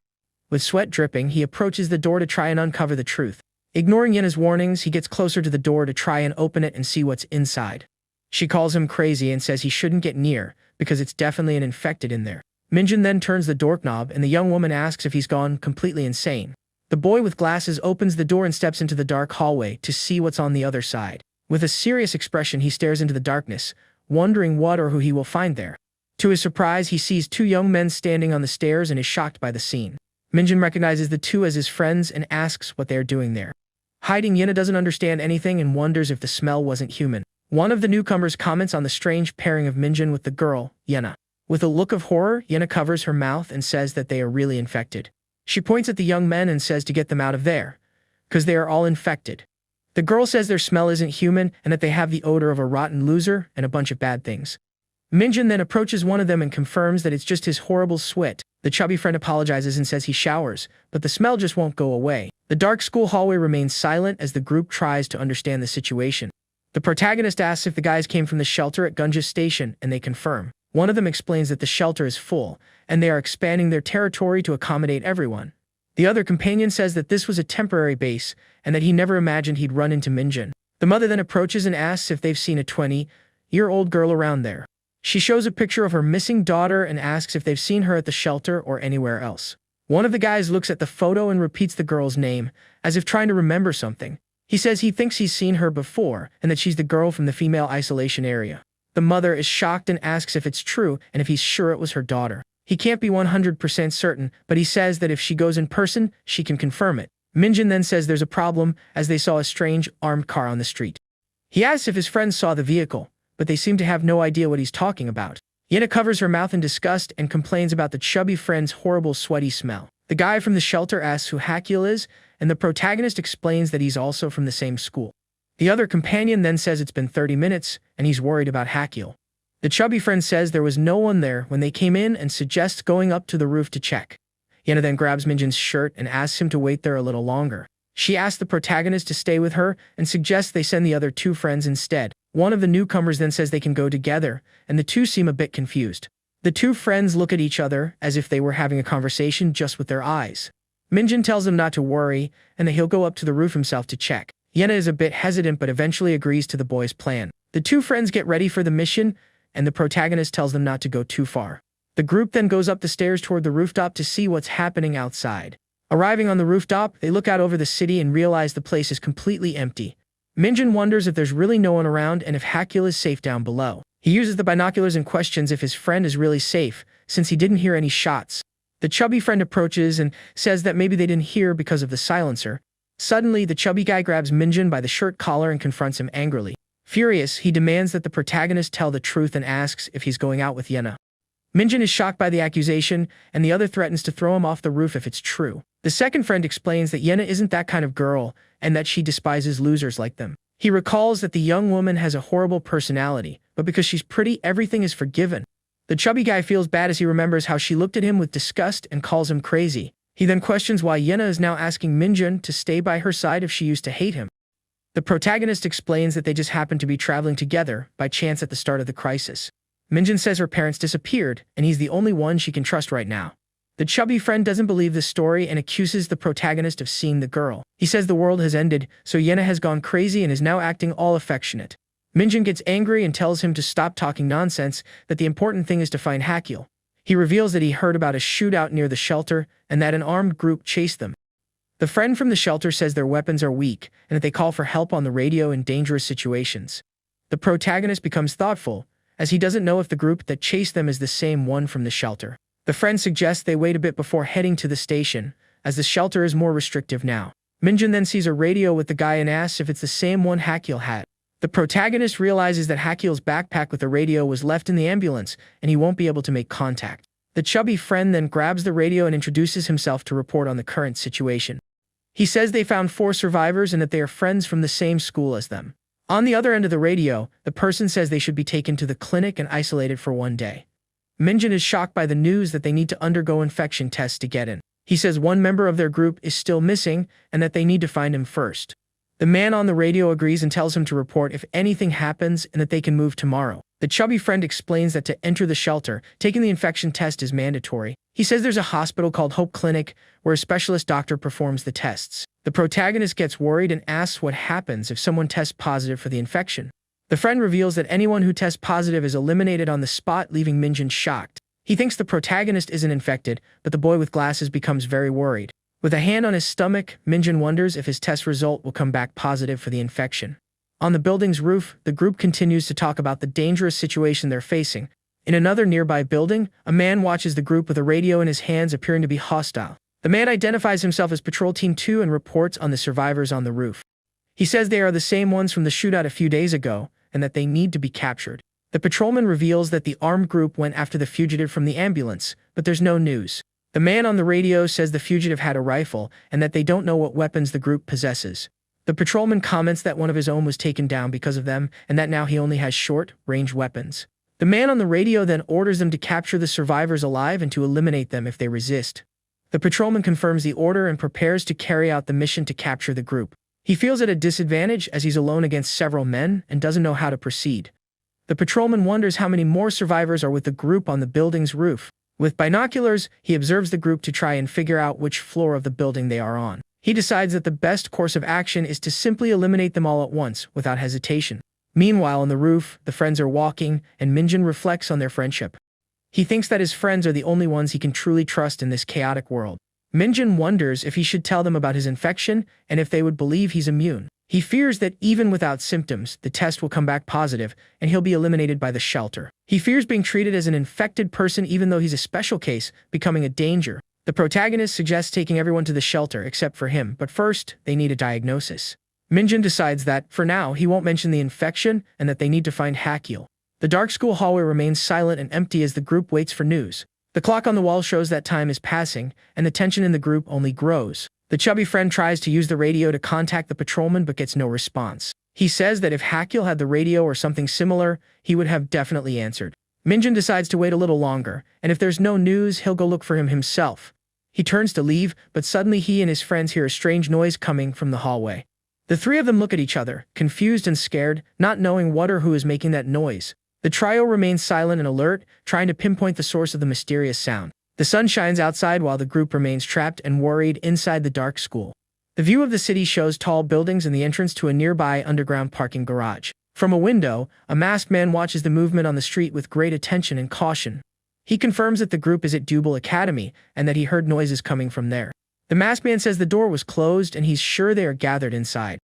Speaker 1: With sweat dripping, he approaches the door to try and uncover the truth. Ignoring Yena's warnings, he gets closer to the door to try and open it and see what's inside. She calls him crazy and says he shouldn't get near, because it's definitely an infected in there. Minjun then turns the doorknob and the young woman asks if he's gone completely insane. The boy with glasses opens the door and steps into the dark hallway to see what's on the other side. With a serious expression, he stares into the darkness, wondering what or who he will find there. To his surprise, he sees two young men standing on the stairs and is shocked by the scene. Minjun recognizes the two as his friends and asks what they are doing there. Hiding, Yena doesn't understand anything and wonders if the smell wasn't human. One of the newcomers comments on the strange pairing of Minjun with the girl, Yena. With a look of horror, Yena covers her mouth and says that they are really infected. She points at the young men and says to get them out of there, because they are all infected. The girl says their smell isn't human and that they have the odor of a rotten loser and a bunch of bad things. Minjun then approaches one of them and confirms that it's just his horrible sweat. The chubby friend apologizes and says he showers, but the smell just won't go away. The dark school hallway remains silent as the group tries to understand the situation. The protagonist asks if the guys came from the shelter at Gunja Station, and they confirm. One of them explains that the shelter is full, and they are expanding their territory to accommodate everyone. The other companion says that this was a temporary base, and that he never imagined he'd run into Minjun. The mother then approaches and asks if they've seen a 20-year-old girl around there. She shows a picture of her missing daughter and asks if they've seen her at the shelter or anywhere else. One of the guys looks at the photo and repeats the girl's name, as if trying to remember something. He says he thinks he's seen her before, and that she's the girl from the female isolation area. The mother is shocked and asks if it's true and if he's sure it was her daughter. He can't be 100% certain, but he says that if she goes in person, she can confirm it. Minjun then says there's a problem, as they saw a strange, armed car on the street. He asks if his friends saw the vehicle, but they seem to have no idea what he's talking about. Yena covers her mouth in disgust and complains about the chubby friend's horrible sweaty smell. The guy from the shelter asks who Hakiel is, and the protagonist explains that he's also from the same school. The other companion then says it's been 30 minutes, and he's worried about Hakiel. The chubby friend says there was no one there when they came in and suggests going up to the roof to check. Yena then grabs Minjun's shirt and asks him to wait there a little longer. She asks the protagonist to stay with her and suggests they send the other two friends instead. One of the newcomers then says they can go together, and the two seem a bit confused. The two friends look at each other as if they were having a conversation just with their eyes. Minjun tells them not to worry, and that he'll go up to the roof himself to check. Yena is a bit hesitant but eventually agrees to the boys' plan. The two friends get ready for the mission, and the protagonist tells them not to go too far. The group then goes up the stairs toward the rooftop to see what's happening outside. Arriving on the rooftop, they look out over the city and realize the place is completely empty. Minjun wonders if there's really no one around and if Hakiel is safe down below. He uses the binoculars and questions if his friend is really safe, since he didn't hear any shots. The chubby friend approaches and says that maybe they didn't hear because of the silencer. Suddenly, the chubby guy grabs Minjun by the shirt collar and confronts him angrily. Furious, he demands that the protagonist tell the truth and asks if he's going out with Yena. Minjun is shocked by the accusation, and the other threatens to throw him off the roof if it's true. The second friend explains that Yena isn't that kind of girl, and that she despises losers like them. He recalls that the young woman has a horrible personality, but because she's pretty, everything is forgiven. The chubby guy feels bad as he remembers how she looked at him with disgust and calls him crazy. He then questions why Yena is now asking Minjun to stay by her side if she used to hate him. The protagonist explains that they just happened to be traveling together by chance at the start of the crisis. Minjun says her parents disappeared, and he's the only one she can trust right now. The chubby friend doesn't believe this story and accuses the protagonist of seeing the girl. He says the world has ended, so Yena has gone crazy and is now acting all affectionate. Minjun gets angry and tells him to stop talking nonsense, that the important thing is to find Hakiel. He reveals that he heard about a shootout near the shelter and that an armed group chased them. The friend from the shelter says their weapons are weak and that they call for help on the radio in dangerous situations. The protagonist becomes thoughtful, as he doesn't know if the group that chased them is the same one from the shelter. The friend suggests they wait a bit before heading to the station, as the shelter is more restrictive now. Minjun then sees a radio with the guy and asks if it's the same one Hakiel had. The protagonist realizes that Hakiel's backpack with the radio was left in the ambulance, and he won't be able to make contact. The chubby friend then grabs the radio and introduces himself to report on the current situation. He says they found 4 survivors and that they are friends from the same school as them. On the other end of the radio, the person says they should be taken to the clinic and isolated for 1 day. Minjin is shocked by the news that they need to undergo infection tests to get in. He says one member of their group is still missing and that they need to find him first. The man on the radio agrees and tells him to report if anything happens and that they can move tomorrow. The chubby friend explains that to enter the shelter, taking the infection test is mandatory. He says there's a hospital called Hope Clinic where a specialist doctor performs the tests. The protagonist gets worried and asks what happens if someone tests positive for the infection. The friend reveals that anyone who tests positive is eliminated on the spot, leaving Minjin shocked. He thinks the protagonist isn't infected, but the boy with glasses becomes very worried. With a hand on his stomach, Minjin wonders if his test result will come back positive for the infection. On the building's roof, the group continues to talk about the dangerous situation they're facing. In another nearby building, a man watches the group with a radio in his hands, appearing to be hostile. The man identifies himself as Patrol Team 2 and reports on the survivors on the roof. He says they are the same ones from the shootout a few days ago, and that they need to be captured. The patrolman reveals that the armed group went after the fugitive from the ambulance, but there's no news. The man on the radio says the fugitive had a rifle and that they don't know what weapons the group possesses. The patrolman comments that one of his own was taken down because of them and that now he only has short-range weapons. The man on the radio then orders them to capture the survivors alive and to eliminate them if they resist. The patrolman confirms the order and prepares to carry out the mission to capture the group. He feels at a disadvantage as he's alone against several men and doesn't know how to proceed. The patrolman wonders how many more survivors are with the group on the building's roof. With binoculars, he observes the group to try and figure out which floor of the building they are on. He decides that the best course of action is to simply eliminate them all at once, without hesitation. Meanwhile, on the roof, the friends are walking, and Minjin reflects on their friendship. He thinks that his friends are the only ones he can truly trust in this chaotic world. Minjin wonders if he should tell them about his infection and if they would believe he's immune. He fears that even without symptoms, the test will come back positive and he'll be eliminated by the shelter. He fears being treated as an infected person even though he's a special case, becoming a danger. The protagonist suggests taking everyone to the shelter except for him, but first, they need a diagnosis. Minjin decides that, for now, he won't mention the infection and that they need to find Hakiel. The dark school hallway remains silent and empty as the group waits for news. The clock on the wall shows that time is passing, and the tension in the group only grows. The chubby friend tries to use the radio to contact the patrolman but gets no response. He says that if Hakiel had the radio or something similar, he would have definitely answered. Minjin decides to wait a little longer, and if there's no news, he'll go look for him himself. He turns to leave, but suddenly he and his friends hear a strange noise coming from the hallway. The 3 of them look at each other, confused and scared, not knowing what or who is making that noise. The trio remains silent and alert, trying to pinpoint the source of the mysterious sound. The sun shines outside while the group remains trapped and worried inside the dark school. The view of the city shows tall buildings and the entrance to a nearby underground parking garage. From a window, a masked man watches the movement on the street with great attention and caution. He confirms that the group is at Dubal Academy and that he heard noises coming from there. The masked man says the door was closed and he's sure they are gathered inside.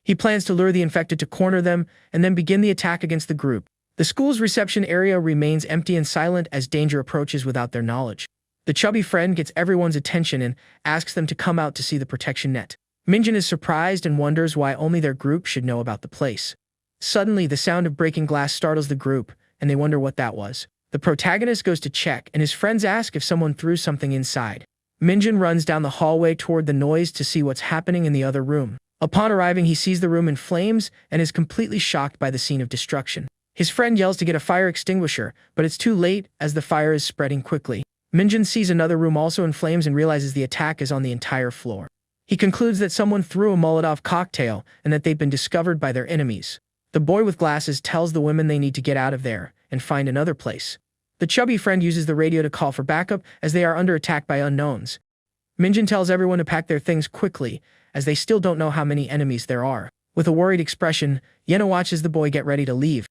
Speaker 1: He plans to lure the infected to corner them and then begin the attack against the group. The school's reception area remains empty and silent as danger approaches without their knowledge. The chubby friend gets everyone's attention and asks them to come out to see the protection net. Minjin is surprised and wonders why only their group should know about the place. Suddenly, the sound of breaking glass startles the group, and they wonder what that was. The protagonist goes to check, and his friends ask if someone threw something inside. Minjin runs down the hallway toward the noise to see what's happening in the other room. Upon arriving, he sees the room in flames and is completely shocked by the scene of destruction. His friend yells to get a fire extinguisher, but it's too late as the fire is spreading quickly. Minjin sees another room also in flames and realizes the attack is on the entire floor. He concludes that someone threw a Molotov cocktail and that they've been discovered by their enemies. The boy with glasses tells the women they need to get out of there and find another place. The chubby friend uses the radio to call for backup as they are under attack by unknowns. Minjin tells everyone to pack their things quickly as they still don't know how many enemies there are. With a worried expression, Yahello watches the boy get ready to leave.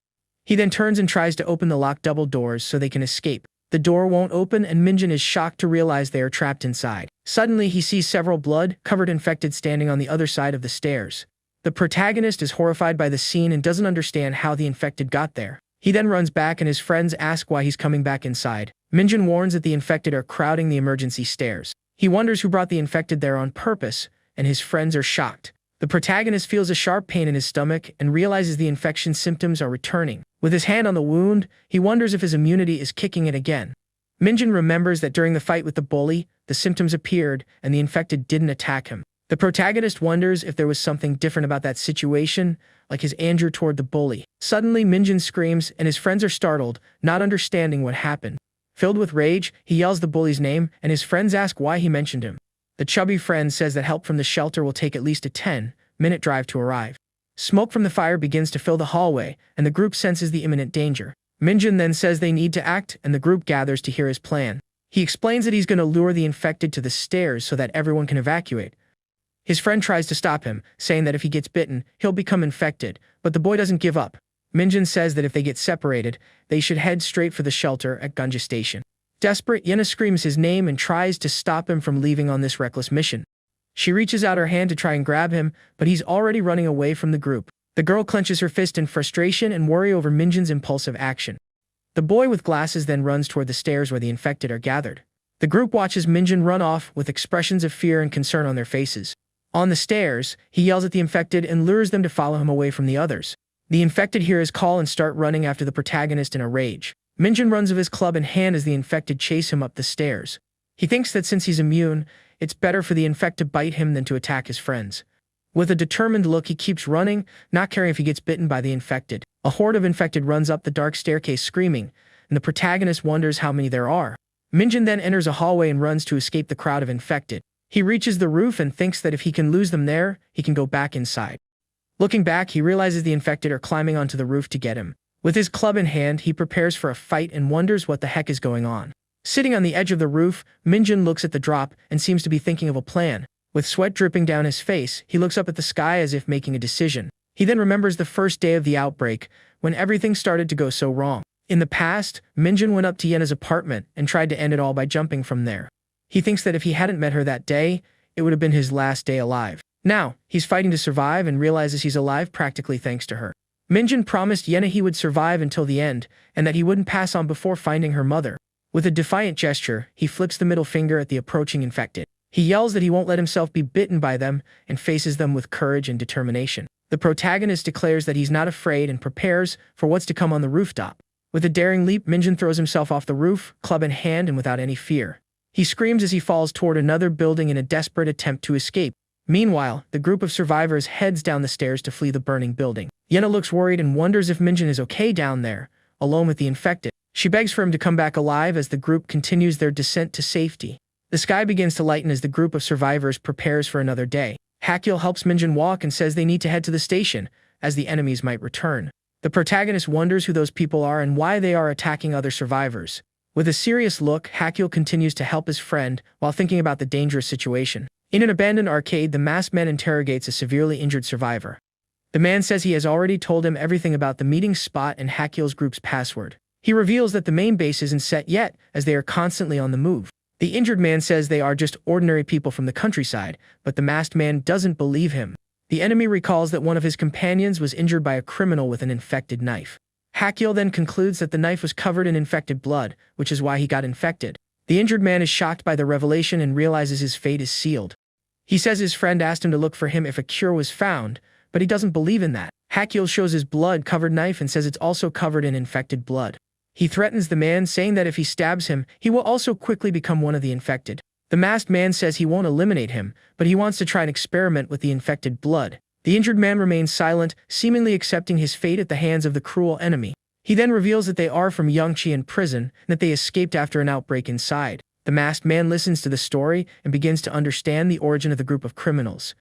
Speaker 1: He then turns and tries to open the locked double doors so they can escape. The door won't open and Minjin is shocked to realize they are trapped inside. Suddenly, he sees several blood-covered infected standing on the other side of the stairs. The protagonist is horrified by the scene and doesn't understand how the infected got there. He then runs back and his friends ask why he's coming back inside. Minjin warns that the infected are crowding the emergency stairs. He wonders who brought the infected there on purpose, and his friends are shocked. The protagonist feels a sharp pain in his stomach and realizes the infection symptoms are returning. With his hand on the wound, he wonders if his immunity is kicking in again. Minjun remembers that during the fight with the bully, the symptoms appeared and the infected didn't attack him. The protagonist wonders if there was something different about that situation, like his anger toward the bully. Suddenly, Minjun screams and his friends are startled, not understanding what happened. Filled with rage, he yells the bully's name and his friends ask why he mentioned him. The chubby friend says that help from the shelter will take at least a 10-minute drive to arrive. Smoke from the fire begins to fill the hallway, and the group senses the imminent danger. Minjun then says they need to act, and the group gathers to hear his plan. He explains that he's going to lure the infected to the stairs so that everyone can evacuate. His friend tries to stop him, saying that if he gets bitten, he'll become infected, but the boy doesn't give up. Minjun says that if they get separated, they should head straight for the shelter at Gunja Station. Desperate, Yena screams his name and tries to stop him from leaving on this reckless mission. She reaches out her hand to try and grab him, but he's already running away from the group. The girl clenches her fist in frustration and worry over Minjun's impulsive action. The boy with glasses then runs toward the stairs where the infected are gathered. The group watches Minjun run off with expressions of fear and concern on their faces. On the stairs, he yells at the infected and lures them to follow him away from the others. The infected hear his call and start running after the protagonist in a rage. Minjun runs with his club in hand as the infected chase him up the stairs. He thinks that since he's immune, it's better for the infect to bite him than to attack his friends. With a determined look, he keeps running, not caring if he gets bitten by the infected. A horde of infected runs up the dark staircase screaming, and the protagonist wonders how many there are. Minjun then enters a hallway and runs to escape the crowd of infected. He reaches the roof and thinks that if he can lose them there, he can go back inside. Looking back, he realizes the infected are climbing onto the roof to get him. With his club in hand, he prepares for a fight and wonders what the heck is going on. Sitting on the edge of the roof, Minjun looks at the drop and seems to be thinking of a plan. With sweat dripping down his face, he looks up at the sky as if making a decision. He then remembers the first day of the outbreak, when everything started to go so wrong. In the past, Minjun went up to Yena's apartment and tried to end it all by jumping from there. He thinks that if he hadn't met her that day, it would have been his last day alive. Now, he's fighting to survive and realizes he's alive practically thanks to her. Minjun promised Yena he would survive until the end, and that he wouldn't pass on before finding her mother. With a defiant gesture, he flicks the middle finger at the approaching infected. He yells that he won't let himself be bitten by them and faces them with courage and determination. The protagonist declares that he's not afraid and prepares for what's to come on the rooftop. With a daring leap, Minjun throws himself off the roof, club in hand and without any fear. He screams as he falls toward another building in a desperate attempt to escape. Meanwhile, the group of survivors heads down the stairs to flee the burning building. Yena looks worried and wonders if Minjun is okay down there, alone with the infected. She begs for him to come back alive as the group continues their descent to safety. The sky begins to lighten as the group of survivors prepares for another day. Hakyul helps Minjun walk and says they need to head to the station, as the enemies might return. The protagonist wonders who those people are and why they are attacking other survivors. With a serious look, Hakyul continues to help his friend while thinking about the dangerous situation. In an abandoned arcade, the masked man interrogates a severely injured survivor. The man says he has already told him everything about the meeting spot and Hakyul's group's password. He reveals that the main base isn't set yet, as they are constantly on the move. The injured man says they are just ordinary people from the countryside, but the masked man doesn't believe him. The enemy recalls that one of his companions was injured by a criminal with an infected knife. Hakyul then concludes that the knife was covered in infected blood, which is why he got infected. The injured man is shocked by the revelation and realizes his fate is sealed. He says his friend asked him to look for him if a cure was found, but he doesn't believe in that. Hakyul shows his blood-covered knife and says it's also covered in infected blood. He threatens the man, saying that if he stabs him, he will also quickly become one of the infected. The masked man says he won't eliminate him, but he wants to try an experiment with the infected blood. The injured man remains silent, seemingly accepting his fate at the hands of the cruel enemy. He then reveals that they are from Yangqian prison and that they escaped after an outbreak inside. The masked man listens to the story and begins to understand the origin of the group of criminals.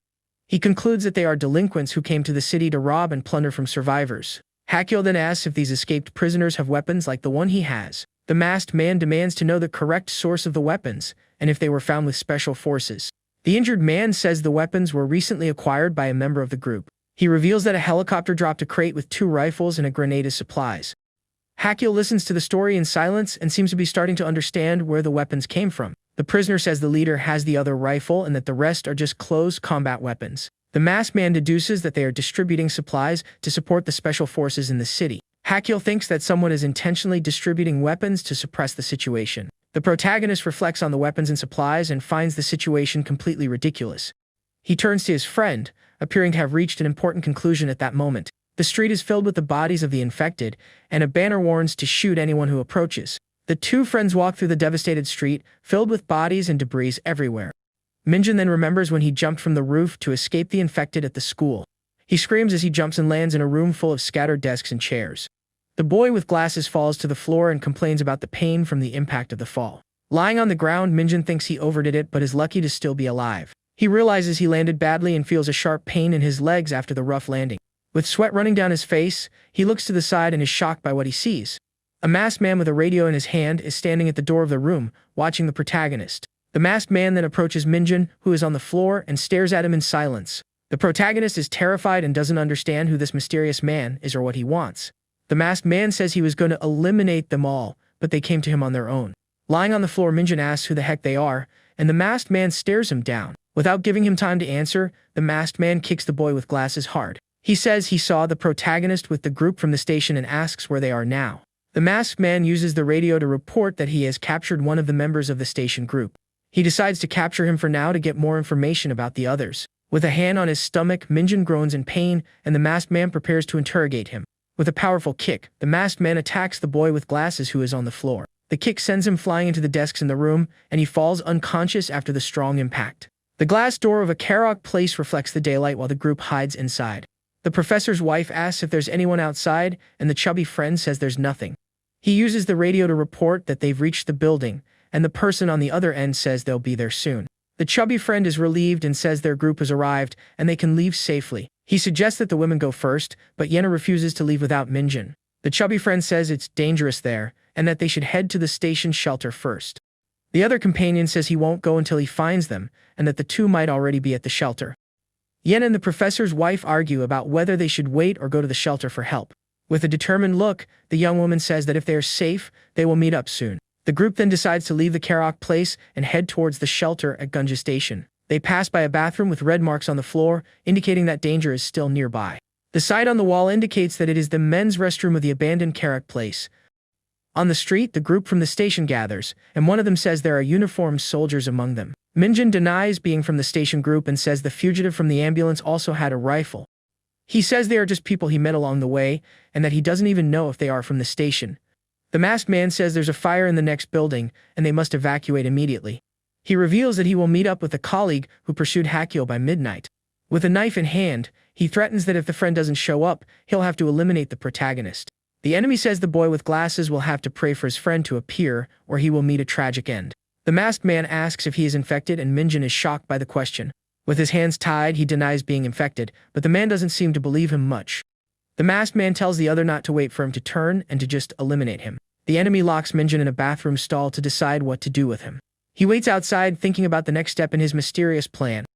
Speaker 1: He concludes that they are delinquents who came to the city to rob and plunder from survivors. Hakyul then asks if these escaped prisoners have weapons like the one he has. The masked man demands to know the correct source of the weapons, and if they were found with special forces. The injured man says the weapons were recently acquired by a member of the group. He reveals that a helicopter dropped a crate with 2 rifles and a grenade as supplies. Hakyul listens to the story in silence and seems to be starting to understand where the weapons came from. The prisoner says the leader has the other rifle and that the rest are just close combat weapons. The masked man deduces that they are distributing supplies to support the special forces in the city. Hakyul thinks that someone is intentionally distributing weapons to suppress the situation. The protagonist reflects on the weapons and supplies and finds the situation completely ridiculous. He turns to his friend, appearing to have reached an important conclusion at that moment. The street is filled with the bodies of the infected, and a banner warns to shoot anyone who approaches. The two friends walk through the devastated street, filled with bodies and debris everywhere. Minjun then remembers when he jumped from the roof to escape the infected at the school. He screams as he jumps and lands in a room full of scattered desks and chairs. The boy with glasses falls to the floor and complains about the pain from the impact of the fall. Lying on the ground, Minjun thinks he overdid it but is lucky to still be alive. He realizes he landed badly and feels a sharp pain in his legs after the rough landing. With sweat running down his face, he looks to the side and is shocked by what he sees. A masked man with a radio in his hand is standing at the door of the room, watching the protagonist. The masked man then approaches Minjun, who is on the floor, and stares at him in silence. The protagonist is terrified and doesn't understand who this mysterious man is or what he wants. The masked man says he was going to eliminate them all, but they came to him on their own. Lying on the floor, Minjun asks who the heck they are, and the masked man stares him down. Without giving him time to answer, the masked man kicks the boy with glasses hard. He says he saw the protagonist with the group from the station and asks where they are now. The masked man uses the radio to report that he has captured one of the members of the station group. He decides to capture him for now to get more information about the others. With a hand on his stomach, Minjun groans in pain, and the masked man prepares to interrogate him. With a powerful kick, the masked man attacks the boy with glasses who is on the floor. The kick sends him flying into the desks in the room, and he falls unconscious after the strong impact. The glass door of a karaoke place reflects the daylight while the group hides inside. The professor's wife asks if there's anyone outside, and the chubby friend says there's nothing. He uses the radio to report that they've reached the building, and the person on the other end says they'll be there soon. The chubby friend is relieved and says their group has arrived and they can leave safely. He suggests that the women go first, but Yahello refuses to leave without Minjun. The chubby friend says it's dangerous there and that they should head to the station shelter first. The other companion says he won't go until he finds them and that the two might already be at the shelter. Yahello and the professor's wife argue about whether they should wait or go to the shelter for help. With a determined look, the young woman says that if they are safe, they will meet up soon. The group then decides to leave the karaoke place and head towards the shelter at Gunja Station. They pass by a bathroom with red marks on the floor, indicating that danger is still nearby. The sign on the wall indicates that it is the men's restroom of the abandoned karaoke place. On the street, the group from the station gathers, and one of them says there are uniformed soldiers among them. Minjun denies being from the station group and says the fugitive from the ambulance also had a rifle. He says they are just people he met along the way, and that he doesn't even know if they are from the station. The masked man says there's a fire in the next building, and they must evacuate immediately. He reveals that he will meet up with a colleague who pursued Yahello by midnight. With a knife in hand, he threatens that if the friend doesn't show up, he'll have to eliminate the protagonist. The enemy says the boy with glasses will have to pray for his friend to appear, or he will meet a tragic end. The masked man asks if he is infected, and Minjun is shocked by the question. With his hands tied, he denies being infected, but the man doesn't seem to believe him much. The masked man tells the other not to wait for him to turn and to just eliminate him. The enemy locks Minjun in a bathroom stall to decide what to do with him. He waits outside, thinking about the next step in his mysterious plan.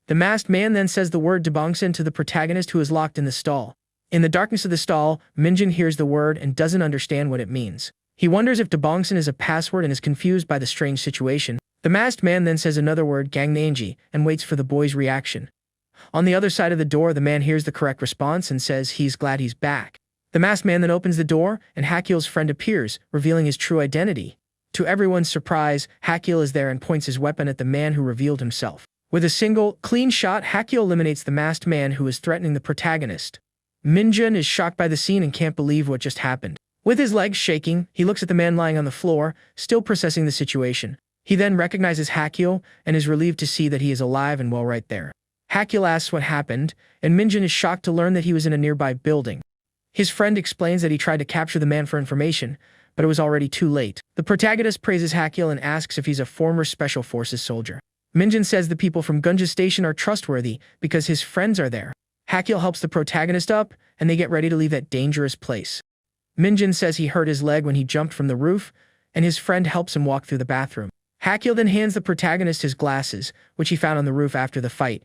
Speaker 1: The masked man then says the word Dabongsan to the protagonist who is locked in the stall. In the darkness of the stall, Minjun hears the word and doesn't understand what it means. He wonders if Dabongsan is a password and is confused by the strange situation. The masked man then says another word, Gangnanji, and waits for the boy's reaction. On the other side of the door, the man hears the correct response and says he's glad he's back. The masked man then opens the door, and Yahello's friend appears, revealing his true identity. To everyone's surprise, Yahello is there and points his weapon at the man who revealed himself. With a single, clean shot, Yahello eliminates the masked man who is threatening the protagonist. Minjun is shocked by the scene and can't believe what just happened. With his legs shaking, he looks at the man lying on the floor, still processing the situation. He then recognizes Yahello and is relieved to see that he is alive and well right there. Yahello asks what happened, and Minjun is shocked to learn that he was in a nearby building. His friend explains that he tried to capture the man for information, but it was already too late. The protagonist praises Yahello and asks if he's a former Special Forces soldier. Minjun says the people from Gunja Station are trustworthy because his friends are there. Yahello helps the protagonist up, and they get ready to leave that dangerous place. Minjun says he hurt his leg when he jumped from the roof, and his friend helps him walk through the bathroom. Yahello then hands the protagonist his glasses, which he found on the roof after the fight.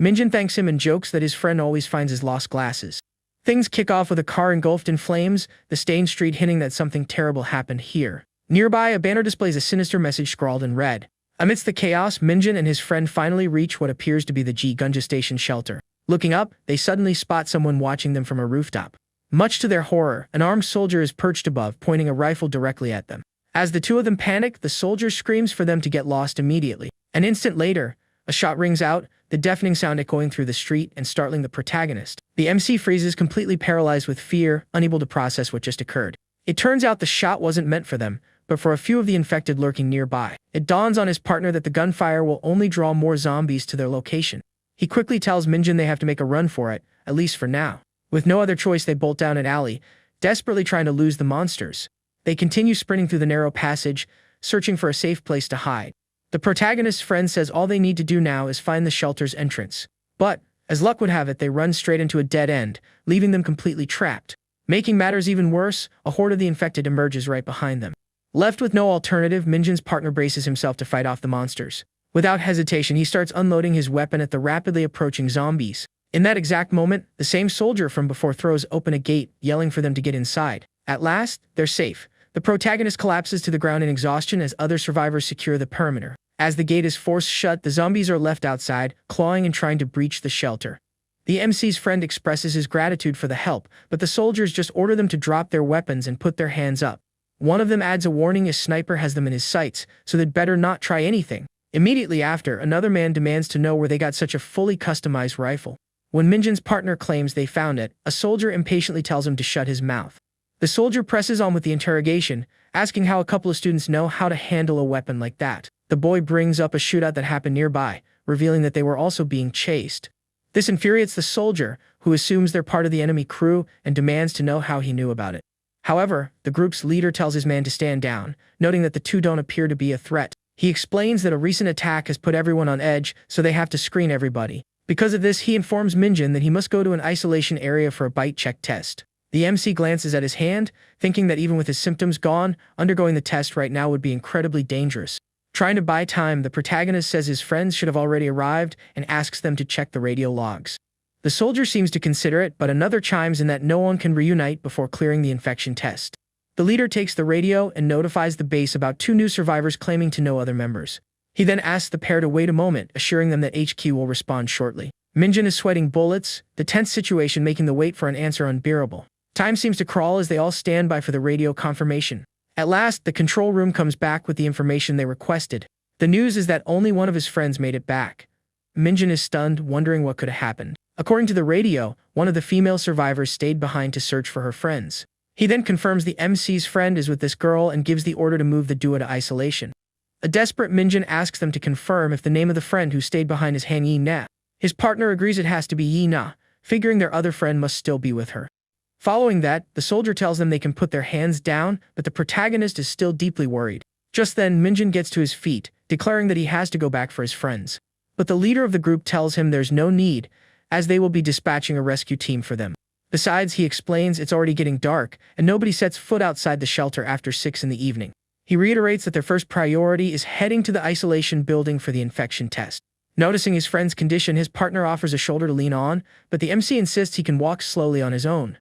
Speaker 1: Minjun thanks him and jokes that his friend always finds his lost glasses. Things kick off with a car engulfed in flames, the stained street hinting that something terrible happened here. Nearby, a banner displays a sinister message scrawled in red. Amidst the chaos, Minjun and his friend finally reach what appears to be the Gunja Station shelter. Looking up, they suddenly spot someone watching them from a rooftop. Much to their horror, an armed soldier is perched above, pointing a rifle directly at them. As the two of them panic, the soldier screams for them to get lost immediately. An instant later, a shot rings out, the deafening sound echoing through the street and startling the protagonist. The MC freezes, completely paralyzed with fear, unable to process what just occurred. It turns out the shot wasn't meant for them, but for a few of the infected lurking nearby. It dawns on his partner that the gunfire will only draw more zombies to their location. He quickly tells Minjin they have to make a run for it, at least for now. With no other choice, they bolt down an alley, desperately trying to lose the monsters. They continue sprinting through the narrow passage, searching for a safe place to hide. The protagonist's friend says all they need to do now is find the shelter's entrance. But, as luck would have it, they run straight into a dead end, leaving them completely trapped. Making matters even worse, a horde of the infected emerges right behind them. Left with no alternative, Minjin's partner braces himself to fight off the monsters. Without hesitation, he starts unloading his weapon at the rapidly approaching zombies. In that exact moment, the same soldier from before throws open a gate, yelling for them to get inside. At last, they're safe. The protagonist collapses to the ground in exhaustion as other survivors secure the perimeter. As the gate is forced shut, the zombies are left outside, clawing and trying to breach the shelter. The MC's friend expresses his gratitude for the help, but the soldiers just order them to drop their weapons and put their hands up. One of them adds a warning: a sniper has them in his sights, so they'd better not try anything. Immediately after, another man demands to know where they got such a fully customized rifle. When Minjin's partner claims they found it, a soldier impatiently tells him to shut his mouth. The soldier presses on with the interrogation, asking how a couple of students know how to handle a weapon like that. The boy brings up a shootout that happened nearby, revealing that they were also being chased. This infuriates the soldier, who assumes they're part of the enemy crew and demands to know how he knew about it. However, the group's leader tells his man to stand down, noting that the two don't appear to be a threat. He explains that a recent attack has put everyone on edge, so they have to screen everybody. Because of this, he informs Minjin that he must go to an isolation area for a bite check test. The MC glances at his hand, thinking that even with his symptoms gone, undergoing the test right now would be incredibly dangerous. Trying to buy time, the protagonist says his friends should have already arrived and asks them to check the radio logs. The soldier seems to consider it, but another chimes in that no one can reunite before clearing the infection test. The leader takes the radio and notifies the base about 2 new survivors claiming to know other members. He then asks the pair to wait a moment, assuring them that HQ will respond shortly. Minjin is sweating bullets, the tense situation making the wait for an answer unbearable. Time seems to crawl as they all stand by for the radio confirmation. At last, the control room comes back with the information they requested. The news is that only one of his friends made it back. Minjin is stunned, wondering what could have happened. According to the radio, one of the female survivors stayed behind to search for her friends. He then confirms the MC's friend is with this girl and gives the order to move the duo to isolation. A desperate Minjin asks them to confirm if the name of the friend who stayed behind is Han Yi Na. His partner agrees it has to be Yi Na, figuring their other friend must still be with her. Following that, the soldier tells them they can put their hands down, but the protagonist is still deeply worried. Just then, Minjin gets to his feet, declaring that he has to go back for his friends. But the leader of the group tells him there's no need, as they will be dispatching a rescue team for them. Besides, he explains it's already getting dark, and nobody sets foot outside the shelter after 6 in the evening. He reiterates that their first priority is heading to the isolation building for the infection test. Noticing his friend's condition, his partner offers a shoulder to lean on, but the MC insists he can walk slowly on his own.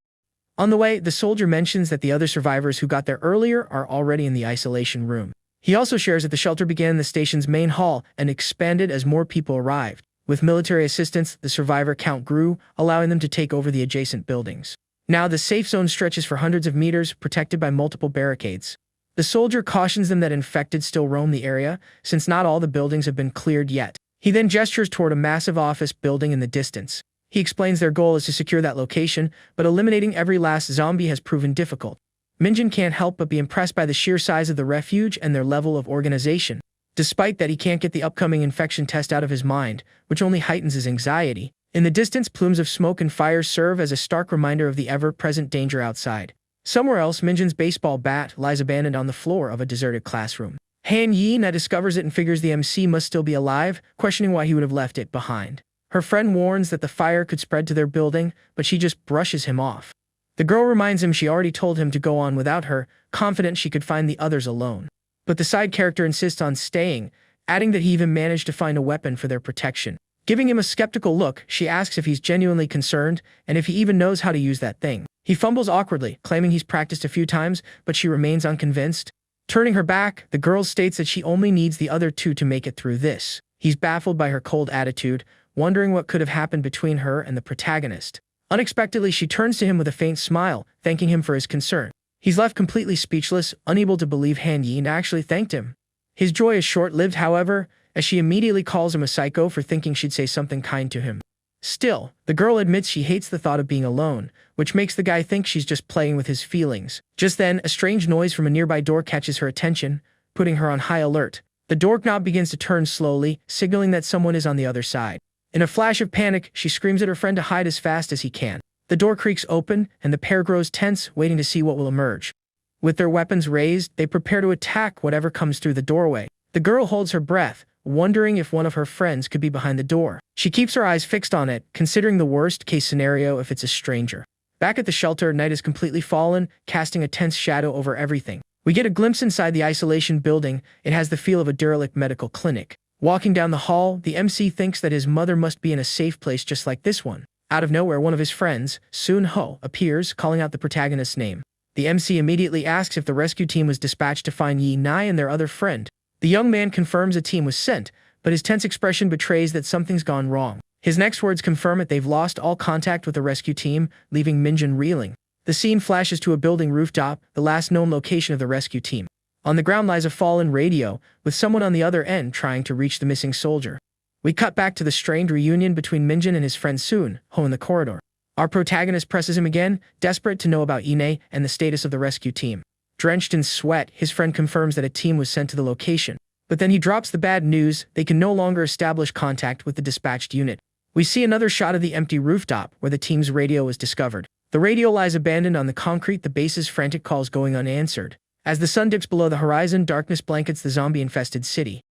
Speaker 1: On the way, the soldier mentions that the other survivors who got there earlier are already in the isolation room. He also shares that the shelter began in the station's main hall and expanded as more people arrived. With military assistance, the survivor count grew, allowing them to take over the adjacent buildings. Now the safe zone stretches for hundreds of meters, protected by multiple barricades. The soldier cautions them that infected still roam the area, since not all the buildings have been cleared yet. He then gestures toward a massive office building in the distance. He explains their goal is to secure that location, but eliminating every last zombie has proven difficult. Minjin can't help but be impressed by the sheer size of the refuge and their level of organization. Despite that, he can't get the upcoming infection test out of his mind, which only heightens his anxiety. In the distance, plumes of smoke and fire serve as a stark reminder of the ever-present danger outside. Somewhere else, Minjin's baseball bat lies abandoned on the floor of a deserted classroom. Han Yi Na discovers it and figures the MC must still be alive, questioning why he would have left it behind. Her friend warns that the fire could spread to their building, but she just brushes him off. The girl reminds him she already told him to go on without her, confident she could find the others alone. But the side character insists on staying, adding that he even managed to find a weapon for their protection. Giving him a skeptical look, she asks if he's genuinely concerned and if he even knows how to use that thing. He fumbles awkwardly, claiming he's practiced a few times, but she remains unconvinced. Turning her back, the girl states that she only needs the other two to make it through this. He's baffled by her cold attitude, wondering what could have happened between her and the protagonist. Unexpectedly, she turns to him with a faint smile, thanking him for his concern. He's left completely speechless, unable to believe Han Yi actually thanked him. His joy is short-lived, however, as she immediately calls him a psycho for thinking she'd say something kind to him. Still, the girl admits she hates the thought of being alone, which makes the guy think she's just playing with his feelings. Just then, a strange noise from a nearby door catches her attention, putting her on high alert. The doorknob begins to turn slowly, signaling that someone is on the other side. In a flash of panic, she screams at her friend to hide as fast as he can. The door creaks open, and the pair grows tense, waiting to see what will emerge. With their weapons raised, they prepare to attack whatever comes through the doorway. The girl holds her breath, wondering if one of her friends could be behind the door. She keeps her eyes fixed on it, considering the worst-case scenario if it's a stranger. Back at the shelter, night has completely fallen, casting a tense shadow over everything. We get a glimpse inside the isolation building. It has the feel of a derelict medical clinic. Walking down the hall, the MC thinks that his mother must be in a safe place just like this one. Out of nowhere, one of his friends, Sun-ho, appears, calling out the protagonist's name. The MC immediately asks if the rescue team was dispatched to find Yi-Nai and their other friend. The young man confirms a team was sent, but his tense expression betrays that something's gone wrong. His next words confirm that they've lost all contact with the rescue team, leaving Minjun reeling. The scene flashes to a building rooftop, the last known location of the rescue team. On the ground lies a fallen radio, with someone on the other end trying to reach the missing soldier. We cut back to the strained reunion between Minjun and his friend Sun-ho in the corridor. Our protagonist presses him again, desperate to know about Ine and the status of the rescue team. Drenched in sweat, his friend confirms that a team was sent to the location. But then he drops the bad news: they can no longer establish contact with the dispatched unit. We see another shot of the empty rooftop, where the team's radio was discovered. The radio lies abandoned on the concrete, the base's frantic calls going unanswered. As the sun dips below the horizon, darkness blankets the zombie-infested city.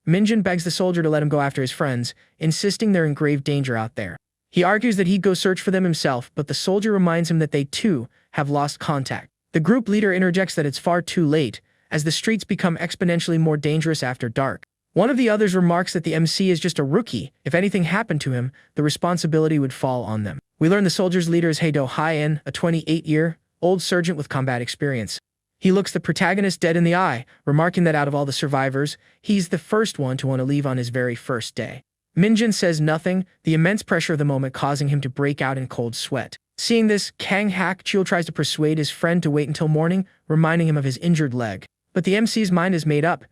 Speaker 1: Minjun begs the soldier to let him go after his friends, insisting they're in grave danger out there. He argues that he'd go search for them himself, but the soldier reminds him that they, too, have lost contact. The group leader interjects that it's far too late, as the streets become exponentially more dangerous after dark. One of the others remarks that the MC is just a rookie. If anything happened to him, the responsibility would fall on them. We learn the soldier's leader is Heido Hien, a 28-year-old sergeant with combat experience. He looks the protagonist dead in the eye, remarking that out of all the survivors, he's the first one to want to leave on his very first day. Minjun says nothing, the immense pressure of the moment causing him to break out in cold sweat. Seeing this, Kang Hak-chul tries to persuade his friend to wait until morning, reminding him of his injured leg. But the MC's mind is made up.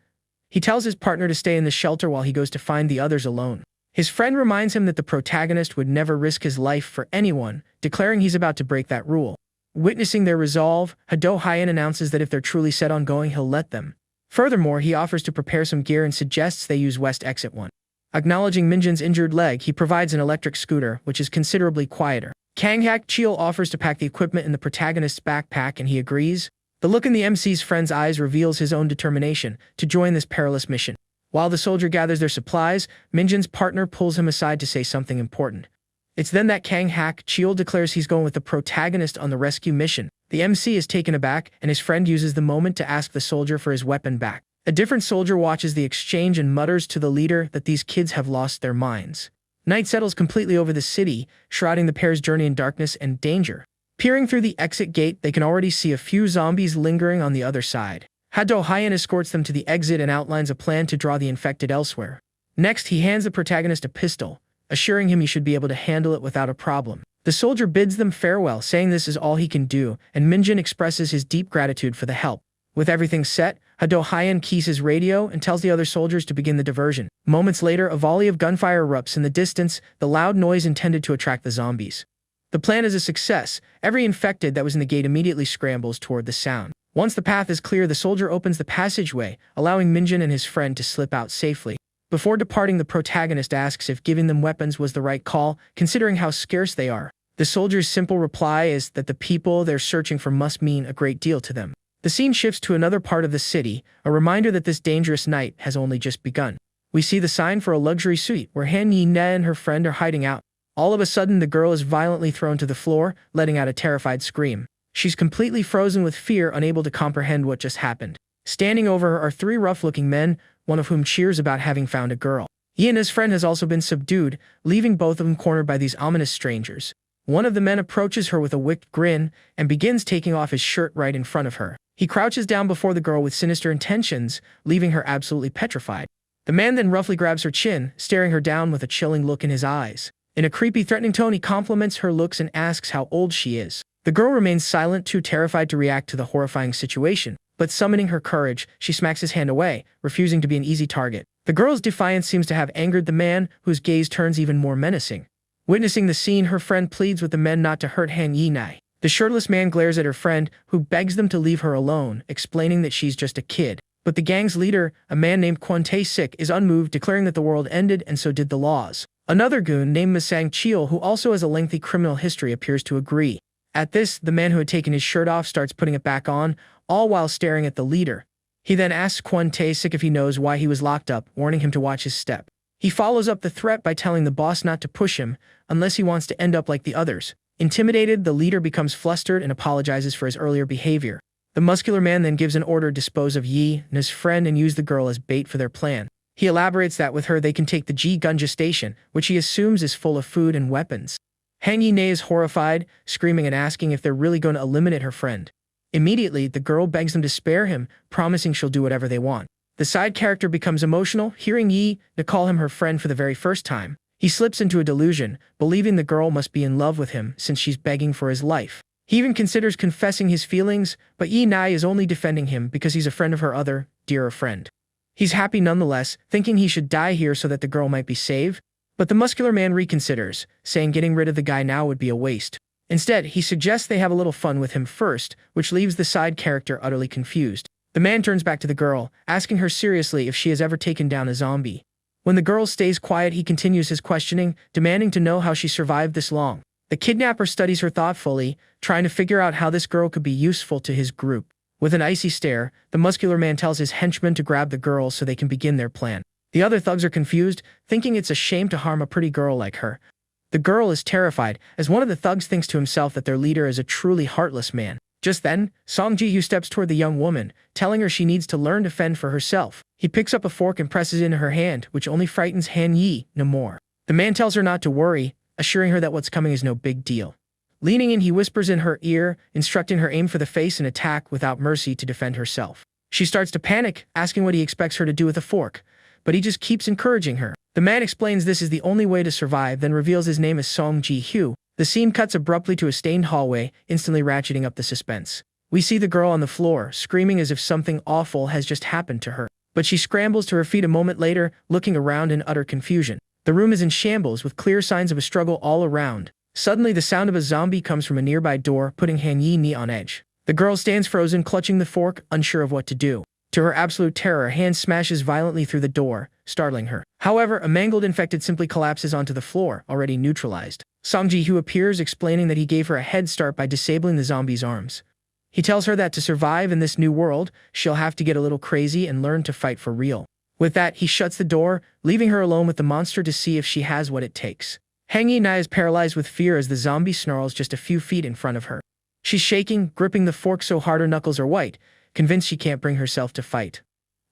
Speaker 1: He tells his partner to stay in the shelter while he goes to find the others alone. His friend reminds him that the protagonist would never risk his life for anyone, declaring he's about to break that rule. Witnessing their resolve, Heido Hien announces that if they're truly set on going, he'll let them. Furthermore, he offers to prepare some gear and suggests they use West Exit 1. Acknowledging Minjun's injured leg, he provides an electric scooter, which is considerably quieter. Kang Hak-chul offers to pack the equipment in the protagonist's backpack, and he agrees. The look in the MC's friend's eyes reveals his own determination to join this perilous mission. While the soldier gathers their supplies, Minjun's partner pulls him aside to say something important. It's then that Kang Hak-chul declares he's going with the protagonist on the rescue mission. The MC is taken aback, and his friend uses the moment to ask the soldier for his weapon back. A different soldier watches the exchange and mutters to the leader that these kids have lost their minds. Night settles completely over the city, shrouding the pair's journey in darkness and danger. Peering through the exit gate, they can already see a few zombies lingering on the other side. Heido Hien escorts them to the exit and outlines a plan to draw the infected elsewhere. Next, he hands the protagonist a pistol, assuring him he should be able to handle it without a problem. The soldier bids them farewell, saying this is all he can do, and Minjun expresses his deep gratitude for the help. With everything set, Heido Hien keys his radio and tells the other soldiers to begin the diversion. Moments later, a volley of gunfire erupts in the distance, the loud noise intended to attract the zombies. The plan is a success. Every infected that was in the gate immediately scrambles toward the sound. Once the path is clear, the soldier opens the passageway, allowing Minjun and his friend to slip out safely. Before departing, the protagonist asks if giving them weapons was the right call, considering how scarce they are. The soldier's simple reply is that the people they're searching for must mean a great deal to them. The scene shifts to another part of the city, a reminder that this dangerous night has only just begun. We see the sign for a luxury suite, where Han Yi-ne and her friend are hiding out. All of a sudden, the girl is violently thrown to the floor, letting out a terrified scream. She's completely frozen with fear, unable to comprehend what just happened. Standing over her are three rough-looking men, one of whom cheers about having found a girl. Yi and his friend has also been subdued, leaving both of them cornered by these ominous strangers. One of the men approaches her with a wicked grin and begins taking off his shirt right in front of her. He crouches down before the girl with sinister intentions, leaving her absolutely petrified. The man then roughly grabs her chin, staring her down with a chilling look in his eyes. In a creepy, threatening tone, he compliments her looks and asks how old she is. The girl remains silent, too terrified to react to the horrifying situation, but summoning her courage, she smacks his hand away, refusing to be an easy target. The girl's defiance seems to have angered the man, whose gaze turns even more menacing. Witnessing the scene, her friend pleads with the men not to hurt Han Yi-nai. The shirtless man glares at her friend, who begs them to leave her alone, explaining that she's just a kid. But the gang's leader, a man named Kwon Tae-sik, is unmoved, declaring that the world ended and so did the laws. Another goon named Masang Cheol, who also has a lengthy criminal history, appears to agree. At this, the man who had taken his shirt off starts putting it back on, all while staring at the leader. He then asks Kwon Tae-sik if he knows why he was locked up, warning him to watch his step. He follows up the threat by telling the boss not to push him, unless he wants to end up like the others. Intimidated, the leader becomes flustered and apologizes for his earlier behavior. The muscular man then gives an order to dispose of Yi and his friend and use the girl as bait for their plan. He elaborates that with her they can take the G-Gunja station, which he assumes is full of food and weapons. Han Yi-nai is horrified, screaming and asking if they're really going to eliminate her friend. Immediately, the girl begs them to spare him, promising she'll do whatever they want. The side character becomes emotional, hearing Yi call him her friend for the very first time. He slips into a delusion, believing the girl must be in love with him since she's begging for his life. He even considers confessing his feelings, but Yi-nai is only defending him because he's a friend of her other, dearer friend. He's happy nonetheless, thinking he should die here so that the girl might be saved. But the muscular man reconsiders, saying getting rid of the guy now would be a waste. Instead, he suggests they have a little fun with him first, which leaves the side character utterly confused. The man turns back to the girl, asking her seriously if she has ever taken down a zombie. When the girl stays quiet, he continues his questioning, demanding to know how she survived this long. The kidnapper studies her thoughtfully, trying to figure out how this girl could be useful to his group. With an icy stare, the muscular man tells his henchmen to grab the girl so they can begin their plan. The other thugs are confused, thinking it's a shame to harm a pretty girl like her. The girl is terrified, as one of the thugs thinks to himself that their leader is a truly heartless man. Just then, Song Ji-hyo steps toward the young woman, telling her she needs to learn to fend for herself. He picks up a fork and presses it in her hand, which only frightens Han Yi no more. The man tells her not to worry, assuring her that what's coming is no big deal. Leaning in, he whispers in her ear, instructing her aim for the face and attack without mercy to defend herself. She starts to panic, asking what he expects her to do with a fork, but he just keeps encouraging her. The man explains this is the only way to survive, then reveals his name is Song Ji-hyo. The scene cuts abruptly to a stained hallway, instantly ratcheting up the suspense. We see the girl on the floor, screaming as if something awful has just happened to her. But she scrambles to her feet a moment later, looking around in utter confusion. The room is in shambles, with clear signs of a struggle all around. Suddenly, the sound of a zombie comes from a nearby door, putting Han Yi-nai on edge. The girl stands frozen, clutching the fork, unsure of what to do. To her absolute terror, Han smashes violently through the door, startling her. However, a mangled infected simply collapses onto the floor, already neutralized. Song Ji-hyo appears, explaining that he gave her a head start by disabling the zombie's arms. He tells her that to survive in this new world, she'll have to get a little crazy and learn to fight for real. With that, he shuts the door, leaving her alone with the monster to see if she has what it takes. Han Yi-nai is paralyzed with fear as the zombie snarls just a few feet in front of her. She's shaking, gripping the fork so hard her knuckles are white, convinced she can't bring herself to fight.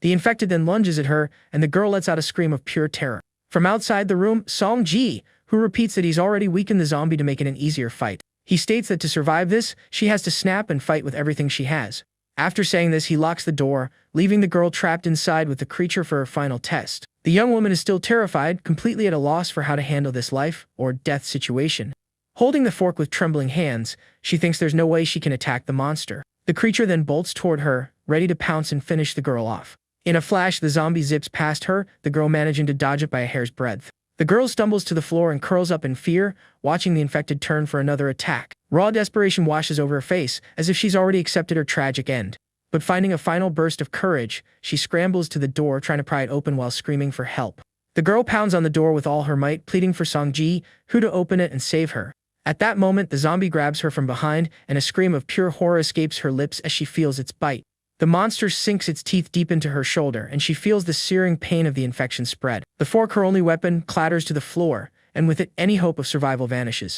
Speaker 1: The infected then lunges at her, and the girl lets out a scream of pure terror. From outside the room, Song Ji, who repeats that he's already weakened the zombie to make it an easier fight. He states that to survive this, she has to snap and fight with everything she has. After saying this, he locks the door, leaving the girl trapped inside with the creature for her final test. The young woman is still terrified, completely at a loss for how to handle this life or death situation. Holding the fork with trembling hands, she thinks there's no way she can attack the monster. The creature then bolts toward her, ready to pounce and finish the girl off. In a flash, the zombie zips past her, the girl managing to dodge it by a hair's breadth. The girl stumbles to the floor and curls up in fear, watching the infected turn for another attack. Raw desperation washes over her face, as if she's already accepted her tragic end. But finding a final burst of courage, she scrambles to the door, trying to pry it open while screaming for help. The girl pounds on the door with all her might, pleading for Song Ji-hyo to open it and save her. At that moment, the zombie grabs her from behind, and a scream of pure horror escapes her lips as she feels its bite. The monster sinks its teeth deep into her shoulder, and she feels the searing pain of the infection spread. The fork, her only weapon, clatters to the floor, and with it, any hope of survival vanishes.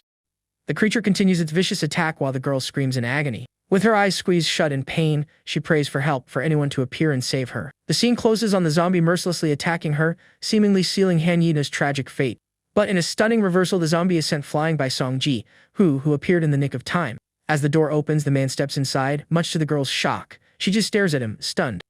Speaker 1: The creature continues its vicious attack while the girl screams in agony. With her eyes squeezed shut in pain, she prays for help, for anyone to appear and save her. The scene closes on the zombie mercilessly attacking her, seemingly sealing Han Yi-nai's tragic fate. But in a stunning reversal, the zombie is sent flying by Song Ji, who appeared in the nick of time. As the door opens, the man steps inside, much to the girl's shock. She just stares at him, stunned.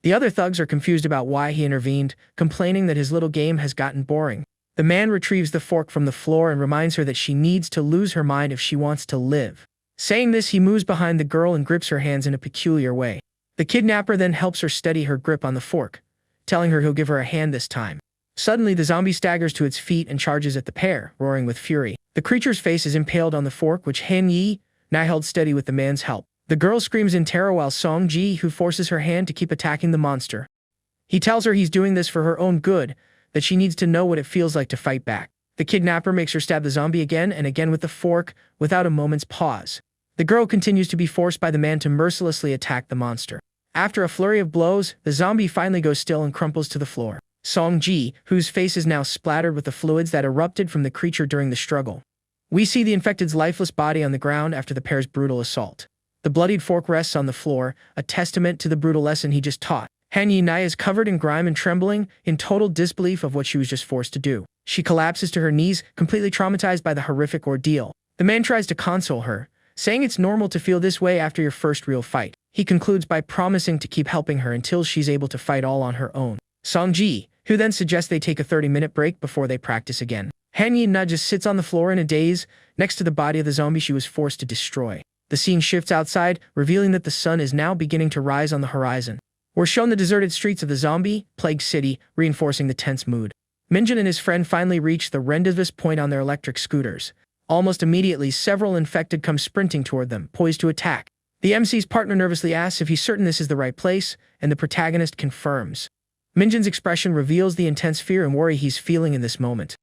Speaker 1: The other thugs are confused about why he intervened, complaining that his little game has gotten boring. The man retrieves the fork from the floor and reminds her that she needs to lose her mind if she wants to live. Saying this, he moves behind the girl and grips her hands in a peculiar way. The kidnapper then helps her steady her grip on the fork, telling her he'll give her a hand this time. Suddenly, the zombie staggers to its feet and charges at the pair, roaring with fury. The creature's face is impaled on the fork, which Han Yi now held steady with the man's help. The girl screams in terror while Song Ji, who forces her hand to keep attacking the monster. He tells her he's doing this for her own good, that she needs to know what it feels like to fight back. The kidnapper makes her stab the zombie again and again with the fork, without a moment's pause. The girl continues to be forced by the man to mercilessly attack the monster. After a flurry of blows, the zombie finally goes still and crumples to the floor. Song Ji, whose face is now splattered with the fluids that erupted from the creature during the struggle. We see the infected's lifeless body on the ground after the pair's brutal assault. The bloodied fork rests on the floor, a testament to the brutal lesson he just taught. Han Yi is covered in grime and trembling, in total disbelief of what she was just forced to do. She collapses to her knees, completely traumatized by the horrific ordeal. The man tries to console her, saying it's normal to feel this way after your first real fight. He concludes by promising to keep helping her until she's able to fight all on her own. Song Ji, who then suggests they take a 30-minute break before they practice again. Han Yi just sits on the floor in a daze, next to the body of the zombie she was forced to destroy. The scene shifts outside, revealing that the sun is now beginning to rise on the horizon. We're shown the deserted streets of the zombie-plagued city, reinforcing the tense mood. Minjun and his friend finally reach the rendezvous point on their electric scooters. Almost immediately, several infected come sprinting toward them, poised to attack. The MC's partner nervously asks if he's certain this is the right place, and the protagonist confirms. Minjun's expression reveals the intense fear and worry he's feeling in this moment.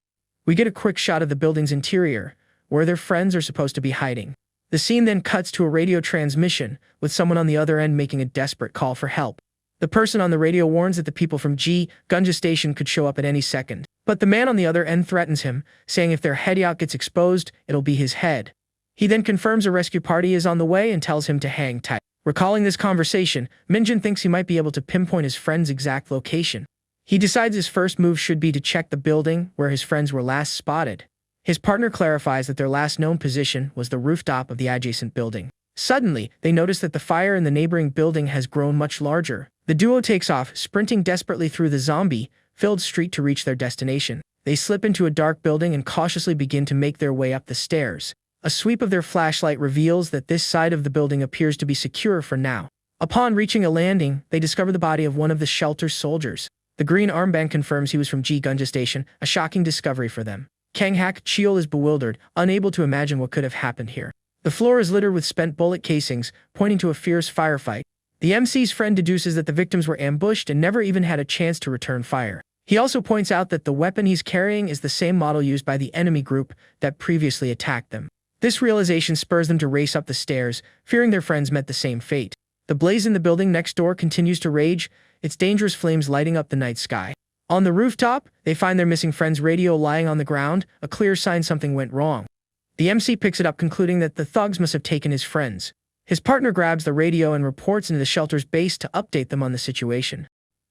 Speaker 1: We get a quick shot of the building's interior, where their friends are supposed to be hiding. The scene then cuts to a radio transmission, with someone on the other end making a desperate call for help. The person on the radio warns that the people from Gunja Station could show up at any second. But the man on the other end threatens him, saying if their hideout gets exposed, it'll be his head. He then confirms a rescue party is on the way and tells him to hang tight. Recalling this conversation, Minjun thinks he might be able to pinpoint his friend's exact location. He decides his first move should be to check the building where his friends were last spotted. His partner clarifies that their last known position was the rooftop of the adjacent building. Suddenly, they notice that the fire in the neighboring building has grown much larger. The duo takes off, sprinting desperately through the zombie-filled street to reach their destination. They slip into a dark building and cautiously begin to make their way up the stairs. A sweep of their flashlight reveals that this side of the building appears to be secure for now. Upon reaching a landing, they discover the body of one of the shelter's soldiers. The green armband confirms he was from Gunja Station, a shocking discovery for them. Kang Hak Cheol is bewildered, unable to imagine what could have happened here. The floor is littered with spent bullet casings, pointing to a fierce firefight. The MC's friend deduces that the victims were ambushed and never even had a chance to return fire. He also points out that the weapon he's carrying is the same model used by the enemy group that previously attacked them. This realization spurs them to race up the stairs, fearing their friends met the same fate. The blaze in the building next door continues to rage, its dangerous flames lighting up the night sky. On the rooftop, they find their missing friend's radio lying on the ground, a clear sign something went wrong. The MC picks it up, concluding that the thugs must have taken his friends. His partner grabs the radio and reports into the shelter's base to update them on the situation.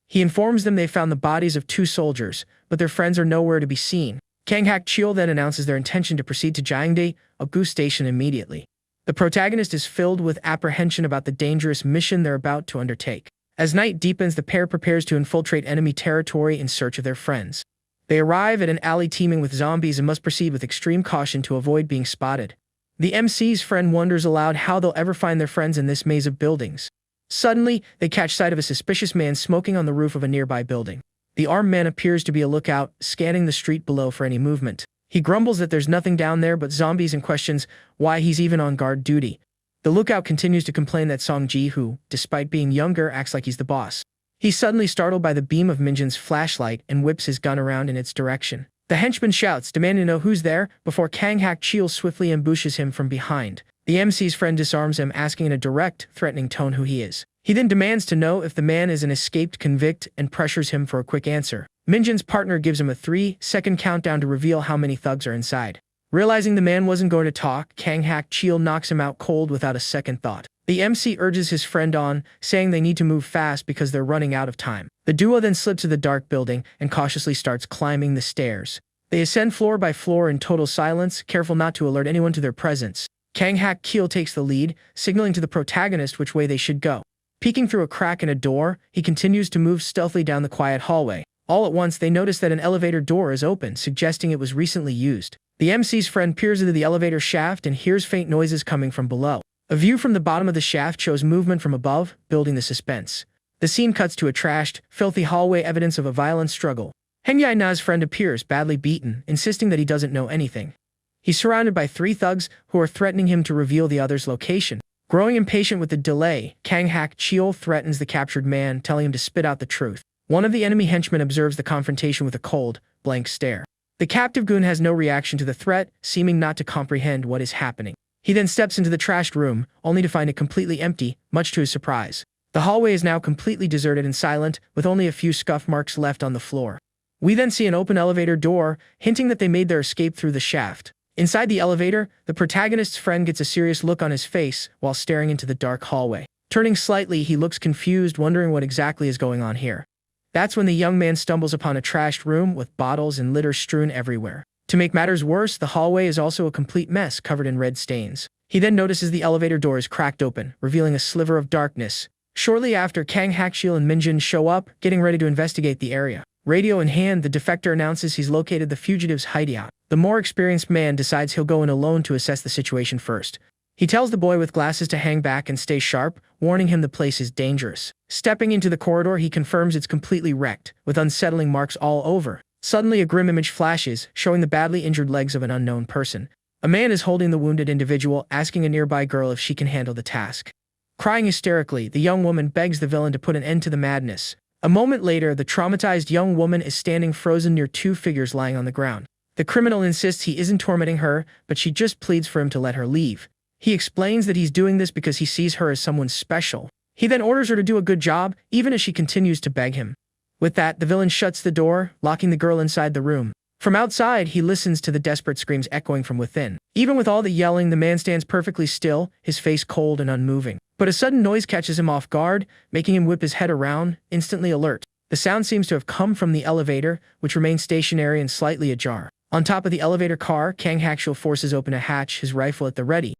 Speaker 1: He informs them they found the bodies of 2 soldiers, but their friends are nowhere to be seen. Kang Hak Cheol then announces their intention to proceed to Jiangdae, a Gu station immediately. The protagonist is filled with apprehension about the dangerous mission they're about to undertake. As night deepens, the pair prepares to infiltrate enemy territory in search of their friends. They arrive at an alley teeming with zombies and must proceed with extreme caution to avoid being spotted. The MC's friend wonders aloud how they'll ever find their friends in this maze of buildings. Suddenly, they catch sight of a suspicious man smoking on the roof of a nearby building. The armed man appears to be a lookout, scanning the street below for any movement. He grumbles that there's nothing down there but zombies and questions why he's even on guard duty. The lookout continues to complain that Song Ji, who, despite being younger, acts like he's the boss. He's suddenly startled by the beam of Minjun's flashlight and whips his gun around in its direction. The henchman shouts, demanding to know who's there, before Kang Hak Cheol swiftly ambushes him from behind. The MC's friend disarms him, asking in a direct, threatening tone who he is. He then demands to know if the man is an escaped convict and pressures him for a quick answer. Minjun's partner gives him a 3-second countdown to reveal how many thugs are inside. Realizing the man wasn't going to talk, Kang Hak Cheol knocks him out cold without a second thought. The MC urges his friend on, saying they need to move fast because they're running out of time. The duo then slip to the dark building and cautiously starts climbing the stairs. They ascend floor by floor in total silence, careful not to alert anyone to their presence. Kang Hak Cheol takes the lead, signaling to the protagonist which way they should go. Peeking through a crack in a door, he continues to move stealthily down the quiet hallway. All at once, they notice that an elevator door is open, suggesting it was recently used. The MC's friend peers into the elevator shaft and hears faint noises coming from below. A view from the bottom of the shaft shows movement from above, building the suspense. The scene cuts to a trashed, filthy hallway, evidence of a violent struggle. Hengyaina's friend appears, badly beaten, insisting that he doesn't know anything. He's surrounded by 3 thugs who are threatening him to reveal the other's location. Growing impatient with the delay, Kang Hak Cheol threatens the captured man, telling him to spit out the truth. One of the enemy henchmen observes the confrontation with a cold, blank stare. The captive goon has no reaction to the threat, seeming not to comprehend what is happening. He then steps into the trashed room, only to find it completely empty, much to his surprise. The hallway is now completely deserted and silent, with only a few scuff marks left on the floor. We then see an open elevator door, hinting that they made their escape through the shaft. Inside the elevator, the protagonist's friend gets a serious look on his face while staring into the dark hallway. Turning slightly, he looks confused, wondering what exactly is going on here. That's when the young man stumbles upon a trashed room with bottles and litter strewn everywhere. To make matters worse, the hallway is also a complete mess, covered in red stains. He then notices the elevator door is cracked open, revealing a sliver of darkness. Shortly after, Kang Hakshil and Minjin show up, getting ready to investigate the area. Radio in hand, the defector announces he's located the fugitive's hideout. The more experienced man decides he'll go in alone to assess the situation first. He tells the boy with glasses to hang back and stay sharp, warning him the place is dangerous. Stepping into the corridor, he confirms it's completely wrecked, with unsettling marks all over. Suddenly, a grim image flashes, showing the badly injured legs of an unknown person. A man is holding the wounded individual, asking a nearby girl if she can handle the task. Crying hysterically, the young woman begs the villain to put an end to the madness. A moment later, the traumatized young woman is standing frozen near 2 figures lying on the ground. The criminal insists he isn't tormenting her, but she just pleads for him to let her leave. He explains that he's doing this because he sees her as someone special. He then orders her to do a good job, even as she continues to beg him. With that, the villain shuts the door, locking the girl inside the room. From outside, he listens to the desperate screams echoing from within. Even with all the yelling, the man stands perfectly still, his face cold and unmoving. But a sudden noise catches him off guard, making him whip his head around, instantly alert. The sound seems to have come from the elevator, which remains stationary and slightly ajar. On top of the elevator car, Kang Hakshil forces open a hatch, his rifle at the ready.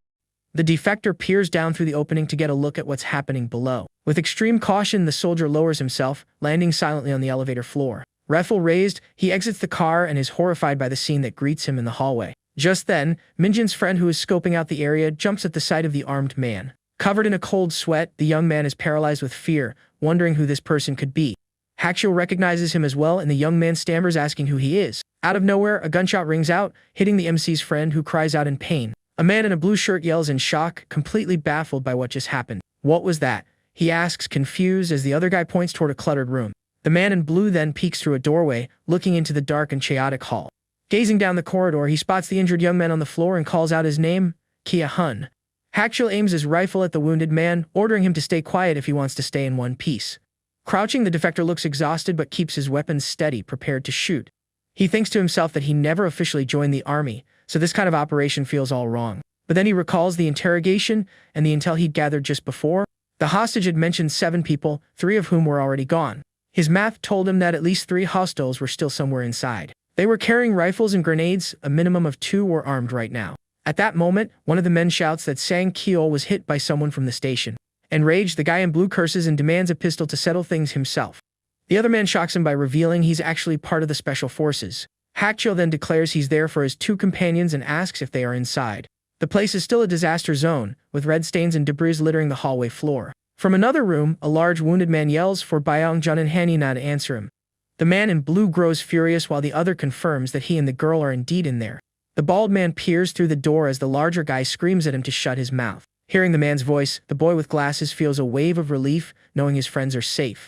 Speaker 1: The defector peers down through the opening to get a look at what's happening below. With extreme caution, the soldier lowers himself, landing silently on the elevator floor. Rifle raised, he exits the car and is horrified by the scene that greets him in the hallway. Just then, Minjin's friend, who is scoping out the area, jumps at the sight of the armed man. Covered in a cold sweat, the young man is paralyzed with fear, wondering who this person could be. Hakshil recognizes him as well, and the young man stammers, asking who he is. Out of nowhere, a gunshot rings out, hitting the MC's friend, who cries out in pain. A man in a blue shirt yells in shock, completely baffled by what just happened. "What was that?" he asks, confused, as the other guy points toward a cluttered room. The man in blue then peeks through a doorway, looking into the dark and chaotic hall. Gazing down the corridor, he spots the injured young man on the floor and calls out his name, Kia Hun. Hakshil aims his rifle at the wounded man, ordering him to stay quiet if he wants to stay in one piece. Crouching, the defector looks exhausted but keeps his weapon steady, prepared to shoot. He thinks to himself that he never officially joined the army, so this kind of operation feels all wrong. But then he recalls the interrogation and the intel he'd gathered just before. The hostage had mentioned 7 people, 3 of whom were already gone. His math told him that at least 3 hostiles were still somewhere inside. They were carrying rifles and grenades, a minimum of 2 were armed right now. At that moment, one of the men shouts that Sang Keol was hit by someone from the station. Enraged, the guy in blue curses and demands a pistol to settle things himself. The other man shocks him by revealing he's actually part of the special forces. Hakchil then declares he's there for his 2 companions and asks if they are inside. The place is still a disaster zone, with red stains and debris littering the hallway floor. From another room, a large wounded man yells for Byongjun and Hanina to answer him. The man in blue grows furious while the other confirms that he and the girl are indeed in there. The bald man peers through the door as the larger guy screams at him to shut his mouth. Hearing the man's voice, the boy with glasses feels a wave of relief, knowing his friends are safe.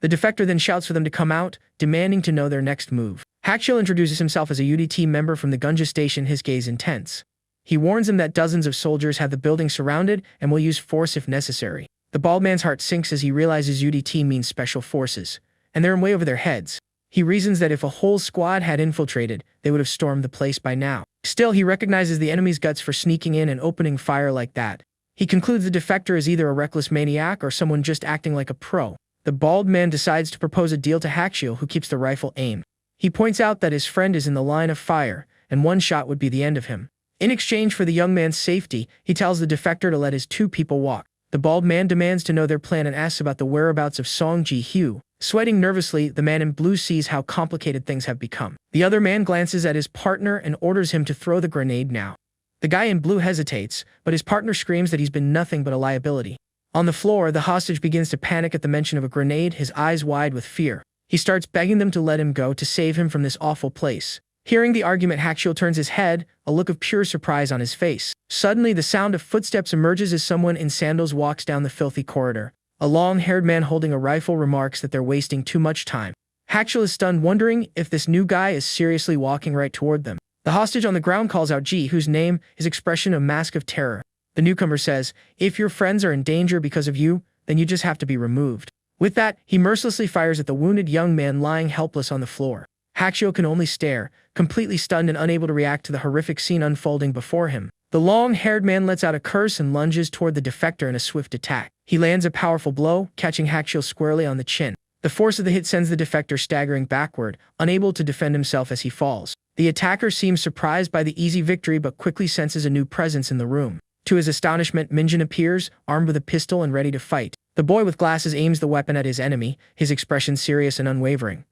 Speaker 1: The defector then shouts for them to come out, demanding to know their next move. Hakchil introduces himself as a UDT member from the Gunja station, his gaze intense. He warns him that dozens of soldiers have the building surrounded and will use force if necessary. The bald man's heart sinks as he realizes UDT means special forces, and they're in way over their heads. He reasons that if a whole squad had infiltrated, they would have stormed the place by now. Still, he recognizes the enemy's guts for sneaking in and opening fire like that. He concludes the defector is either a reckless maniac or someone just acting like a pro. The bald man decides to propose a deal to Hakchil, who keeps the rifle aimed. He points out that his friend is in the line of fire, and one shot would be the end of him. In exchange for the young man's safety, he tells the defector to let his 2 people walk. The bald man demands to know their plan and asks about the whereabouts of Song Ji-hyu. Sweating nervously, the man in blue sees how complicated things have become. The other man glances at his partner and orders him to throw the grenade now. The guy in blue hesitates, but his partner screams that he's been nothing but a liability. On the floor, the hostage begins to panic at the mention of a grenade, his eyes wide with fear. He starts begging them to let him go to save him from this awful place. Hearing the argument, Hakshiel turns his head, a look of pure surprise on his face. Suddenly, the sound of footsteps emerges as someone in sandals walks down the filthy corridor. A long-haired man holding a rifle remarks that they're wasting too much time. Hakshiel is stunned, wondering if this new guy is seriously walking right toward them. The hostage on the ground calls out Ji, whose name is expression a mask of terror. The newcomer says, "If your friends are in danger because of you, then you just have to be removed." With that, he mercilessly fires at the wounded young man lying helpless on the floor. Hakshiel can only stare, completely stunned and unable to react to the horrific scene unfolding before him. The long-haired man lets out a curse and lunges toward the defector in a swift attack. He lands a powerful blow, catching Hakshiel squarely on the chin. The force of the hit sends the defector staggering backward, unable to defend himself as he falls. The attacker seems surprised by the easy victory but quickly senses a new presence in the room. To his astonishment, Minjin appears, armed with a pistol and ready to fight. The boy with glasses aims the weapon at his enemy, his expression serious and unwavering.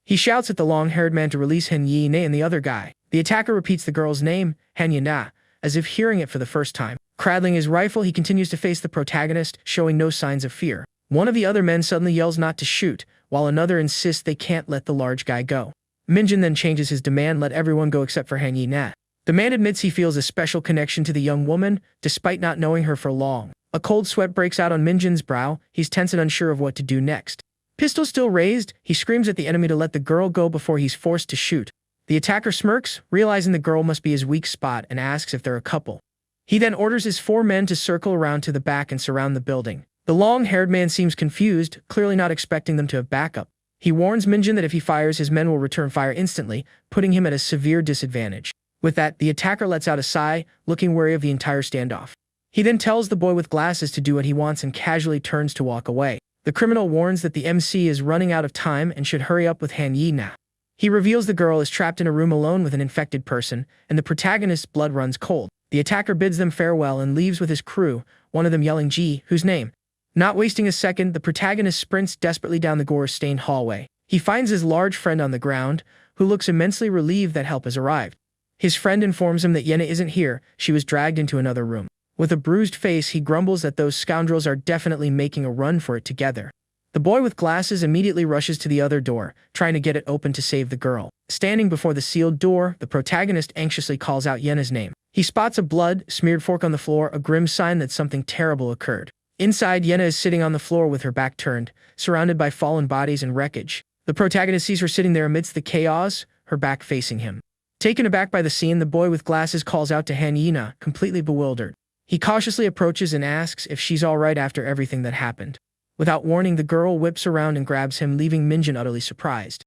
Speaker 1: He shouts at the long-haired man to release Han Yi-na and the other guy. The attacker repeats the girl's name, Han Yi-na, as if hearing it for the first time. Cradling his rifle, he continues to face the protagonist, showing no signs of fear. One of the other men suddenly yells not to shoot, while another insists they can't let the large guy go. Minjin then changes his demand, let everyone go except for Han Yi-na. The man admits he feels a special connection to the young woman, despite not knowing her for long. A cold sweat breaks out on Minjin's brow, he's tense and unsure of what to do next. Pistol still raised, he screams at the enemy to let the girl go before he's forced to shoot. The attacker smirks, realizing the girl must be his weak spot, and asks if they're a couple. He then orders his 4 men to circle around to the back and surround the building. The long-haired man seems confused, clearly not expecting them to have backup. He warns Minjin that if he fires, his men will return fire instantly, putting him at a severe disadvantage. With that, the attacker lets out a sigh, looking wary of the entire standoff. He then tells the boy with glasses to do what he wants and casually turns to walk away. The criminal warns that the MC is running out of time and should hurry up with Han Yi-na. He reveals the girl is trapped in a room alone with an infected person, and the protagonist's blood runs cold. The attacker bids them farewell and leaves with his crew, one of them yelling Ji, whose name. Not wasting a second, the protagonist sprints desperately down the gore-stained hallway. He finds his large friend on the ground, who looks immensely relieved that help has arrived. His friend informs him that Yena isn't here, she was dragged into another room. With a bruised face, he grumbles that those scoundrels are definitely making a run for it together. The boy with glasses immediately rushes to the other door, trying to get it open to save the girl. Standing before the sealed door, the protagonist anxiously calls out Yena's name. He spots a blood-smeared fork on the floor, a grim sign that something terrible occurred. Inside, Yena is sitting on the floor with her back turned, surrounded by fallen bodies and wreckage. The protagonist sees her sitting there amidst the chaos, her back facing him. Taken aback by the scene, the boy with glasses calls out to Han Yi-na, completely bewildered. He cautiously approaches and asks if she's alright after everything that happened. Without warning, the girl whips around and grabs him, leaving Minjin utterly surprised.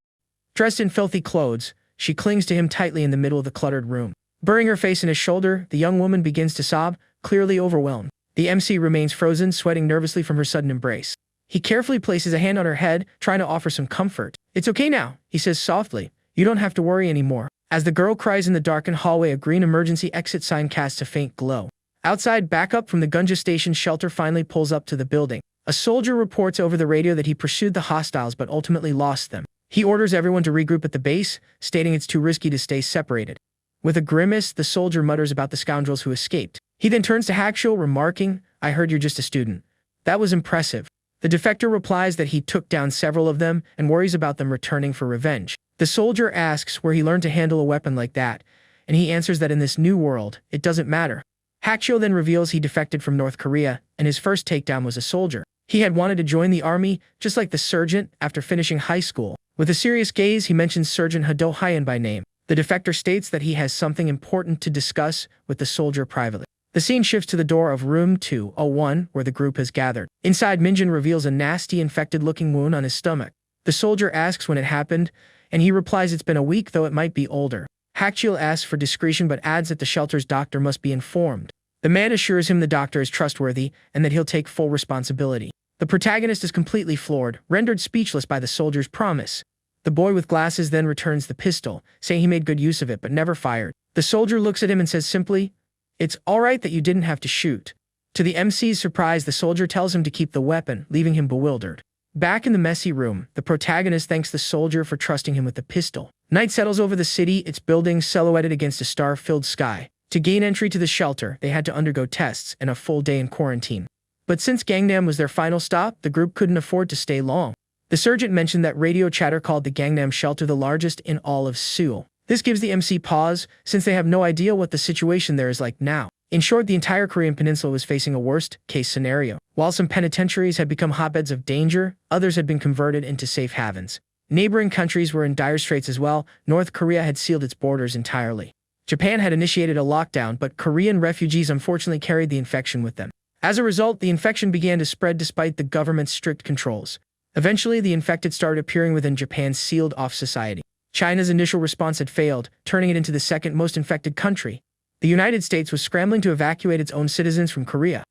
Speaker 1: Dressed in filthy clothes, she clings to him tightly in the middle of the cluttered room. Burying her face in his shoulder, the young woman begins to sob, clearly overwhelmed. The MC remains frozen, sweating nervously from her sudden embrace. He carefully places a hand on her head, trying to offer some comfort. "It's okay now," he says softly. "You don't have to worry anymore." As the girl cries in the darkened hallway, a green emergency exit sign casts a faint glow. Outside, backup from the Gunja station shelter finally pulls up to the building. A soldier reports over the radio that he pursued the hostiles but ultimately lost them. He orders everyone to regroup at the base, stating it's too risky to stay separated. With a grimace, the soldier mutters about the scoundrels who escaped. He then turns to Hakshiel, remarking, "I heard you're just a student. That was impressive." The defector replies that he took down several of them and worries about them returning for revenge. The soldier asks where he learned to handle a weapon like that, and he answers that in this new world, it doesn't matter. Hakshiel then reveals he defected from North Korea, and his first takedown was a soldier. He had wanted to join the army, just like the sergeant, after finishing high school. With a serious gaze, he mentions Sergeant Hado Hyan by name. The defector states that he has something important to discuss with the soldier privately. The scene shifts to the door of room 201, where the group has gathered. Inside, Minjin reveals a nasty, infected-looking wound on his stomach. The soldier asks when it happened, and he replies it's been a week, though it might be older. Hakshiel asks for discretion but adds that the shelter's doctor must be informed. The man assures him the doctor is trustworthy and that he'll take full responsibility. The protagonist is completely floored, rendered speechless by the soldier's promise. The boy with glasses then returns the pistol, saying he made good use of it but never fired. The soldier looks at him and says simply, "It's alright that you didn't have to shoot." To the MC's surprise, the soldier tells him to keep the weapon, leaving him bewildered. Back in the messy room, the protagonist thanks the soldier for trusting him with the pistol. Night settles over the city, its buildings silhouetted against a star-filled sky. To gain entry to the shelter, they had to undergo tests and a full day in quarantine. But since Gangnam was their final stop, the group couldn't afford to stay long. The sergeant mentioned that radio chatter called the Gangnam shelter the largest in all of Seoul. This gives the MC pause, since they have no idea what the situation there is like now. In short, the entire Korean peninsula was facing a worst-case scenario. While some penitentiaries had become hotbeds of danger, others had been converted into safe havens. Neighboring countries were in dire straits as well. North Korea had sealed its borders entirely. Japan had initiated a lockdown, but Korean refugees unfortunately carried the infection with them. As a result, the infection began to spread despite the government's strict controls. Eventually, the infected started appearing within Japan's sealed-off society. China's initial response had failed, turning it into the second most infected country. The United States was scrambling to evacuate its own citizens from Korea.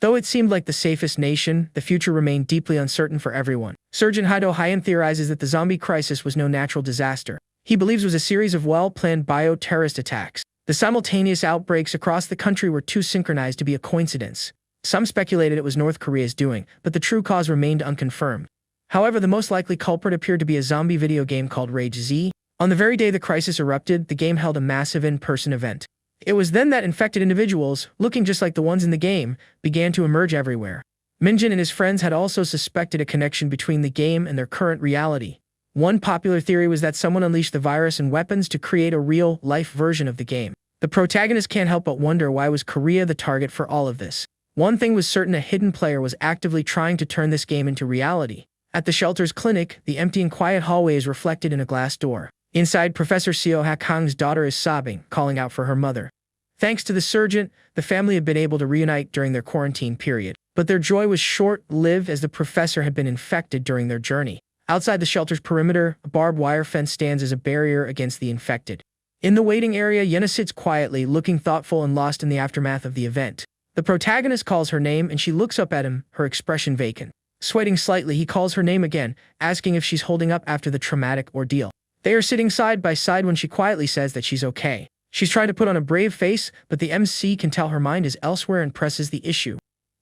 Speaker 1: Though it seemed like the safest nation, the future remained deeply uncertain for everyone. Surgeon Haido Hyan theorizes that the zombie crisis was no natural disaster. He believes it was a series of well-planned bio-terrorist attacks. The simultaneous outbreaks across the country were too synchronized to be a coincidence. Some speculated it was North Korea's doing, but the true cause remained unconfirmed. However, the most likely culprit appeared to be a zombie video game called Rage Z. On the very day the crisis erupted, the game held a massive in-person event. It was then that infected individuals, looking just like the ones in the game, began to emerge everywhere. Minjin and his friends had also suspected a connection between the game and their current reality. One popular theory was that someone unleashed the virus and weapons to create a real-life version of the game. The protagonist can't help but wonder why was Korea the target for all of this. One thing was certain: a hidden player was actively trying to turn this game into reality. At the shelter's clinic, the empty and quiet hallway is reflected in a glass door. Inside, Professor Seo Ha-kang's daughter is sobbing, calling out for her mother. Thanks to the surgeon, the family had been able to reunite during their quarantine period. But their joy was short-lived, as the professor had been infected during their journey. Outside the shelter's perimeter, a barbed wire fence stands as a barrier against the infected. In the waiting area, Yena sits quietly, looking thoughtful and lost in the aftermath of the event. The protagonist calls her name and she looks up at him, her expression vacant. Sweating slightly, he calls her name again, asking if she's holding up after the traumatic ordeal. They are sitting side by side when she quietly says that she's okay. She's trying to put on a brave face, but the MC can tell her mind is elsewhere and presses the issue.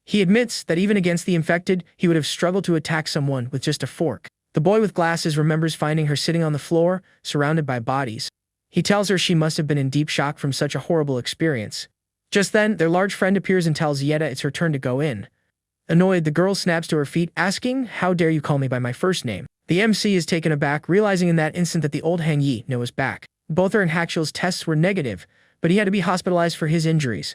Speaker 1: He admits that even against the infected, he would have struggled to attack someone with just a fork. The boy with glasses remembers finding her sitting on the floor, surrounded by bodies. He tells her she must have been in deep shock from such a horrible experience. Just then, their large friend appears and tells Yeta it's her turn to go in. Annoyed, the girl snaps to her feet, asking, "How dare you call me by my first name?" The MC is taken aback, realizing in that instant that the old Hang Yi is back. Both her and Hakshul's tests were negative, but he had to be hospitalized for his injuries.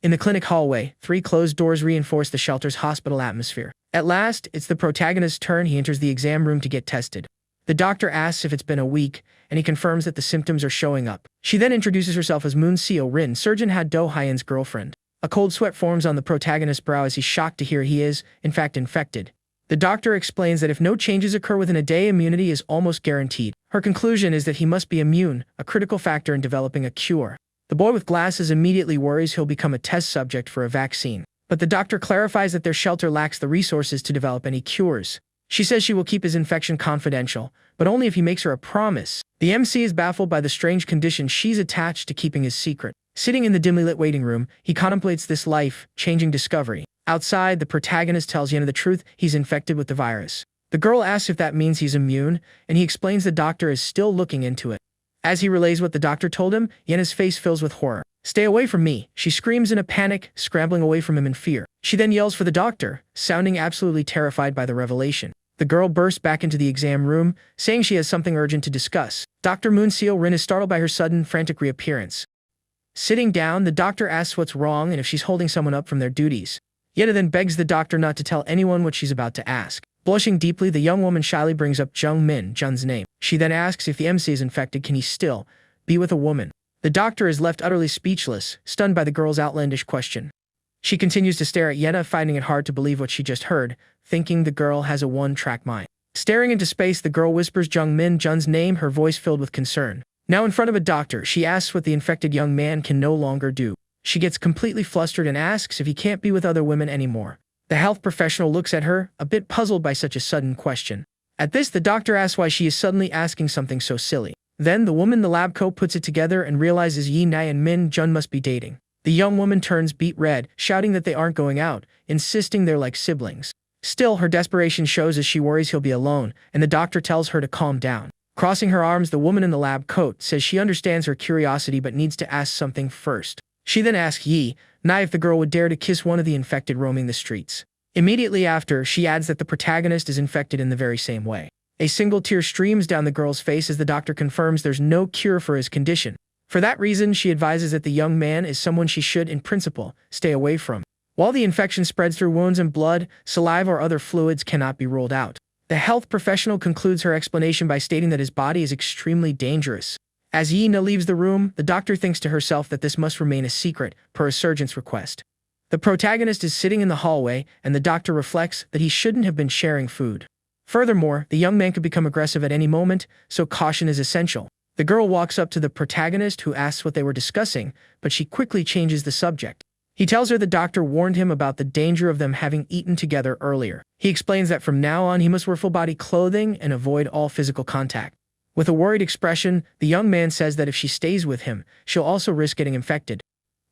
Speaker 1: In the clinic hallway, 3 closed doors reinforce the shelter's hospital atmosphere. At last, it's the protagonist's turn. He enters the exam room to get tested. The doctor asks if it's been a week, and he confirms that the symptoms are showing up. She then introduces herself as Moon Seo Rin, Surgeon Haido Hyan's girlfriend. A cold sweat forms on the protagonist's brow as he's shocked to hear he is, in fact, infected. The doctor explains that if no changes occur within a day, immunity is almost guaranteed. Her conclusion is that he must be immune, a critical factor in developing a cure. The boy with glasses immediately worries he'll become a test subject for a vaccine. But the doctor clarifies that their shelter lacks the resources to develop any cures. She says she will keep his infection confidential, but only if he makes her a promise. The MC is baffled by the strange condition she's attached to keeping his secret. Sitting in the dimly lit waiting room, he contemplates this life-changing discovery. Outside, the protagonist tells Yena the truth: he's infected with the virus. The girl asks if that means he's immune, and he explains the doctor is still looking into it. As he relays what the doctor told him, Yena's face fills with horror. "Stay away from me," she screams in a panic, scrambling away from him in fear. She then yells for the doctor, sounding absolutely terrified by the revelation. The girl bursts back into the exam room, saying she has something urgent to discuss. Dr. Moon Seo Rin is startled by her sudden, frantic reappearance. Sitting down, the doctor asks what's wrong and if she's holding someone up from their duties. Yena then begs the doctor not to tell anyone what she's about to ask. Blushing deeply, the young woman shyly brings up Jung Min Jun's name. She then asks if the MC is infected, can he still be with a woman? The doctor is left utterly speechless, stunned by the girl's outlandish question. She continues to stare at Yena, finding it hard to believe what she just heard, thinking the girl has a one-track mind. Staring into space, the girl whispers Jung Min Jun's name, her voice filled with concern. Now in front of a doctor, she asks what the infected young man can no longer do. She gets completely flustered and asks if he can't be with other women anymore. The health professional looks at her, a bit puzzled by such a sudden question. At this, the doctor asks why she is suddenly asking something so silly. Then, the woman in the lab coat puts it together and realizes Yi Nai and Min Jun must be dating. The young woman turns beet red, shouting that they aren't going out, insisting they're like siblings. Still, her desperation shows as she worries he'll be alone, and the doctor tells her to calm down. Crossing her arms, the woman in the lab coat says she understands her curiosity but needs to ask something first. She then asks Yi Nai if the girl would dare to kiss one of the infected roaming the streets. Immediately after, she adds that the protagonist is infected in the very same way. A single tear streams down the girl's face as the doctor confirms there's no cure for his condition. For that reason, she advises that the young man is someone she should, in principle, stay away from. While the infection spreads through wounds and blood, saliva or other fluids cannot be ruled out. The health professional concludes her explanation by stating that his body is extremely dangerous. As Yi-na leaves the room, the doctor thinks to herself that this must remain a secret, per a surgeon's request. The protagonist is sitting in the hallway, and the doctor reflects that he shouldn't have been sharing food. Furthermore, the young man could become aggressive at any moment, so caution is essential. The girl walks up to the protagonist, who asks what they were discussing, but she quickly changes the subject. He tells her the doctor warned him about the danger of them having eaten together earlier. He explains that from now on he must wear full-body clothing and avoid all physical contact. With a worried expression, the young man says that if she stays with him, she'll also risk getting infected.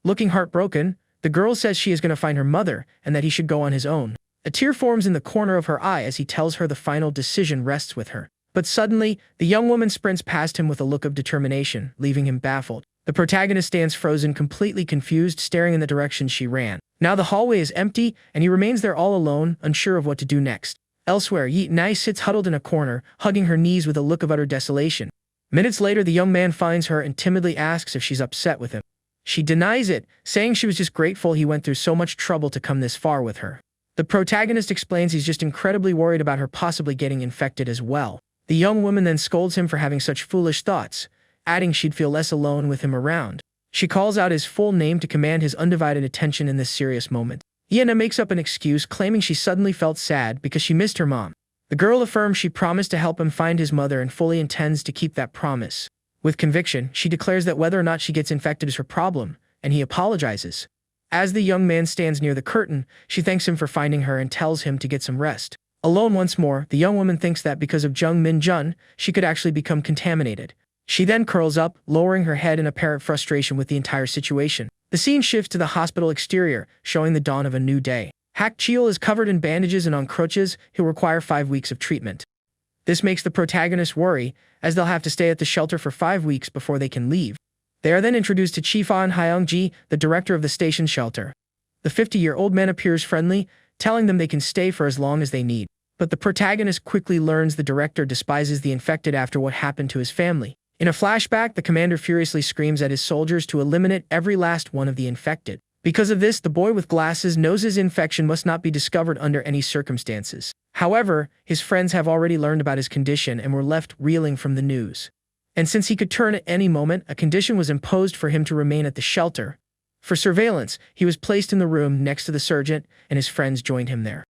Speaker 1: Looking heartbroken, the girl says she is going to find her mother and that he should go on his own. A tear forms in the corner of her eye as he tells her the final decision rests with her. But suddenly, the young woman sprints past him with a look of determination, leaving him baffled. The protagonist stands frozen, completely confused, staring in the direction she ran. Now the hallway is empty, and he remains there all alone, unsure of what to do next. Elsewhere, Yi-na sits huddled in a corner, hugging her knees with a look of utter desolation. Minutes later, the young man finds her and timidly asks if she's upset with him. She denies it, saying she was just grateful he went through so much trouble to come this far with her. The protagonist explains he's just incredibly worried about her possibly getting infected as well. The young woman then scolds him for having such foolish thoughts, adding she'd feel less alone with him around. She calls out his full name to command his undivided attention in this serious moment. Yi-na makes up an excuse, claiming she suddenly felt sad because she missed her mom. The girl affirms she promised to help him find his mother and fully intends to keep that promise. With conviction, she declares that whether or not she gets infected is her problem, and he apologizes. As the young man stands near the curtain, she thanks him for finding her and tells him to get some rest. Alone once more, the young woman thinks that because of Jung Min-jun, she could actually become contaminated. She then curls up, lowering her head in apparent frustration with the entire situation. The scene shifts to the hospital exterior, showing the dawn of a new day. Hak Cheol is covered in bandages and on crutches. He'll require 5 weeks of treatment. This makes the protagonist worry, as they'll have to stay at the shelter for 5 weeks before they can leave. They are then introduced to Chief An Hyung-ji, the director of the station shelter. The 50-year-old man appears friendly, telling them they can stay for as long as they need. But the protagonist quickly learns the director despises the infected after what happened to his family. In a flashback, the commander furiously screams at his soldiers to eliminate every last one of the infected. Because of this, the boy with glasses knows his infection must not be discovered under any circumstances. However, his friends have already learned about his condition and were left reeling from the news. And since he could turn at any moment, a condition was imposed for him to remain at the shelter. For surveillance, he was placed in the room next to the surgeon, and his friends joined him there.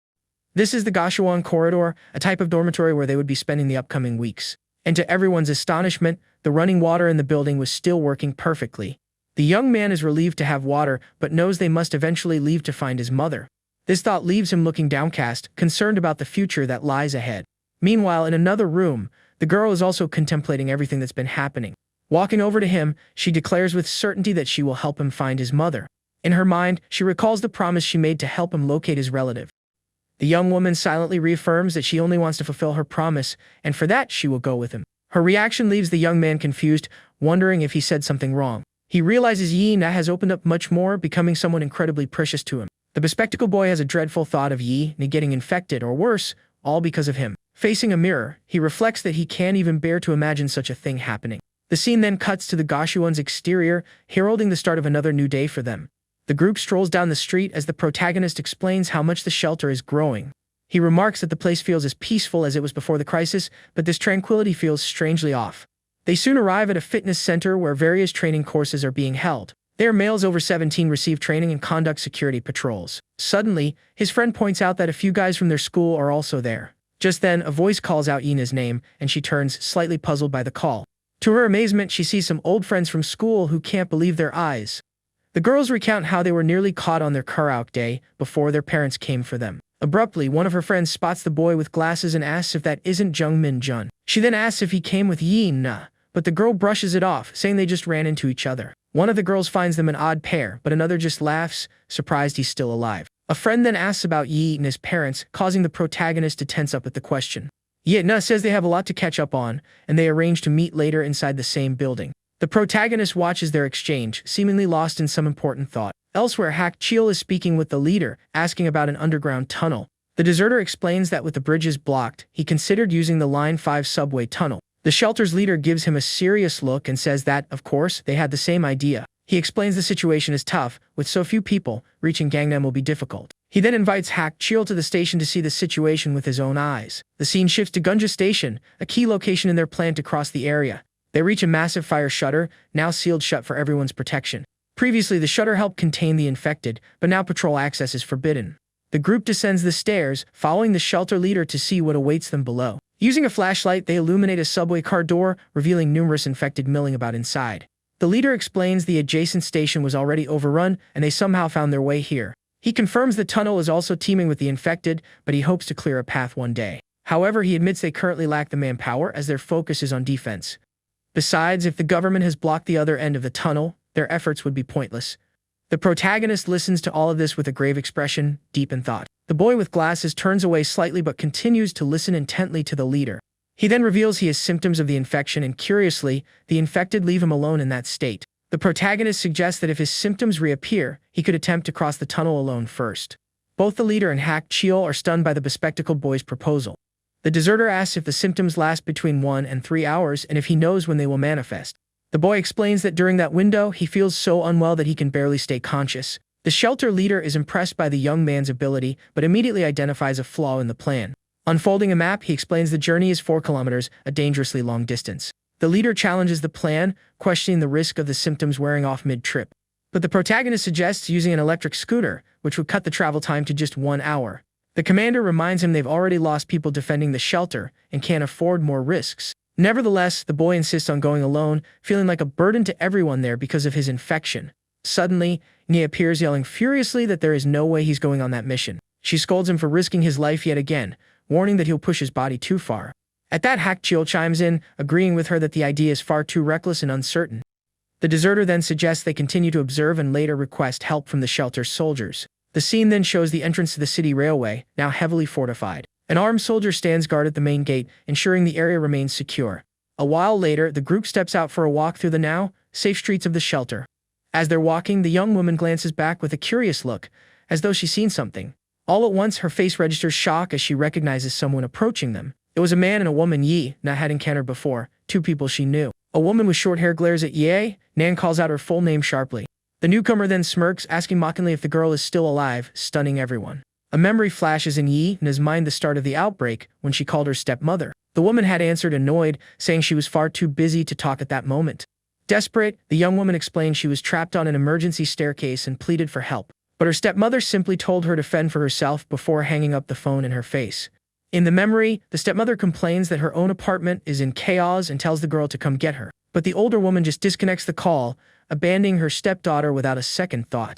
Speaker 1: This is the Gashuan corridor, a type of dormitory where they would be spending the upcoming weeks. And to everyone's astonishment, the running water in the building was still working perfectly. The young man is relieved to have water, but knows they must eventually leave to find his mother. This thought leaves him looking downcast, concerned about the future that lies ahead. Meanwhile, in another room, the girl is also contemplating everything that's been happening. Walking over to him, she declares with certainty that she will help him find his mother. In her mind, she recalls the promise she made to help him locate his relative. The young woman silently reaffirms that she only wants to fulfill her promise, and for that she will go with him. Her reaction leaves the young man confused, wondering if he said something wrong. He realizes Yi-na has opened up much more, becoming someone incredibly precious to him. The bespectacled boy has a dreadful thought of Yi-na getting infected, or worse, all because of him. Facing a mirror, he reflects that he can't even bear to imagine such a thing happening. The scene then cuts to the Gashuan's exterior, heralding the start of another new day for them. The group strolls down the street as the protagonist explains how much the shelter is growing. He remarks that the place feels as peaceful as it was before the crisis, but this tranquility feels strangely off. They soon arrive at a fitness center where various training courses are being held. There, males over 17 receive training and conduct security patrols. Suddenly, his friend points out that a few guys from their school are also there. Just then, a voice calls out Ina's name, and she turns, slightly puzzled by the call. To her amazement, she sees some old friends from school who can't believe their eyes. The girls recount how they were nearly caught on their karaoke day before their parents came for them. Abruptly, one of her friends spots the boy with glasses and asks if that isn't Jung Min-jun. She then asks if he came with Yi-na, but the girl brushes it off, saying they just ran into each other. One of the girls finds them an odd pair, but another just laughs, surprised he's still alive. A friend then asks about Yi-na's parents, causing the protagonist to tense up at the question. Yi-na says they have a lot to catch up on, and they arrange to meet later inside the same building. The protagonist watches their exchange, seemingly lost in some important thought. Elsewhere, Hak Chil is speaking with the leader, asking about an underground tunnel. The deserter explains that with the bridges blocked, he considered using the Line 5 subway tunnel. The shelter's leader gives him a serious look and says that, of course, they had the same idea. He explains the situation is tough, with so few people, reaching Gangnam will be difficult. He then invites Hak Chil to the station to see the situation with his own eyes. The scene shifts to Gunja Station, a key location in their plan to cross the area. They reach a massive fire shutter, now sealed shut for everyone's protection. Previously, the shutter helped contain the infected, but now patrol access is forbidden. The group descends the stairs, following the shelter leader to see what awaits them below. Using a flashlight, they illuminate a subway car door, revealing numerous infected milling about inside. The leader explains the adjacent station was already overrun, and they somehow found their way here. He confirms the tunnel is also teeming with the infected, but he hopes to clear a path one day. However, he admits they currently lack the manpower as their focus is on defense. Besides, if the government has blocked the other end of the tunnel, their efforts would be pointless. The protagonist listens to all of this with a grave expression, deep in thought. The boy with glasses turns away slightly but continues to listen intently to the leader. He then reveals he has symptoms of the infection and, curiously, the infected leave him alone in that state. The protagonist suggests that if his symptoms reappear, he could attempt to cross the tunnel alone first. Both the leader and Hak Chil are stunned by the bespectacled boy's proposal. The deserter asks if the symptoms last between 1 and 3 hours and if he knows when they will manifest. The boy explains that during that window, he feels so unwell that he can barely stay conscious. The shelter leader is impressed by the young man's ability, but immediately identifies a flaw in the plan. Unfolding a map, he explains the journey is 4 kilometers, a dangerously long distance. The leader challenges the plan, questioning the risk of the symptoms wearing off mid-trip. But the protagonist suggests using an electric scooter, which would cut the travel time to just 1 hour. The commander reminds him they've already lost people defending the shelter and can't afford more risks. Nevertheless, the boy insists on going alone, feeling like a burden to everyone there because of his infection. Suddenly, Nia appears yelling furiously that there is no way he's going on that mission. She scolds him for risking his life yet again, warning that he'll push his body too far. At that, Hak Chil chimes in, agreeing with her that the idea is far too reckless and uncertain. The deserter then suggests they continue to observe and later request help from the shelter's soldiers. The scene then shows the entrance to the city railway, now heavily fortified. An armed soldier stands guard at the main gate, ensuring the area remains secure. A while later, the group steps out for a walk through the now safe streets of the shelter. As they're walking, the young woman glances back with a curious look, as though she's seen something. All at once, her face registers shock as she recognizes someone approaching them. It was a man and a woman Yi Na had encountered before, 2 people she knew. A woman with short hair glares at Ye. Nan calls out her full name sharply. The newcomer then smirks, asking mockingly if the girl is still alive, stunning everyone. A memory flashes in Yi Na's mind the start of the outbreak, when she called her stepmother. The woman had answered annoyed, saying she was far too busy to talk at that moment. Desperate, the young woman explained she was trapped on an emergency staircase and pleaded for help. But her stepmother simply told her to fend for herself before hanging up the phone in her face. In the memory, the stepmother complains that her own apartment is in chaos and tells the girl to come get her. But the older woman just disconnects the call, abandoning her stepdaughter without a second thought.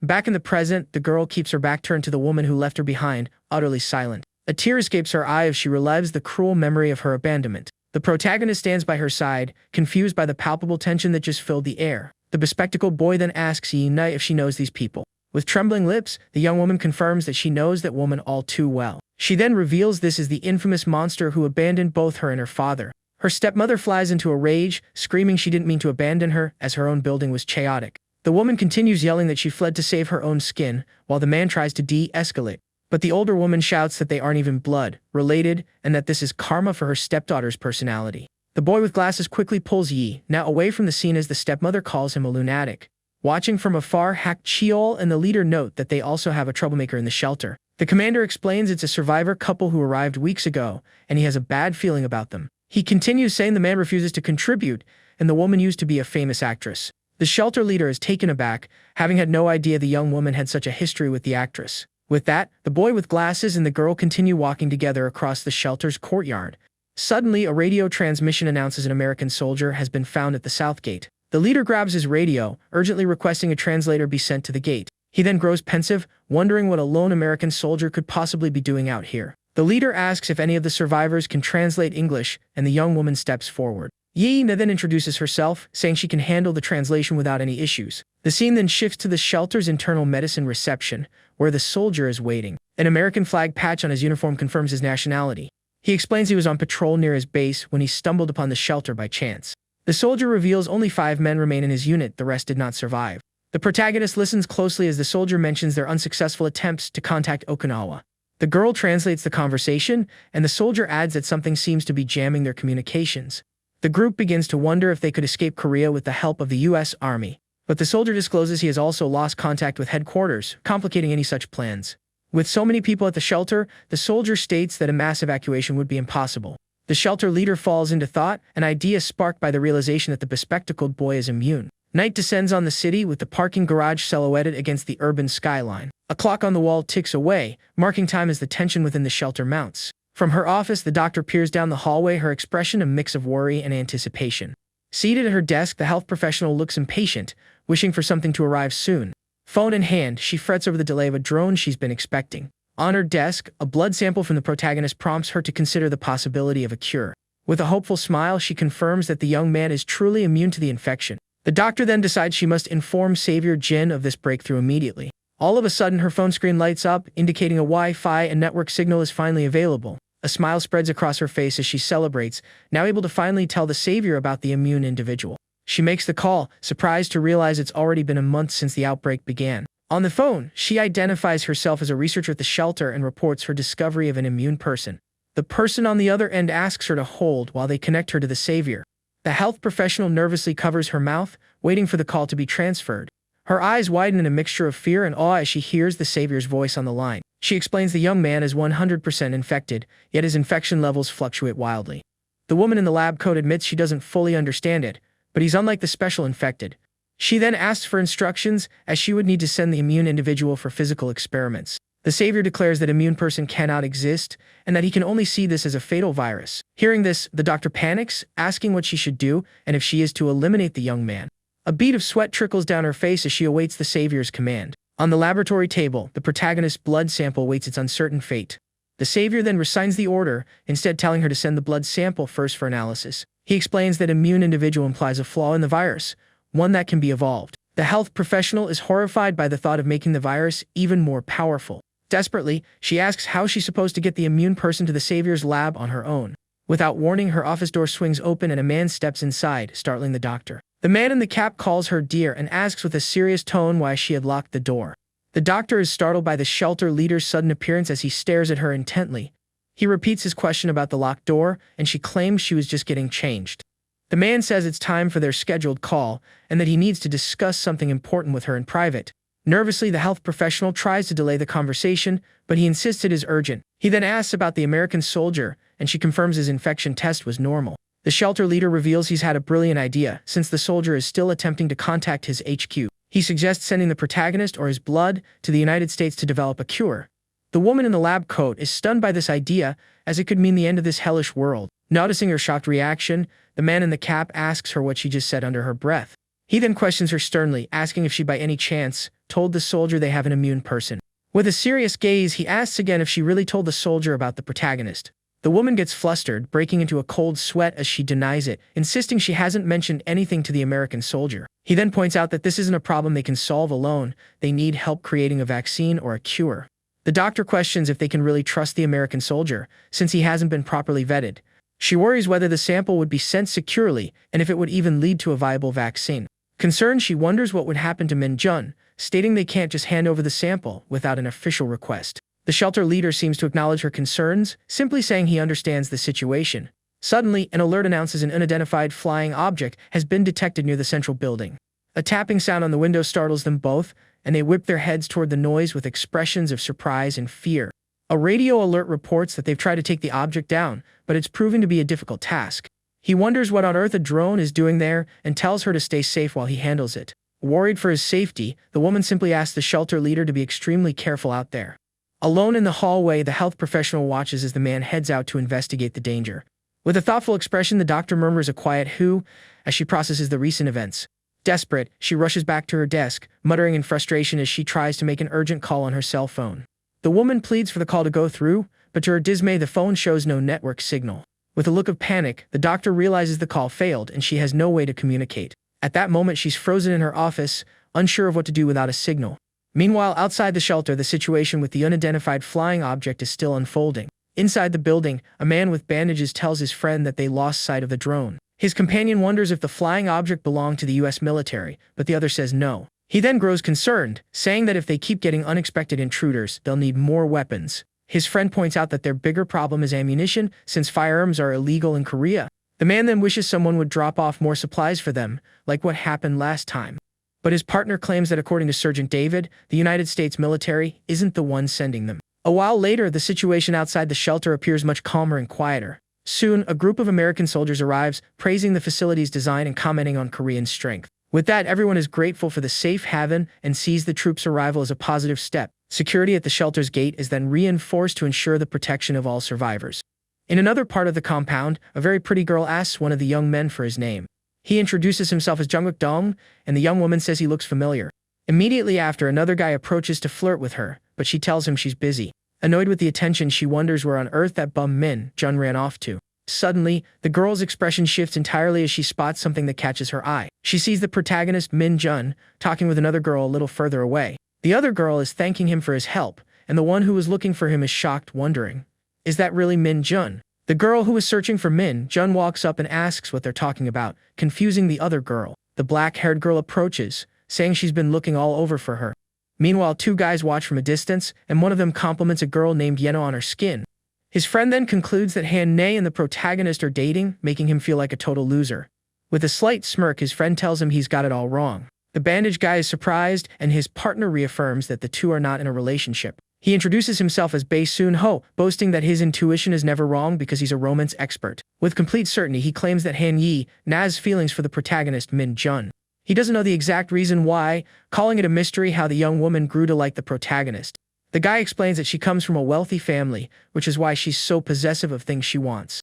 Speaker 1: Back in the present, the girl keeps her back turned to the woman who left her behind, utterly silent. A tear escapes her eye as she relives the cruel memory of her abandonment. The protagonist stands by her side, confused by the palpable tension that just filled the air. The bespectacled boy then asks Yi Na if she knows these people. With trembling lips, the young woman confirms that she knows that woman all too well. She then reveals this is the infamous monster who abandoned both her and her father. Her stepmother flies into a rage, screaming she didn't mean to abandon her, as her own building was chaotic. The woman continues yelling that she fled to save her own skin, while the man tries to de-escalate. But the older woman shouts that they aren't even blood related, and that this is karma for her stepdaughter's personality. The boy with glasses quickly pulls Yi Na away from the scene as the stepmother calls him a lunatic. Watching from afar, Hak Chil and the leader note that they also have a troublemaker in the shelter. The commander explains it's a survivor couple who arrived weeks ago, and he has a bad feeling about them. He continues saying the man refuses to contribute, and the woman used to be a famous actress. The shelter leader is taken aback, having had no idea the young woman had such a history with the actress. With that, the boy with glasses and the girl continue walking together across the shelter's courtyard. Suddenly, a radio transmission announces an American soldier has been found at the south gate. The leader grabs his radio, urgently requesting a translator be sent to the gate. He then grows pensive, wondering what a lone American soldier could possibly be doing out here. The leader asks if any of the survivors can translate English, and the young woman steps forward. Yi Na then introduces herself, saying she can handle the translation without any issues. The scene then shifts to the shelter's internal medicine reception, where the soldier is waiting. An American flag patch on his uniform confirms his nationality. He explains he was on patrol near his base when he stumbled upon the shelter by chance. The soldier reveals only 5 men remain in his unit, the rest did not survive. The protagonist listens closely as the soldier mentions their unsuccessful attempts to contact Okinawa. The girl translates the conversation, and the soldier adds that something seems to be jamming their communications. The group begins to wonder if they could escape Korea with the help of the U.S. Army. But the soldier discloses he has also lost contact with headquarters, complicating any such plans. With so many people at the shelter, the soldier states that a mass evacuation would be impossible. The shelter leader falls into thought, an idea sparked by the realization that the bespectacled boy is immune. Night descends on the city with the parking garage silhouetted against the urban skyline. A clock on the wall ticks away, marking time as the tension within the shelter mounts. From her office, the doctor peers down the hallway, her expression a mix of worry and anticipation. Seated at her desk, the health professional looks impatient, wishing for something to arrive soon. Phone in hand, she frets over the delay of a drone she's been expecting. On her desk, a blood sample from the protagonist prompts her to consider the possibility of a cure. With a hopeful smile, she confirms that the young man is truly immune to the infection. The doctor then decides she must inform Savior Jin of this breakthrough immediately. All of a sudden, her phone screen lights up, indicating a Wi-Fi and network signal is finally available. A smile spreads across her face as she celebrates, now able to finally tell the Savior about the immune individual. She makes the call, surprised to realize it's already been a month since the outbreak began. On the phone, she identifies herself as a researcher at the shelter and reports her discovery of an immune person. The person on the other end asks her to hold while they connect her to the Savior. The health professional nervously covers her mouth, waiting for the call to be transferred. Her eyes widen in a mixture of fear and awe as she hears the Savior's voice on the line. She explains the young man is 100% infected, yet his infection levels fluctuate wildly. The woman in the lab coat admits she doesn't fully understand it, but he's unlike the special infected. She then asks for instructions, as she would need to send the immune individual for physical experiments. The Savior declares that immune person cannot exist, and that he can only see this as a fatal virus. Hearing this, the doctor panics, asking what she should do, and if she is to eliminate the young man. A bead of sweat trickles down her face as she awaits the Savior's command. On the laboratory table, the protagonist's blood sample waits its uncertain fate. The Savior then resigns the order, instead telling her to send the blood sample first for analysis. He explains that immune individual implies a flaw in the virus, one that can be evolved. The health professional is horrified by the thought of making the virus even more powerful. Desperately, she asks how she's supposed to get the immune person to the Savior's lab on her own. Without warning, her office door swings open and a man steps inside, startling the doctor. The man in the cap calls her dear and asks with a serious tone why she had locked the door. The doctor is startled by the shelter leader's sudden appearance as he stares at her intently. He repeats his question about the locked door, and she claims she was just getting changed. The man says it's time for their scheduled call, and that he needs to discuss something important with her in private. Nervously, the health professional tries to delay the conversation, but he insists it is urgent. He then asks about the American soldier, and she confirms his infection test was normal. The shelter leader reveals he's had a brilliant idea, since the soldier is still attempting to contact his HQ. He suggests sending the protagonist or his blood to the United States to develop a cure. The woman in the lab coat is stunned by this idea, as it could mean the end of this hellish world. Noticing her shocked reaction, the man in the cap asks her what she just said under her breath. He then questions her sternly, asking if she by any chance told the soldier they have an immune person. With a serious gaze, he asks again if she really told the soldier about the protagonist. The woman gets flustered, breaking into a cold sweat as she denies it, insisting she hasn't mentioned anything to the American soldier. He then points out that this isn't a problem they can solve alone, they need help creating a vaccine or a cure. The doctor questions if they can really trust the American soldier, since he hasn't been properly vetted. She worries whether the sample would be sent securely, and if it would even lead to a viable vaccine. Concerned, she wonders what would happen to Min Jun, stating they can't just hand over the sample without an official request. The shelter leader seems to acknowledge her concerns, simply saying he understands the situation. Suddenly, an alert announces an unidentified flying object has been detected near the central building. A tapping sound on the window startles them both, and they whip their heads toward the noise with expressions of surprise and fear. A radio alert reports that they've tried to take the object down, but it's proving to be a difficult task. He wonders what on earth a drone is doing there and tells her to stay safe while he handles it. Worried for his safety, the woman simply asks the shelter leader to be extremely careful out there. Alone in the hallway, the health professional watches as the man heads out to investigate the danger. With a thoughtful expression, the doctor murmurs a quiet "who" as she processes the recent events. Desperate, she rushes back to her desk, muttering in frustration as she tries to make an urgent call on her cell phone. The woman pleads for the call to go through, but to her dismay, the phone shows no network signal. With a look of panic, the doctor realizes the call failed and she has no way to communicate. At that moment, she's frozen in her office, unsure of what to do without a signal. Meanwhile, outside the shelter, the situation with the unidentified flying object is still unfolding. Inside the building, a man with bandages tells his friend that they lost sight of the drone. His companion wonders if the flying object belonged to the US military, but the other says no. He then grows concerned, saying that if they keep getting unexpected intruders, they'll need more weapons. His friend points out that their bigger problem is ammunition, since firearms are illegal in Korea. The man then wishes someone would drop off more supplies for them, like what happened last time. But his partner claims that according to Sergeant David, the United States military isn't the one sending them. A while later, the situation outside the shelter appears much calmer and quieter. Soon, a group of American soldiers arrives, praising the facility's design and commenting on Korean strength. With that, everyone is grateful for the safe haven and sees the troops' arrival as a positive step. Security at the shelter's gate is then reinforced to ensure the protection of all survivors. In another part of the compound, a very pretty girl asks one of the young men for his name. He introduces himself as Jungkook Dong, and the young woman says he looks familiar. Immediately after, another guy approaches to flirt with her, but she tells him she's busy. Annoyed with the attention, she wonders where on earth that bum Min Jun ran off to. Suddenly, the girl's expression shifts entirely as she spots something that catches her eye. She sees the protagonist, Min Jun, talking with another girl a little further away. The other girl is thanking him for his help, and the one who was looking for him is shocked, wondering, is that really Min Jun? The girl who is searching for Min Jun walks up and asks what they're talking about, confusing the other girl. The black-haired girl approaches, saying she's been looking all over for her. Meanwhile, two guys watch from a distance, and one of them compliments a girl named Yahello on her skin. His friend then concludes that Han Nae and the protagonist are dating, making him feel like a total loser. With a slight smirk, his friend tells him he's got it all wrong. The bandaged guy is surprised, and his partner reaffirms that the two are not in a relationship. He introduces himself as Bae Soon Ho, boasting that his intuition is never wrong because he's a romance expert. With complete certainty, he claims that Han Yi has feelings for the protagonist Min Jun. He doesn't know the exact reason why, calling it a mystery how the young woman grew to like the protagonist. The guy explains that she comes from a wealthy family, which is why she's so possessive of things she wants.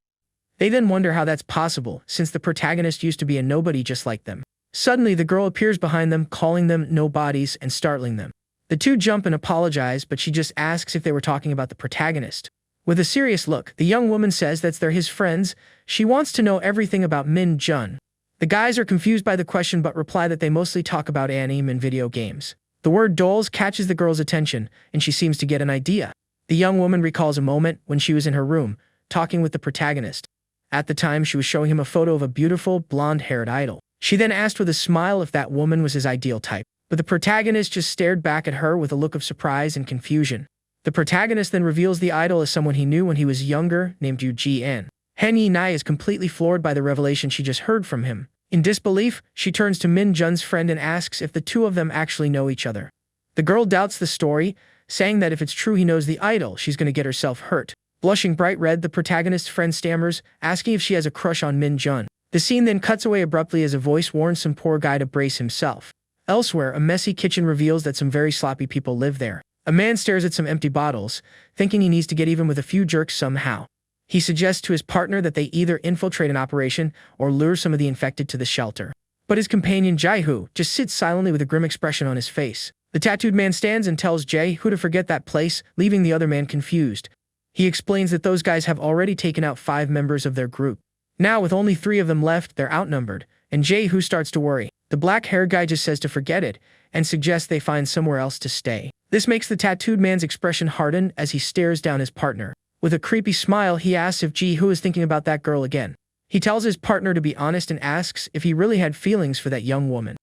Speaker 1: They then wonder how that's possible, since the protagonist used to be a nobody just like them. Suddenly, the girl appears behind them, calling them nobodies and startling them. The two jump and apologize, but she just asks if they were talking about the protagonist. With a serious look, the young woman says that they're his friends. She wants to know everything about Min Jun. The guys are confused by the question but reply that they mostly talk about anime and video games. The word dolls catches the girl's attention, and she seems to get an idea. The young woman recalls a moment when she was in her room, talking with the protagonist. At the time, she was showing him a photo of a beautiful, blonde-haired idol. She then asked with a smile if that woman was his ideal type, but the protagonist just stared back at her with a look of surprise and confusion. The protagonist then reveals the idol as someone he knew when he was younger, named Yu Ji-an. Han Yi-nai is completely floored by the revelation she just heard from him. In disbelief, she turns to Min Jun's friend and asks if the two of them actually know each other. The girl doubts the story, saying that if it's true he knows the idol, she's going to get herself hurt. Blushing bright red, the protagonist's friend stammers, asking if she has a crush on Min Jun. The scene then cuts away abruptly as a voice warns some poor guy to brace himself. Elsewhere, a messy kitchen reveals that some very sloppy people live there. A man stares at some empty bottles, thinking he needs to get even with a few jerks somehow. He suggests to his partner that they either infiltrate an operation or lure some of the infected to the shelter. But his companion Jae-hoo just sits silently with a grim expression on his face. The tattooed man stands and tells Jae-hoo to forget that place, leaving the other man confused. He explains that those guys have already taken out 5 members of their group. Now, with only 3 of them left, they're outnumbered, and Jae-hoo starts to worry. The black-haired guy just says to forget it, and suggests they find somewhere else to stay. This makes the tattooed man's expression harden as he stares down his partner. With a creepy smile, he asks if Jae-hoo is thinking about that girl again. He tells his partner to be honest and asks if he really had feelings for that young woman.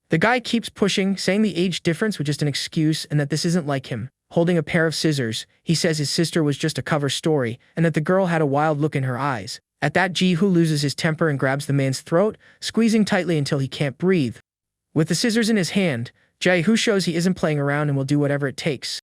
Speaker 1: The guy keeps pushing, saying the age difference was just an excuse and that this isn't like him. Holding a pair of scissors, he says his sister was just a cover story and that the girl had a wild look in her eyes. At that, Jae-hoo loses his temper and grabs the man's throat, squeezing tightly until he can't breathe. With the scissors in his hand, Jae-hoo shows he isn't playing around and will do whatever it takes.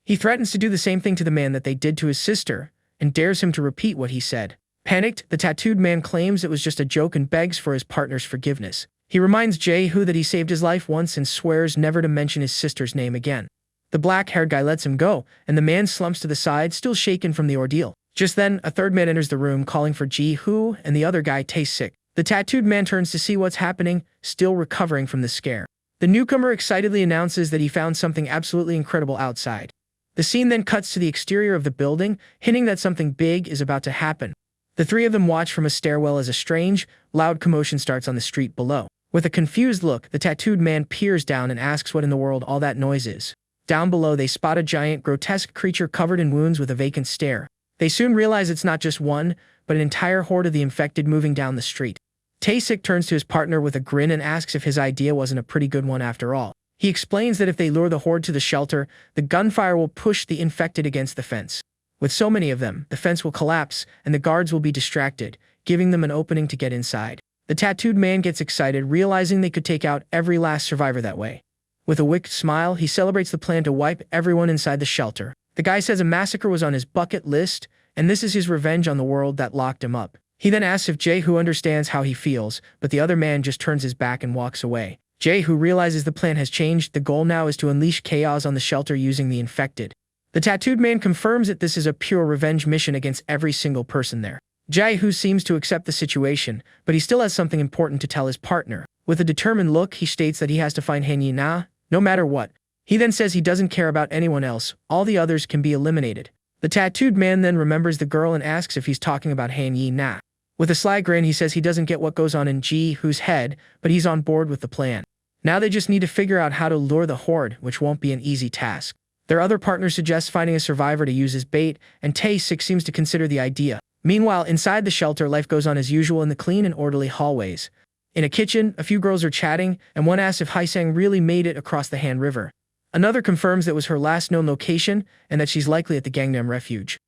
Speaker 1: He threatens to do the same thing to the man that they did to his sister, and dares him to repeat what he said. Panicked, the tattooed man claims it was just a joke and begs for his partner's forgiveness. He reminds Jae-hoo that he saved his life once and swears never to mention his sister's name again. The black-haired guy lets him go, and the man slumps to the side, still shaken from the ordeal. Just then, a third man enters the room calling for Jae-hoo, and the other guy tastes sick. The tattooed man turns to see what's happening, still recovering from the scare. The newcomer excitedly announces that he found something absolutely incredible outside. The scene then cuts to the exterior of the building, hinting that something big is about to happen. The 3 of them watch from a stairwell as a strange, loud commotion starts on the street below. With a confused look, the tattooed man peers down and asks what in the world all that noise is. Down below, they spot a giant, grotesque creature covered in wounds with a vacant stare. They soon realize it's not just one, but an entire horde of the infected moving down the street. Tae-sik turns to his partner with a grin and asks if his idea wasn't a pretty good one after all. He explains that if they lure the horde to the shelter, the gunfire will push the infected against the fence. With so many of them, the fence will collapse and the guards will be distracted, giving them an opening to get inside. The tattooed man gets excited, realizing they could take out every last survivor that way. With a wicked smile, he celebrates the plan to wipe everyone inside the shelter. The guy says a massacre was on his bucket list, and this is his revenge on the world that locked him up. He then asks if Jehu understands how he feels, but the other man just turns his back and walks away. Jehu realizes the plan has changed. The goal now is to unleash chaos on the shelter using the infected. The tattooed man confirms that this is a pure revenge mission against every single person there. Jehu seems to accept the situation, but he still has something important to tell his partner. With a determined look, he states that he has to find Han Na, no matter what. He then says he doesn't care about anyone else, all the others can be eliminated. The tattooed man then remembers the girl and asks if he's talking about Han Na. With a sly grin, he says he doesn't get what goes on in Jehu's head, but he's on board with the plan. Now they just need to figure out how to lure the horde, which won't be an easy task. Their other partner suggests finding a survivor to use as bait, and Tae-sik seems to consider the idea. Meanwhile, inside the shelter, life goes on as usual in the clean and orderly hallways. In a kitchen, a few girls are chatting, and one asks if Haesang really made it across the Han River. Another confirms that was her last known location, and that she's likely at the Gangnam refuge.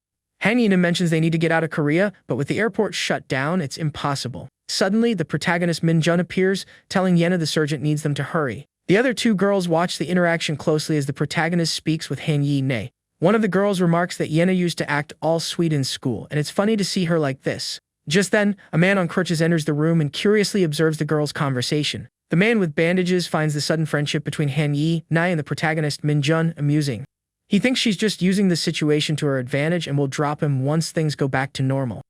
Speaker 1: Han Yina mentions they need to get out of Korea, but with the airport shut down, it's impossible. Suddenly, the protagonist Min Jun appears, telling Yena the sergeant needs them to hurry. The other two girls watch the interaction closely as the protagonist speaks with Han Yi-ne. One of the girls remarks that Yena used to act all sweet in school, and it's funny to see her like this. Just then, a man on crutches enters the room and curiously observes the girls' conversation. The man with bandages finds the sudden friendship between Han Yi-ne and the protagonist Min Jun amusing. He thinks she's just using the situation to her advantage and will drop him once things go back to normal.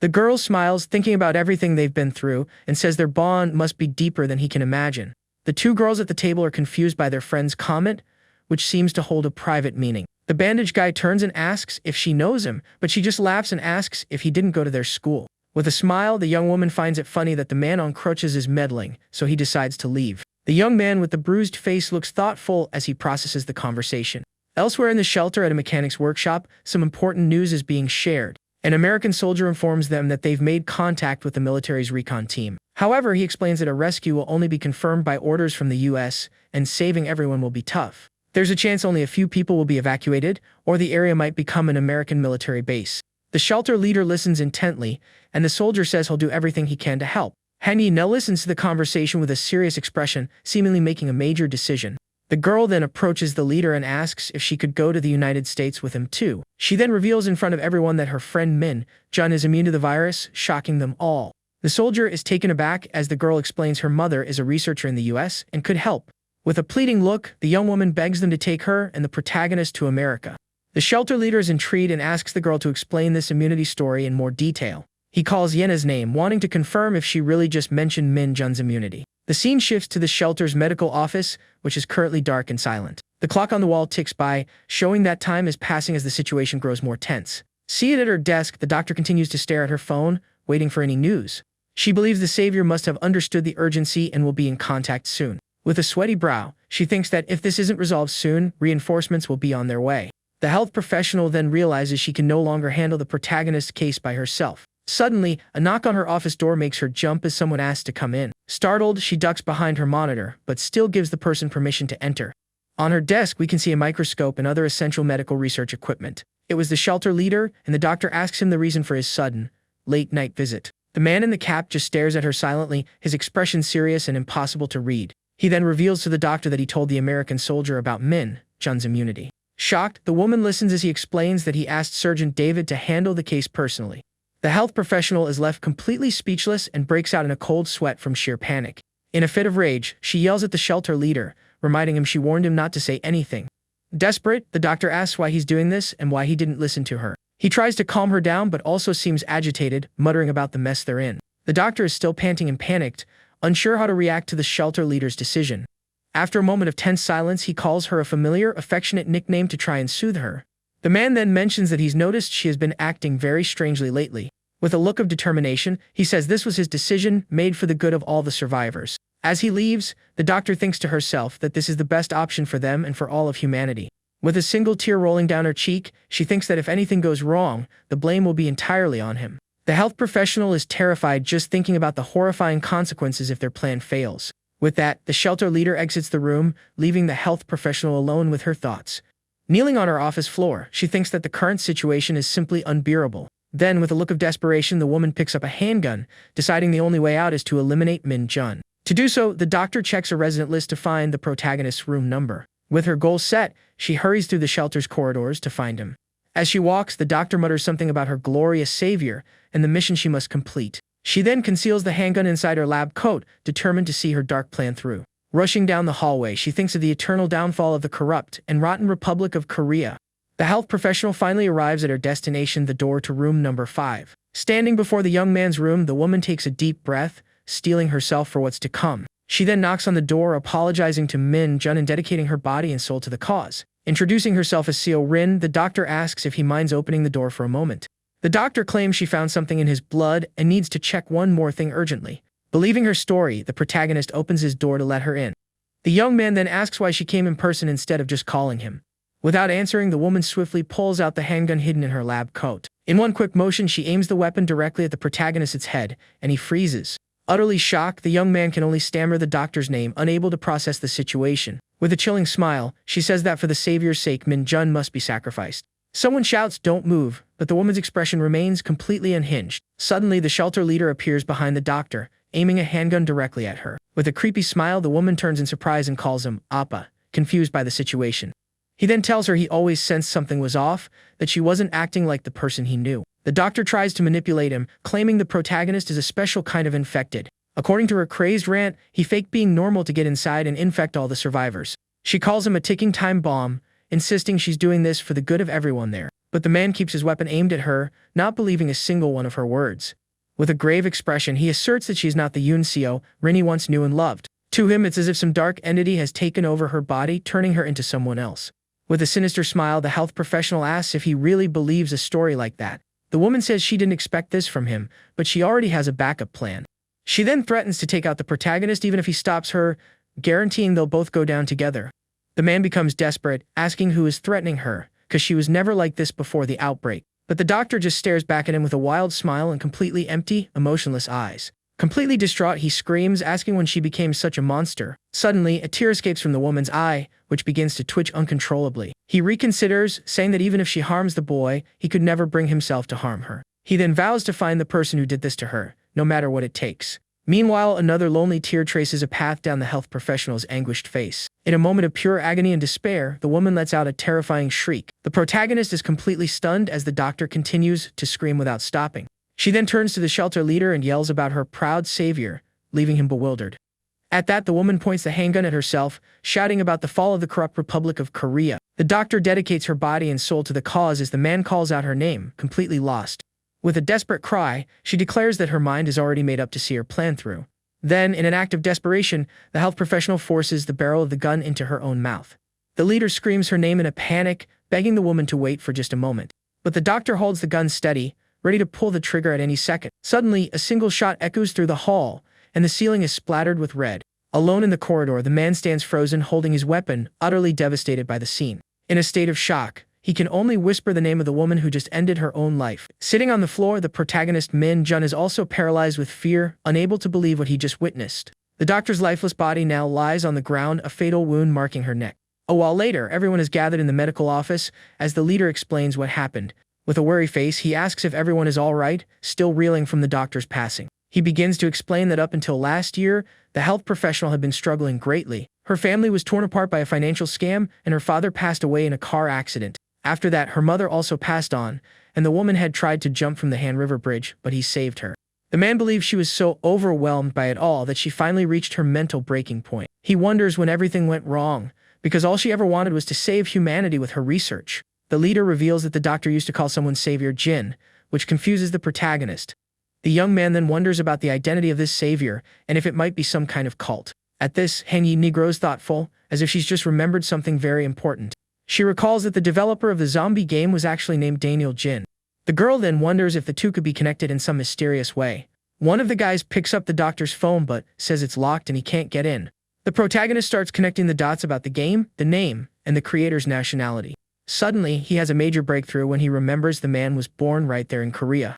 Speaker 1: The girl smiles, thinking about everything they've been through, and says their bond must be deeper than he can imagine. The two girls at the table are confused by their friend's comment, which seems to hold a private meaning. The bandage guy turns and asks if she knows him, but she just laughs and asks if he didn't go to their school. With a smile, the young woman finds it funny that the man on crutches is meddling, so he decides to leave. The young man with the bruised face looks thoughtful as he processes the conversation. Elsewhere in the shelter at a mechanic's workshop, some important news is being shared. An American soldier informs them that they've made contact with the military's recon team. However, he explains that a rescue will only be confirmed by orders from the US, and saving everyone will be tough. There's a chance only a few people will be evacuated, or the area might become an American military base. The shelter leader listens intently, and the soldier says he'll do everything he can to help. Han Yi now listens to the conversation with a serious expression, seemingly making a major decision. The girl then approaches the leader and asks if she could go to the United States with him too. She then reveals in front of everyone that her friend Min Jun is immune to the virus, shocking them all. The soldier is taken aback as the girl explains her mother is a researcher in the US and could help. With a pleading look, the young woman begs them to take her and the protagonist to America. The shelter leader is intrigued and asks the girl to explain this immunity story in more detail. He calls Yena's name, wanting to confirm if she really just mentioned Min Jun's immunity. The scene shifts to the shelter's medical office, which is currently dark and silent. The clock on the wall ticks by, showing that time is passing as the situation grows more tense. Seated at her desk, the doctor continues to stare at her phone, waiting for any news. She believes the savior must have understood the urgency and will be in contact soon. With a sweaty brow, she thinks that if this isn't resolved soon, reinforcements will be on their way. The health professional then realizes she can no longer handle the protagonist's case by herself. Suddenly, a knock on her office door makes her jump as someone asks to come in. Startled, she ducks behind her monitor, but still gives the person permission to enter. On her desk, we can see a microscope and other essential medical research equipment. It was the shelter leader, and the doctor asks him the reason for his sudden, late-night visit. The man in the cap just stares at her silently, his expression serious and impossible to read. He then reveals to the doctor that he told the American soldier about Min Jun's immunity. Shocked, the woman listens as he explains that he asked Sergeant David to handle the case personally. The health professional is left completely speechless and breaks out in a cold sweat from sheer panic. In a fit of rage, she yells at the shelter leader, reminding him she warned him not to say anything. Desperate, the doctor asks why he's doing this and why he didn't listen to her. He tries to calm her down but also seems agitated, muttering about the mess they're in. The doctor is still panting and panicked, unsure how to react to the shelter leader's decision. After a moment of tense silence, he calls her a familiar, affectionate nickname to try and soothe her. The man then mentions that he's noticed she has been acting very strangely lately. With a look of determination, he says this was his decision, made for the good of all the survivors. As he leaves, the doctor thinks to herself that this is the best option for them and for all of humanity. With a single tear rolling down her cheek, she thinks that if anything goes wrong, the blame will be entirely on him. The health professional is terrified just thinking about the horrifying consequences if their plan fails. With that, the shelter leader exits the room, leaving the health professional alone with her thoughts. Kneeling on her office floor, she thinks that the current situation is simply unbearable. Then, with a look of desperation, the woman picks up a handgun, deciding the only way out is to eliminate Min Jun. To do so, the doctor checks a resident list to find the protagonist's room number. With her goal set, she hurries through the shelter's corridors to find him. As she walks, the doctor mutters something about her glorious savior and the mission she must complete. She then conceals the handgun inside her lab coat, determined to see her dark plan through. Rushing down the hallway, she thinks of the eternal downfall of the corrupt and rotten Republic of Korea. The health professional finally arrives at her destination, the door to room number 5. Standing before the young man's room, the woman takes a deep breath, steeling herself for what's to come. She then knocks on the door, apologizing to Min Jun and dedicating her body and soul to the cause. Introducing herself as Seo Rin, the doctor asks if he minds opening the door for a moment. The doctor claims she found something in his blood and needs to check one more thing urgently. Believing her story, the protagonist opens his door to let her in. The young man then asks why she came in person instead of just calling him. Without answering, the woman swiftly pulls out the handgun hidden in her lab coat. In one quick motion, she aims the weapon directly at the protagonist's head, and he freezes. Utterly shocked, the young man can only stammer the doctor's name, unable to process the situation. With a chilling smile, she says that for the savior's sake, Min Jun must be sacrificed. Someone shouts, "Don't move," but the woman's expression remains completely unhinged. Suddenly, the shelter leader appears behind the doctor, aiming a handgun directly at her. With a creepy smile, the woman turns in surprise and calls him Appa, confused by the situation. He then tells her he always sensed something was off, that she wasn't acting like the person he knew. The doctor tries to manipulate him, claiming the protagonist is a special kind of infected. According to her crazed rant, he faked being normal to get inside and infect all the survivors. She calls him a ticking time bomb, insisting she's doing this for the good of everyone there. But the man keeps his weapon aimed at her, not believing a single one of her words. With a grave expression, he asserts that she's not the Yoon Seo Rin he once knew and loved. To him, it's as if some dark entity has taken over her body, turning her into someone else. With a sinister smile, the health professional asks if he really believes a story like that. The woman says she didn't expect this from him, but she already has a backup plan. She then threatens to take out the protagonist even if he stops her, guaranteeing they'll both go down together. The man becomes desperate, asking who is threatening her, because she was never like this before the outbreak. But the doctor just stares back at him with a wild smile and completely empty, emotionless eyes. Completely distraught, he screams, asking when she became such a monster. Suddenly, a tear escapes from the woman's eye, which begins to twitch uncontrollably. He reconsiders, saying that even if she harms the boy, he could never bring himself to harm her. He then vows to find the person who did this to her, no matter what it takes. Meanwhile, another lonely tear traces a path down the health professional's anguished face. In a moment of pure agony and despair, the woman lets out a terrifying shriek. The protagonist is completely stunned as the doctor continues to scream without stopping. She then turns to the shelter leader and yells about her proud savior, leaving him bewildered. At that, the woman points the handgun at herself, shouting about the fall of the corrupt Republic of Korea. The doctor dedicates her body and soul to the cause as the man calls out her name, completely lost. With a desperate cry, she declares that her mind is already made up to see her plan through. Then, in an act of desperation, the health professional forces the barrel of the gun into her own mouth. The leader screams her name in a panic, begging the woman to wait for just a moment. But the doctor holds the gun steady, ready to pull the trigger at any second. Suddenly, a single shot echoes through the hall, and the ceiling is splattered with red. Alone in the corridor, the man stands frozen, holding his weapon, utterly devastated by the scene. In a state of shock, he can only whisper the name of the woman who just ended her own life. Sitting on the floor, the protagonist Min Jun is also paralyzed with fear, unable to believe what he just witnessed. The doctor's lifeless body now lies on the ground, a fatal wound marking her neck. A while later, everyone is gathered in the medical office as the leader explains what happened. With a worried face, he asks if everyone is all right, still reeling from the doctor's passing. He begins to explain that up until last year, the health professional had been struggling greatly. Her family was torn apart by a financial scam, and her father passed away in a car accident. After that, her mother also passed on, and the woman had tried to jump from the Han River Bridge, but he saved her. The man believes she was so overwhelmed by it all that she finally reached her mental breaking point. He wonders when everything went wrong, because all she ever wanted was to save humanity with her research. The leader reveals that the doctor used to call someone Savior Jin, which confuses the protagonist. The young man then wonders about the identity of this savior and if it might be some kind of cult. At this, Han Yi grows thoughtful, as if she's just remembered something very important. She recalls that the developer of the zombie game was actually named Daniel Jin. The girl then wonders if the two could be connected in some mysterious way. One of the guys picks up the doctor's phone but says it's locked and he can't get in. The protagonist starts connecting the dots about the game, the name, and the creator's nationality. Suddenly, he has a major breakthrough when he remembers the man was born right there in Korea.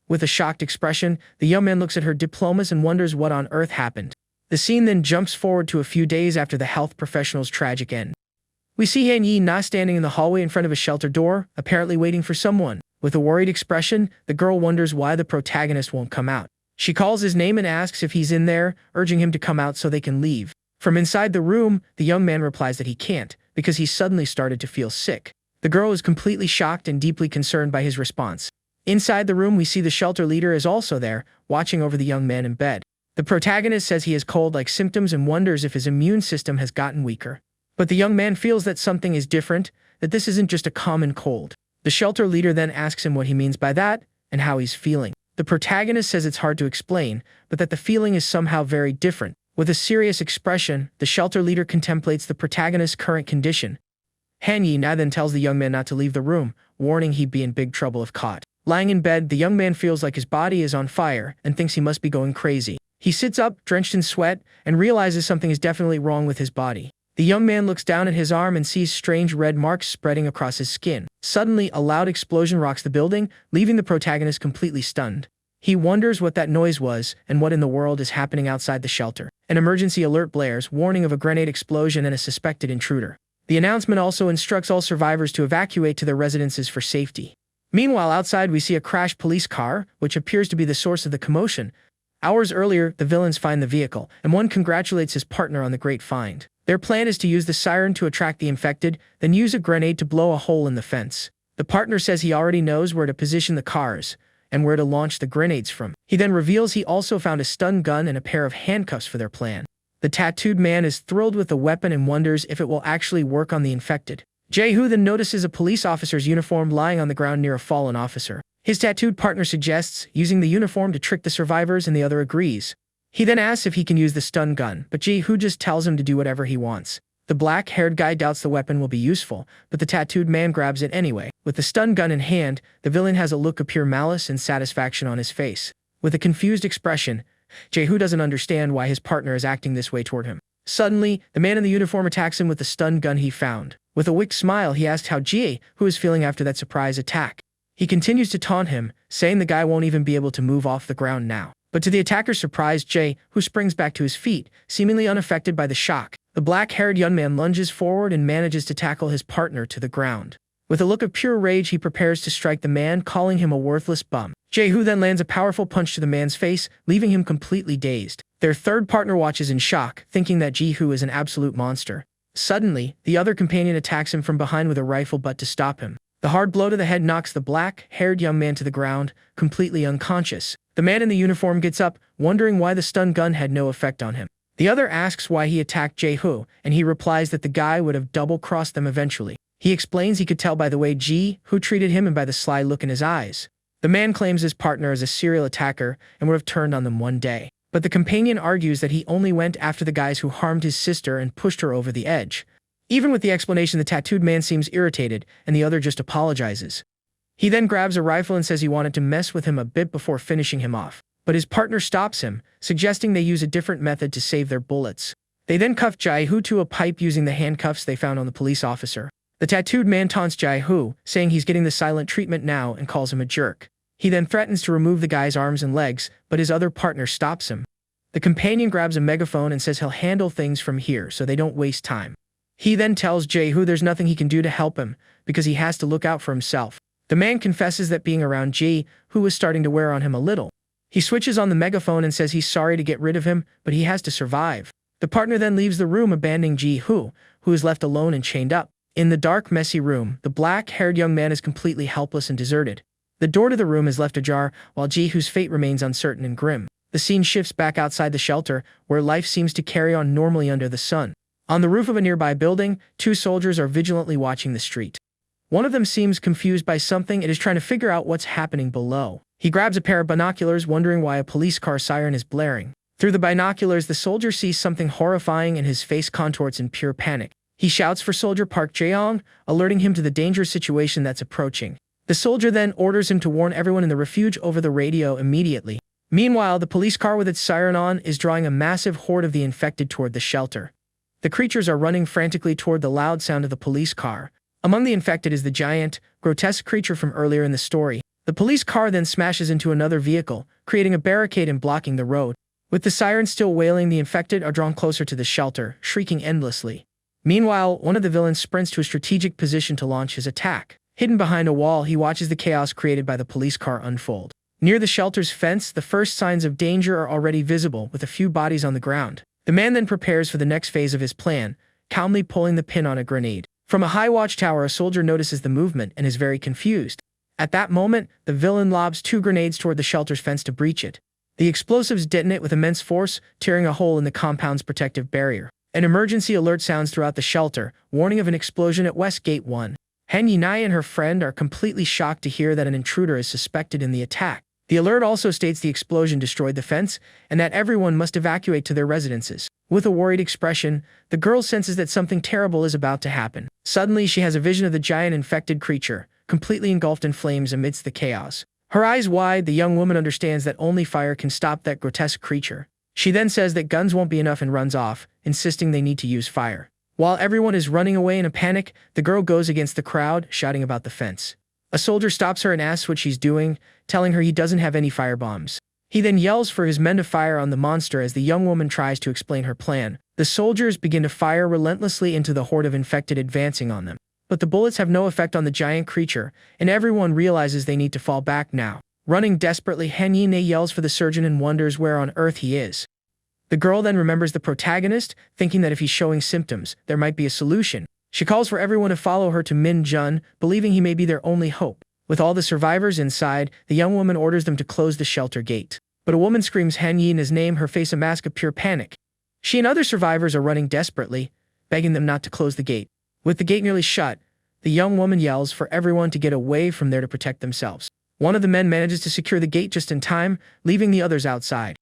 Speaker 1: With a shocked expression, the young man looks at her diplomas and wonders what on earth happened. The scene then jumps forward to a few days after the health professional's tragic end. We see Han Yi-na standing in the hallway in front of a shelter door, apparently waiting for someone. With a worried expression, the girl wonders why the protagonist won't come out. She calls his name and asks if he's in there, urging him to come out so they can leave. From inside the room, the young man replies that he can't, because he suddenly started to feel sick. The girl is completely shocked and deeply concerned by his response. Inside the room, we see the shelter leader is also there, watching over the young man in bed. The protagonist says he has cold-like symptoms and wonders if his immune system has gotten weaker. But the young man feels that something is different, that this isn't just a common cold. The shelter leader then asks him what he means by that, and how he's feeling. The protagonist says it's hard to explain, but that the feeling is somehow very different. With a serious expression, the shelter leader contemplates the protagonist's current condition. Han Yi-na then tells the young man not to leave the room, warning he'd be in big trouble if caught. Lying in bed, the young man feels like his body is on fire and thinks he must be going crazy. He sits up, drenched in sweat, and realizes something is definitely wrong with his body. The young man looks down at his arm and sees strange red marks spreading across his skin. Suddenly, a loud explosion rocks the building, leaving the protagonist completely stunned. He wonders what that noise was and what in the world is happening outside the shelter. An emergency alert blares, warning of a grenade explosion and a suspected intruder. The announcement also instructs all survivors to evacuate to their residences for safety. Meanwhile, outside we see a crashed police car, which appears to be the source of the commotion. Hours earlier, the villains find the vehicle, and one congratulates his partner on the great find. Their plan is to use the siren to attract the infected, then use a grenade to blow a hole in the fence. The partner says he already knows where to position the cars, and where to launch the grenades from. He then reveals he also found a stun gun and a pair of handcuffs for their plan. The tattooed man is thrilled with the weapon and wonders if it will actually work on the infected. Jae-hoo then notices a police officer's uniform lying on the ground near a fallen officer. His tattooed partner suggests using the uniform to trick the survivors, and the other agrees. He then asks if he can use the stun gun, but Jae-hoo just tells him to do whatever he wants. The black-haired guy doubts the weapon will be useful, but the tattooed man grabs it anyway. With the stun gun in hand, the villain has a look of pure malice and satisfaction on his face. With a confused expression, Jae-hoo doesn't understand why his partner is acting this way toward him. Suddenly, the man in the uniform attacks him with the stun gun he found. With a wicked smile, he asks how Jae-hoo is feeling after that surprise attack. He continues to taunt him, saying the guy won't even be able to move off the ground now. But to the attacker's surprise, Jae-hoo springs back to his feet, seemingly unaffected by the shock. The black-haired young man lunges forward and manages to tackle his partner to the ground. With a look of pure rage, he prepares to strike the man, calling him a worthless bum. Jae-hoo then lands a powerful punch to the man's face, leaving him completely dazed. Their third partner watches in shock, thinking that Jae-hoo is an absolute monster. Suddenly, the other companion attacks him from behind with a rifle butt to stop him. The hard blow to the head knocks the black-haired young man to the ground, completely unconscious. The man in the uniform gets up, wondering why the stun gun had no effect on him. The other asks why he attacked Jae-hoo, and he replies that the guy would have double-crossed them eventually. He explains he could tell by the way Jae-hoo treated him and by the sly look in his eyes. The man claims his partner is a serial attacker and would have turned on them one day. But the companion argues that he only went after the guys who harmed his sister and pushed her over the edge. Even with the explanation, the tattooed man seems irritated, and the other just apologizes. He then grabs a rifle and says he wanted to mess with him a bit before finishing him off. But his partner stops him, suggesting they use a different method to save their bullets. They then cuff Jae-hoo to a pipe using the handcuffs they found on the police officer. The tattooed man taunts Jae-hoo, saying he's getting the silent treatment now, and calls him a jerk. He then threatens to remove the guy's arms and legs, but his other partner stops him. The companion grabs a megaphone and says he'll handle things from here so they don't waste time. He then tells Jae-hoo there's nothing he can do to help him, because he has to look out for himself. The man confesses that being around Jae-hoo was starting to wear on him a little. He switches on the megaphone and says he's sorry to get rid of him, but he has to survive. The partner then leaves the room, abandoning Jae-hoo, who is left alone and chained up. In the dark, messy room, the black-haired young man is completely helpless and deserted. The door to the room is left ajar, while Jae-hoo's fate remains uncertain and grim. The scene shifts back outside the shelter, where life seems to carry on normally under the sun. On the roof of a nearby building, two soldiers are vigilantly watching the street. One of them seems confused by something and is trying to figure out what's happening below. He grabs a pair of binoculars, wondering why a police car siren is blaring. Through the binoculars, the soldier sees something horrifying and his face contorts in pure panic. He shouts for Soldier Park Jae-young, alerting him to the dangerous situation that's approaching. The soldier then orders him to warn everyone in the refuge over the radio immediately. Meanwhile, the police car with its siren on is drawing a massive horde of the infected toward the shelter. The creatures are running frantically toward the loud sound of the police car. Among the infected is the giant, grotesque creature from earlier in the story. The police car then smashes into another vehicle, creating a barricade and blocking the road. With the sirens still wailing, the infected are drawn closer to the shelter, shrieking endlessly. Meanwhile, one of the villains sprints to a strategic position to launch his attack. Hidden behind a wall, he watches the chaos created by the police car unfold. Near the shelter's fence, the first signs of danger are already visible, with a few bodies on the ground. The man then prepares for the next phase of his plan, calmly pulling the pin on a grenade. From a high watchtower, a soldier notices the movement and is very confused. At that moment, the villain lobs 2 grenades toward the shelter's fence to breach it. The explosives detonate with immense force, tearing a hole in the compound's protective barrier. An emergency alert sounds throughout the shelter, warning of an explosion at West Gate 1. Han Yinai and her friend are completely shocked to hear that an intruder is suspected in the attack. The alert also states the explosion destroyed the fence, and that everyone must evacuate to their residences. With a worried expression, the girl senses that something terrible is about to happen. Suddenly, she has a vision of the giant infected creature, completely engulfed in flames amidst the chaos. Her eyes wide, the young woman understands that only fire can stop that grotesque creature. She then says that guns won't be enough and runs off, insisting they need to use fire. While everyone is running away in a panic, the girl goes against the crowd, shouting about the fence. A soldier stops her and asks what she's doing, telling her he doesn't have any firebombs. He then yells for his men to fire on the monster as the young woman tries to explain her plan. The soldiers begin to fire relentlessly into the horde of infected advancing on them. But the bullets have no effect on the giant creature, and everyone realizes they need to fall back now. Running desperately, Han Yine yells for the surgeon and wonders where on earth he is. The girl then remembers the protagonist, thinking that if he's showing symptoms, there might be a solution. She calls for everyone to follow her to Min Jun, believing he may be their only hope. With all the survivors inside, the young woman orders them to close the shelter gate. But a woman screams Han Yina's name, her face a mask of pure panic. She and other survivors are running desperately, begging them not to close the gate. With the gate nearly shut, the young woman yells for everyone to get away from there to protect themselves. One of the men manages to secure the gate just in time, leaving the others outside.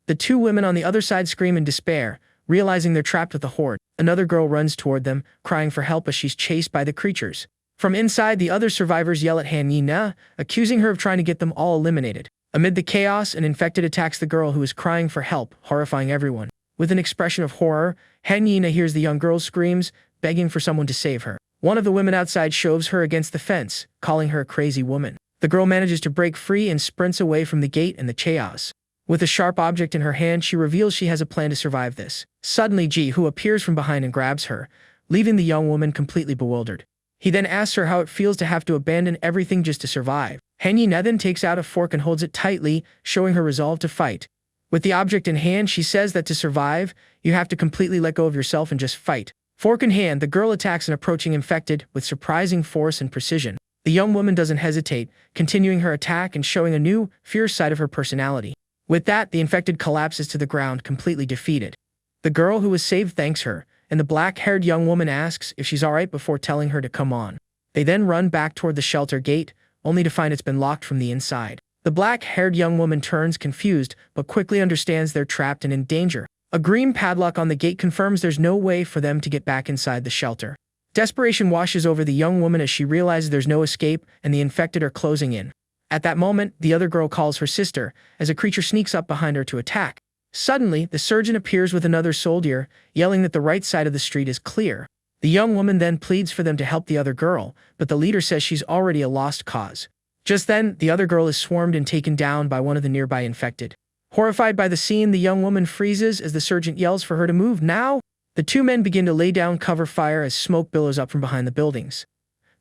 Speaker 1: The 2 women on the other side scream in despair, realizing they're trapped with the horde. Another girl runs toward them, crying for help as she's chased by the creatures. From inside, the other survivors yell at Han Yina, accusing her of trying to get them all eliminated. Amid the chaos, an infected attacks the girl who is crying for help, horrifying everyone. With an expression of horror, Han Yina hears the young girl's screams, begging for someone to save her. One of the women outside shoves her against the fence, calling her a crazy woman. The girl manages to break free and sprints away from the gate and the chaos. With a sharp object in her hand, she reveals she has a plan to survive this. Suddenly, Ji Hu appears from behind and grabs her, leaving the young woman completely bewildered. He then asks her how it feels to have to abandon everything just to survive. Han Yina then takes out a fork and holds it tightly, showing her resolve to fight. With the object in hand, she says that to survive, you have to completely let go of yourself and just fight. Fork in hand, the girl attacks an approaching infected with surprising force and precision. The young woman doesn't hesitate, continuing her attack and showing a new, fierce side of her personality. With that, the infected collapses to the ground, completely defeated. The girl who was saved thanks her, and the black-haired young woman asks if she's alright before telling her to come on. They then run back toward the shelter gate, only to find it's been locked from the inside. The black-haired young woman turns confused, but quickly understands they're trapped and in danger. A green padlock on the gate confirms there's no way for them to get back inside the shelter. Desperation washes over the young woman as she realizes there's no escape and the infected are closing in. At that moment, the other girl calls her sister, as a creature sneaks up behind her to attack. Suddenly, the surgeon appears with another soldier, yelling that the right side of the street is clear. The young woman then pleads for them to help the other girl, but the leader says she's already a lost cause. Just then, the other girl is swarmed and taken down by one of the nearby infected. Horrified by the scene, the young woman freezes as the surgeon yells for her to move now. The 2 men begin to lay down cover fire as smoke billows up from behind the buildings.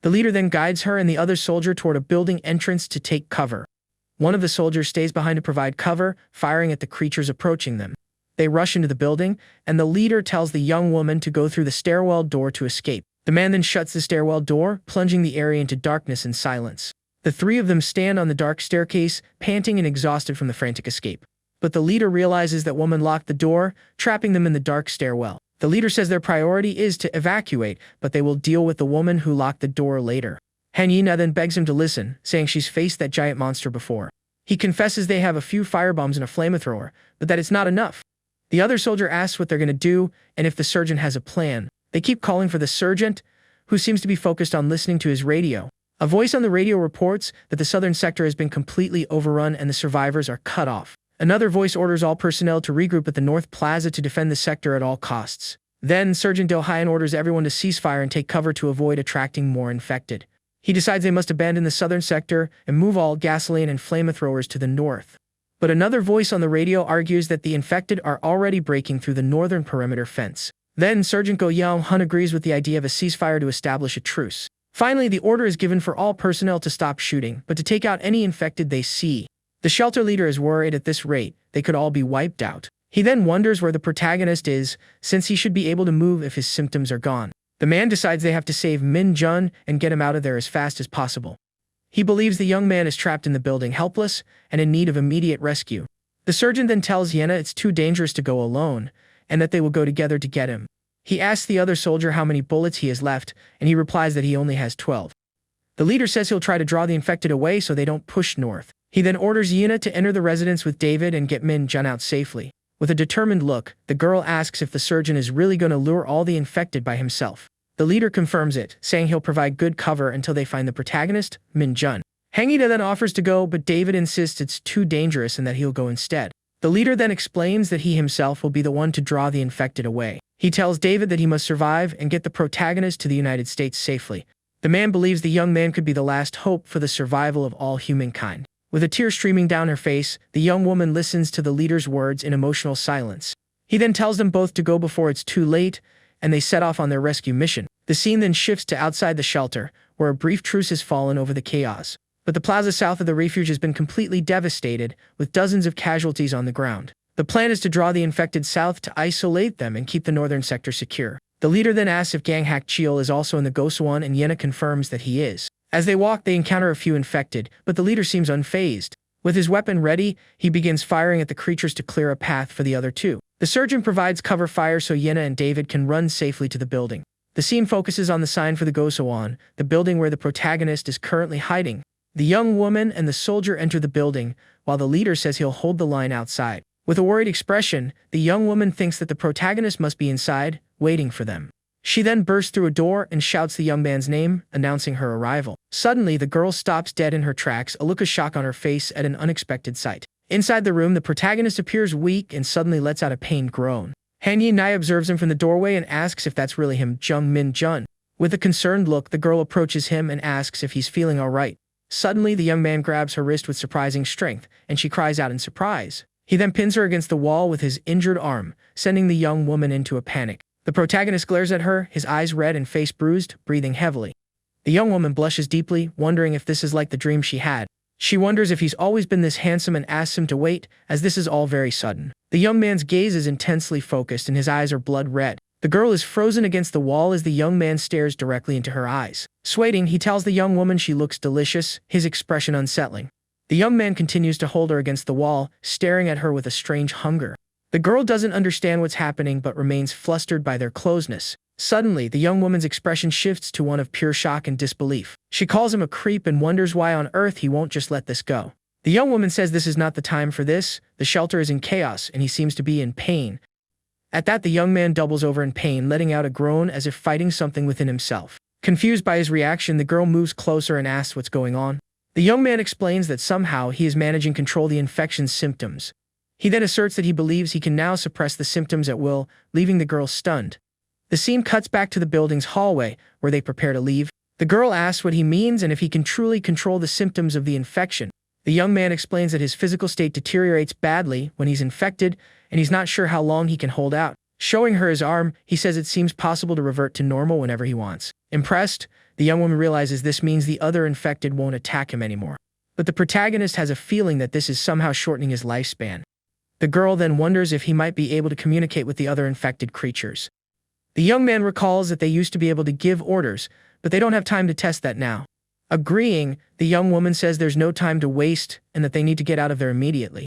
Speaker 1: The leader then guides her and the other soldier toward a building entrance to take cover. One of the soldiers stays behind to provide cover, firing at the creatures approaching them. They rush into the building, and the leader tells the young woman to go through the stairwell door to escape. The man then shuts the stairwell door, plunging the area into darkness and silence. The 3 of them stand on the dark staircase, panting and exhausted from the frantic escape. But the leader realizes that woman locked the door, trapping them in the dark stairwell. The leader says their priority is to evacuate, but they will deal with the woman who locked the door later. Han Yina then begs him to listen, saying she's faced that giant monster before. He confesses they have a few firebombs and a flamethrower, but that it's not enough. The other soldier asks what they're going to do, and if the surgeon has a plan. They keep calling for the surgeon, who seems to be focused on listening to his radio. A voice on the radio reports that the southern sector has been completely overrun and the survivors are cut off. Another voice orders all personnel to regroup at the North Plaza to defend the sector at all costs. Then, Sergeant Dohayan orders everyone to cease fire and take cover to avoid attracting more infected. He decides they must abandon the southern sector and move all gasoline and flamethrowers to the north. But another voice on the radio argues that the infected are already breaking through the northern perimeter fence. Then Sergeant Go Yeong-hun agrees with the idea of a ceasefire to establish a truce. Finally, the order is given for all personnel to stop shooting, but to take out any infected they see. The shelter leader is worried at this rate, they could all be wiped out. He then wonders where the protagonist is, since he should be able to move if his symptoms are gone. The man decides they have to save Min Jun and get him out of there as fast as possible. He believes the young man is trapped in the building, helpless and in need of immediate rescue. The surgeon then tells Yena it's too dangerous to go alone, and that they will go together to get him. He asks the other soldier how many bullets he has left, and he replies that he only has 12. The leader says he'll try to draw the infected away so they don't push north. He then orders Yena to enter the residence with David and get Min Jun out safely. With a determined look, the girl asks if the surgeon is really going to lure all the infected by himself. The leader confirms it, saying he'll provide good cover until they find the protagonist, Min Jun. Hangida then offers to go, but David insists it's too dangerous and that he'll go instead. The leader then explains that he himself will be the one to draw the infected away. He tells David that he must survive and get the protagonist to the United States safely. The man believes the young man could be the last hope for the survival of all humankind. With a tear streaming down her face, the young woman listens to the leader's words in emotional silence. He then tells them both to go before it's too late, and they set off on their rescue mission. The scene then shifts to outside the shelter, where a brief truce has fallen over the chaos. But the plaza south of the refuge has been completely devastated, with dozens of casualties on the ground. The plan is to draw the infected south to isolate them and keep the northern sector secure. The leader then asks if Gang Hak Cheol is also in the Goswan, and Yena confirms that he is. As they walk, they encounter a few infected, but the leader seems unfazed. With his weapon ready, he begins firing at the creatures to clear a path for the other two. The surgeon provides cover fire so Yena and David can run safely to the building. The scene focuses on the sign for the Goswan, the building where the protagonist is currently hiding. The young woman and the soldier enter the building, while the leader says he'll hold the line outside. With a worried expression, the young woman thinks that the protagonist must be inside, waiting for them. She then bursts through a door and shouts the young man's name, announcing her arrival. Suddenly, the girl stops dead in her tracks, a look of shock on her face at an unexpected sight. Inside the room, the protagonist appears weak and suddenly lets out a pained groan. Han Yi-nai observes him from the doorway and asks if that's really him, Jung Min Jun. With a concerned look, the girl approaches him and asks if he's feeling all right. Suddenly, the young man grabs her wrist with surprising strength, and she cries out in surprise. He then pins her against the wall with his injured arm, sending the young woman into a panic. The protagonist glares at her, his eyes red and face bruised, breathing heavily. The young woman blushes deeply, wondering if this is like the dream she had. She wonders if he's always been this handsome and asks him to wait, as this is all very sudden. The young man's gaze is intensely focused and his eyes are blood red. The girl is frozen against the wall as the young man stares directly into her eyes. Sweating, he tells the young woman she looks delicious, his expression unsettling. The young man continues to hold her against the wall, staring at her with a strange hunger. The girl doesn't understand what's happening but remains flustered by their closeness. Suddenly, the young woman's expression shifts to one of pure shock and disbelief. She calls him a creep and wonders why on earth he won't just let this go. The young woman says this is not the time for this, the shelter is in chaos and he seems to be in pain. At that, the young man doubles over in pain, letting out a groan as if fighting something within himself. Confused by his reaction, the girl moves closer and asks what's going on. The young man explains that somehow he is managing to control the infection's symptoms. He then asserts that he believes he can now suppress the symptoms at will, leaving the girl stunned. The scene cuts back to the building's hallway, where they prepare to leave. The girl asks what he means and if he can truly control the symptoms of the infection. The young man explains that his physical state deteriorates badly when he's infected, and he's not sure how long he can hold out. Showing her his arm, he says it seems possible to revert to normal whenever he wants. Impressed, the young woman realizes this means the other infected won't attack him anymore. But the protagonist has a feeling that this is somehow shortening his lifespan. The girl then wonders if he might be able to communicate with the other infected creatures. The young man recalls that they used to be able to give orders, but they don't have time to test that now. Agreeing, the young woman says there's no time to waste and that they need to get out of there immediately.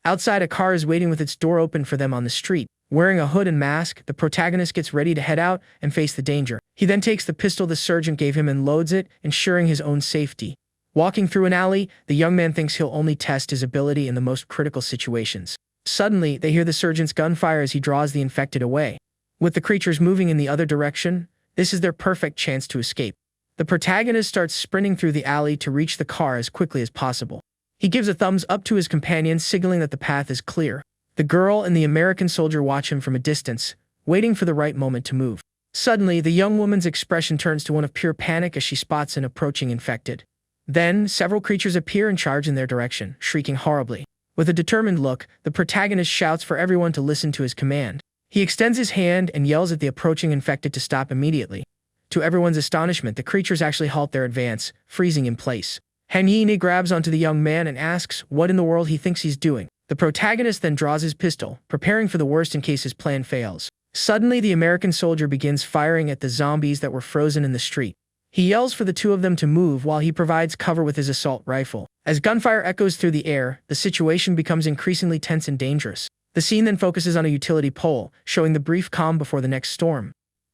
Speaker 1: Outside, a car is waiting with its door open for them on the street. Wearing a hood and mask, the protagonist gets ready to head out and face the danger. He then takes the pistol the surgeon gave him and loads it, ensuring his own safety. Walking through an alley, the young man thinks he'll only test his ability in the most critical situations. Suddenly, they hear the surgeon's gunfire as he draws the infected away. With the creatures moving in the other direction, this is their perfect chance to escape. The protagonist starts sprinting through the alley to reach the car as quickly as possible. He gives a thumbs up to his companion, signaling that the path is clear. The girl and the American soldier watch him from a distance, waiting for the right moment to move. Suddenly, the young woman's expression turns to one of pure panic as she spots an approaching infected. Then, several creatures appear and charge in their direction, shrieking horribly. With a determined look, the protagonist shouts for everyone to listen to his command. He extends his hand and yells at the approaching infected to stop immediately. To everyone's astonishment, the creatures actually halt their advance, freezing in place. Hanyine grabs onto the young man and asks what in the world he thinks he's doing. The protagonist then draws his pistol, preparing for the worst in case his plan fails. Suddenly, the American soldier begins firing at the zombies that were frozen in the street. He yells for the two of them to move while he provides cover with his assault rifle. As gunfire echoes through the air, the situation becomes increasingly tense and dangerous. The scene then focuses on a utility pole, showing the brief calm before the next storm.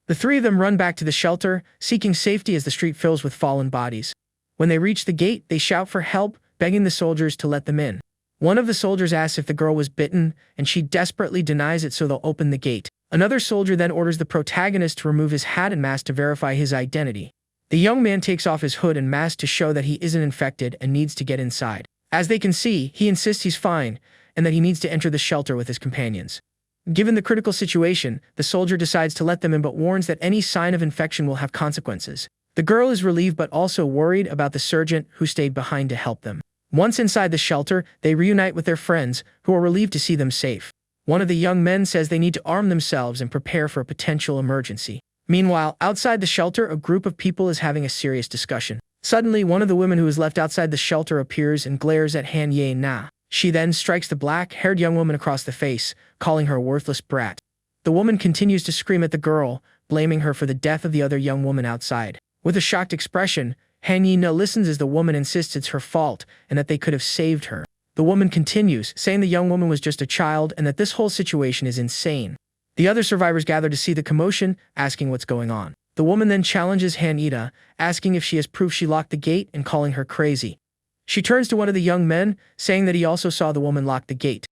Speaker 1: The three of them run back to the shelter, seeking safety as the street fills with fallen bodies. When they reach the gate, they shout for help, begging the soldiers to let them in. One of the soldiers asks if the girl was bitten, and she desperately denies it, so they'll open the gate. Another soldier then orders the protagonist to remove his hat and mask to verify his identity. The young man takes off his hood and mask to show that he isn't infected and needs to get inside. As they can see, he insists he's fine, and that he needs to enter the shelter with his companions. Given the critical situation, the soldier decides to let them in but warns that any sign of infection will have consequences. The girl is relieved but also worried about the sergeant who stayed behind to help them. Once inside the shelter, they reunite with their friends, who are relieved to see them safe. One of the young men says they need to arm themselves and prepare for a potential emergency. Meanwhile, outside the shelter, a group of people is having a serious discussion. Suddenly, one of the women who is left outside the shelter appears and glares at Han Ye Na. She then strikes the black-haired young woman across the face, calling her a worthless brat. The woman continues to scream at the girl, blaming her for the death of the other young woman outside. With a shocked expression, Han Ye Na listens as the woman insists it's her fault and that they could have saved her. The woman continues, saying the young woman was just a child and that this whole situation is insane. The other survivors gather to see the commotion, asking what's going on. The woman then challenges Han Ye Na, asking if she has proof she locked the gate and calling her crazy. She turns to one of the young men, saying that he also saw the woman lock the gate.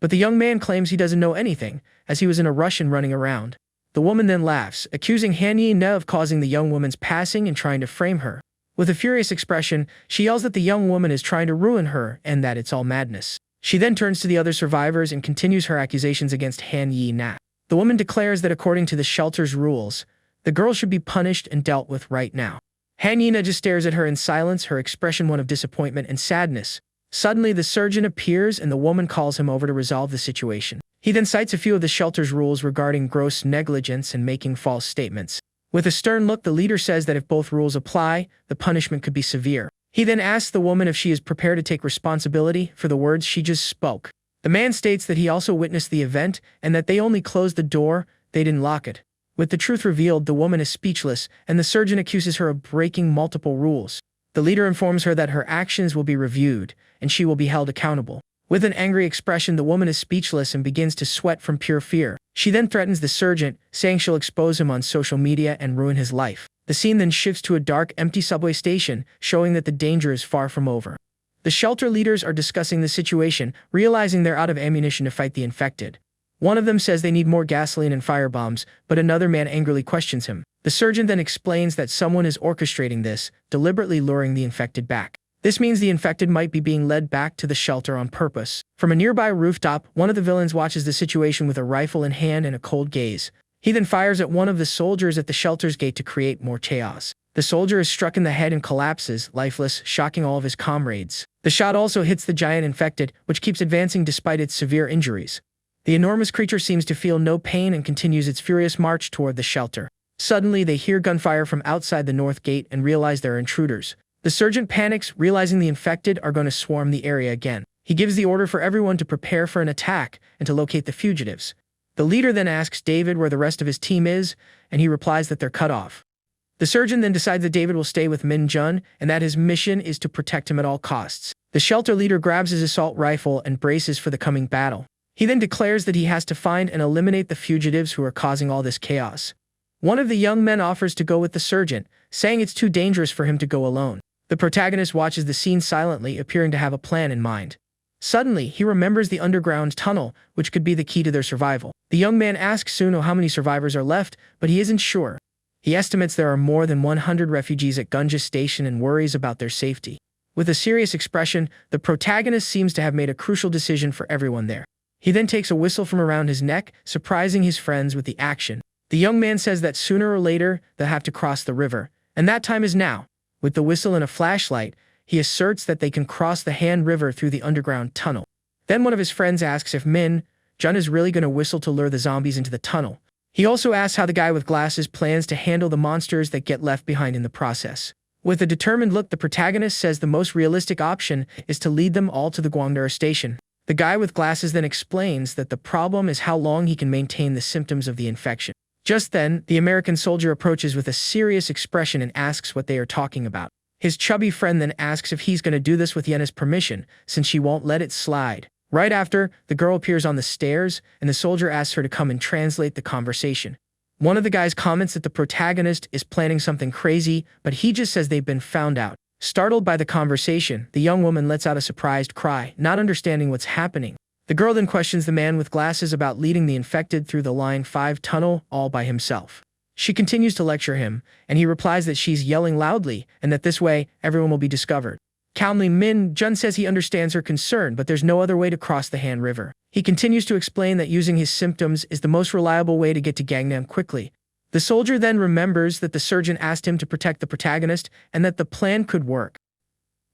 Speaker 1: But the young man claims he doesn't know anything, as he was in a rush and running around. The woman then laughs, accusing Han Ye Na of causing the young woman's passing and trying to frame her. With a furious expression, she yells that the young woman is trying to ruin her and that it's all madness. She then turns to the other survivors and continues her accusations against Han Ye Na. The woman declares that according to the shelter's rules, the girl should be punished and dealt with right now. Han Ye Na just stares at her in silence, her expression one of disappointment and sadness. Suddenly, the surgeon appears and the woman calls him over to resolve the situation. He then cites a few of the shelter's rules regarding gross negligence and making false statements. With a stern look, the leader says that if both rules apply, the punishment could be severe. He then asks the woman if she is prepared to take responsibility for the words she just spoke. The man states that he also witnessed the event and that they only closed the door, they didn't lock it. With the truth revealed, the woman is speechless, and the surgeon accuses her of breaking multiple rules. The leader informs her that her actions will be reviewed, and she will be held accountable. With an angry expression, the woman is speechless and begins to sweat from pure fear. She then threatens the surgeon, saying she'll expose him on social media and ruin his life. The scene then shifts to a dark, empty subway station, showing that the danger is far from over. The shelter leaders are discussing the situation, realizing they're out of ammunition to fight the infected. One of them says they need more gasoline and firebombs, but another man angrily questions him. The surgeon then explains that someone is orchestrating this, deliberately luring the infected back. This means the infected might be being led back to the shelter on purpose. From a nearby rooftop, one of the villains watches the situation with a rifle in hand and a cold gaze. He then fires at one of the soldiers at the shelter's gate to create more chaos. The soldier is struck in the head and collapses, lifeless, shocking all of his comrades. The shot also hits the giant infected, which keeps advancing despite its severe injuries. The enormous creature seems to feel no pain and continues its furious march toward the shelter. Suddenly, they hear gunfire from outside the north gate and realize they're intruders. The surgeon panics, realizing the infected are going to swarm the area again. He gives the order for everyone to prepare for an attack and to locate the fugitives. The leader then asks David where the rest of his team is, and he replies that they're cut off. The surgeon then decides that David will stay with Min Jun and that his mission is to protect him at all costs. The shelter leader grabs his assault rifle and braces for the coming battle. He then declares that he has to find and eliminate the fugitives who are causing all this chaos. One of the young men offers to go with the surgeon, saying it's too dangerous for him to go alone. The protagonist watches the scene silently, appearing to have a plan in mind. Suddenly, he remembers the underground tunnel, which could be the key to their survival. The young man asks Suno how many survivors are left, but he isn't sure. He estimates there are more than 100 refugees at Gunja Station and worries about their safety. With a serious expression, the protagonist seems to have made a crucial decision for everyone there. He then takes a whistle from around his neck, surprising his friends with the action. The young man says that sooner or later, they'll have to cross the river, and that time is now. With the whistle and a flashlight, he asserts that they can cross the Han River through the underground tunnel. Then one of his friends asks if Jun is really going to whistle to lure the zombies into the tunnel. He also asks how the guy with glasses plans to handle the monsters that get left behind in the process. With a determined look, the protagonist says the most realistic option is to lead them all to the Gwangdara station. The guy with glasses then explains that the problem is how long he can maintain the symptoms of the infection. Just then, the American soldier approaches with a serious expression and asks what they are talking about. His chubby friend then asks if he's going to do this with Yena's permission, since she won't let it slide. Right after, the girl appears on the stairs, and the soldier asks her to come and translate the conversation. One of the guys comments that the protagonist is planning something crazy, but he just says they've been found out. Startled by the conversation, the young woman lets out a surprised cry, not understanding what's happening. The girl then questions the man with glasses about leading the infected through the Line 5 tunnel all by himself. She continues to lecture him, and he replies that she's yelling loudly and that this way, everyone will be discovered. Calmly, Jun says he understands her concern, but there's no other way to cross the Han River. He continues to explain that using his symptoms is the most reliable way to get to Gangnam quickly. The soldier then remembers that the surgeon asked him to protect the protagonist and that the plan could work.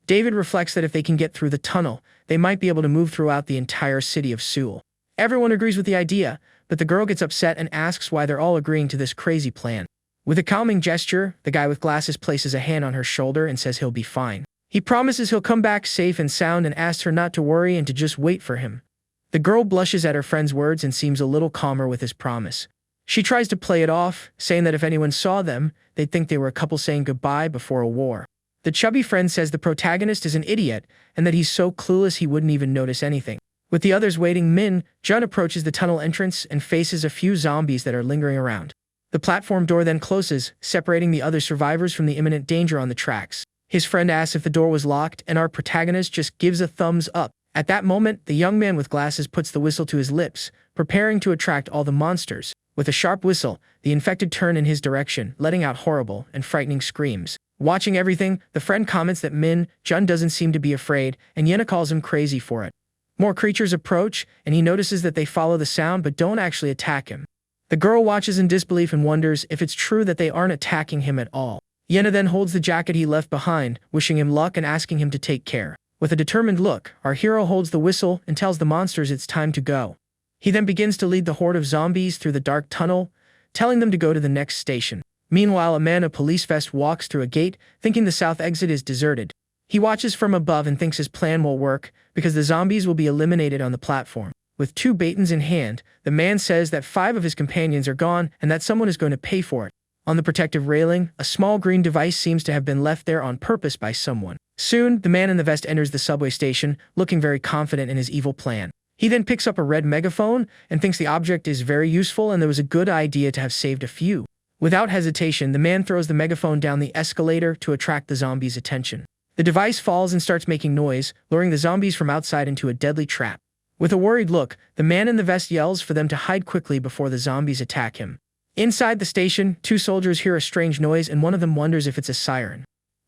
Speaker 1: David reflects that if they can get through the tunnel, they might be able to move throughout the entire city of Seoul. Everyone agrees with the idea, but the girl gets upset and asks why they're all agreeing to this crazy plan. With a calming gesture, the guy with glasses places a hand on her shoulder and says he'll be fine. He promises he'll come back safe and sound and asks her not to worry and to just wait for him. The girl blushes at her friend's words and seems a little calmer with his promise. She tries to play it off, saying that if anyone saw them, they'd think they were a couple saying goodbye before a war. The chubby friend says the protagonist is an idiot and that he's so clueless he wouldn't even notice anything. With the others waiting, Jun approaches the tunnel entrance and faces a few zombies that are lingering around. The platform door then closes, separating the other survivors from the imminent danger on the tracks. His friend asks if the door was locked, and our protagonist just gives a thumbs up. At that moment, the young man with glasses puts the whistle to his lips, preparing to attract all the monsters. With a sharp whistle, the infected turn in his direction, letting out horrible and frightening screams. Watching everything, the friend comments that Jun doesn't seem to be afraid, and Yena calls him crazy for it. More creatures approach, and he notices that they follow the sound but don't actually attack him. The girl watches in disbelief and wonders if it's true that they aren't attacking him at all. Yena then holds the jacket he left behind, wishing him luck and asking him to take care. With a determined look, our hero holds the whistle and tells the monsters it's time to go. He then begins to lead the horde of zombies through the dark tunnel, telling them to go to the next station. Meanwhile, a man in a police vest walks through a gate, thinking the south exit is deserted. He watches from above and thinks his plan will work, because the zombies will be eliminated on the platform. With 2 batons in hand, the man says that 5 of his companions are gone and that someone is going to pay for it. On the protective railing, a small green device seems to have been left there on purpose by someone. Soon, the man in the vest enters the subway station, looking very confident in his evil plan. He then picks up a red megaphone and thinks the object is very useful and there was a good idea to have saved a few. Without hesitation, the man throws the megaphone down the escalator to attract the zombies' attention. The device falls and starts making noise, luring the zombies from outside into a deadly trap. With a worried look, the man in the vest yells for them to hide quickly before the zombies attack him. Inside the station, 2 soldiers hear a strange noise and one of them wonders if it's a siren.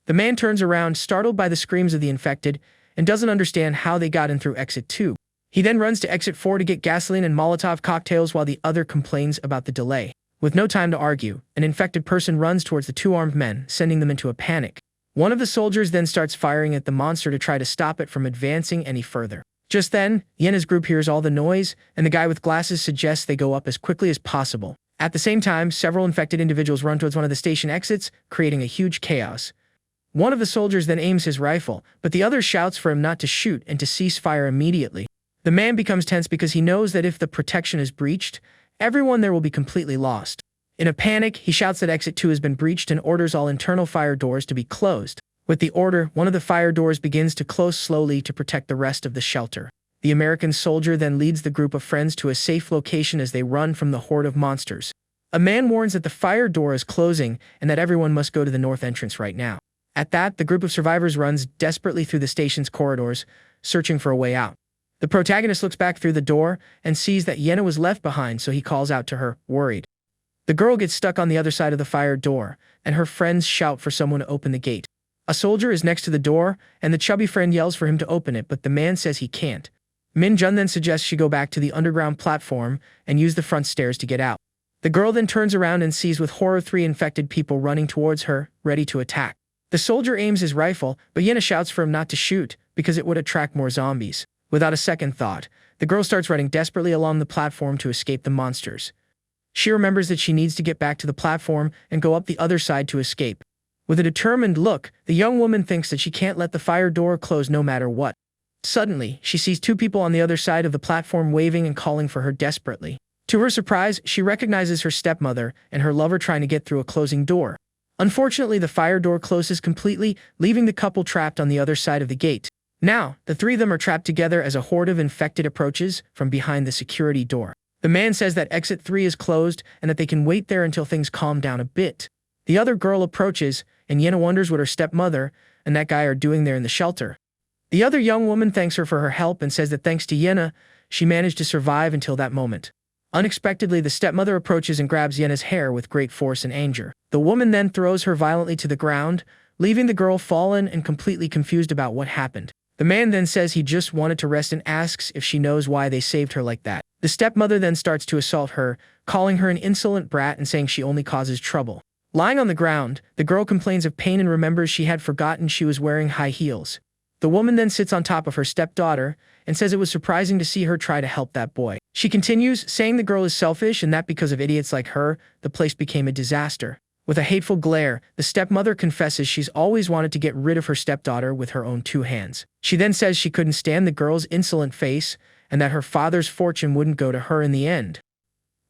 Speaker 1: The man turns around, startled by the screams of the infected, and doesn't understand how they got in through exit 2. He then runs to exit 4 to get gasoline and Molotov cocktails while the other complains about the delay. With no time to argue, an infected person runs towards the 2 armed men, sending them into a panic. One of the soldiers then starts firing at the monster to try to stop it from advancing any further. Just then, Yena's group hears all the noise, and the guy with glasses suggests they go up as quickly as possible. At the same time, several infected individuals run towards one of the station exits, creating a huge chaos. One of the soldiers then aims his rifle, but the other shouts for him not to shoot and to cease fire immediately. The man becomes tense because he knows that if the protection is breached, everyone there will be completely lost. In a panic, he shouts that exit 2 has been breached and orders all internal fire doors to be closed. With the order, one of the fire doors begins to close slowly to protect the rest of the shelter. The American soldier then leads the group of friends to a safe location as they run from the horde of monsters. A man warns that the fire door is closing and that everyone must go to the north entrance right now. At that, the group of survivors runs desperately through the station's corridors, searching for a way out. The protagonist looks back through the door and sees that Yena was left behind, so he calls out to her, worried. The girl gets stuck on the other side of the fire door, and her friends shout for someone to open the gate. A soldier is next to the door, and the chubby friend yells for him to open it, but the man says he can't. Jun then suggests she go back to the underground platform and use the front stairs to get out. The girl then turns around and sees with horror 3 infected people running towards her, ready to attack. The soldier aims his rifle, but Yena shouts for him not to shoot, because it would attract more zombies. Without a second thought, the girl starts running desperately along the platform to escape the monsters. She remembers that she needs to get back to the platform and go up the other side to escape. With a determined look, the young woman thinks that she can't let the fire door close no matter what. Suddenly, she sees two people on the other side of the platform waving and calling for her desperately. To her surprise, she recognizes her stepmother and her lover trying to get through a closing door. Unfortunately, the fire door closes completely, leaving the couple trapped on the other side of the gate. Now, the three of them are trapped together as a horde of infected approaches from behind the security door. The man says that exit 3 is closed and that they can wait there until things calm down a bit. The other girl approaches, and Yena wonders what her stepmother and that guy are doing there in the shelter. The other young woman thanks her for her help and says that thanks to Yena, she managed to survive until that moment. Unexpectedly, the stepmother approaches and grabs Yena's hair with great force and anger. The woman then throws her violently to the ground, leaving the girl fallen and completely confused about what happened. The man then says he just wanted to rest and asks if she knows why they saved her like that. The stepmother then starts to assault her, calling her an insolent brat and saying she only causes trouble. Lying on the ground, the girl complains of pain and remembers she had forgotten she was wearing high heels. The woman then sits on top of her stepdaughter and says it was surprising to see her try to help that boy. She continues, saying the girl is selfish and that because of idiots like her, the place became a disaster. With a hateful glare, the stepmother confesses she's always wanted to get rid of her stepdaughter with her own two hands. She then says she couldn't stand the girl's insolent face and that her father's fortune wouldn't go to her in the end.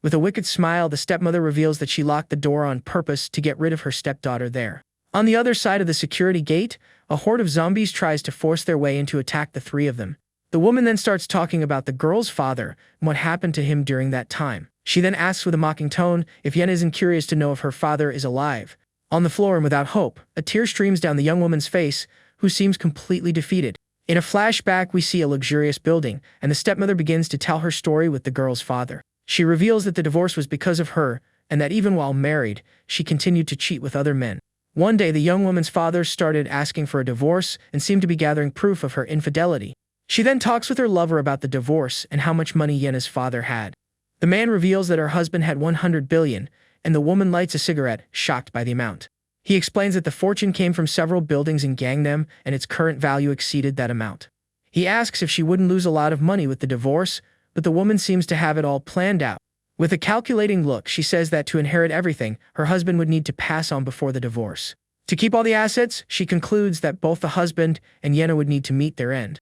Speaker 1: With a wicked smile, the stepmother reveals that she locked the door on purpose to get rid of her stepdaughter there. On the other side of the security gate, a horde of zombies tries to force their way in to attack the three of them. The woman then starts talking about the girl's father and what happened to him during that time. She then asks with a mocking tone if Yen isn't curious to know if her father is alive. On the floor and without hope, a tear streams down the young woman's face, who seems completely defeated. In a flashback, we see a luxurious building, and the stepmother begins to tell her story with the girl's father. She reveals that the divorce was because of her, and that even while married, she continued to cheat with other men. One day, the young woman's father started asking for a divorce and seemed to be gathering proof of her infidelity. She then talks with her lover about the divorce and how much money Yena's father had. The man reveals that her husband had 100 billion, and the woman lights a cigarette, shocked by the amount. He explains that the fortune came from several buildings in Gangnam and its current value exceeded that amount. He asks if she wouldn't lose a lot of money with the divorce, but the woman seems to have it all planned out. With a calculating look, she says that to inherit everything, her husband would need to pass on before the divorce. To keep all the assets, she concludes that both the husband and Yena would need to meet their end.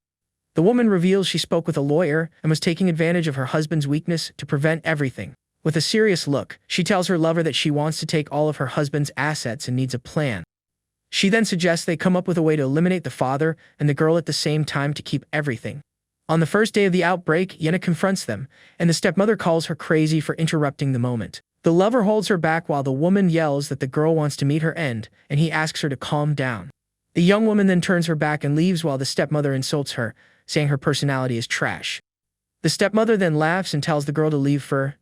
Speaker 1: The woman reveals she spoke with a lawyer and was taking advantage of her husband's weakness to prevent everything. With a serious look, she tells her lover that she wants to take all of her husband's assets and needs a plan. She then suggests they come up with a way to eliminate the father and the girl at the same time to keep everything. On the first day of the outbreak, Yena confronts them, and the stepmother calls her crazy for interrupting the moment. The lover holds her back while the woman yells that the girl wants to meet her end, and he asks her to calm down. The young woman then turns her back and leaves while the stepmother insults her, saying her personality is trash. The stepmother then laughs and tells the girl to leave for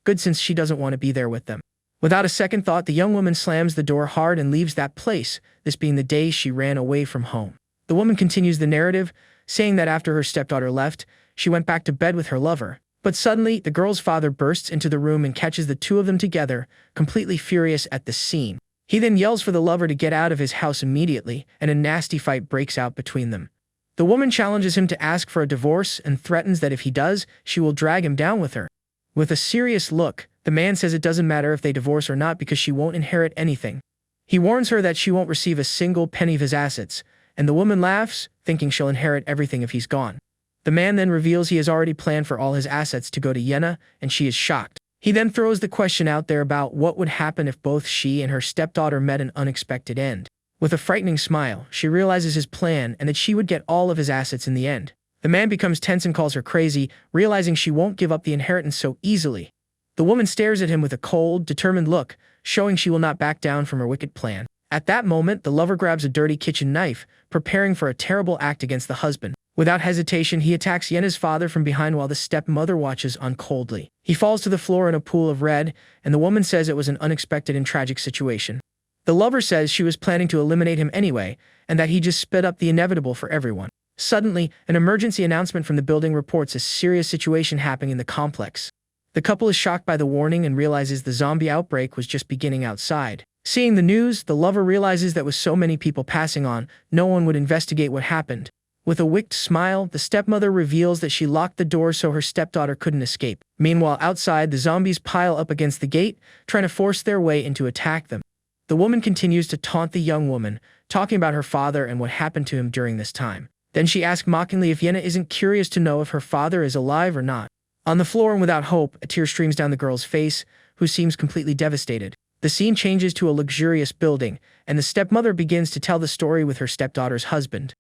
Speaker 1: good since she doesn't want to be there with them. Without a second thought, the young woman slams the door hard and leaves that place, this being the day she ran away from home. The woman continues the narrative, saying that after her stepdaughter left, she went back to bed with her lover. But suddenly, the girl's father bursts into the room and catches the two of them together, completely furious at the scene. He then yells for the lover to get out of his house immediately, and a nasty fight breaks out between them. The woman challenges him to ask for a divorce and threatens that if he does, she will drag him down with her. With a serious look, the man says it doesn't matter if they divorce or not because she won't inherit anything. He warns her that she won't receive a single penny of his assets, and the woman laughs, thinking she'll inherit everything if he's gone. The man then reveals he has already planned for all his assets to go to Yena, and she is shocked. He then throws the question out there about what would happen if both she and her stepdaughter met an unexpected end. With a frightening smile, she realizes his plan and that she would get all of his assets in the end. The man becomes tense and calls her crazy, realizing she won't give up the inheritance so easily. The woman stares at him with a cold, determined look, showing she will not back down from her wicked plan. At that moment, the lover grabs a dirty kitchen knife, preparing for a terrible act against the husband. Without hesitation, he attacks Yena's father from behind while the stepmother watches on coldly. He falls to the floor in a pool of red, and the woman says it was an unexpected and tragic situation. The lover says she was planning to eliminate him anyway, and that he just sped up the inevitable for everyone. Suddenly, an emergency announcement from the building reports a serious situation happening in the complex. The couple is shocked by the warning and realizes the zombie outbreak was just beginning outside. Seeing the news, the lover realizes that with so many people passing on, no one would investigate what happened. With a wicked smile, the stepmother reveals that she locked the door so her stepdaughter couldn't escape. Meanwhile, outside, the zombies pile up against the gate, trying to force their way in to attack them. The woman continues to taunt the young woman, talking about her father and what happened to him during this time. Then she asks mockingly if Yenna isn't curious to know if her father is alive or not. On the floor and without hope, a tear streams down the girl's face, who seems completely devastated. The scene changes to a luxurious building, and the stepmother begins to tell the story with her stepdaughter's husband.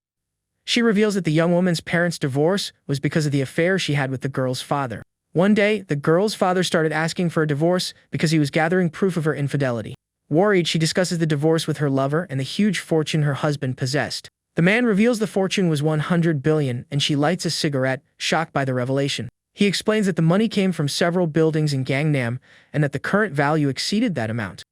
Speaker 1: She reveals that the young woman's parents' divorce was because of the affair she had with the girl's father. One day, the girl's father started asking for a divorce because he was gathering proof of her infidelity. Worried, she discusses the divorce with her lover and the huge fortune her husband possessed. The man reveals the fortune was 100 billion, and she lights a cigarette, shocked by the revelation. He explains that the money came from several buildings in Gangnam and that the current value exceeded that amount.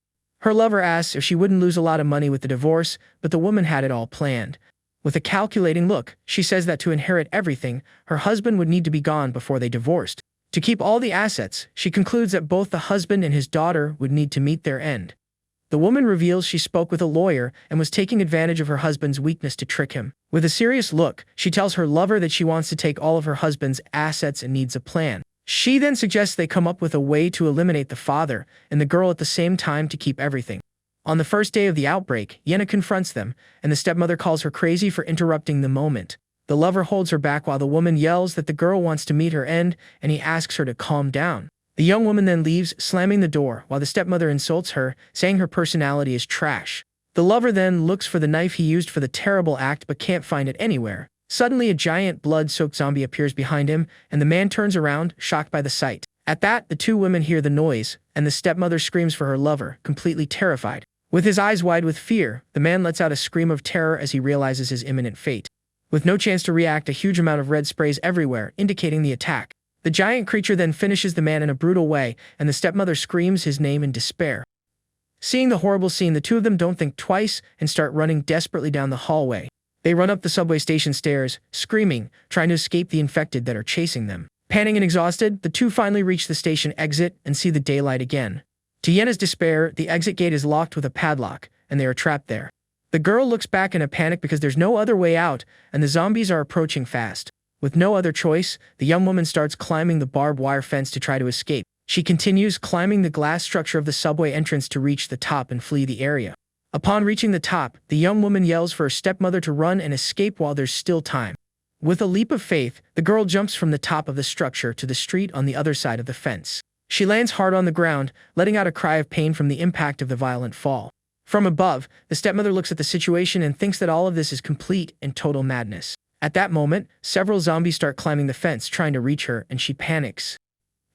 Speaker 1: Her lover asks if she wouldn't lose a lot of money with the divorce, but the woman had it all planned. With a calculating look, she says that to inherit everything, her husband would need to be gone before they divorced. To keep all the assets, she concludes that both the husband and his daughter would need to meet their end. The woman reveals she spoke with a lawyer and was taking advantage of her husband's weakness to trick him. With a serious look, she tells her lover that she wants to take all of her husband's assets and needs a plan. She then suggests they come up with a way to eliminate the father and the girl at the same time to keep everything. On the first day of the outbreak, Yenna confronts them, and the stepmother calls her crazy for interrupting the moment. The lover holds her back while the woman yells that the girl wants to meet her end, and he asks her to calm down. The young woman then leaves, slamming the door, while the stepmother insults her, saying her personality is trash. The lover then looks for the knife he used for the terrible act but can't find it anywhere. Suddenly, a giant blood-soaked zombie appears behind him, and the man turns around, shocked by the sight. At that, the two women hear the noise, and the stepmother screams for her lover, completely terrified. With his eyes wide with fear, the man lets out a scream of terror as he realizes his imminent fate. With no chance to react, a huge amount of red sprays everywhere, indicating the attack. The giant creature then finishes the man in a brutal way, and the stepmother screams his name in despair. Seeing the horrible scene, the two of them don't think twice and start running desperately down the hallway. They run up the subway station stairs, screaming, trying to escape the infected that are chasing them. Panting and exhausted, the two finally reach the station exit and see the daylight again. To Yenna's despair, the exit gate is locked with a padlock, and they are trapped there. The girl looks back in a panic because there's no other way out, and the zombies are approaching fast. With no other choice, the young woman starts climbing the barbed wire fence to try to escape. She continues climbing the glass structure of the subway entrance to reach the top and flee the area. Upon reaching the top, the young woman yells for her stepmother to run and escape while there's still time. With a leap of faith, the girl jumps from the top of the structure to the street on the other side of the fence. She lands hard on the ground, letting out a cry of pain from the impact of the violent fall. From above, the stepmother looks at the situation and thinks that all of this is complete and total madness. At that moment, several zombies start climbing the fence, trying to reach her, and she panics.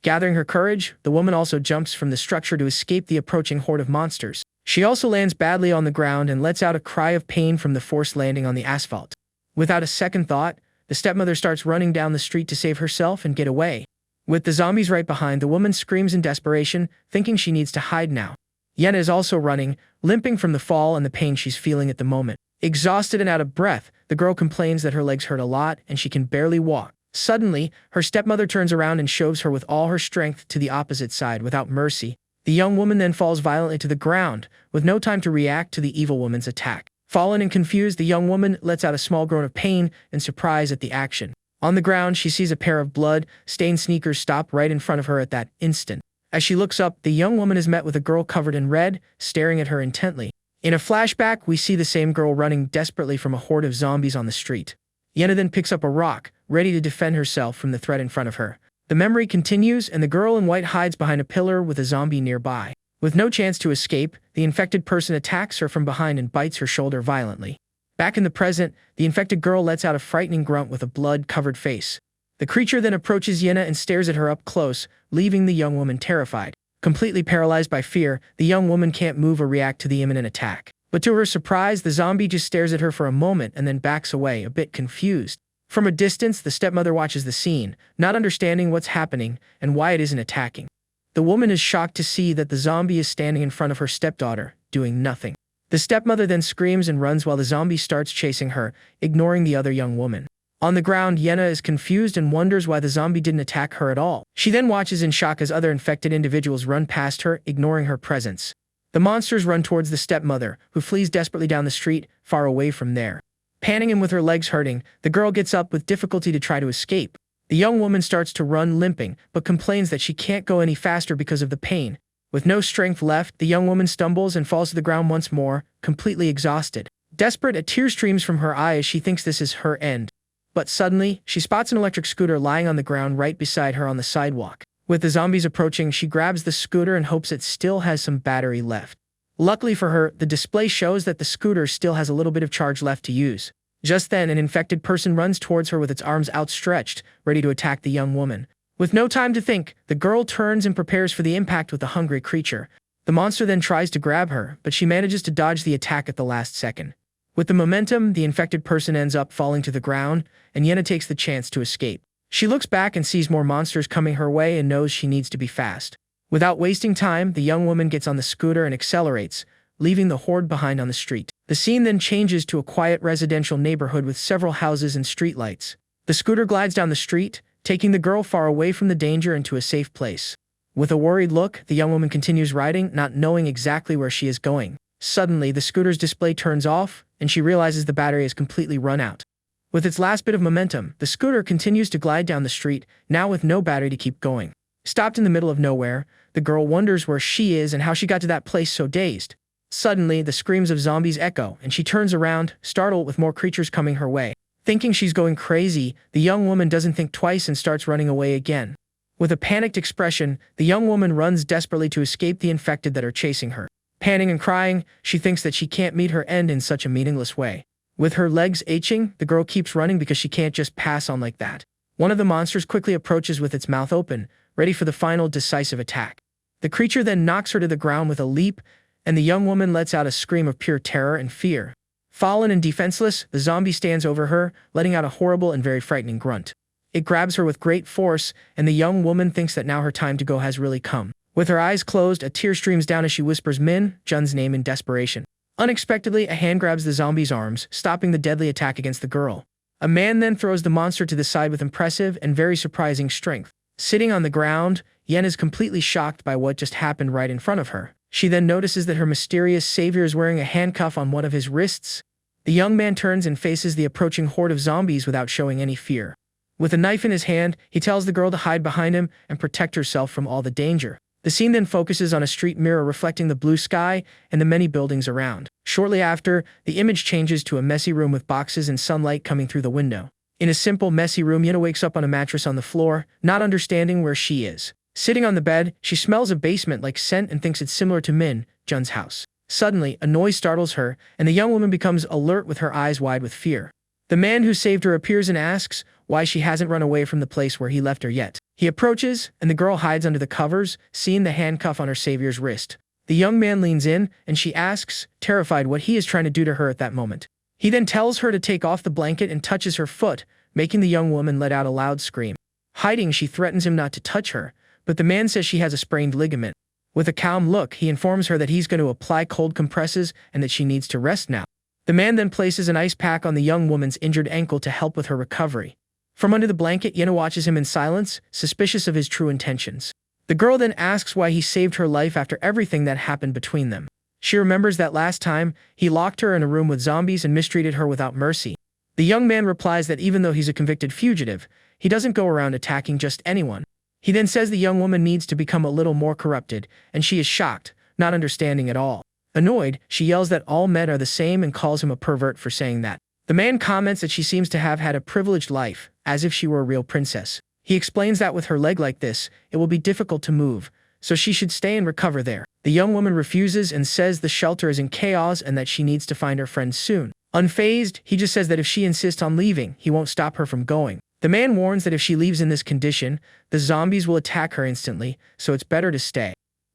Speaker 1: Gathering her courage, the woman also jumps from the structure to escape the approaching horde of monsters. She also lands badly on the ground and lets out a cry of pain from the forced landing on the asphalt. Without a second thought, the stepmother starts running down the street to save herself and get away. With the zombies right behind, the woman screams in desperation, thinking she needs to hide now. Yenna is also running, limping from the fall and the pain she's feeling at the moment. Exhausted and out of breath, the girl complains that her legs hurt a lot and she can barely walk. Suddenly, her stepmother turns around and shoves her with all her strength to the opposite side without mercy. The young woman then falls violently to the ground, with no time to react to the evil woman's attack. Fallen and confused, the young woman lets out a small groan of pain and surprise at the action. On the ground, she sees a pair of blood-stained sneakers stop right in front of her at that instant. As she looks up, the young woman is met with a girl covered in red, staring at her intently. In a flashback, we see the same girl running desperately from a horde of zombies on the street. Yenna then picks up a rock, ready to defend herself from the threat in front of her. The memory continues, and the girl in white hides behind a pillar with a zombie nearby. With no chance to escape, the infected person attacks her from behind and bites her shoulder violently. Back in the present, the infected girl lets out a frightening grunt with a blood-covered face. The creature then approaches Yenna and stares at her up close, leaving the young woman terrified. Completely paralyzed by fear, the young woman can't move or react to the imminent attack. But to her surprise, the zombie just stares at her for a moment and then backs away, a bit confused. From a distance, the stepmother watches the scene, not understanding what's happening and why it isn't attacking. The woman is shocked to see that the zombie is standing in front of her stepdaughter, doing nothing. The stepmother then screams and runs while the zombie starts chasing her, ignoring the other young woman. On the ground, Yenna is confused and wonders why the zombie didn't attack her at all. She then watches in shock as other infected individuals run past her, ignoring her presence. The monsters run towards the stepmother, who flees desperately down the street, far away from there. Panting and with her legs hurting, the girl gets up with difficulty to try to escape. The young woman starts to run limping, but complains that she can't go any faster because of the pain. With no strength left, the young woman stumbles and falls to the ground once more, completely exhausted. Desperate, a tear streams from her eye as she thinks this is her end. But suddenly, she spots an electric scooter lying on the ground right beside her on the sidewalk. With the zombies approaching, she grabs the scooter and hopes it still has some battery left. Luckily for her, the display shows that the scooter still has a little bit of charge left to use. Just then, an infected person runs towards her with its arms outstretched, ready to attack the young woman. With no time to think, the girl turns and prepares for the impact with the hungry creature. The monster then tries to grab her, but she manages to dodge the attack at the last second. With the momentum, the infected person ends up falling to the ground, and Yenna takes the chance to escape. She looks back and sees more monsters coming her way and knows she needs to be fast. Without wasting time, the young woman gets on the scooter and accelerates, leaving the horde behind on the street. The scene then changes to a quiet residential neighborhood with several houses and streetlights. The scooter glides down the street, taking the girl far away from the danger into a safe place. With a worried look, the young woman continues riding, not knowing exactly where she is going. Suddenly, the scooter's display turns off, and she realizes the battery has completely run out. With its last bit of momentum, the scooter continues to glide down the street, now with no battery to keep going. Stopped in the middle of nowhere, the girl wonders where she is and how she got to that place so dazed. Suddenly, the screams of zombies echo, and she turns around, startled with more creatures coming her way. Thinking she's going crazy, the young woman doesn't think twice and starts running away again. With a panicked expression, the young woman runs desperately to escape the infected that are chasing her. Panting and crying, she thinks that she can't meet her end in such a meaningless way. With her legs aching, the girl keeps running because she can't just pass on like that. One of the monsters quickly approaches with its mouth open, ready for the final decisive attack. The creature then knocks her to the ground with a leap, and the young woman lets out a scream of pure terror and fear. Fallen and defenseless, the zombie stands over her, letting out a horrible and very frightening grunt. It grabs her with great force, and the young woman thinks that now her time to go has really come. With her eyes closed, a tear streams down as she whispers Min Jun's name in desperation. Unexpectedly, a hand grabs the zombie's arms, stopping the deadly attack against the girl. A man then throws the monster to the side with impressive and very surprising strength. Sitting on the ground, Yen is completely shocked by what just happened right in front of her. She then notices that her mysterious savior is wearing a handcuff on one of his wrists. The young man turns and faces the approaching horde of zombies without showing any fear. With a knife in his hand, he tells the girl to hide behind him and protect herself from all the danger. The scene then focuses on a street mirror reflecting the blue sky and the many buildings around. Shortly after, the image changes to a messy room with boxes and sunlight coming through the window. In a simple, messy room, Yenna wakes up on a mattress on the floor, not understanding where she is. Sitting on the bed, she smells a basement-like scent and thinks it's similar to Min Jun's house. Suddenly, a noise startles her, and the young woman becomes alert with her eyes wide with fear. The man who saved her appears and asks why she hasn't run away from the place where he left her yet. He approaches, and the girl hides under the covers, seeing the handcuff on her savior's wrist. The young man leans in, and she asks, terrified, what he is trying to do to her at that moment. He then tells her to take off the blanket and touches her foot, making the young woman let out a loud scream. Hiding, she threatens him not to touch her, but the man says she has a sprained ligament. With a calm look, he informs her that he's going to apply cold compresses and that she needs to rest now. The man then places an ice pack on the young woman's injured ankle to help with her recovery. From under the blanket, Yenna watches him in silence, suspicious of his true intentions. The girl then asks why he saved her life after everything that happened between them. She remembers that last time, he locked her in a room with zombies and mistreated her without mercy. The young man replies that even though he's a convicted fugitive, he doesn't go around attacking just anyone. He then says the young woman needs to become a little more corrupted, and she is shocked, not understanding at all. Annoyed, she yells that all men are the same and calls him a pervert for saying that. The man comments that she seems to have had a privileged life, as if she were a real princess. He explains that with her leg like this, it will be difficult to move, so she should stay and recover there. The young woman refuses and says the shelter is in chaos and that she needs to find her friends soon. Unfazed, he just says that if she insists on leaving, he won't stop her from going. The man warns that if she leaves in this condition, the zombies will attack her instantly, so it's better to stay.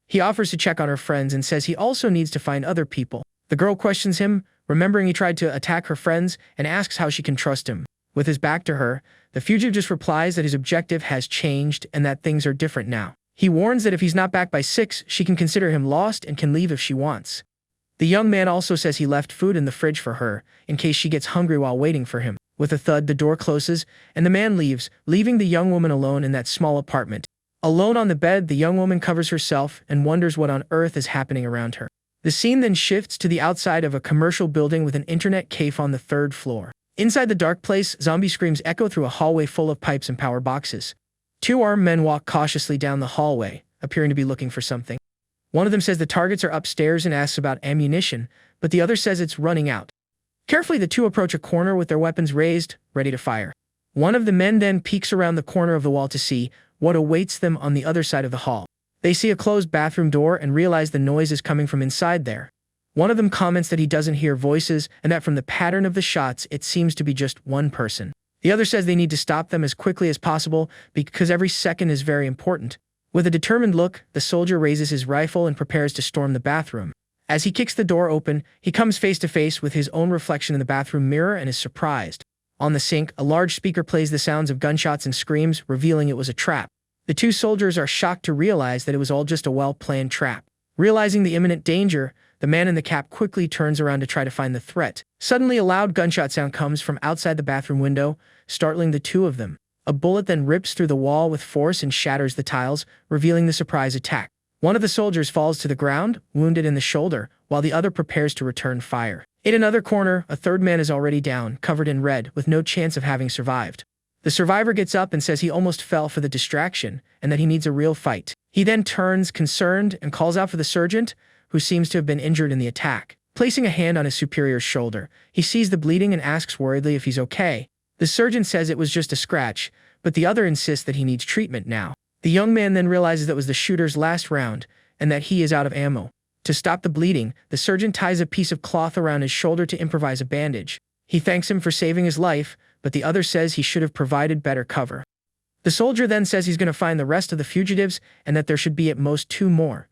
Speaker 1: He offers to check on her friends and says he also needs to find other people. The girl questions him, remembering he tried to attack her friends, and asks how she can trust him. With his back to her, the fugitive just replies that his objective has changed and that things are different now. He warns that if he's not back by 6, she can consider him lost and can leave if she wants. The young man also says he left food in the fridge for her, in case she gets hungry while waiting for him. With a thud, the door closes, and the man leaves, leaving the young woman alone in that small apartment. Alone on the bed, the young woman covers herself and wonders what on earth is happening around her. The scene then shifts to the outside of a commercial building with an internet cafe on the 3rd floor. Inside the dark place, zombie screams echo through a hallway full of pipes and power boxes. 2 armed men walk cautiously down the hallway, appearing to be looking for something. One of them says the targets are upstairs and asks about ammunition, but the other says it's running out. Carefully, the 2 approach a corner with their weapons raised, ready to fire. One of the men then peeks around the corner of the wall to see what awaits them on the other side of the hall. They see a closed bathroom door and realize the noise is coming from inside there. One of them comments that he doesn't hear voices and that from the pattern of the shots, it seems to be just one person. The other says they need to stop them as quickly as possible because every second is very important. With a determined look, the soldier raises his rifle and prepares to storm the bathroom. As he kicks the door open, he comes face to face with his own reflection in the bathroom mirror and is surprised. On the sink, a large speaker plays the sounds of gunshots and screams, revealing it was a trap. The 2 soldiers are shocked to realize that it was all just a well-planned trap. Realizing the imminent danger, the man in the cap quickly turns around to try to find the threat. Suddenly, a loud gunshot sound comes from outside the bathroom window, startling the 2 of them. A bullet then rips through the wall with force and shatters the tiles, revealing the surprise attack. One of the soldiers falls to the ground, wounded in the shoulder, while the other prepares to return fire. In another corner, a 3rd man is already down, covered in red, with no chance of having survived. The survivor gets up and says he almost fell for the distraction, and that he needs a real fight. He then turns, concerned, and calls out for the sergeant, who seems to have been injured in the attack. Placing a hand on his superior's shoulder, he sees the bleeding and asks worriedly if he's okay. The surgeon says it was just a scratch, but the other insists that he needs treatment now. The young man then realizes that was the shooter's last round, and that he is out of ammo. To stop the bleeding, the surgeon ties a piece of cloth around his shoulder to improvise a bandage. He thanks him for saving his life, but the other says he should have provided better cover. The soldier then says he's going to find the rest of the fugitives and that there should be at most 2 more.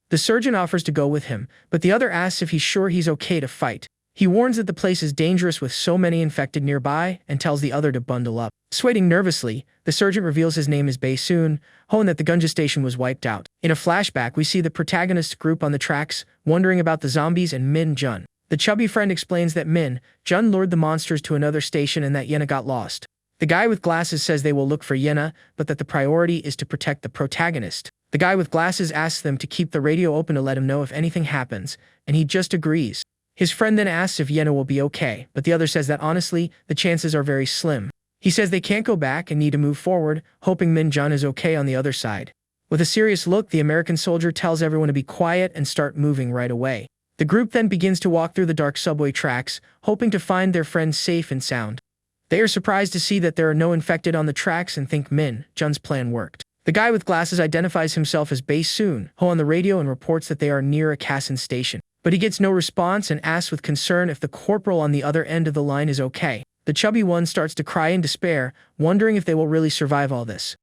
Speaker 1: The surgeon offers to go with him, but the other asks if he's sure he's okay to fight. He warns that the place is dangerous with so many infected nearby and tells the other to bundle up. Swaying nervously, the sergeant reveals his name is Bae-soon, and that the gunja station was wiped out. In a flashback, we see the protagonist's group on the tracks, wondering about the zombies and Min-jun. The chubby friend explains that Min-jun lured the monsters to another station and that Yena got lost. The guy with glasses says they will look for Yena, but that the priority is to protect the protagonist. The guy with glasses asks them to keep the radio open to let him know if anything happens, and he just agrees. His friend then asks if Yena will be okay, but the other says that honestly, the chances are very slim. He says they can't go back and need to move forward, hoping Min-jun is okay on the other side. With a serious look, the American soldier tells everyone to be quiet and start moving right away. The group then begins to walk through the dark subway tracks, hoping to find their friends safe and sound. They are surprised to see that there are no infected on the tracks and think Min-jun's plan worked. The guy with glasses identifies himself as Bae-soon on the radio and reports that they are near a Kasan station. But he gets no response and asks with concern if the corporal on the other end of the line is okay. The chubby one starts to cry in despair, wondering if they will really survive all this.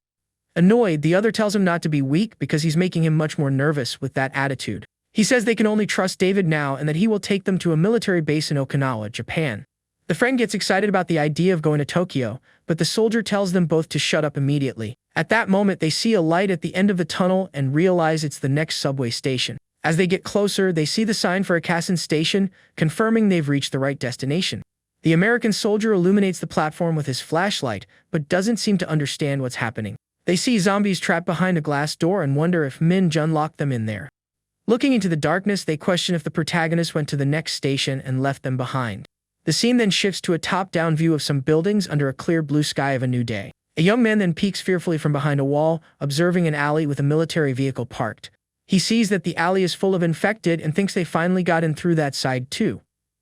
Speaker 1: Annoyed, the other tells him not to be weak because he's making him much more nervous with that attitude. He says they can only trust David now and that he will take them to a military base in Okinawa, Japan. The friend gets excited about the idea of going to Tokyo, but the soldier tells them both to shut up immediately. At that moment, they see a light at the end of the tunnel and realize it's the next subway station. As they get closer, they see the sign for a Kasan station, confirming they've reached the right destination. The American soldier illuminates the platform with his flashlight, but doesn't seem to understand what's happening. They see zombies trapped behind a glass door and wonder if Min-jun locked them in there. Looking into the darkness, they question if the protagonist went to the next station and left them behind. The scene then shifts to a top-down view of some buildings under a clear blue sky of a new day. A young man then peeks fearfully from behind a wall, observing an alley with a military vehicle parked. He sees that the alley is full of infected and thinks they finally got in through that side too.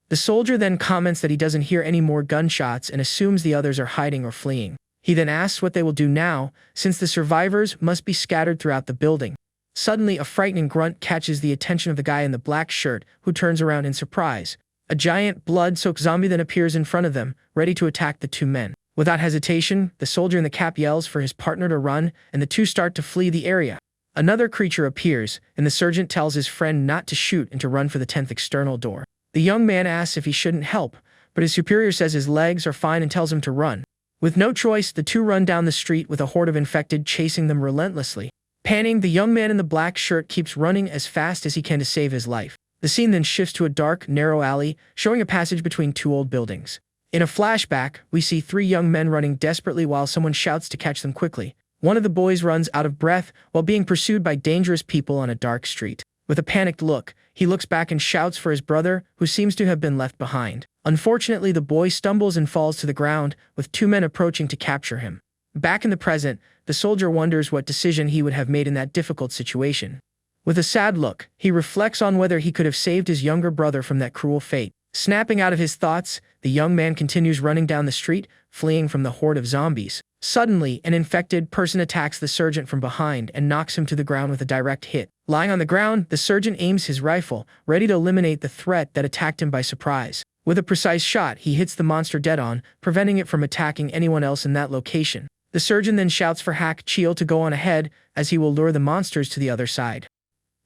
Speaker 1: The soldier then comments that he doesn't hear any more gunshots and assumes the others are hiding or fleeing. He then asks what they will do now, since the survivors must be scattered throughout the building. Suddenly, a frightening grunt catches the attention of the guy in the black shirt, who turns around in surprise. A giant, blood-soaked zombie then appears in front of them, ready to attack the 2 men. Without hesitation, the soldier in the cap yells for his partner to run, and the 2 start to flee the area. Another creature appears, and the sergeant tells his friend not to shoot and to run for the 10th external door. The young man asks if he shouldn't help, but his superior says his legs are fine and tells him to run. With no choice, the 2 run down the street with a horde of infected chasing them relentlessly. Panting, the young man in the black shirt keeps running as fast as he can to save his life. The scene then shifts to a dark, narrow alley, showing a passage between 2 old buildings. In a flashback, we see 3 young men running desperately while someone shouts to catch them quickly. One of the boys runs out of breath while being pursued by dangerous people on a dark street. With a panicked look, he looks back and shouts for his brother, who seems to have been left behind. Unfortunately, the boy stumbles and falls to the ground, with two men approaching to capture him. Back in the present, the soldier wonders what decision he would have made in that difficult situation. With a sad look, he reflects on whether he could have saved his younger brother from that cruel fate. Snapping out of his thoughts, the young man continues running down the street, fleeing from the horde of zombies. Suddenly, an infected person attacks the sergeant from behind and knocks him to the ground with a direct hit. Lying on the ground, the sergeant aims his rifle, ready to eliminate the threat that attacked him by surprise. With a precise shot, he hits the monster dead-on, preventing it from attacking anyone else in that location. The surgeon then shouts for Hak Chil to go on ahead, as he will lure the monsters to the other side.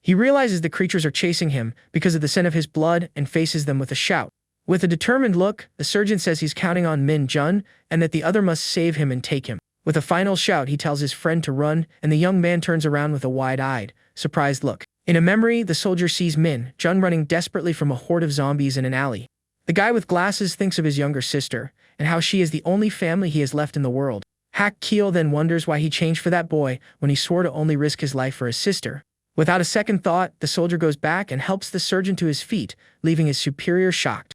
Speaker 1: He realizes the creatures are chasing him because of the scent of his blood and faces them with a shout. With a determined look, the surgeon says he's counting on Min Jun and that the other must save him and take him. With a final shout, he tells his friend to run, and the young man turns around with a wide-eyed, surprised look. In a memory, the soldier sees Min Jun running desperately from a horde of zombies in an alley. The guy with glasses thinks of his younger sister and how she is the only family he has left in the world. Hak Keel then wonders why he changed for that boy when he swore to only risk his life for his sister. Without a second thought, the soldier goes back and helps the surgeon to his feet, leaving his superior shocked.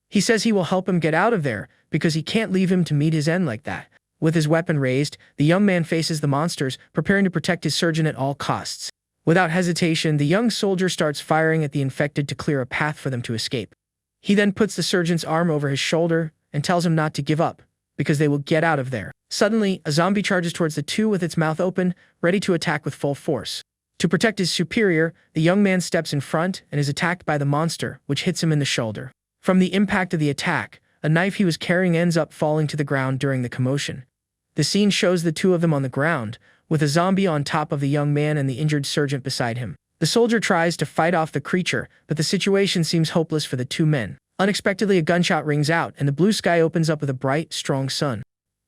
Speaker 1: He says he will help him get out of there because he can't leave him to meet his end like that. With his weapon raised, the young man faces the monsters, preparing to protect his surgeon at all costs. Without hesitation, the young soldier starts firing at the infected to clear a path for them to escape. He then puts the surgeon's arm over his shoulder and tells him not to give up, because they will get out of there. Suddenly, a zombie charges towards the two with its mouth open, ready to attack with full force. To protect his superior, the young man steps in front and is attacked by the monster, which hits him in the shoulder. From the impact of the attack, a knife he was carrying ends up falling to the ground during the commotion. The scene shows the two of them on the ground, with a zombie on top of the young man and the injured sergeant beside him. The soldier tries to fight off the creature, but the situation seems hopeless for the two men. Unexpectedly, a gunshot rings out, and the blue sky opens up with a bright, strong sun.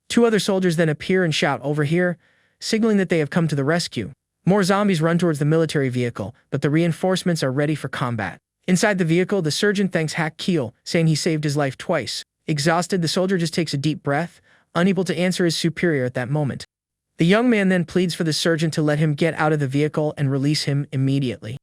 Speaker 1: Two other soldiers then appear and shout, "Over here," signaling that they have come to the rescue. More zombies run towards the military vehicle, but the reinforcements are ready for combat. Inside the vehicle, the surgeon thanks Hak Keel, saying he saved his life twice. Exhausted, the soldier just takes a deep breath, unable to answer his superior at that moment. The young man then pleads for the surgeon to let him get out of the vehicle and release him immediately.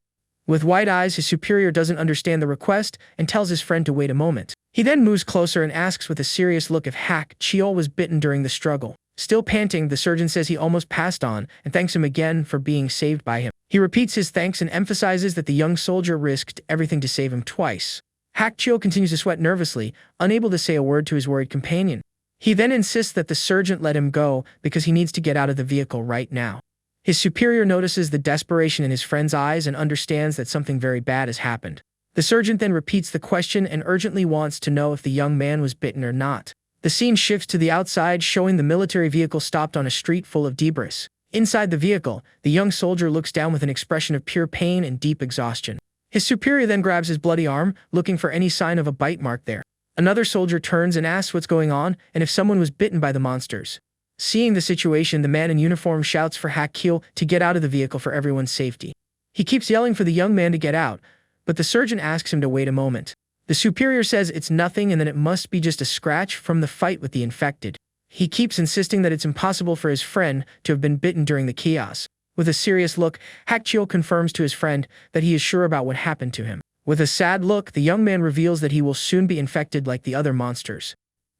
Speaker 1: With wide eyes, his superior doesn't understand the request and tells his friend to wait a moment. He then moves closer and asks with a serious look if Hak Chil was bitten during the struggle. Still panting, the surgeon says he almost passed on and thanks him again for being saved by him. He repeats his thanks and emphasizes that the young soldier risked everything to save him twice. Hak Chil continues to sweat nervously, unable to say a word to his worried companion. He then insists that the surgeon let him go because he needs to get out of the vehicle right now. His superior notices the desperation in his friend's eyes and understands that something very bad has happened. The surgeon then repeats the question and urgently wants to know if the young man was bitten or not. The scene shifts to the outside, showing the military vehicle stopped on a street full of debris. Inside the vehicle, the young soldier looks down with an expression of pure pain and deep exhaustion. His superior then grabs his bloody arm, looking for any sign of a bite mark there. Another soldier turns and asks what's going on and if someone was bitten by the monsters. Seeing the situation, the man in uniform shouts for Hak Keel to get out of the vehicle for everyone's safety. He keeps yelling for the young man to get out, but the surgeon asks him to wait a moment. The superior says it's nothing and that it must be just a scratch from the fight with the infected. He keeps insisting that it's impossible for his friend to have been bitten during the chaos. With a serious look, Hak Chil confirms to his friend that he is sure about what happened to him. With a sad look, the young man reveals that he will soon be infected like the other monsters.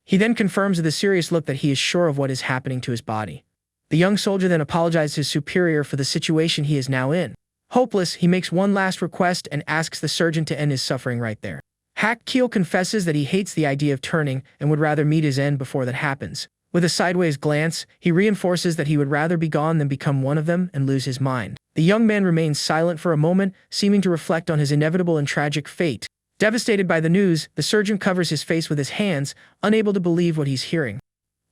Speaker 1: He then confirms with a serious look that he is sure of what is happening to his body. The young soldier then apologizes to his superior for the situation he is now in. Hopeless, he makes one last request and asks the surgeon to end his suffering right there. Hak Keel confesses that he hates the idea of turning and would rather meet his end before that happens. With a sideways glance, he reinforces that he would rather be gone than become one of them and lose his mind. The young man remains silent for a moment, seeming to reflect on his inevitable and tragic fate. Devastated by the news, the surgeon covers his face with his hands, unable to believe what he's hearing.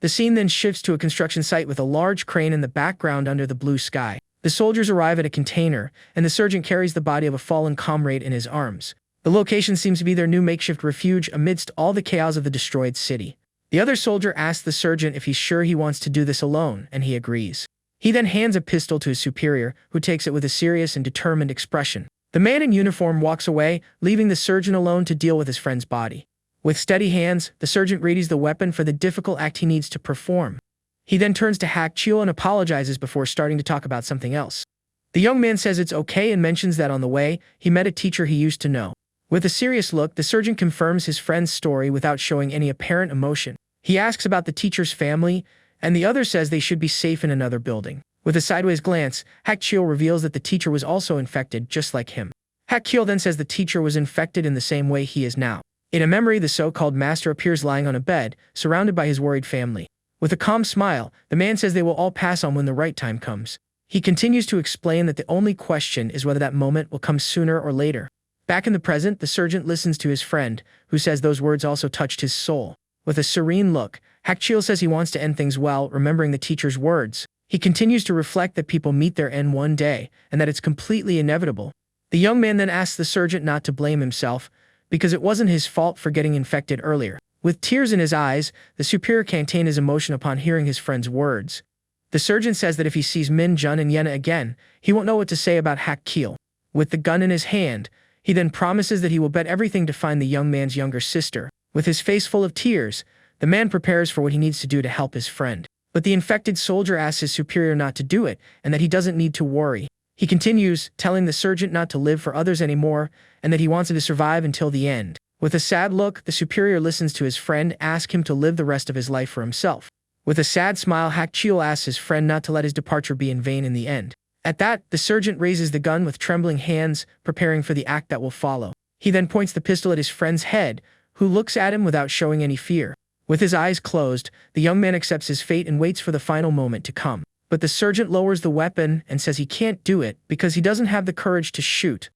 Speaker 1: The scene then shifts to a construction site with a large crane in the background under the blue sky. The soldiers arrive at a container, and the surgeon carries the body of a fallen comrade in his arms. The location seems to be their new makeshift refuge amidst all the chaos of the destroyed city. The other soldier asks the surgeon if he's sure he wants to do this alone, and he agrees. He then hands a pistol to his superior, who takes it with a serious and determined expression. The man in uniform walks away, leaving the surgeon alone to deal with his friend's body. With steady hands, the surgeon readies the weapon for the difficult act he needs to perform. He then turns to Hak Chil and apologizes before starting to talk about something else. The young man says it's okay and mentions that on the way, he met a teacher he used to know. With a serious look, the sergeant confirms his friend's story without showing any apparent emotion. He asks about the teacher's family, and the other says they should be safe in another building. With a sideways glance, Hak-chil reveals that the teacher was also infected, just like him. Hak-chil then says the teacher was infected in the same way he is now. In a memory, the so-called master appears lying on a bed, surrounded by his worried family. With a calm smile, the man says they will all pass on when the right time comes. He continues to explain that the only question is whether that moment will come sooner or later. Back in the present, the sergeant listens to his friend, who says those words also touched his soul. With a serene look, Hak-chil says he wants to end things well, remembering the teacher's words. He continues to reflect that people meet their end one day, and that it's completely inevitable. The young man then asks the sergeant not to blame himself, because it wasn't his fault for getting infected earlier. With tears in his eyes, the superior contains his emotion upon hearing his friend's words. The sergeant says that if he sees Min Jun and Yena again, he won't know what to say about Hak-chil. With the gun in his hand, he then promises that he will bet everything to find the young man's younger sister. With his face full of tears, the man prepares for what he needs to do to help his friend. But the infected soldier asks his superior not to do it, and that he doesn't need to worry. He continues, telling the sergeant not to live for others anymore, and that he wants him to survive until the end. With a sad look, the superior listens to his friend ask him to live the rest of his life for himself. With a sad smile, Hak-chil asks his friend not to let his departure be in vain in the end. At that, the sergeant raises the gun with trembling hands, preparing for the act that will follow. He then points the pistol at his friend's head, who looks at him without showing any fear. With his eyes closed, the young man accepts his fate and waits for the final moment to come. But the sergeant lowers the weapon and says he can't do it because he doesn't have the courage to shoot.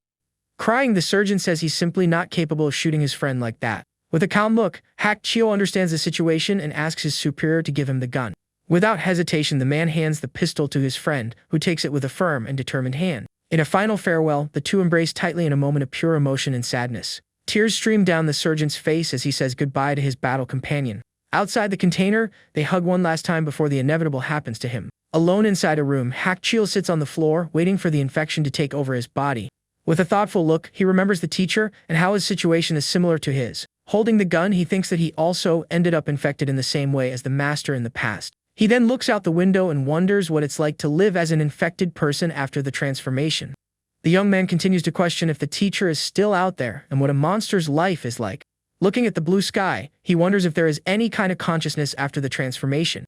Speaker 1: Crying, the sergeant says he's simply not capable of shooting his friend like that. With a calm look, Hak-chil understands the situation and asks his superior to give him the gun. Without hesitation, the man hands the pistol to his friend, who takes it with a firm and determined hand. In a final farewell, the two embrace tightly in a moment of pure emotion and sadness. Tears stream down the sergeant's face as he says goodbye to his battle companion. Outside the container, they hug one last time before the inevitable happens to him. Alone inside a room, Hak-chil sits on the floor, waiting for the infection to take over his body. With a thoughtful look, he remembers the teacher and how his situation is similar to his. Holding the gun, he thinks that he also ended up infected in the same way as the master in the past. He then looks out the window and wonders what it's like to live as an infected person after the transformation. The young man continues to question if the teacher is still out there and what a monster's life is like. Looking at the blue sky, he wonders if there is any kind of consciousness after the transformation.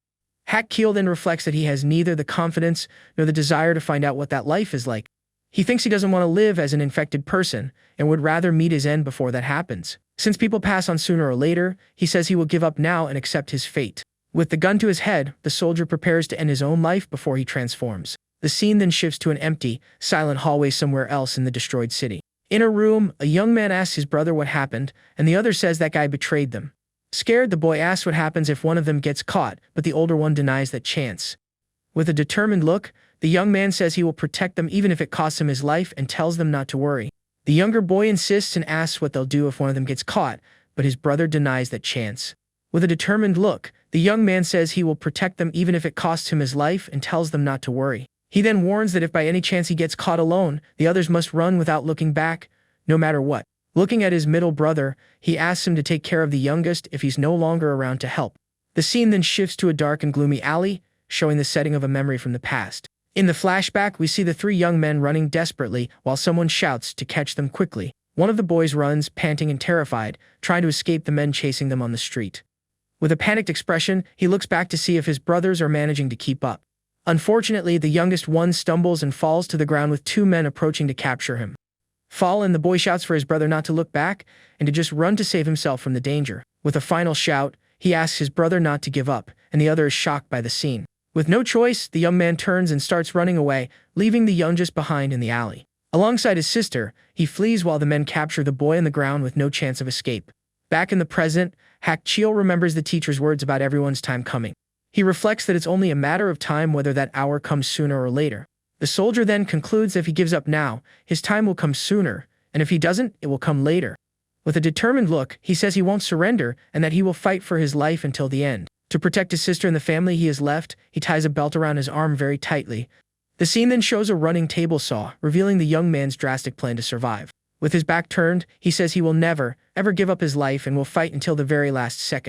Speaker 1: Hak-chil then reflects that he has neither the confidence nor the desire to find out what that life is like. He thinks he doesn't want to live as an infected person and would rather meet his end before that happens. Since people pass on sooner or later, he says he will give up now and accept his fate. With the gun to his head, the soldier prepares to end his own life before he transforms. The scene then shifts to an empty, silent hallway somewhere else in the destroyed city. In a room, a young man asks his brother what happened, and the other says that guy betrayed them. Scared, the boy asks what happens if one of them gets caught, but the older one denies that chance. With a determined look, the young man says he will protect them even if it costs him his life and tells them not to worry. The younger boy insists and asks what they'll do if one of them gets caught, but his brother denies that chance. With a determined look, the young man says he will protect them even if it costs him his life and tells them not to worry. He then warns that if by any chance he gets caught alone, the others must run without looking back, no matter what. Looking at his middle brother, he asks him to take care of the youngest if he's no longer around to help. The scene then shifts to a dark and gloomy alley, showing the setting of a memory from the past. In the flashback, we see the three young men running desperately while someone shouts to catch them quickly. One of the boys runs, panting and terrified, trying to escape the men chasing them on the street. With a panicked expression, he looks back to see if his brothers are managing to keep up. Unfortunately, the youngest one stumbles and falls to the ground with two men approaching to capture him. Fallen, the boy shouts for his brother not to look back and to just run to save himself from the danger. With a final shout, he asks his brother not to give up, and the other is shocked by the scene. With no choice, the young man turns and starts running away, leaving the youngest behind in the alley. Alongside his sister, he flees while the men capture the boy on the ground with no chance of escape. Back in the present, Hak-chil remembers the teacher's words about everyone's time coming. He reflects that it's only a matter of time whether that hour comes sooner or later. The soldier then concludes that if he gives up now, his time will come sooner, and if he doesn't, it will come later. With a determined look, he says he won't surrender and that he will fight for his life until the end. To protect his sister and the family he has left, he ties a belt around his arm very tightly. The scene then shows a running table saw, revealing the young man's drastic plan to survive. With his back turned, he says he will never, ever give up his life and will fight until the very last second.